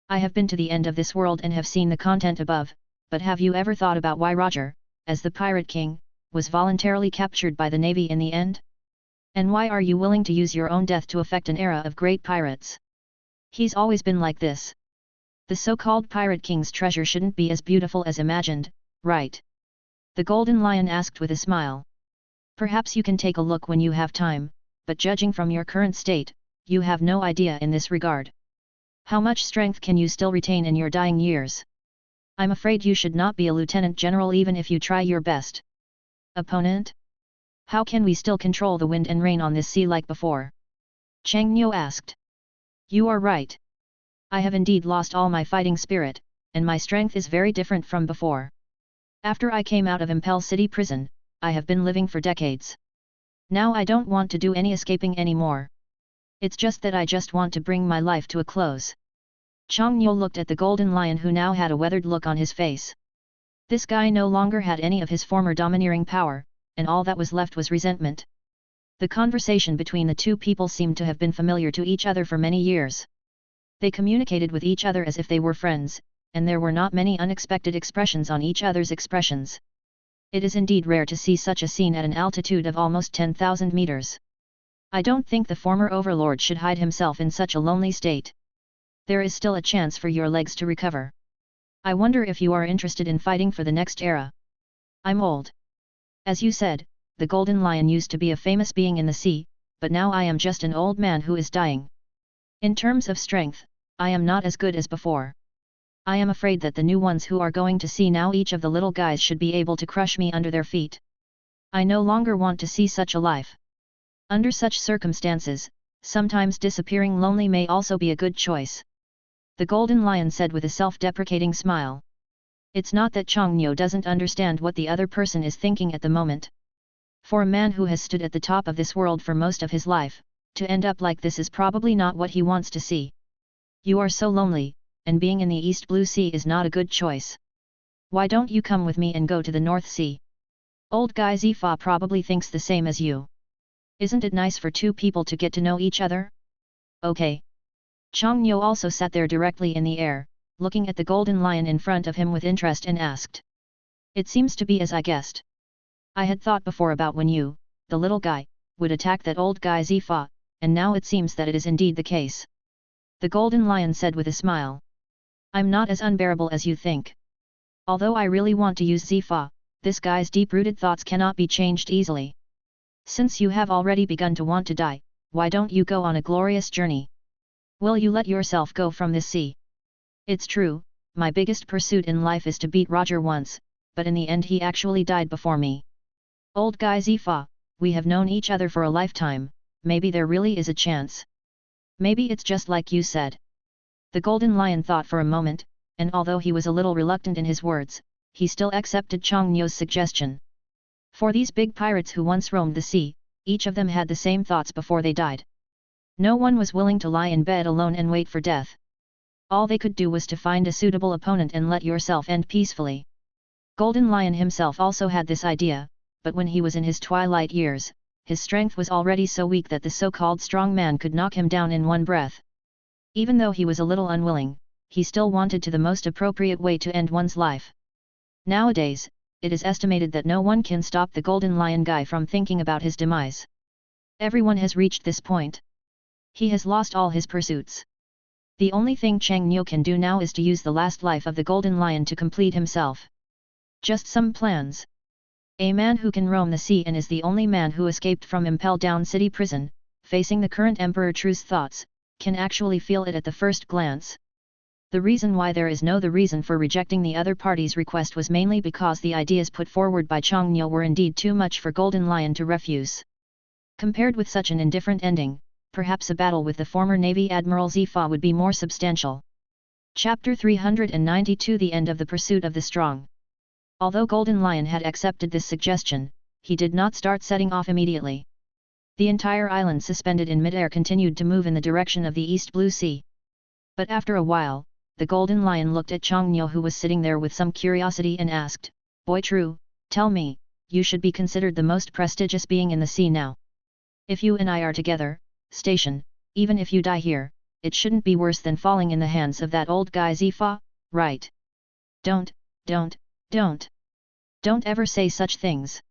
I have been to the end of this world and have seen the content above, but have you ever thought about why Roger, as the Pirate King, was voluntarily captured by the Navy in the end? And why are you willing to use your own death to effect an era of great pirates? He's always been like this. The so-called Pirate King's treasure shouldn't be as beautiful as imagined, right? The Golden Lion asked with a smile. Perhaps you can take a look when you have time, but judging from your current state, you have no idea in this regard. How much strength can you still retain in your dying years? I'm afraid you should not be a lieutenant general even if you try your best. Opponent? How can we still control the wind and rain on this sea like before? Chang Nyo asked. You are right. I have indeed lost all my fighting spirit, and my strength is very different from before. After I came out of Impel City prison, I have been living for decades. Now I don't want to do any escaping anymore. It's just that I just want to bring my life to a close. Chang Nyo looked at the Golden Lion who now had a weathered look on his face. This guy no longer had any of his former domineering power, and all that was left was resentment. The conversation between the two people seemed to have been familiar to each other for many years. They communicated with each other as if they were friends, and there were not many unexpected expressions on each other's expressions. It is indeed rare to see such a scene at an altitude of almost 10,000 meters. I don't think the former overlord should hide himself in such a lonely state. There is still a chance for your legs to recover. I wonder if you are interested in fighting for the next era. I'm old. As you said, the Golden Lion used to be a famous being in the sea, but now I am just an old man who is dying. In terms of strength, I am not as good as before. I am afraid that the new ones who are going to see now each of the little guys should be able to crush me under their feet. I no longer want to see such a life. Under such circumstances, sometimes disappearing lonely may also be a good choice. The Golden Lion said with a self-deprecating smile. It's not that Chongnyo doesn't understand what the other person is thinking at the moment. For a man who has stood at the top of this world for most of his life, to end up like this is probably not what he wants to see. You are so lonely, and being in the East Blue Sea is not a good choice. Why don't you come with me and go to the North Sea? Old guy Zifa probably thinks the same as you. Isn't it nice for two people to get to know each other? Okay. Chongnyo also sat there directly in the air, looking at the Golden Lion in front of him with interest and asked. It seems to be as I guessed. I had thought before about when you, the little guy, would attack that old guy Zifa, and now it seems that it is indeed the case. The Golden Lion said with a smile. I'm not as unbearable as you think. Although I really want to use Zifa, this guy's deep-rooted thoughts cannot be changed easily. Since you have already begun to want to die, why don't you go on a glorious journey? Will you let yourself go from this sea? It's true, my biggest pursuit in life is to beat Roger once, but in the end he actually died before me. Old guy Zifa, we have known each other for a lifetime, maybe there really is a chance. Maybe it's just like you said. The Golden Lion thought for a moment, and although he was a little reluctant in his words, he still accepted Chongnyo's suggestion. For these big pirates who once roamed the sea, each of them had the same thoughts before they died. No one was willing to lie in bed alone and wait for death. All they could do was to find a suitable opponent and let yourself end peacefully. Golden Lion himself also had this idea, but when he was in his twilight years, his strength was already so weak that the so-called strong man could knock him down in one breath. Even though he was a little unwilling, he still wanted to the most appropriate way to end one's life. Nowadays, it is estimated that no one can stop the Golden Lion guy from thinking about his demise. Everyone has reached this point. He has lost all his pursuits. The only thing Chongnyo can do now is to use the last life of the Golden Lion to complete himself. Just some plans. A man who can roam the sea and is the only man who escaped from Impel Down City prison, facing the current Emperor True's thoughts, can actually feel it at the first glance. The reason why there is no the reason for rejecting the other party's request was mainly because the ideas put forward by Chongnyo were indeed too much for Golden Lion to refuse. Compared with such an indifferent ending, perhaps a battle with the former Navy Admiral Zifa would be more substantial. Chapter 392 The End of the Pursuit of the Strong. Although Golden Lion had accepted this suggestion, he did not start setting off immediately. The entire island suspended in midair continued to move in the direction of the East Blue Sea. But after a while, the Golden Lion looked at Chongnyo who was sitting there with some curiosity and asked, Boy True, tell me, you should be considered the most prestigious being in the sea now. If you and I are together, station, even if you die here, it shouldn't be worse than falling in the hands of that old guy Zifa, right? Don't ever say such things.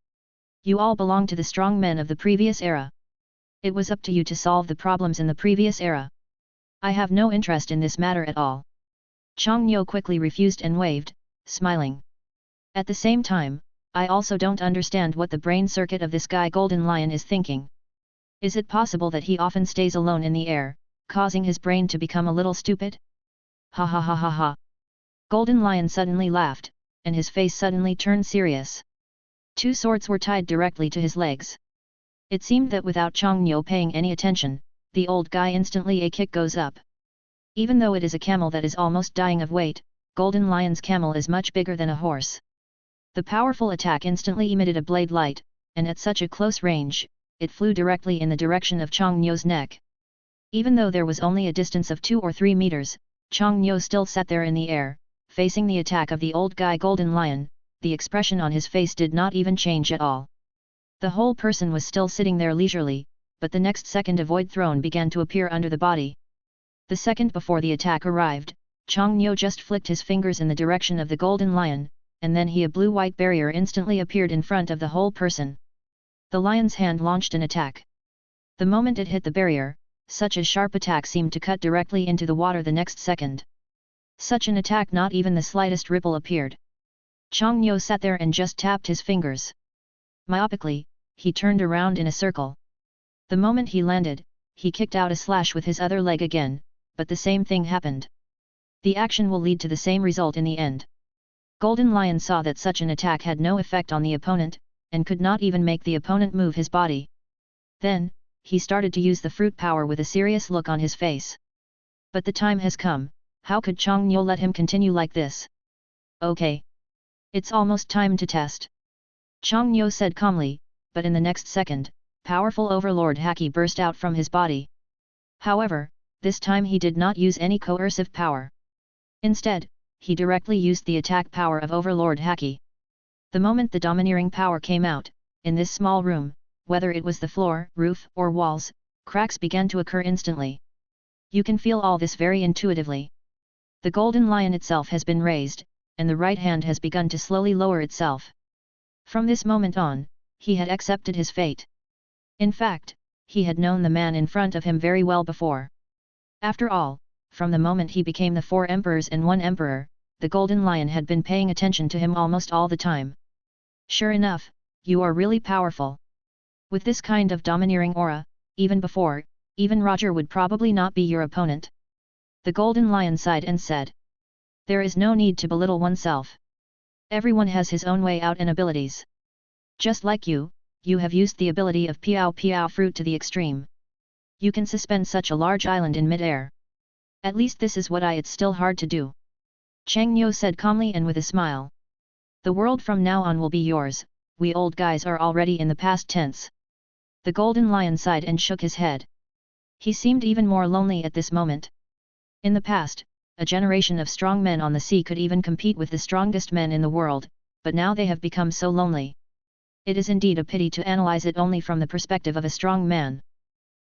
You all belong to the strong men of the previous era. It was up to you to solve the problems in the previous era. I have no interest in this matter at all. Chongnyo quickly refused and waved, smiling. At the same time, I also don't understand what the brain circuit of this guy Golden Lion is thinking. Is it possible that he often stays alone in the air, causing his brain to become a little stupid? Ha ha ha ha ha. Golden Lion suddenly laughed, and his face suddenly turned serious. Two swords were tied directly to his legs. It seemed that without Chongnyo paying any attention, the old guy instantly a kick goes up. Even though it is a camel that is almost dying of weight, Golden Lion's camel is much bigger than a horse. The powerful attack instantly emitted a blade light, and at such a close range, it flew directly in the direction of Chongnyo's neck. Even though there was only a distance of 2 or 3 meters, Chongnyo still sat there in the air, facing the attack of the old guy Golden Lion. The expression on his face did not even change at all. The whole person was still sitting there leisurely, but the next second a void throne began to appear under the body. The second before the attack arrived, Chongnyo just flicked his fingers in the direction of the Golden Lion, and then a blue-white barrier instantly appeared in front of the whole person. The lion's hand launched an attack. The moment it hit the barrier, such a sharp attack seemed to cut directly into the water the next second. Such an attack, not even the slightest ripple appeared. Chongnyo sat there and just tapped his fingers. Myopically, he turned around in a circle. The moment he landed, he kicked out a slash with his other leg again, but the same thing happened. The action will lead to the same result in the end. Golden Lion saw that such an attack had no effect on the opponent, and could not even make the opponent move his body. Then, he started to use the fruit power with a serious look on his face. But the time has come, how could Chang Nyo let him continue like this? Okay. It's almost time to test. Chang Nyo said calmly, but in the next second, powerful Overlord Haki burst out from his body. However, this time he did not use any coercive power. Instead, he directly used the attack power of Overlord Haki. The moment the domineering power came out, in this small room, whether it was the floor, roof, or walls, cracks began to occur instantly. You can feel all this very intuitively. The Golden Lion itself has been raised, and the right hand has begun to slowly lower itself. From this moment on, he had accepted his fate. In fact, he had known the man in front of him very well before. After all, from the moment he became the 4 emperors and 1 emperor, the Golden Lion had been paying attention to him almost all the time. Sure enough, you are really powerful. With this kind of domineering aura, even Roger would probably not be your opponent. The Golden Lion sighed and said. There is no need to belittle oneself. Everyone has his own way out and abilities. Just like you have used the ability of Piao Piao fruit to the extreme. You can suspend such a large island in mid-air. At least this is what it's still hard to do. Chang Nyo said calmly and with a smile. The world from now on will be yours, we old guys are already in the past tense. The Golden Lion sighed and shook his head. He seemed even more lonely at this moment. In the past, a generation of strong men on the sea could even compete with the strongest men in the world, but now they have become so lonely. It is indeed a pity to analyze it only from the perspective of a strong man.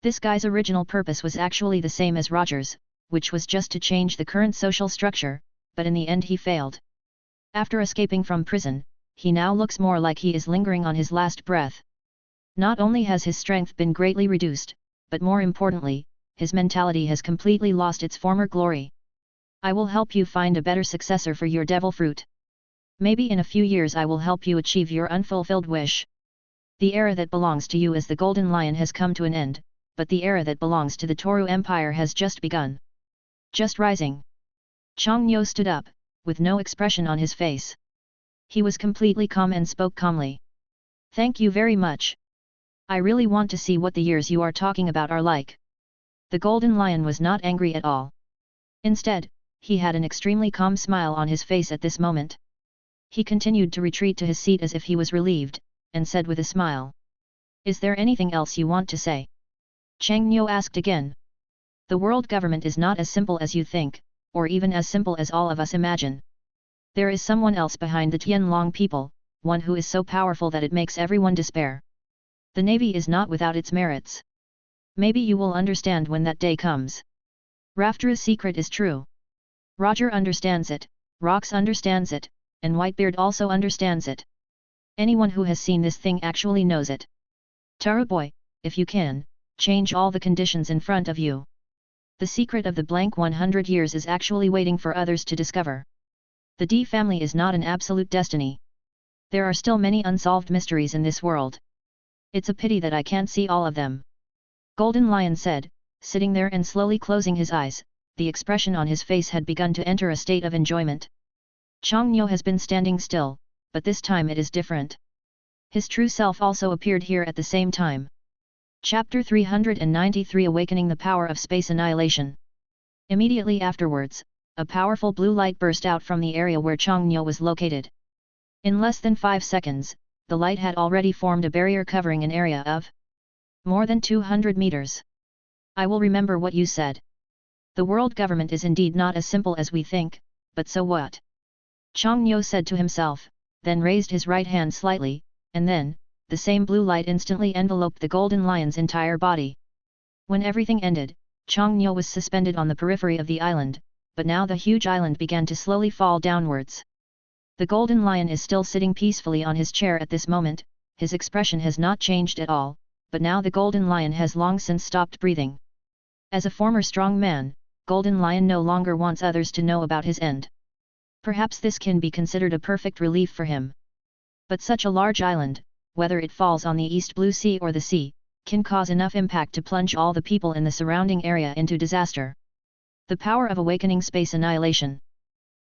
This guy's original purpose was actually the same as Roger's, which was just to change the current social structure, but in the end he failed. After escaping from prison, he now looks more like he is lingering on his last breath. Not only has his strength been greatly reduced, but more importantly, his mentality has completely lost its former glory. I will help you find a better successor for your devil fruit. Maybe in a few years I will help you achieve your unfulfilled wish. The era that belongs to you as the Golden Lion has come to an end, but the era that belongs to the Toru Empire has just begun. Just rising. Chang Nyo stood up, with no expression on his face. He was completely calm and spoke calmly. Thank you very much. I really want to see what the years you are talking about are like. The Golden Lion was not angry at all. Instead, he had an extremely calm smile on his face at this moment. He continued to retreat to his seat as if he was relieved, and said with a smile. Is there anything else you want to say? Chang Nyo asked again. The world government is not as simple as you think, or even as simple as all of us imagine. There is someone else behind the Tianlong people, one who is so powerful that it makes everyone despair. The navy is not without its merits. Maybe you will understand when that day comes. Raftru's secret is true. Roger understands it, Rox understands it, and Whitebeard also understands it. Anyone who has seen this thing actually knows it. Taro boy, if you can, change all the conditions in front of you. The secret of the blank 100 years is actually waiting for others to discover. The D family is not an absolute destiny. There are still many unsolved mysteries in this world. It's a pity that I can't see all of them. Golden Lion said, sitting there and slowly closing his eyes. The expression on his face had begun to enter a state of enjoyment. Chang Nyo has been standing still, but this time it is different. His true self also appeared here at the same time. Chapter 393 Awakening the Power of Space Annihilation. Immediately afterwards, a powerful blue light burst out from the area where Chang Nyo was located. In less than 5 seconds, the light had already formed a barrier covering an area of more than 200 meters. I will remember what you said. The world government is indeed not as simple as we think, but so what? Chang Nyo said to himself, then raised his right hand slightly, and then, the same blue light instantly enveloped the Golden Lion's entire body. When everything ended, Chang Nyo was suspended on the periphery of the island, but now the huge island began to slowly fall downwards. The Golden Lion is still sitting peacefully on his chair at this moment, his expression has not changed at all, but now the Golden Lion has long since stopped breathing. As a former strong man, Golden Lion no longer wants others to know about his end. Perhaps this can be considered a perfect relief for him. But such a large island, whether it falls on the East Blue Sea or the sea, can cause enough impact to plunge all the people in the surrounding area into disaster. The power of awakening space annihilation.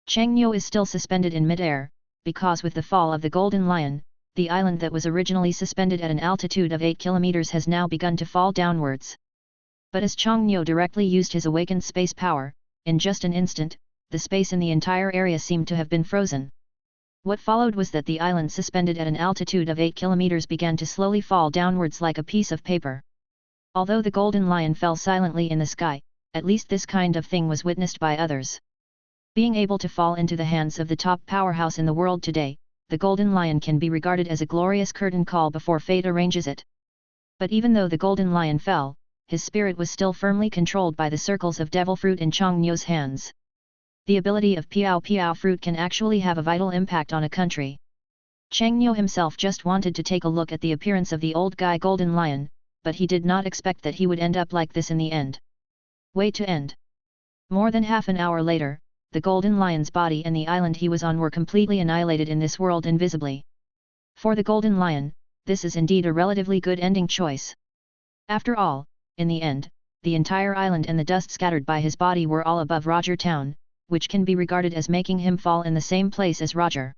Chang'yo is still suspended in mid-air, because with the fall of the Golden Lion, the island that was originally suspended at an altitude of 8 kilometers has now begun to fall downwards. But as Chang'yo directly used his awakened space power, in just an instant, the space in the entire area seemed to have been frozen. What followed was that the island suspended at an altitude of 8 kilometers began to slowly fall downwards like a piece of paper. Although the Golden Lion fell silently in the sky, at least this kind of thing was witnessed by others. Being able to fall into the hands of the top powerhouse in the world today, the Golden Lion can be regarded as a glorious curtain call before fate arranges it. But even though the Golden Lion fell, his spirit was still firmly controlled by the circles of devil fruit in Chang'yo's hands. The ability of Piao Piao fruit can actually have a vital impact on a country. Chang'yo himself just wanted to take a look at the appearance of the old guy Golden Lion, but he did not expect that he would end up like this in the end. Way to end. More than half an hour later, the Golden Lion's body and the island he was on were completely annihilated in this world invisibly. For the Golden Lion, this is indeed a relatively good ending choice. After all, in the end, the entire island and the dust scattered by his body were all above Roger Town, which can be regarded as making him fall in the same place as Roger.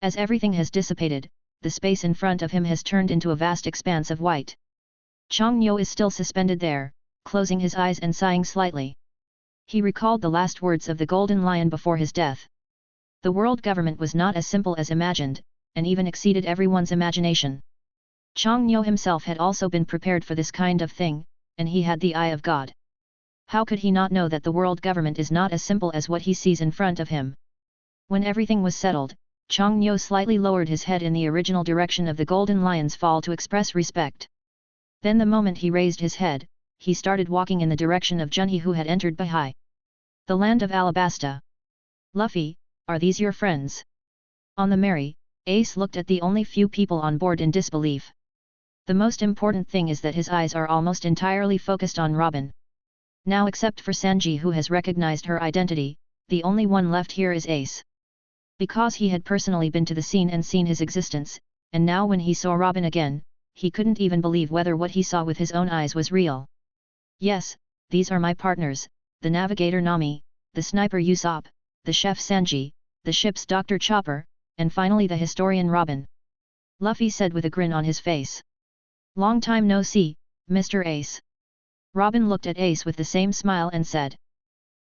As everything has dissipated, the space in front of him has turned into a vast expanse of white. Chang'yo is still suspended there, closing his eyes and sighing slightly. He recalled the last words of the Golden Lion before his death. The world government was not as simple as imagined, and even exceeded everyone's imagination. Chang'yo himself had also been prepared for this kind of thing, and he had the eye of God. How could he not know that the world government is not as simple as what he sees in front of him? When everything was settled, Chang'yo slightly lowered his head in the original direction of the Golden Lion's fall to express respect. Then the moment he raised his head, he started walking in the direction of Junhee who had entered Bahai. The land of Alabasta. Luffy, are these your friends? On the Mary, Ace looked at the only few people on board in disbelief. The most important thing is that his eyes are almost entirely focused on Robin. Now except for Sanji who has recognized her identity, the only one left here is Ace. Because he had personally been to the scene and seen his existence, and now when he saw Robin again, he couldn't even believe whether what he saw with his own eyes was real. Yes, these are my partners, the navigator Nami, the sniper Usopp, the chef Sanji, the ship's Dr. Chopper, and finally the historian Robin. Luffy said with a grin on his face. Long time no see, Mr. Ace. Robin looked at Ace with the same smile and said.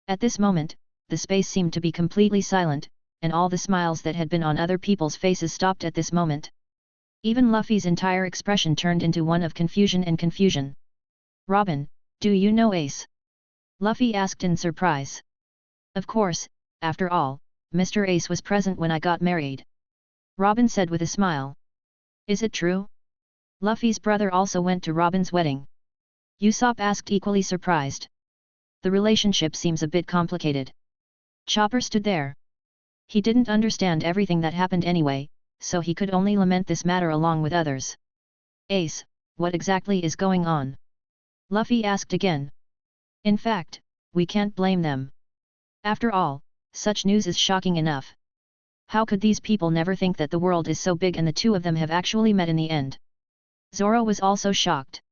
At this moment, the space seemed to be completely silent, and all the smiles that had been on other people's faces stopped at this moment. Even Luffy's entire expression turned into one of confusion and confusion. Robin, do you know Ace? Luffy asked in surprise. Of course, after all, Mr. Ace was present when I got married. Robin said with a smile. Is it true? Luffy's brother also went to Robin's wedding. Usopp asked equally surprised. The relationship seems a bit complicated. Chopper stood there. He didn't understand everything that happened anyway, so he could only lament this matter along with others. Ace, what exactly is going on? Luffy asked again. In fact, we can't blame them. After all, such news is shocking enough. How could these people never think that the world is so big and the two of them have actually met in the end? Zoro was also shocked.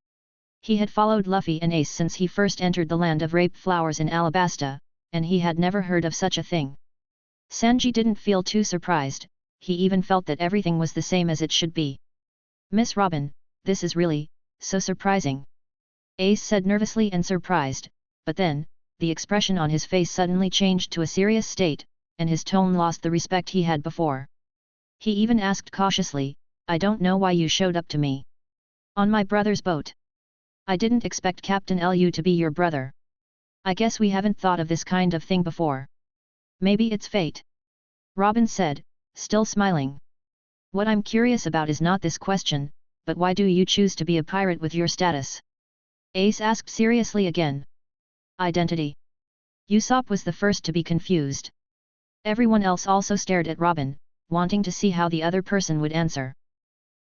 He had followed Luffy and Ace since he first entered the land of rape flowers in Alabasta, and he had never heard of such a thing. Sanji didn't feel too surprised, he even felt that everything was the same as it should be. Miss Robin, this is really, so surprising. Ace said nervously and surprised, but then, the expression on his face suddenly changed to a serious state, and his tone lost the respect he had before. He even asked cautiously, I don't know why you showed up to me. On my brother's boat. I didn't expect Captain Lu to be your brother. I guess we haven't thought of this kind of thing before. Maybe it's fate. Robin said, still smiling. What I'm curious about is not this question, but why do you choose to be a pirate with your status? Ace asked seriously again. Identity. Usopp was the first to be confused. Everyone else also stared at Robin, wanting to see how the other person would answer.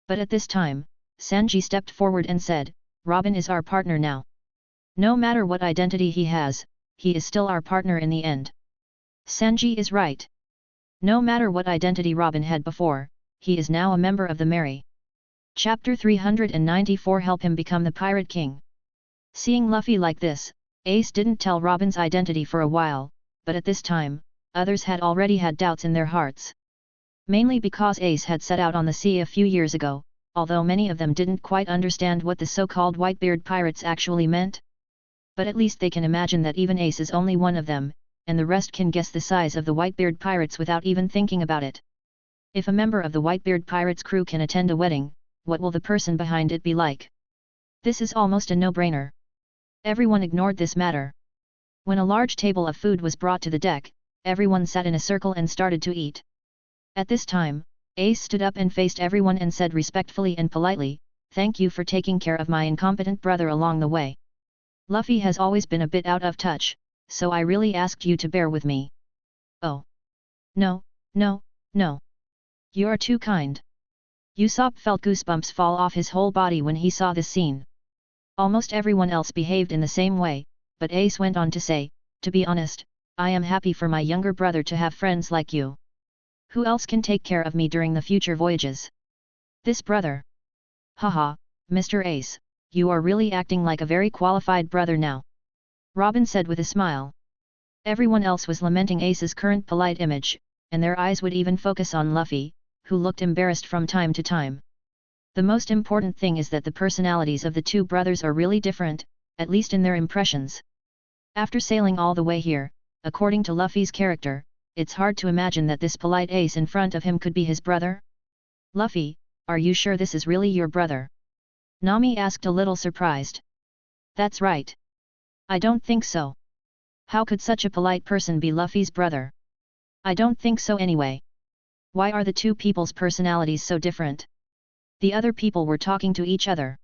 But at this time, Sanji stepped forward and said, Robin is our partner now. No matter what identity he has, he is still our partner in the end. Sanji is right. No matter what identity Robin had before, he is now a member of the Mary. Chapter 394 Help him become the Pirate King. Seeing Luffy like this, Ace didn't tell Robin's identity for a while, but at this time, others had already had doubts in their hearts. Mainly because Ace had set out on the sea a few years ago, although many of them didn't quite understand what the so-called Whitebeard pirates actually meant. But at least they can imagine that even Ace is only one of them, and the rest can guess the size of the Whitebeard pirates without even thinking about it. If a member of the Whitebeard pirates crew can attend a wedding, what will the person behind it be like? This is almost a no-brainer. Everyone ignored this matter. When a large table of food was brought to the deck, everyone sat in a circle and started to eat. At this time, Ace stood up and faced everyone and said respectfully and politely, "Thank you for taking care of my incompetent brother along the way. Luffy has always been a bit out of touch, so I really asked you to bear with me." "Oh. No, no, no. You are too kind." Usopp felt goosebumps fall off his whole body when he saw this scene. Almost everyone else behaved in the same way, but Ace went on to say, "To be honest, I am happy for my younger brother to have friends like you. Who else can take care of me during the future voyages? This brother." "Haha, Mr. Ace, you are really acting like a very qualified brother now," Robin said with a smile. Everyone else was lamenting Ace's current polite image, and their eyes would even focus on Luffy, who looked embarrassed from time to time. The most important thing is that the personalities of the two brothers are really different, at least in their impressions. After sailing all the way here, according to Luffy's character, it's hard to imagine that this polite Ace in front of him could be his brother. "Luffy, are you sure this is really your brother?" Nami asked a little surprised. "That's right. I don't think so. How could such a polite person be Luffy's brother?" "I don't think so anyway. Why are the two people's personalities so different?" The other people were talking to each other.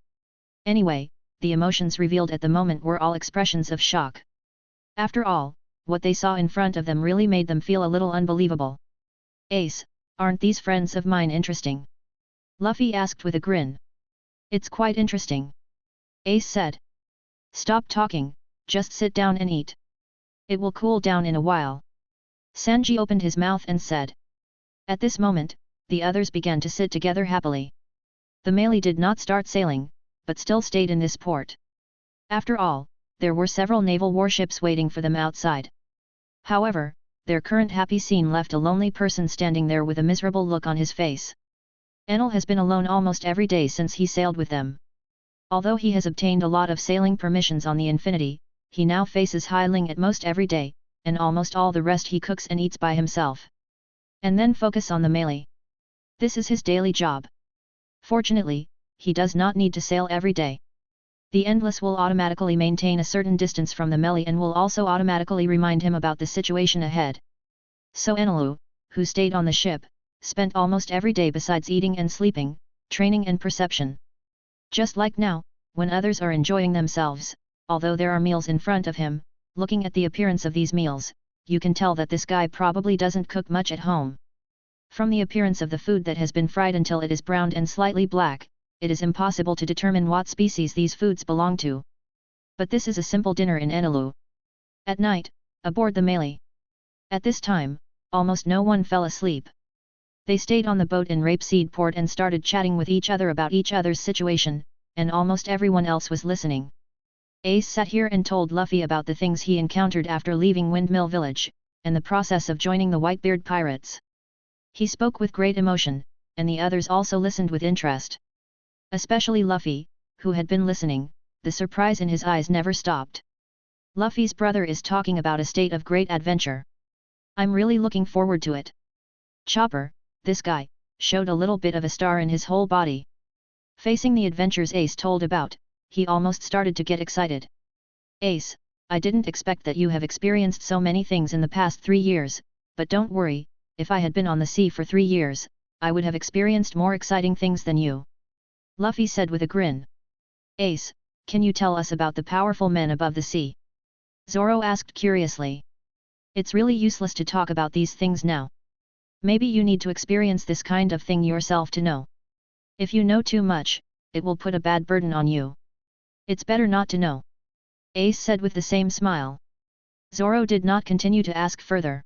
Anyway, the emotions revealed at the moment were all expressions of shock. After all, what they saw in front of them really made them feel a little unbelievable. "Ace, aren't these friends of mine interesting?" Luffy asked with a grin. "It's quite interesting," Ace said. "Stop talking, just sit down and eat. It will cool down in a while." Sanji opened his mouth and said. At this moment, the others began to sit together happily. The Melee did not start sailing, but still stayed in this port. After all, there were several naval warships waiting for them outside. However, their current happy scene left a lonely person standing there with a miserable look on his face. Enel has been alone almost every day since he sailed with them. Although he has obtained a lot of sailing permissions on the Infinity, he now faces Hai Ling at most every day, and almost all the rest he cooks and eats by himself. And then focus on the Melee. This is his daily job. Fortunately, he does not need to sail every day. The Endless will automatically maintain a certain distance from the Melee and will also automatically remind him about the situation ahead. So Enelu, who stayed on the ship, spent almost every day besides eating and sleeping, training and perception. Just like now, when others are enjoying themselves, although there are meals in front of him, looking at the appearance of these meals, you can tell that this guy probably doesn't cook much at home. From the appearance of the food that has been fried until it is browned and slightly black, it is impossible to determine what species these foods belong to. But this is a simple dinner in Enelu. At night, aboard the Melee. At this time, almost no one fell asleep. They stayed on the boat in Rapeseed Port and started chatting with each other about each other's situation, and almost everyone else was listening. Ace sat here and told Luffy about the things he encountered after leaving Windmill Village, and the process of joining the Whitebeard pirates. He spoke with great emotion, and the others also listened with interest. Especially Luffy, who had been listening, the surprise in his eyes never stopped. Luffy's brother is talking about a state of great adventure. I'm really looking forward to it. Chopper, this guy, showed a little bit of a star in his whole body. Facing the adventures Ace told about, he almost started to get excited. Ace, I didn't expect that you have experienced so many things in the past 3 years, but don't worry, if I had been on the sea for 3 years, I would have experienced more exciting things than you. Luffy said with a grin. Ace, can you tell us about the powerful men above the sea? Zoro asked curiously. It's really useless to talk about these things now. Maybe you need to experience this kind of thing yourself to know. If you know too much, it will put a bad burden on you. It's better not to know. Ace said with the same smile. Zoro did not continue to ask further.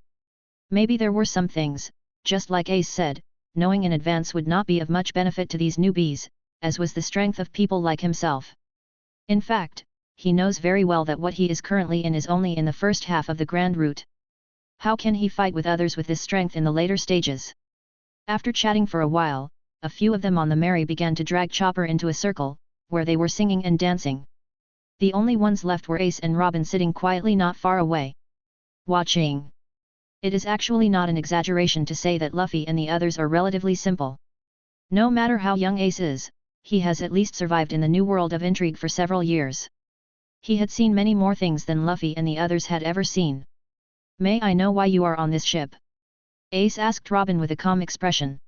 Maybe there were some things, just like Ace said, knowing in advance would not be of much benefit to these newbies, as was the strength of people like himself. In fact, he knows very well that what he is currently in is only in the first half of the grand route. How can he fight with others with this strength in the later stages? After chatting for a while, a few of them on the Mary began to drag Chopper into a circle, where they were singing and dancing. The only ones left were Ace and Robin sitting quietly not far away, watching. It is actually not an exaggeration to say that Luffy and the others are relatively simple. No matter how young Ace is, he has at least survived in the new world of intrigue for several years. He had seen many more things than Luffy and the others had ever seen. "May I know why you are on this ship?" Ace asked Robin with a calm expression.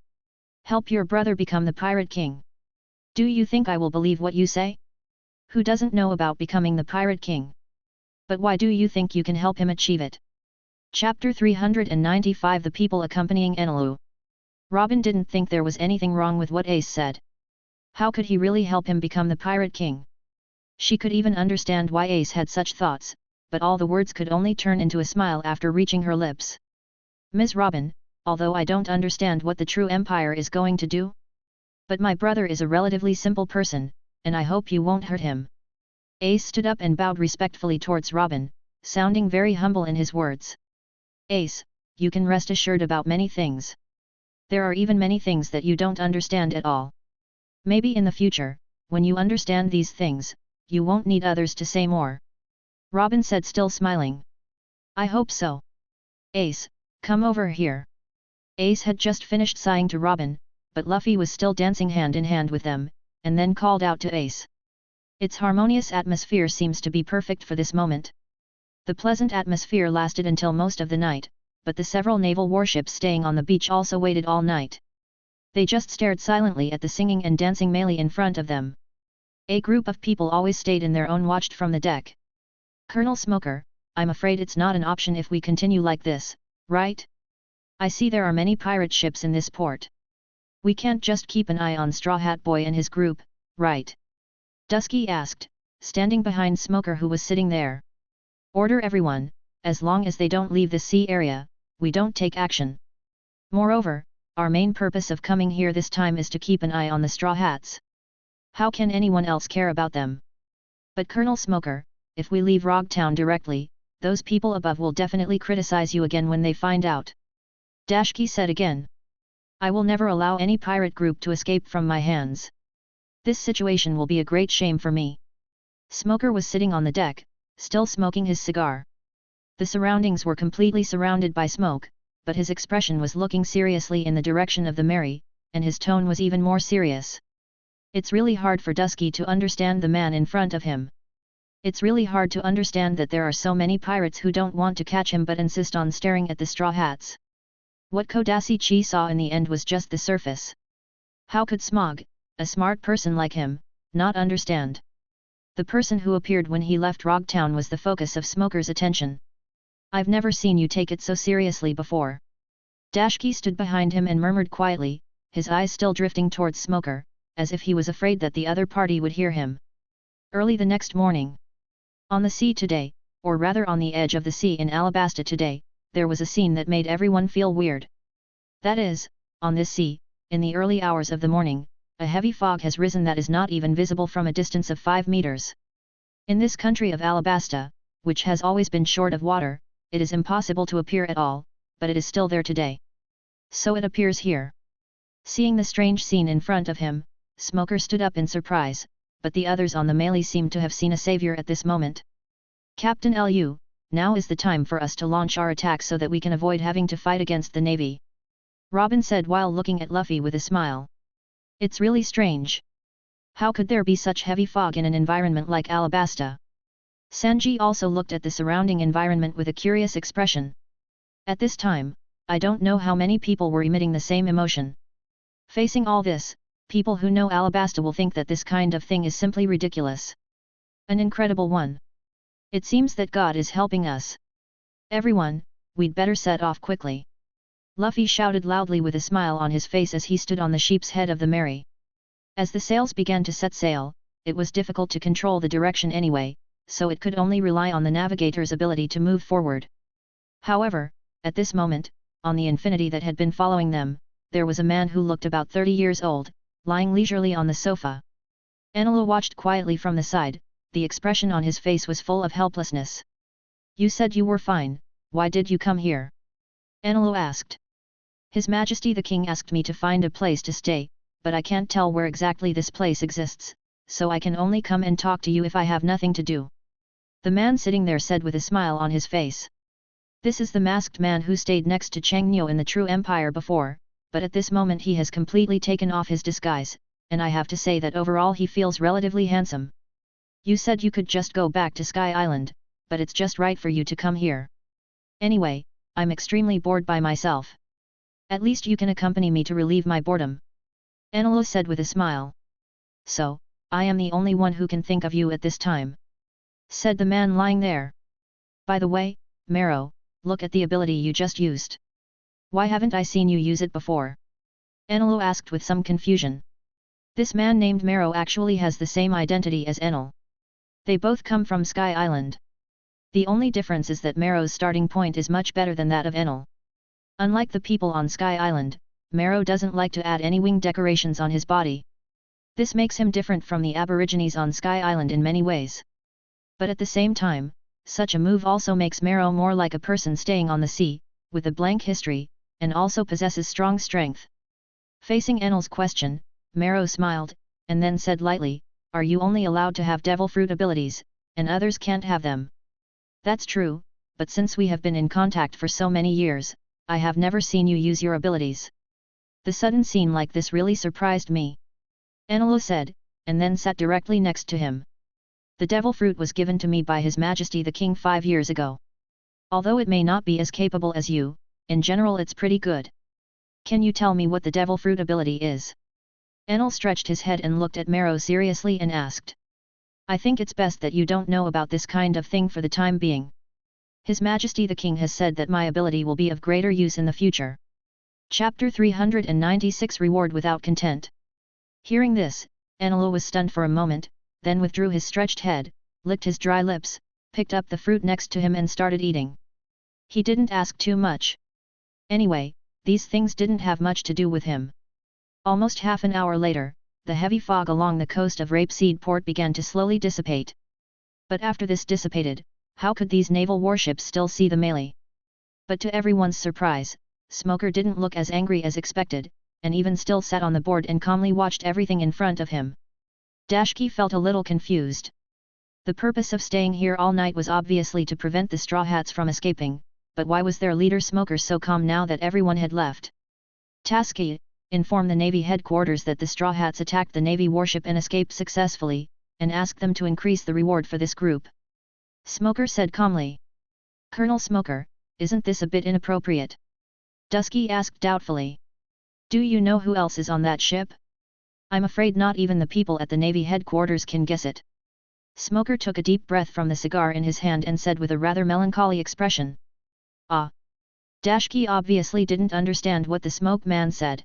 "Help your brother become the Pirate King." "Do you think I will believe what you say? Who doesn't know about becoming the Pirate King? But why do you think you can help him achieve it?" Chapter 395 The People Accompanying Enelu. Robin didn't think there was anything wrong with what Ace said. How could he really help him become the Pirate King? She could even understand why Ace had such thoughts, but all the words could only turn into a smile after reaching her lips. "Ms. Robin, although I don't understand what the true Empire is going to do, but my brother is a relatively simple person, and I hope you won't hurt him." Ace stood up and bowed respectfully towards Robin, sounding very humble in his words. "Ace, you can rest assured about many things. There are even many things that you don't understand at all. Maybe in the future, when you understand these things, you won't need others to say more," Robin said, still smiling. "I hope so. Ace, come over here." Ace had just finished sighing to Robin, but Luffy was still dancing hand in hand with them, and then called out to Ace. Its harmonious atmosphere seems to be perfect for this moment. The pleasant atmosphere lasted until most of the night, but the several naval warships staying on the beach also waited all night. They just stared silently at the singing and dancing melee in front of them. A group of people always stayed in their own watched from the deck. "Colonel Smoker, I'm afraid it's not an option if we continue like this, right? I see there are many pirate ships in this port. We can't just keep an eye on Straw Hat Boy and his group, right?" Dusky asked, standing behind Smoker, who was sitting there. "Order everyone, as long as they don't leave the sea area, we don't take action. Moreover, our main purpose of coming here this time is to keep an eye on the Straw Hats. How can anyone else care about them? But Colonel Smoker, if we leave Rogtown directly, those people above will definitely criticize you again when they find out." Dashki said again. "I will never allow any pirate group to escape from my hands. This situation will be a great shame for me." Smoker was sitting on the deck, still smoking his cigar. The surroundings were completely surrounded by smoke, but his expression was looking seriously in the direction of the Mary, and his tone was even more serious. It's really hard for Dusky to understand the man in front of him. It's really hard to understand that there are so many pirates who don't want to catch him but insist on staring at the Straw Hats. What Kodasi Chi saw in the end was just the surface. How could Smog, a smart person like him, not understand? The person who appeared when he left Rogtown was the focus of Smoker's attention. "I've never seen you take it so seriously before." Dashki stood behind him and murmured quietly, his eyes still drifting towards Smoker, as if he was afraid that the other party would hear him. Early the next morning. On the sea today, or rather on the edge of the sea in Alabasta today, there was a scene that made everyone feel weird. That is, on this sea, in the early hours of the morning, a heavy fog has risen that is not even visible from a distance of 5 meters. In this country of Alabasta, which has always been short of water, it is impossible to appear at all, but it is still there today. So it appears here. Seeing the strange scene in front of him, Smoker stood up in surprise, but the others on the melee seemed to have seen a savior at this moment. "Captain Lu, now is the time for us to launch our attack so that we can avoid having to fight against the Navy," Robin said while looking at Luffy with a smile. "It's really strange. How could there be such heavy fog in an environment like Alabasta?" Sanji also looked at the surrounding environment with a curious expression. At this time, I don't know how many people were emitting the same emotion. Facing all this, people who know Alabasta will think that this kind of thing is simply ridiculous. An incredible one. It seems that God is helping us. Everyone, we'd better set off quickly. Luffy shouted loudly with a smile on his face as he stood on the sheep's head of the Mary. As the sails began to set sail, it was difficult to control the direction anyway, so it could only rely on the navigator's ability to move forward. However, at this moment, on the infinity that had been following them, there was a man who looked about 30 years old, lying leisurely on the sofa. Enelu watched quietly from the side, the expression on his face was full of helplessness. You said you were fine, why did you come here? Enelo asked. His Majesty the King asked me to find a place to stay, but I can't tell where exactly this place exists, so I can only come and talk to you if I have nothing to do. The man sitting there said with a smile on his face. This is the masked man who stayed next to Cheng Niu in the True Empire before, but at this moment he has completely taken off his disguise, and I have to say that overall he feels relatively handsome. You said you could just go back to Sky Island, but it's just right for you to come here. Anyway, I'm extremely bored by myself. At least you can accompany me to relieve my boredom. Enelo said with a smile. So, I am the only one who can think of you at this time, said the man lying there. By the way, Marrow, look at the ability you just used. Why haven't I seen you use it before? Enelo asked with some confusion. This man named Marrow actually has the same identity as Enel. They both come from Sky Island. The only difference is that Marrow's starting point is much better than that of Enel. Unlike the people on Sky Island, Marrow doesn't like to add any wing decorations on his body. This makes him different from the Aborigines on Sky Island in many ways. But at the same time, such a move also makes Marrow more like a person staying on the sea, with a blank history, and also possesses strong strength. Facing Enel's question, Marrow smiled, and then said lightly, "Are you only allowed to have devil fruit abilities, and others can't have them?" "That's true, but since we have been in contact for so many years, I have never seen you use your abilities." The sudden scene like this really surprised me, Enelo said, and then sat directly next to him. The devil fruit was given to me by His Majesty the King 5 years ago. Although it may not be as capable as you, in general it's pretty good. Can you tell me what the devil fruit ability is? Enel stretched his head and looked at Marrow seriously and asked. I think it's best that you don't know about this kind of thing for the time being. His Majesty the King has said that my ability will be of greater use in the future. Chapter 396 Reward Without Content. Hearing this, Enelo was stunned for a moment, then withdrew his stretched head, licked his dry lips, picked up the fruit next to him and started eating. He didn't ask too much. Anyway, these things didn't have much to do with him. Almost half an hour later, the heavy fog along the coast of Rapeseed Port began to slowly dissipate. But after this dissipated, how could these naval warships still see the melee? But to everyone's surprise, Smoker didn't look as angry as expected, and even still sat on the board and calmly watched everything in front of him. Dashki felt a little confused. The purpose of staying here all night was obviously to prevent the Straw Hats from escaping, but why was their leader Smoker so calm now that everyone had left? Taski, inform the Navy headquarters that the Straw Hats attacked the Navy warship and escaped successfully, and ask them to increase the reward for this group. Smoker said calmly. Colonel Smoker, isn't this a bit inappropriate? Dusky asked doubtfully. Do you know who else is on that ship? I'm afraid not even the people at the Navy headquarters can guess it. Smoker took a deep breath from the cigar in his hand and said with a rather melancholy expression. Ah! Dashki obviously didn't understand what the smoke man said.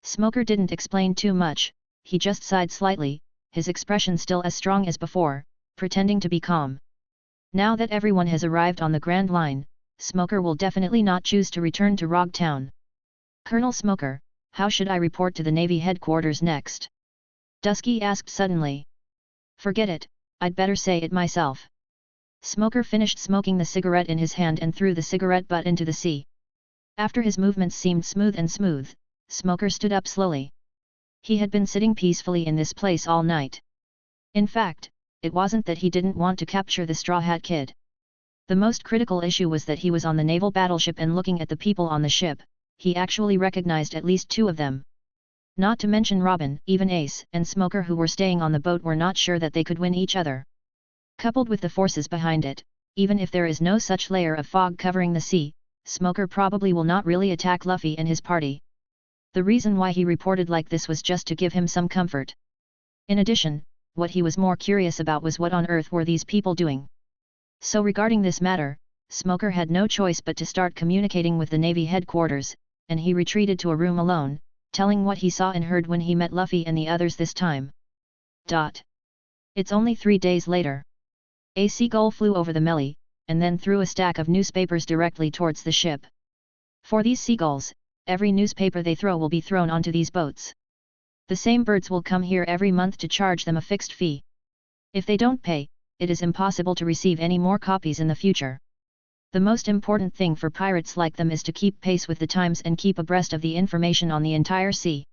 Smoker didn't explain too much, he just sighed slightly, his expression still as strong as before, pretending to be calm. Now that everyone has arrived on the Grand Line, Smoker will definitely not choose to return to Rog Town. Colonel Smoker, how should I report to the Navy headquarters next? Dusky asked suddenly. Forget it, I'd better say it myself. Smoker finished smoking the cigarette in his hand and threw the cigarette butt into the sea. After his movements seemed smooth, Smoker stood up slowly. He had been sitting peacefully in this place all night. In fact, it wasn't that he didn't want to capture the Straw Hat Kid. The most critical issue was that he was on the naval battleship and looking at the people on the ship, he actually recognized at least 2 of them. Not to mention Robin, even Ace and Smoker who were staying on the boat were not sure that they could win each other. Coupled with the forces behind it, even if there is no such layer of fog covering the sea, Smoker probably will not really attack Luffy and his party. The reason why he reported like this was just to give him some comfort. In addition, what he was more curious about was what on earth were these people doing. So regarding this matter, Smoker had no choice but to start communicating with the Navy headquarters, and he retreated to a room alone, telling what he saw and heard when he met Luffy and the others this time. It's only 3 days later. A seagull flew over the melee, and then threw a stack of newspapers directly towards the ship. For these seagulls, every newspaper they throw will be thrown onto these boats. The same birds will come here every month to charge them a fixed fee. If they don't pay, it is impossible to receive any more copies in the future. The most important thing for pirates like them is to keep pace with the times and keep abreast of the information on the entire sea.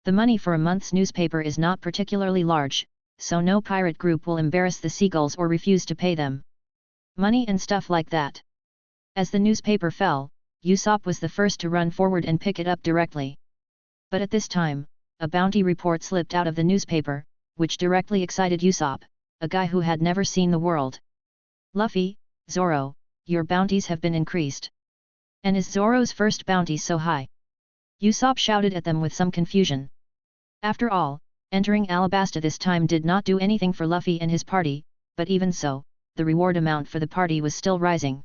The money for a month's newspaper is not particularly large, so no pirate group will embarrass the seagulls or refuse to pay them money and stuff like that. As the newspaper fell, Usopp was the first to run forward and pick it up directly. But at this time, a bounty report slipped out of the newspaper, which directly excited Usopp, a guy who had never seen the world. Luffy, Zoro, your bounties have been increased. And is Zoro's first bounty so high? Usopp shouted at them with some confusion. After all, entering Alabasta this time did not do anything for Luffy and his party, but even so, the reward amount for the party was still rising.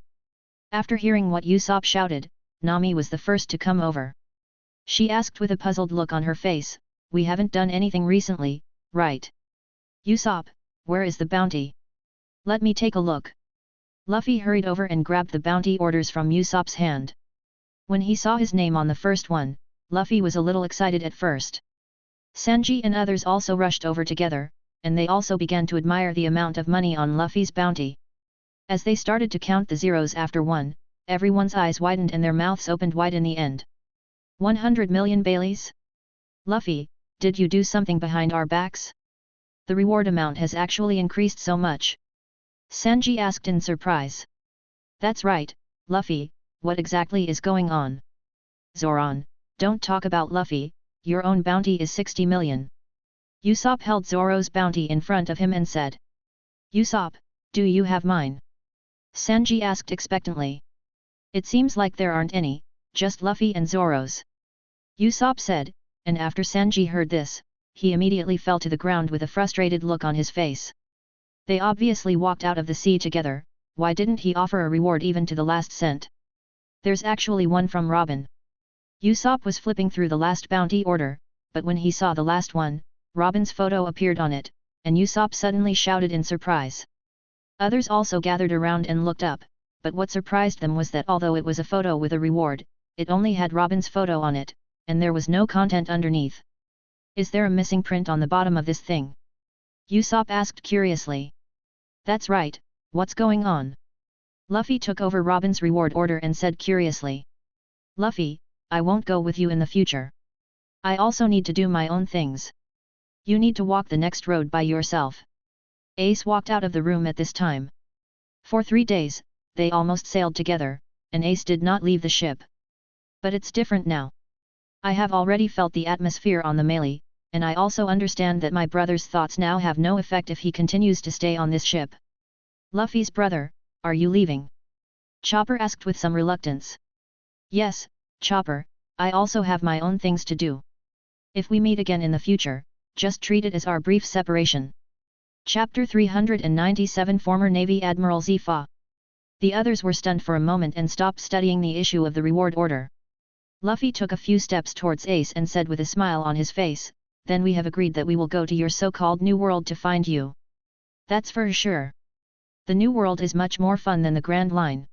After hearing what Usopp shouted, Nami was the first to come over. She asked with a puzzled look on her face, "We haven't done anything recently, right? Usopp, where is the bounty? Let me take a look." Luffy hurried over and grabbed the bounty orders from Usopp's hand. When he saw his name on the first one, Luffy was a little excited at first. Sanji and others also rushed over together, and they also began to admire the amount of money on Luffy's bounty. As they started to count the zeros after one, everyone's eyes widened and their mouths opened wide in the end. 100 million Baileys? Luffy, did you do something behind our backs? The reward amount has actually increased so much. Sanji asked in surprise. That's right, Luffy, what exactly is going on? Zoran, don't talk about Luffy, your own bounty is 60 million. Usopp held Zoro's bounty in front of him and said. Usopp, do you have mine? Sanji asked expectantly. It seems like there aren't any, just Luffy and Zoro's. Usopp said, and after Sanji heard this, he immediately fell to the ground with a frustrated look on his face. They obviously walked out of the sea together, why didn't he offer a reward even to the last cent? There's actually one from Robin. Usopp was flipping through the last bounty order, but when he saw the last one, Robin's photo appeared on it, and Usopp suddenly shouted in surprise. Others also gathered around and looked up, but what surprised them was that although it was a photo with a reward, it only had Robin's photo on it, and there was no content underneath. Is there a missing print on the bottom of this thing? Usopp asked curiously. That's right, what's going on? Luffy took over Robin's reward order and said curiously. Luffy, I won't go with you in the future. I also need to do my own things. You need to walk the next road by yourself. Ace walked out of the room at this time. For 3 days, they almost sailed together, and Ace did not leave the ship. But it's different now. I have already felt the atmosphere on the Melee, and I also understand that my brother's thoughts now have no effect if he continues to stay on this ship. Luffy's brother, are you leaving? Chopper asked with some reluctance. Yes, Chopper, I also have my own things to do. If we meet again in the future, just treat it as our brief separation. Chapter 397 Former Navy Admiral Zifa. The others were stunned for a moment and stopped studying the issue of the reward order. Luffy took a few steps towards Ace and said with a smile on his face, then we have agreed that we will go to your so-called New World to find you. That's for sure. The New World is much more fun than the Grand Line.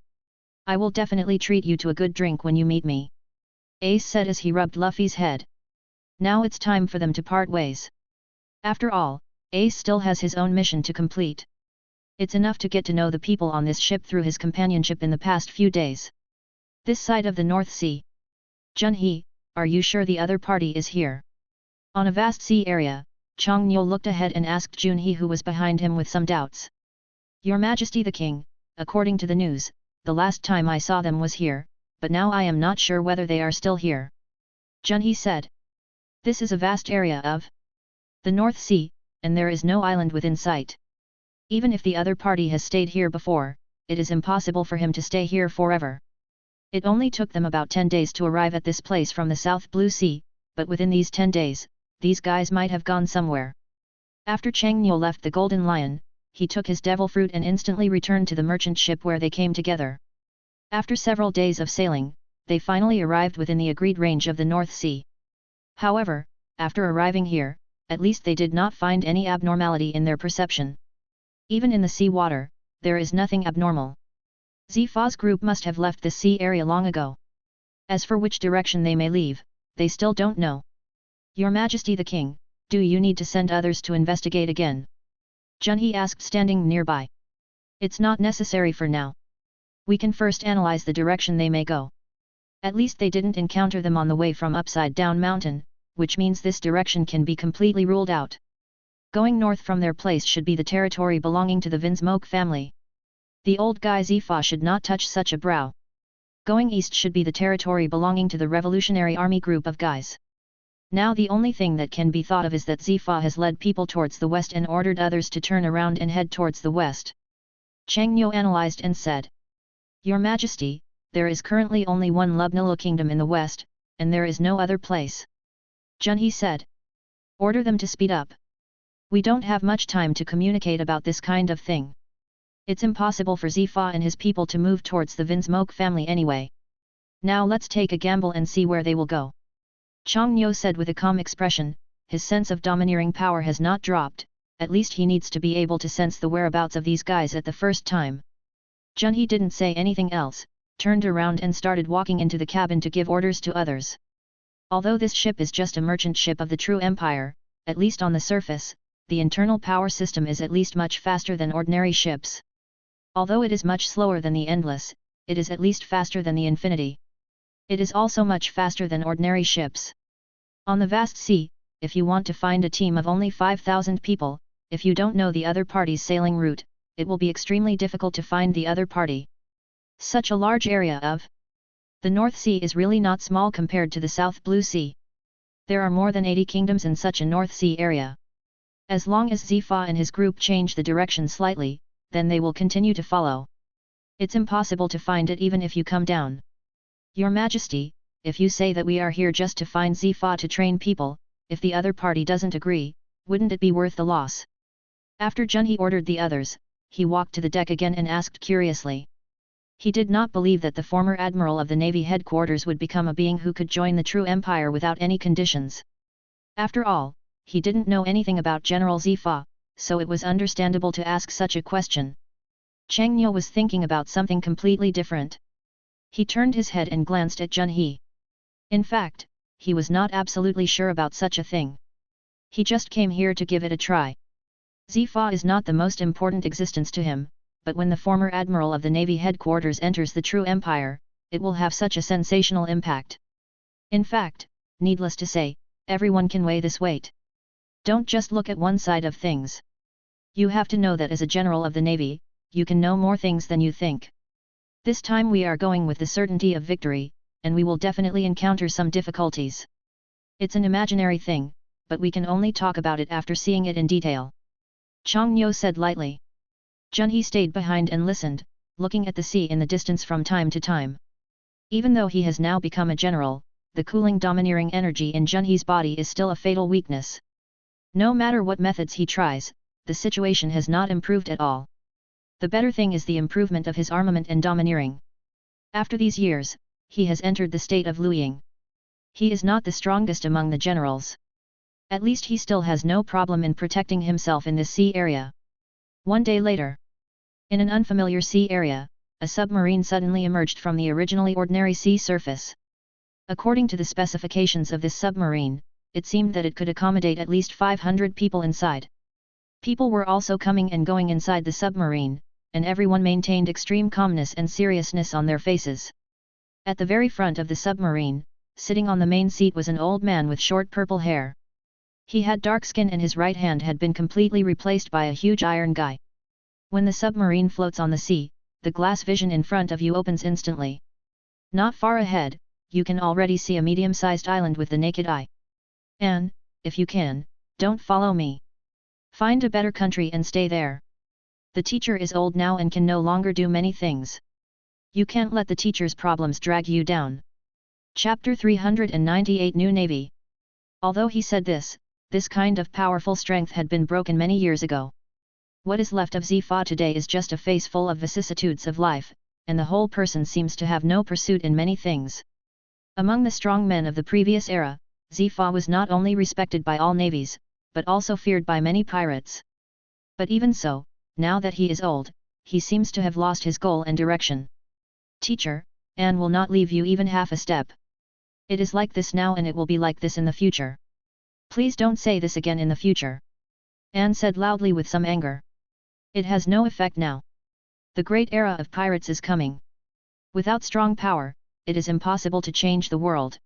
I will definitely treat you to a good drink when you meet me. Ace said as he rubbed Luffy's head. Now it's time for them to part ways. After all, Ace still has his own mission to complete. It's enough to get to know the people on this ship through his companionship in the past few days. This side of the North Sea. Junhee, are you sure the other party is here? On a vast sea area, Chongnyo looked ahead and asked Junhee who was behind him with some doubts. Your Majesty the King, according to the news, the last time I saw them was here, but now I am not sure whether they are still here. Junhee said. This is a vast area of the North Sea, and there is no island within sight. Even if the other party has stayed here before, it is impossible for him to stay here forever. It only took them about 10 days to arrive at this place from the South Blue Sea, but within these 10 days, these guys might have gone somewhere. After Changnyol left the Golden Lion, he took his devil fruit and instantly returned to the merchant ship where they came together. After several days of sailing, they finally arrived within the agreed range of the North Sea. However, after arriving here, at least they did not find any abnormality in their perception. Even in the sea water, there is nothing abnormal. Zifa's group must have left the sea area long ago. As for which direction they may leave, they still don't know. Your Majesty the King, do you need to send others to investigate again? Junhee asked, standing nearby. It's not necessary for now. We can first analyze the direction they may go. At least they didn't encounter them on the way from Upside Down Mountain, which means this direction can be completely ruled out. Going north from their place should be the territory belonging to the Vinsmoke family. The old guy Zifa should not touch such a brow. Going east should be the territory belonging to the Revolutionary Army group of guys. Now the only thing that can be thought of is that Zifa has led people towards the west and ordered others to turn around and head towards the west. Changyo analyzed and said, Your Majesty, there is currently only one Lubnila kingdom in the west, and there is no other place. Junhee said. Order them to speed up. We don't have much time to communicate about this kind of thing. It's impossible for Zifa and his people to move towards the Vinsmoke family anyway. Now let's take a gamble and see where they will go. Changyo said with a calm expression, his sense of domineering power has not dropped, at least he needs to be able to sense the whereabouts of these guys at the first time. Junhee didn't say anything else, turned around and started walking into the cabin to give orders to others. Although this ship is just a merchant ship of the true empire, at least on the surface, the internal power system is at least much faster than ordinary ships. Although it is much slower than the Endless, it is at least faster than the Infinity. It is also much faster than ordinary ships. On the vast sea, if you want to find a team of only 5,000 people, if you don't know the other party's sailing route, it will be extremely difficult to find the other party. Such a large area of the North Sea is really not small compared to the South Blue Sea. There are more than 80 kingdoms in such a North Sea area. As long as Zifa and his group change the direction slightly, then they will continue to follow. It's impossible to find it even if you come down. Your Majesty, if you say that we are here just to find Zifa to train people, if the other party doesn't agree, wouldn't it be worth the loss? After Junhee ordered the others, he walked to the deck again and asked curiously. He did not believe that the former admiral of the Navy headquarters would become a being who could join the true empire without any conditions. After all, he didn't know anything about General Zifa, so it was understandable to ask such a question. Changyo was thinking about something completely different. He turned his head and glanced at Junhee. In fact, he was not absolutely sure about such a thing. He just came here to give it a try. Zifa is not the most important existence to him, but when the former admiral of the Navy headquarters enters the true empire, it will have such a sensational impact. In fact, needless to say, everyone can weigh this weight. Don't just look at one side of things. You have to know that as a general of the Navy, you can know more things than you think. This time we are going with the certainty of victory, and we will definitely encounter some difficulties. It's an imaginary thing, but we can only talk about it after seeing it in detail. Changyo said lightly. Junhee stayed behind and listened, looking at the sea in the distance from time to time. Even though he has now become a general, the cooling domineering energy in Junhee's body is still a fatal weakness. No matter what methods he tries, the situation has not improved at all. The better thing is the improvement of his armament and domineering. After these years, he has entered the state of Luying. He is not the strongest among the generals. At least he still has no problem in protecting himself in this sea area. One day later, in an unfamiliar sea area, a submarine suddenly emerged from the originally ordinary sea surface. According to the specifications of this submarine, it seemed that it could accommodate at least 500 people inside. People were also coming and going inside the submarine, and everyone maintained extreme calmness and seriousness on their faces. At the very front of the submarine, sitting on the main seat was an old man with short purple hair. He had dark skin and his right hand had been completely replaced by a huge iron guy. When the submarine floats on the sea, the glass vision in front of you opens instantly. Not far ahead, you can already see a medium-sized island with the naked eye. And, if you can, don't follow me. Find a better country and stay there. The teacher is old now and can no longer do many things. You can't let the teacher's problems drag you down. Chapter 398 New Navy. Although he said this kind of powerful strength had been broken many years ago. What is left of Zifa today is just a face full of vicissitudes of life, and the whole person seems to have no pursuit in many things. Among the strong men of the previous era, Zifa was not only respected by all navies, but also feared by many pirates. But even so, now that he is old, he seems to have lost his goal and direction. Teacher, Anne will not leave you even half a step. It is like this now and it will be like this in the future. Please don't say this again in the future. Anne said loudly with some anger. It has no effect now. The great era of pirates is coming. Without strong power, it is impossible to change the world.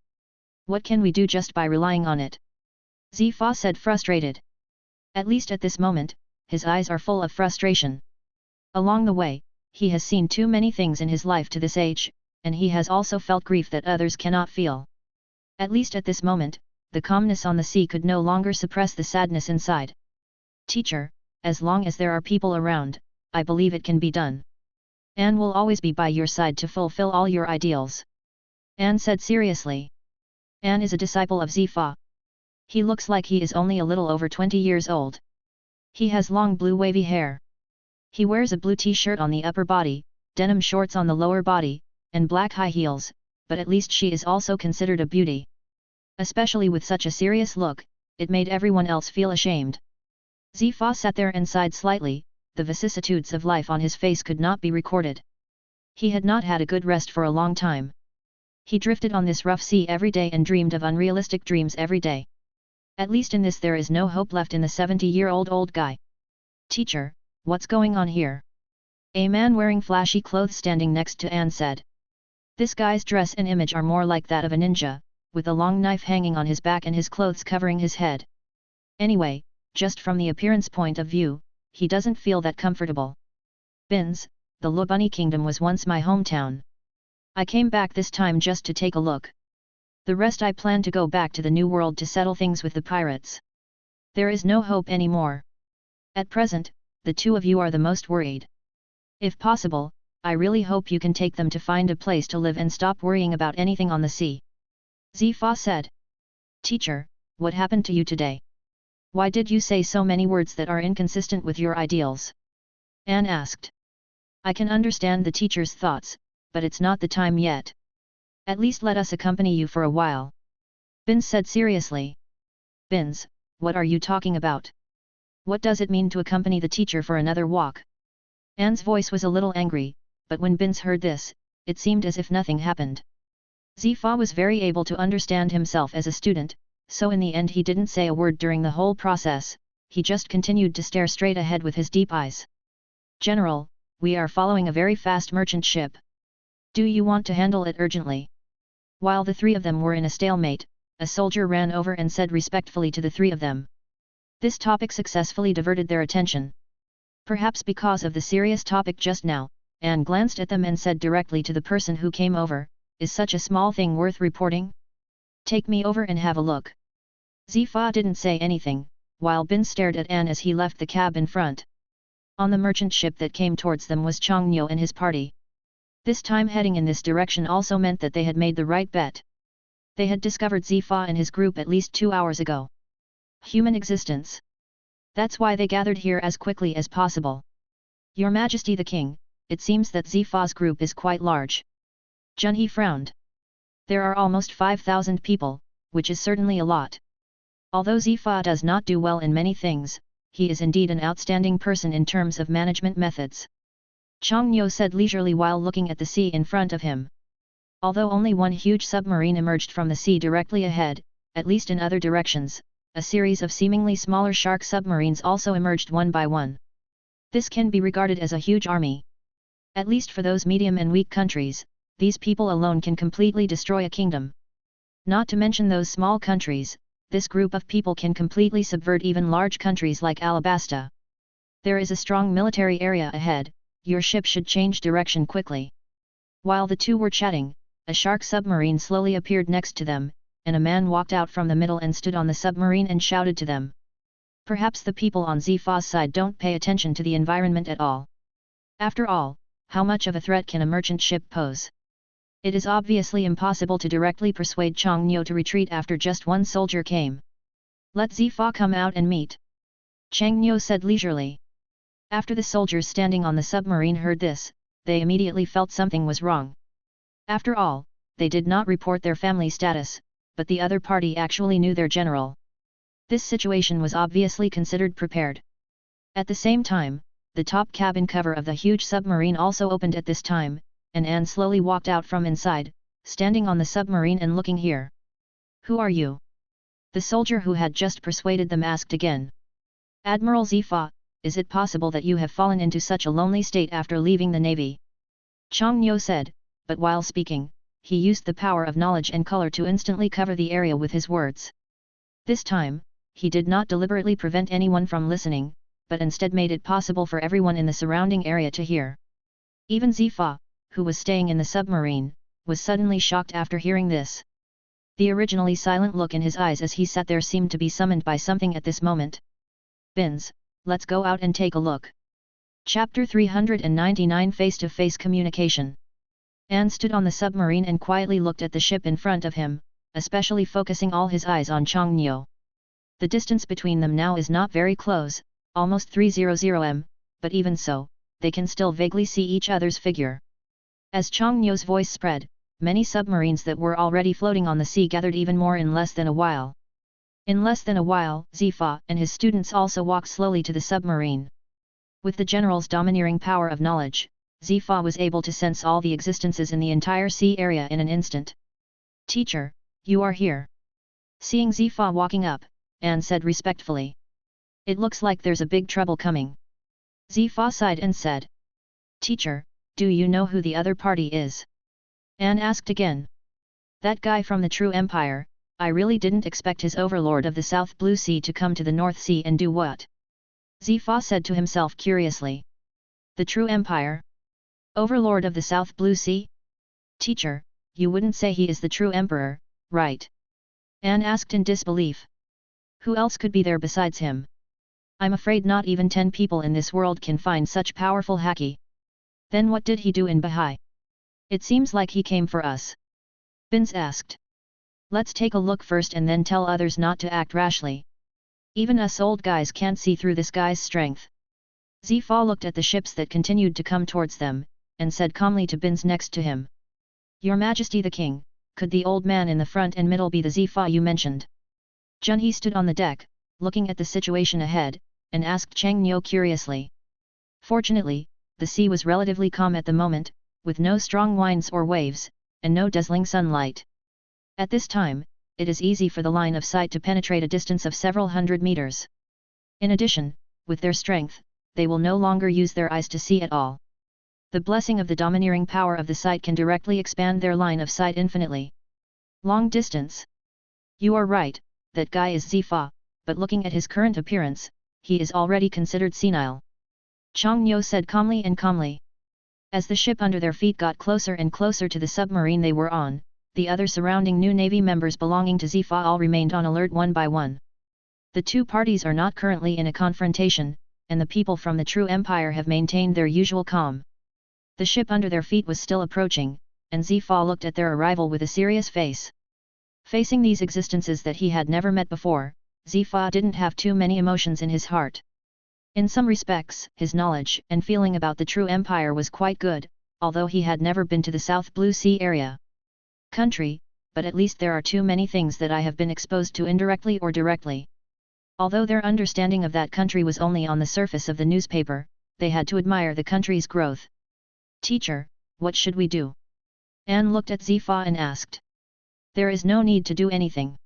What can we do just by relying on it? Zifa said, frustrated. At least at this moment, his eyes are full of frustration. Along the way, he has seen too many things in his life to this age, and he has also felt grief that others cannot feel. At least at this moment, the calmness on the sea could no longer suppress the sadness inside. Teacher, as long as there are people around, I believe it can be done. Anne will always be by your side to fulfill all your ideals. Anne said seriously. Anne is a disciple of Zifa. He looks like he is only a little over 20 years old. He has long blue wavy hair. He wears a blue t-shirt on the upper body, denim shorts on the lower body, and black high heels, but at least she is also considered a beauty. Especially with such a serious look, it made everyone else feel ashamed. Zifa sat there and sighed slightly. The vicissitudes of life on his face could not be recorded. He had not had a good rest for a long time. He drifted on this rough sea every day and dreamed of unrealistic dreams every day. At least in this there is no hope left in the 70-year-old old guy. Teacher, what's going on here? A man wearing flashy clothes standing next to Anne said. This guy's dress and image are more like that of a ninja, with a long knife hanging on his back and his clothes covering his head. Anyway, just from the appearance point of view, he doesn't feel that comfortable. Bins, the Lobunny Kingdom was once my hometown. I came back this time just to take a look. The rest I plan to go back to the New World to settle things with the pirates. There is no hope anymore. At present, the two of you are the most worried. If possible, I really hope you can take them to find a place to live and stop worrying about anything on the sea. Zifa said. Teacher, what happened to you today? Why did you say so many words that are inconsistent with your ideals? Anne asked. I can understand the teacher's thoughts, but it's not the time yet. At least let us accompany you for a while. Bins said seriously. Bins, what are you talking about? What does it mean to accompany the teacher for another walk? Anne's voice was a little angry, but when Bins heard this, it seemed as if nothing happened. Zifa was very able to understand himself as a student, so in the end he didn't say a word during the whole process, he just continued to stare straight ahead with his deep eyes. General, we are following a very fast merchant ship. Do you want to handle it urgently? While the three of them were in a stalemate, a soldier ran over and said respectfully to the three of them. This topic successfully diverted their attention. Perhaps because of the serious topic just now, Anne glanced at them and said directly to the person who came over, is such a small thing worth reporting? Take me over and have a look. Zifa didn't say anything, while Bin stared at Anne as he left the cab in front. On the merchant ship that came towards them was Changnyo and his party. This time heading in this direction also meant that they had made the right bet. They had discovered Zifa and his group at least 2 hours ago. Human existence. That's why they gathered here as quickly as possible. Your Majesty the King, it seems that Zifa's group is quite large. Junhee frowned. There are almost 5,000 people, which is certainly a lot. Although Zifa does not do well in many things, he is indeed an outstanding person in terms of management methods. Changnyo said leisurely while looking at the sea in front of him. Although only one huge submarine emerged from the sea directly ahead, at least in other directions, a series of seemingly smaller shark submarines also emerged one by one. This can be regarded as a huge army. At least for those medium and weak countries, these people alone can completely destroy a kingdom. Not to mention those small countries, this group of people can completely subvert even large countries like Alabasta. There is a strong military area ahead, your ship should change direction quickly. While the two were chatting, a shark submarine slowly appeared next to them, and a man walked out from the middle and stood on the submarine and shouted to them. Perhaps the people on Zifa's side don't pay attention to the environment at all. After all, how much of a threat can a merchant ship pose? It is obviously impossible to directly persuade Changnyo to retreat after just one soldier came. Let Zifa come out and meet. Changnyo said leisurely. After the soldiers standing on the submarine heard this, they immediately felt something was wrong. After all, they did not report their family status, but the other party actually knew their general. This situation was obviously considered prepared. At the same time, the top cabin cover of the huge submarine also opened at this time, and Anne slowly walked out from inside, standing on the submarine and looking here. Who are you? The soldier who had just persuaded them asked again. Admiral Zifa, is it possible that you have fallen into such a lonely state after leaving the navy? Chang Nyo said, but while speaking, he used the power of knowledge and color to instantly cover the area with his words. This time, he did not deliberately prevent anyone from listening, but instead made it possible for everyone in the surrounding area to hear. Even Zifa, who was staying in the submarine, was suddenly shocked after hearing this. The originally silent look in his eyes as he sat there seemed to be summoned by something at this moment. Bins, let's go out and take a look. Chapter 399 Face-to-Face Communication. An stood on the submarine and quietly looked at the ship in front of him, especially focusing all his eyes on Chang Nyo. The distance between them now is not very close, almost 300 m, but even so, they can still vaguely see each other's figure. As Chang Nyo's voice spread, many submarines that were already floating on the sea gathered even more in less than a while. In less than a while, Zifa and his students also walked slowly to the submarine. With the general's domineering power of knowledge, Zifa was able to sense all the existences in the entire sea area in an instant. Teacher, you are here. Seeing Zifa walking up, An said respectfully. It looks like there's a big trouble coming. Zifa sighed and said. Teacher, do you know who the other party is? An asked again. That guy from the True Empire. I really didn't expect his overlord of the South Blue Sea to come to the North Sea and do what? Zifa said to himself curiously. The True Empire? Overlord of the South Blue Sea? Teacher, you wouldn't say he is the true emperor, right? An asked in disbelief. Who else could be there besides him? I'm afraid not even 10 people in this world can find such powerful haki. Then what did he do in Bahai? It seems like he came for us. Bins asked. Let's take a look first and then tell others not to act rashly. Even us old guys can't see through this guy's strength. Zifa looked at the ships that continued to come towards them, and said calmly to Bins next to him. Your Majesty the King, could the old man in the front and middle be the Zifa you mentioned? Junhee stood on the deck, looking at the situation ahead, and asked Chang Nyo curiously. Fortunately, the sea was relatively calm at the moment, with no strong winds or waves, and no dazzling sunlight. At this time, it is easy for the line of sight to penetrate a distance of several hundred meters. In addition, with their strength, they will no longer use their eyes to see at all. The blessing of the domineering power of the sight can directly expand their line of sight infinitely. Long distance. You are right, that guy is Zifa, but looking at his current appearance, he is already considered senile. Chang Nyo said calmly. As the ship under their feet got closer and closer to the submarine they were on, the other surrounding new Navy members belonging to Zifa all remained on alert one by one. The two parties are not currently in a confrontation, and the people from the True Empire have maintained their usual calm. The ship under their feet was still approaching, and Zifa looked at their arrival with a serious face. Facing these existences that he had never met before, Zifa didn't have too many emotions in his heart. In some respects, his knowledge and feeling about the True Empire was quite good, although he had never been to the South Blue Sea area. Country, but at least there are too many things that I have been exposed to indirectly or directly. Although their understanding of that country was only on the surface of the newspaper, they had to admire the country's growth. Teacher, what should we do? An looked at Zifa and asked. There is no need to do anything.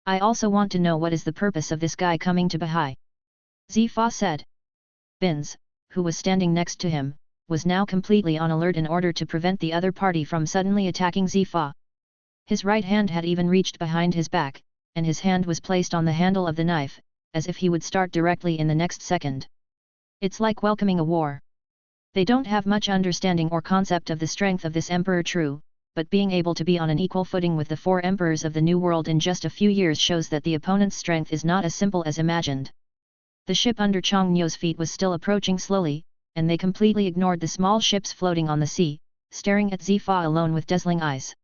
I also want to know what is the purpose of this guy coming to Bahai. Zifa said. Bins, who was standing next to him, was now completely on alert in order to prevent the other party from suddenly attacking Zifa. His right hand had even reached behind his back, and his hand was placed on the handle of the knife, as if he would start directly in the next second. It's like welcoming a war. They don't have much understanding or concept of the strength of this emperor true, but being able to be on an equal footing with the 4 emperors of the New World in just a few years shows that the opponent's strength is not as simple as imagined. The ship under Chang Nyo's feet was still approaching slowly, and they completely ignored the small ships floating on the sea, staring at Zifa alone with dazzling eyes.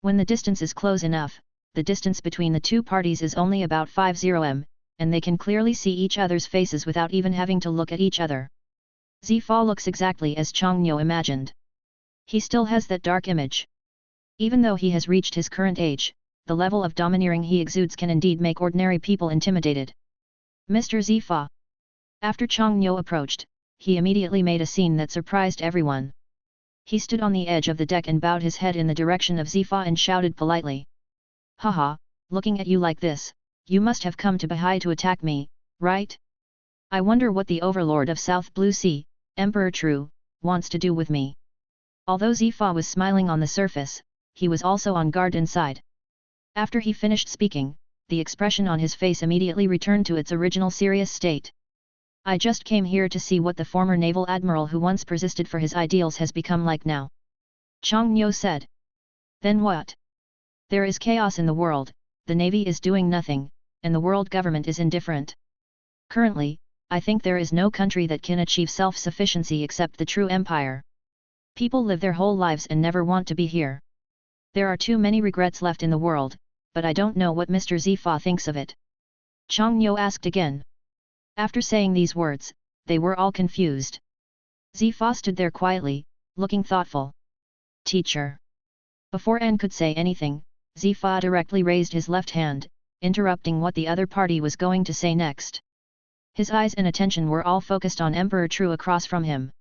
When the distance is close enough, the distance between the two parties is only about 50 m, and they can clearly see each other's faces without even having to look at each other. Zifa looks exactly as Chang Nyo imagined. He still has that dark image. Even though he has reached his current age, the level of domineering he exudes can indeed make ordinary people intimidated. Mr. Zifa. After Chang Nyo approached, he immediately made a scene that surprised everyone. He stood on the edge of the deck and bowed his head in the direction of Zifa and shouted politely. Haha, looking at you like this, you must have come to Bahai to attack me, right? I wonder what the overlord of South Blue Sea, Emperor True, wants to do with me. Although Zifa was smiling on the surface, he was also on guard inside. After he finished speaking, the expression on his face immediately returned to its original serious state. I just came here to see what the former naval admiral who once persisted for his ideals has become like now. Chang Nyo said. Then what? There is chaos in the world, the navy is doing nothing, and the world government is indifferent. Currently, I think there is no country that can achieve self-sufficiency except the true empire. People live their whole lives and never want to be here. There are too many regrets left in the world, but I don't know what Mr. Zifa thinks of it. Chang Nyo asked again. After saying these words, they were all confused. Zifa stood there quietly, looking thoughtful. Teacher. Before An could say anything, Zifa directly raised his left hand, interrupting what the other party was going to say next. His eyes and attention were all focused on Emperor True across from him.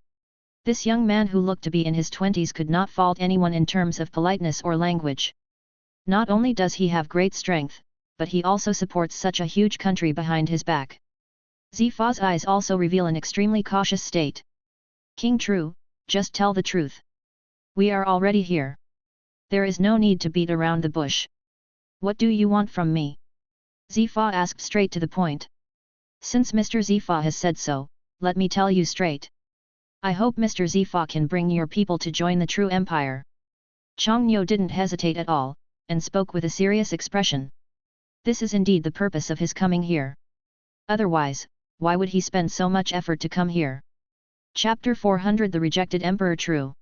This young man who looked to be in his 20s could not fault anyone in terms of politeness or language. Not only does he have great strength, but he also supports such a huge country behind his back. Zifa's eyes also reveal an extremely cautious state. King True, just tell the truth. We are already here. There is no need to beat around the bush. What do you want from me? Zifa asked straight to the point. Since Mr. Zifa has said so, let me tell you straight. I hope Mr. Zifa can bring your people to join the true empire. Chang Nyo didn't hesitate at all, and spoke with a serious expression. This is indeed the purpose of his coming here. Otherwise, why would he spend so much effort to come here? Chapter 400 The Rejected Emperor True.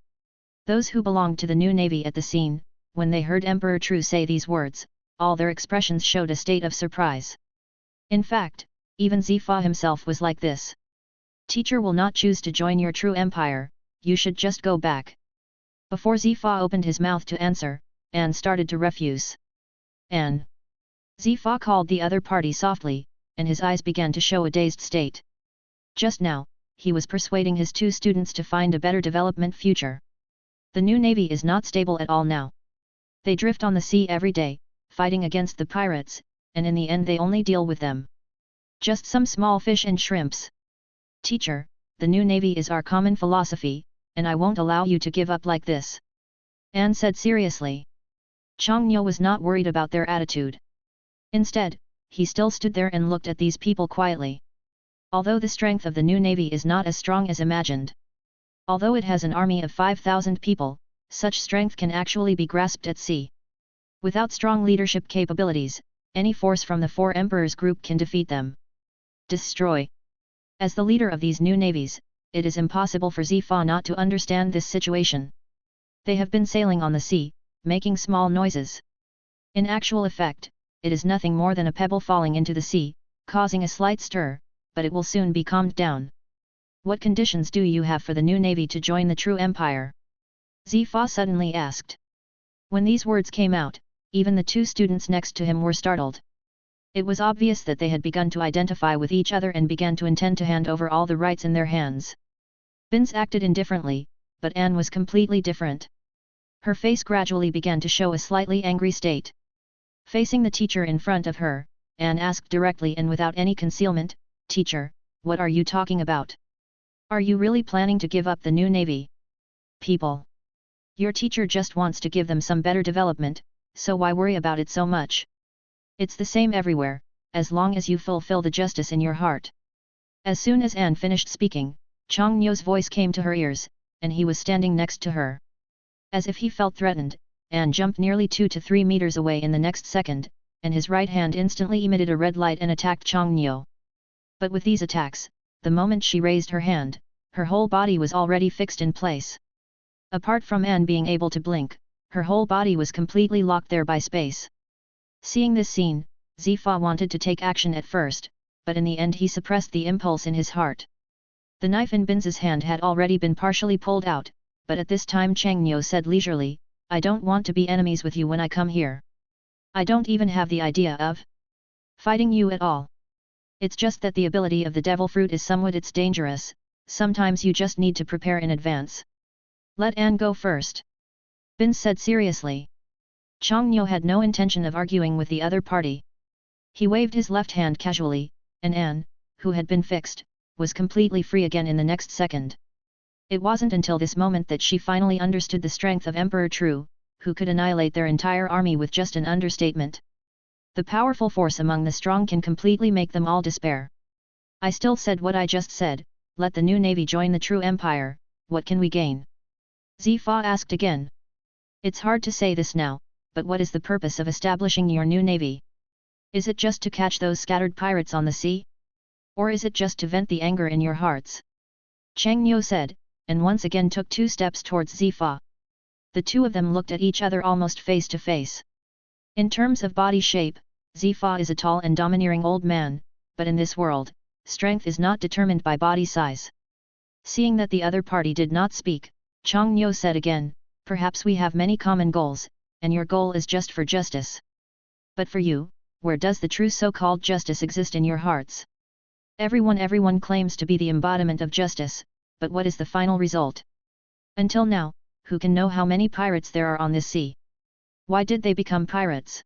Those who belonged to the new navy at the scene, when they heard Emperor True say these words, all their expressions showed a state of surprise. In fact, even Zifa himself was like this. Teacher will not choose to join your true empire, you should just go back. Before Zifa opened his mouth to answer, An started to refuse. An. Zifa called the other party softly, and his eyes began to show a dazed state. Just now, he was persuading his two students to find a better development future. The new navy is not stable at all now. They drift on the sea every day, fighting against the pirates, and in the end they only deal with them. Just some small fish and shrimps. Teacher, the new navy is our common philosophy, and I won't allow you to give up like this. An said seriously. Chang Nyo was not worried about their attitude. Instead, he still stood there and looked at these people quietly. Although the strength of the new navy is not as strong as imagined. Although it has an army of 5,000 people, such strength can actually be grasped at sea. Without strong leadership capabilities, any force from the Four Emperors group can defeat them. Destroy. As the leader of these new navies, it is impossible for Zifa not to understand this situation. They have been sailing on the sea, making small noises. In actual effect, it is nothing more than a pebble falling into the sea, causing a slight stir, but it will soon be calmed down. What conditions do you have for the new navy to join the true empire? Zifa suddenly asked. When these words came out, even the two students next to him were startled. It was obvious that they had begun to identify with each other and began to intend to hand over all the rights in their hands. Binz acted indifferently, but An was completely different. Her face gradually began to show a slightly angry state. Facing the teacher in front of her, An asked directly and without any concealment, Teacher, what are you talking about? Are you really planning to give up the new navy? People. Your teacher just wants to give them some better development, so why worry about it so much? It's the same everywhere, as long as you fulfill the justice in your heart. As soon as An finished speaking, Chang Nyo's voice came to her ears, and he was standing next to her. As if he felt threatened, An jumped nearly 2 to 3 meters away in the next second, and his right hand instantly emitted a red light and attacked Chang Nyo. But with these attacks, the moment she raised her hand, her whole body was already fixed in place. Apart from An being able to blink, her whole body was completely locked there by space. Seeing this scene, Zifa wanted to take action at first, but in the end he suppressed the impulse in his heart. The knife in Binz's hand had already been partially pulled out, but at this time Chang Nyo said leisurely, I don't want to be enemies with you when I come here. I don't even have the idea of fighting you at all. It's just that the ability of the devil fruit is somewhat it's dangerous, sometimes you just need to prepare in advance. Let An go first. Binz said seriously. Chang Nyo had no intention of arguing with the other party. He waved his left hand casually, and An, who had been fixed, was completely free again in the next second. It wasn't until this moment that she finally understood the strength of Emperor Tru, who could annihilate their entire army with just an understatement. The powerful force among the strong can completely make them all despair. I still said what I just said, let the new navy join the true empire, what can we gain? Zifa asked again. It's hard to say this now, but what is the purpose of establishing your new navy? Is it just to catch those scattered pirates on the sea? Or is it just to vent the anger in your hearts? Chang Nyo said, and once again took 2 steps towards Zifa. The two of them looked at each other almost face to face. In terms of body shape, Zifa is a tall and domineering old man, but in this world, strength is not determined by body size. Seeing that the other party did not speak, Chang Nyo said again, perhaps we have many common goals, and your goal is just for justice. But for you, where does the true so-called justice exist in your hearts? Everyone claims to be the embodiment of justice, but what is the final result? Until now, who can know how many pirates there are on this sea? Why did they become pirates?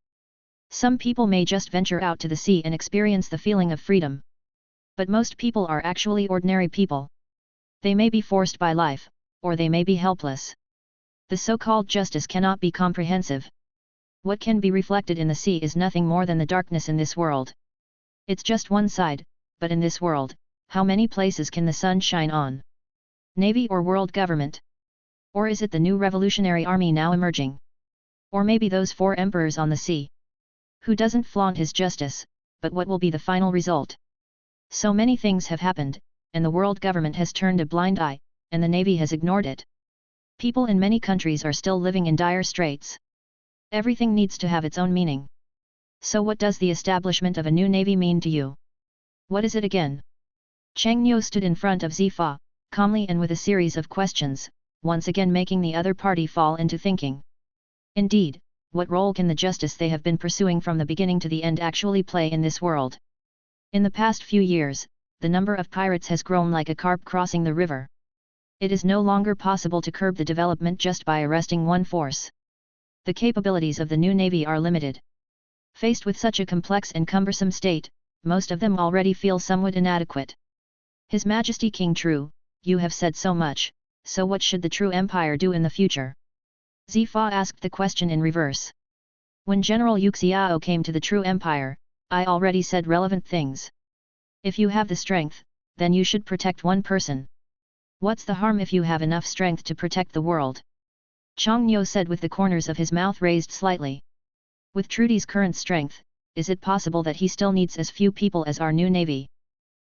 Some people may just venture out to the sea and experience the feeling of freedom. But most people are actually ordinary people. They may be forced by life, or they may be helpless. The so-called justice cannot be comprehensive. What can be reflected in the sea is nothing more than the darkness in this world. It's just one side, but in this world, how many places can the sun shine on? Navy or world government? Or is it the new revolutionary army now emerging? Or maybe those 4 emperors on the sea? Who doesn't flaunt his justice, but what will be the final result? So many things have happened, and the world government has turned a blind eye, and the navy has ignored it. People in many countries are still living in dire straits. Everything needs to have its own meaning. So what does the establishment of a new navy mean to you? What is it again? Chang Nyo stood in front of Zifa, calmly and with a series of questions, once again making the other party fall into thinking. Indeed, what role can the justice they have been pursuing from the beginning to the end actually play in this world? In the past few years, the number of pirates has grown like a carp crossing the river. It is no longer possible to curb the development just by arresting one force. The capabilities of the new navy are limited. Faced with such a complex and cumbersome state, most of them already feel somewhat inadequate. His Majesty King Tru, you have said so much, so what should the true empire do in the future? Zifa asked the question in reverse. When General Yuxiao came to the true empire, I already said relevant things. If you have the strength, then you should protect one person. What's the harm if you have enough strength to protect the world? Chang Nyo said with the corners of his mouth raised slightly. With Trudy's current strength, is it possible that he still needs as few people as our new navy?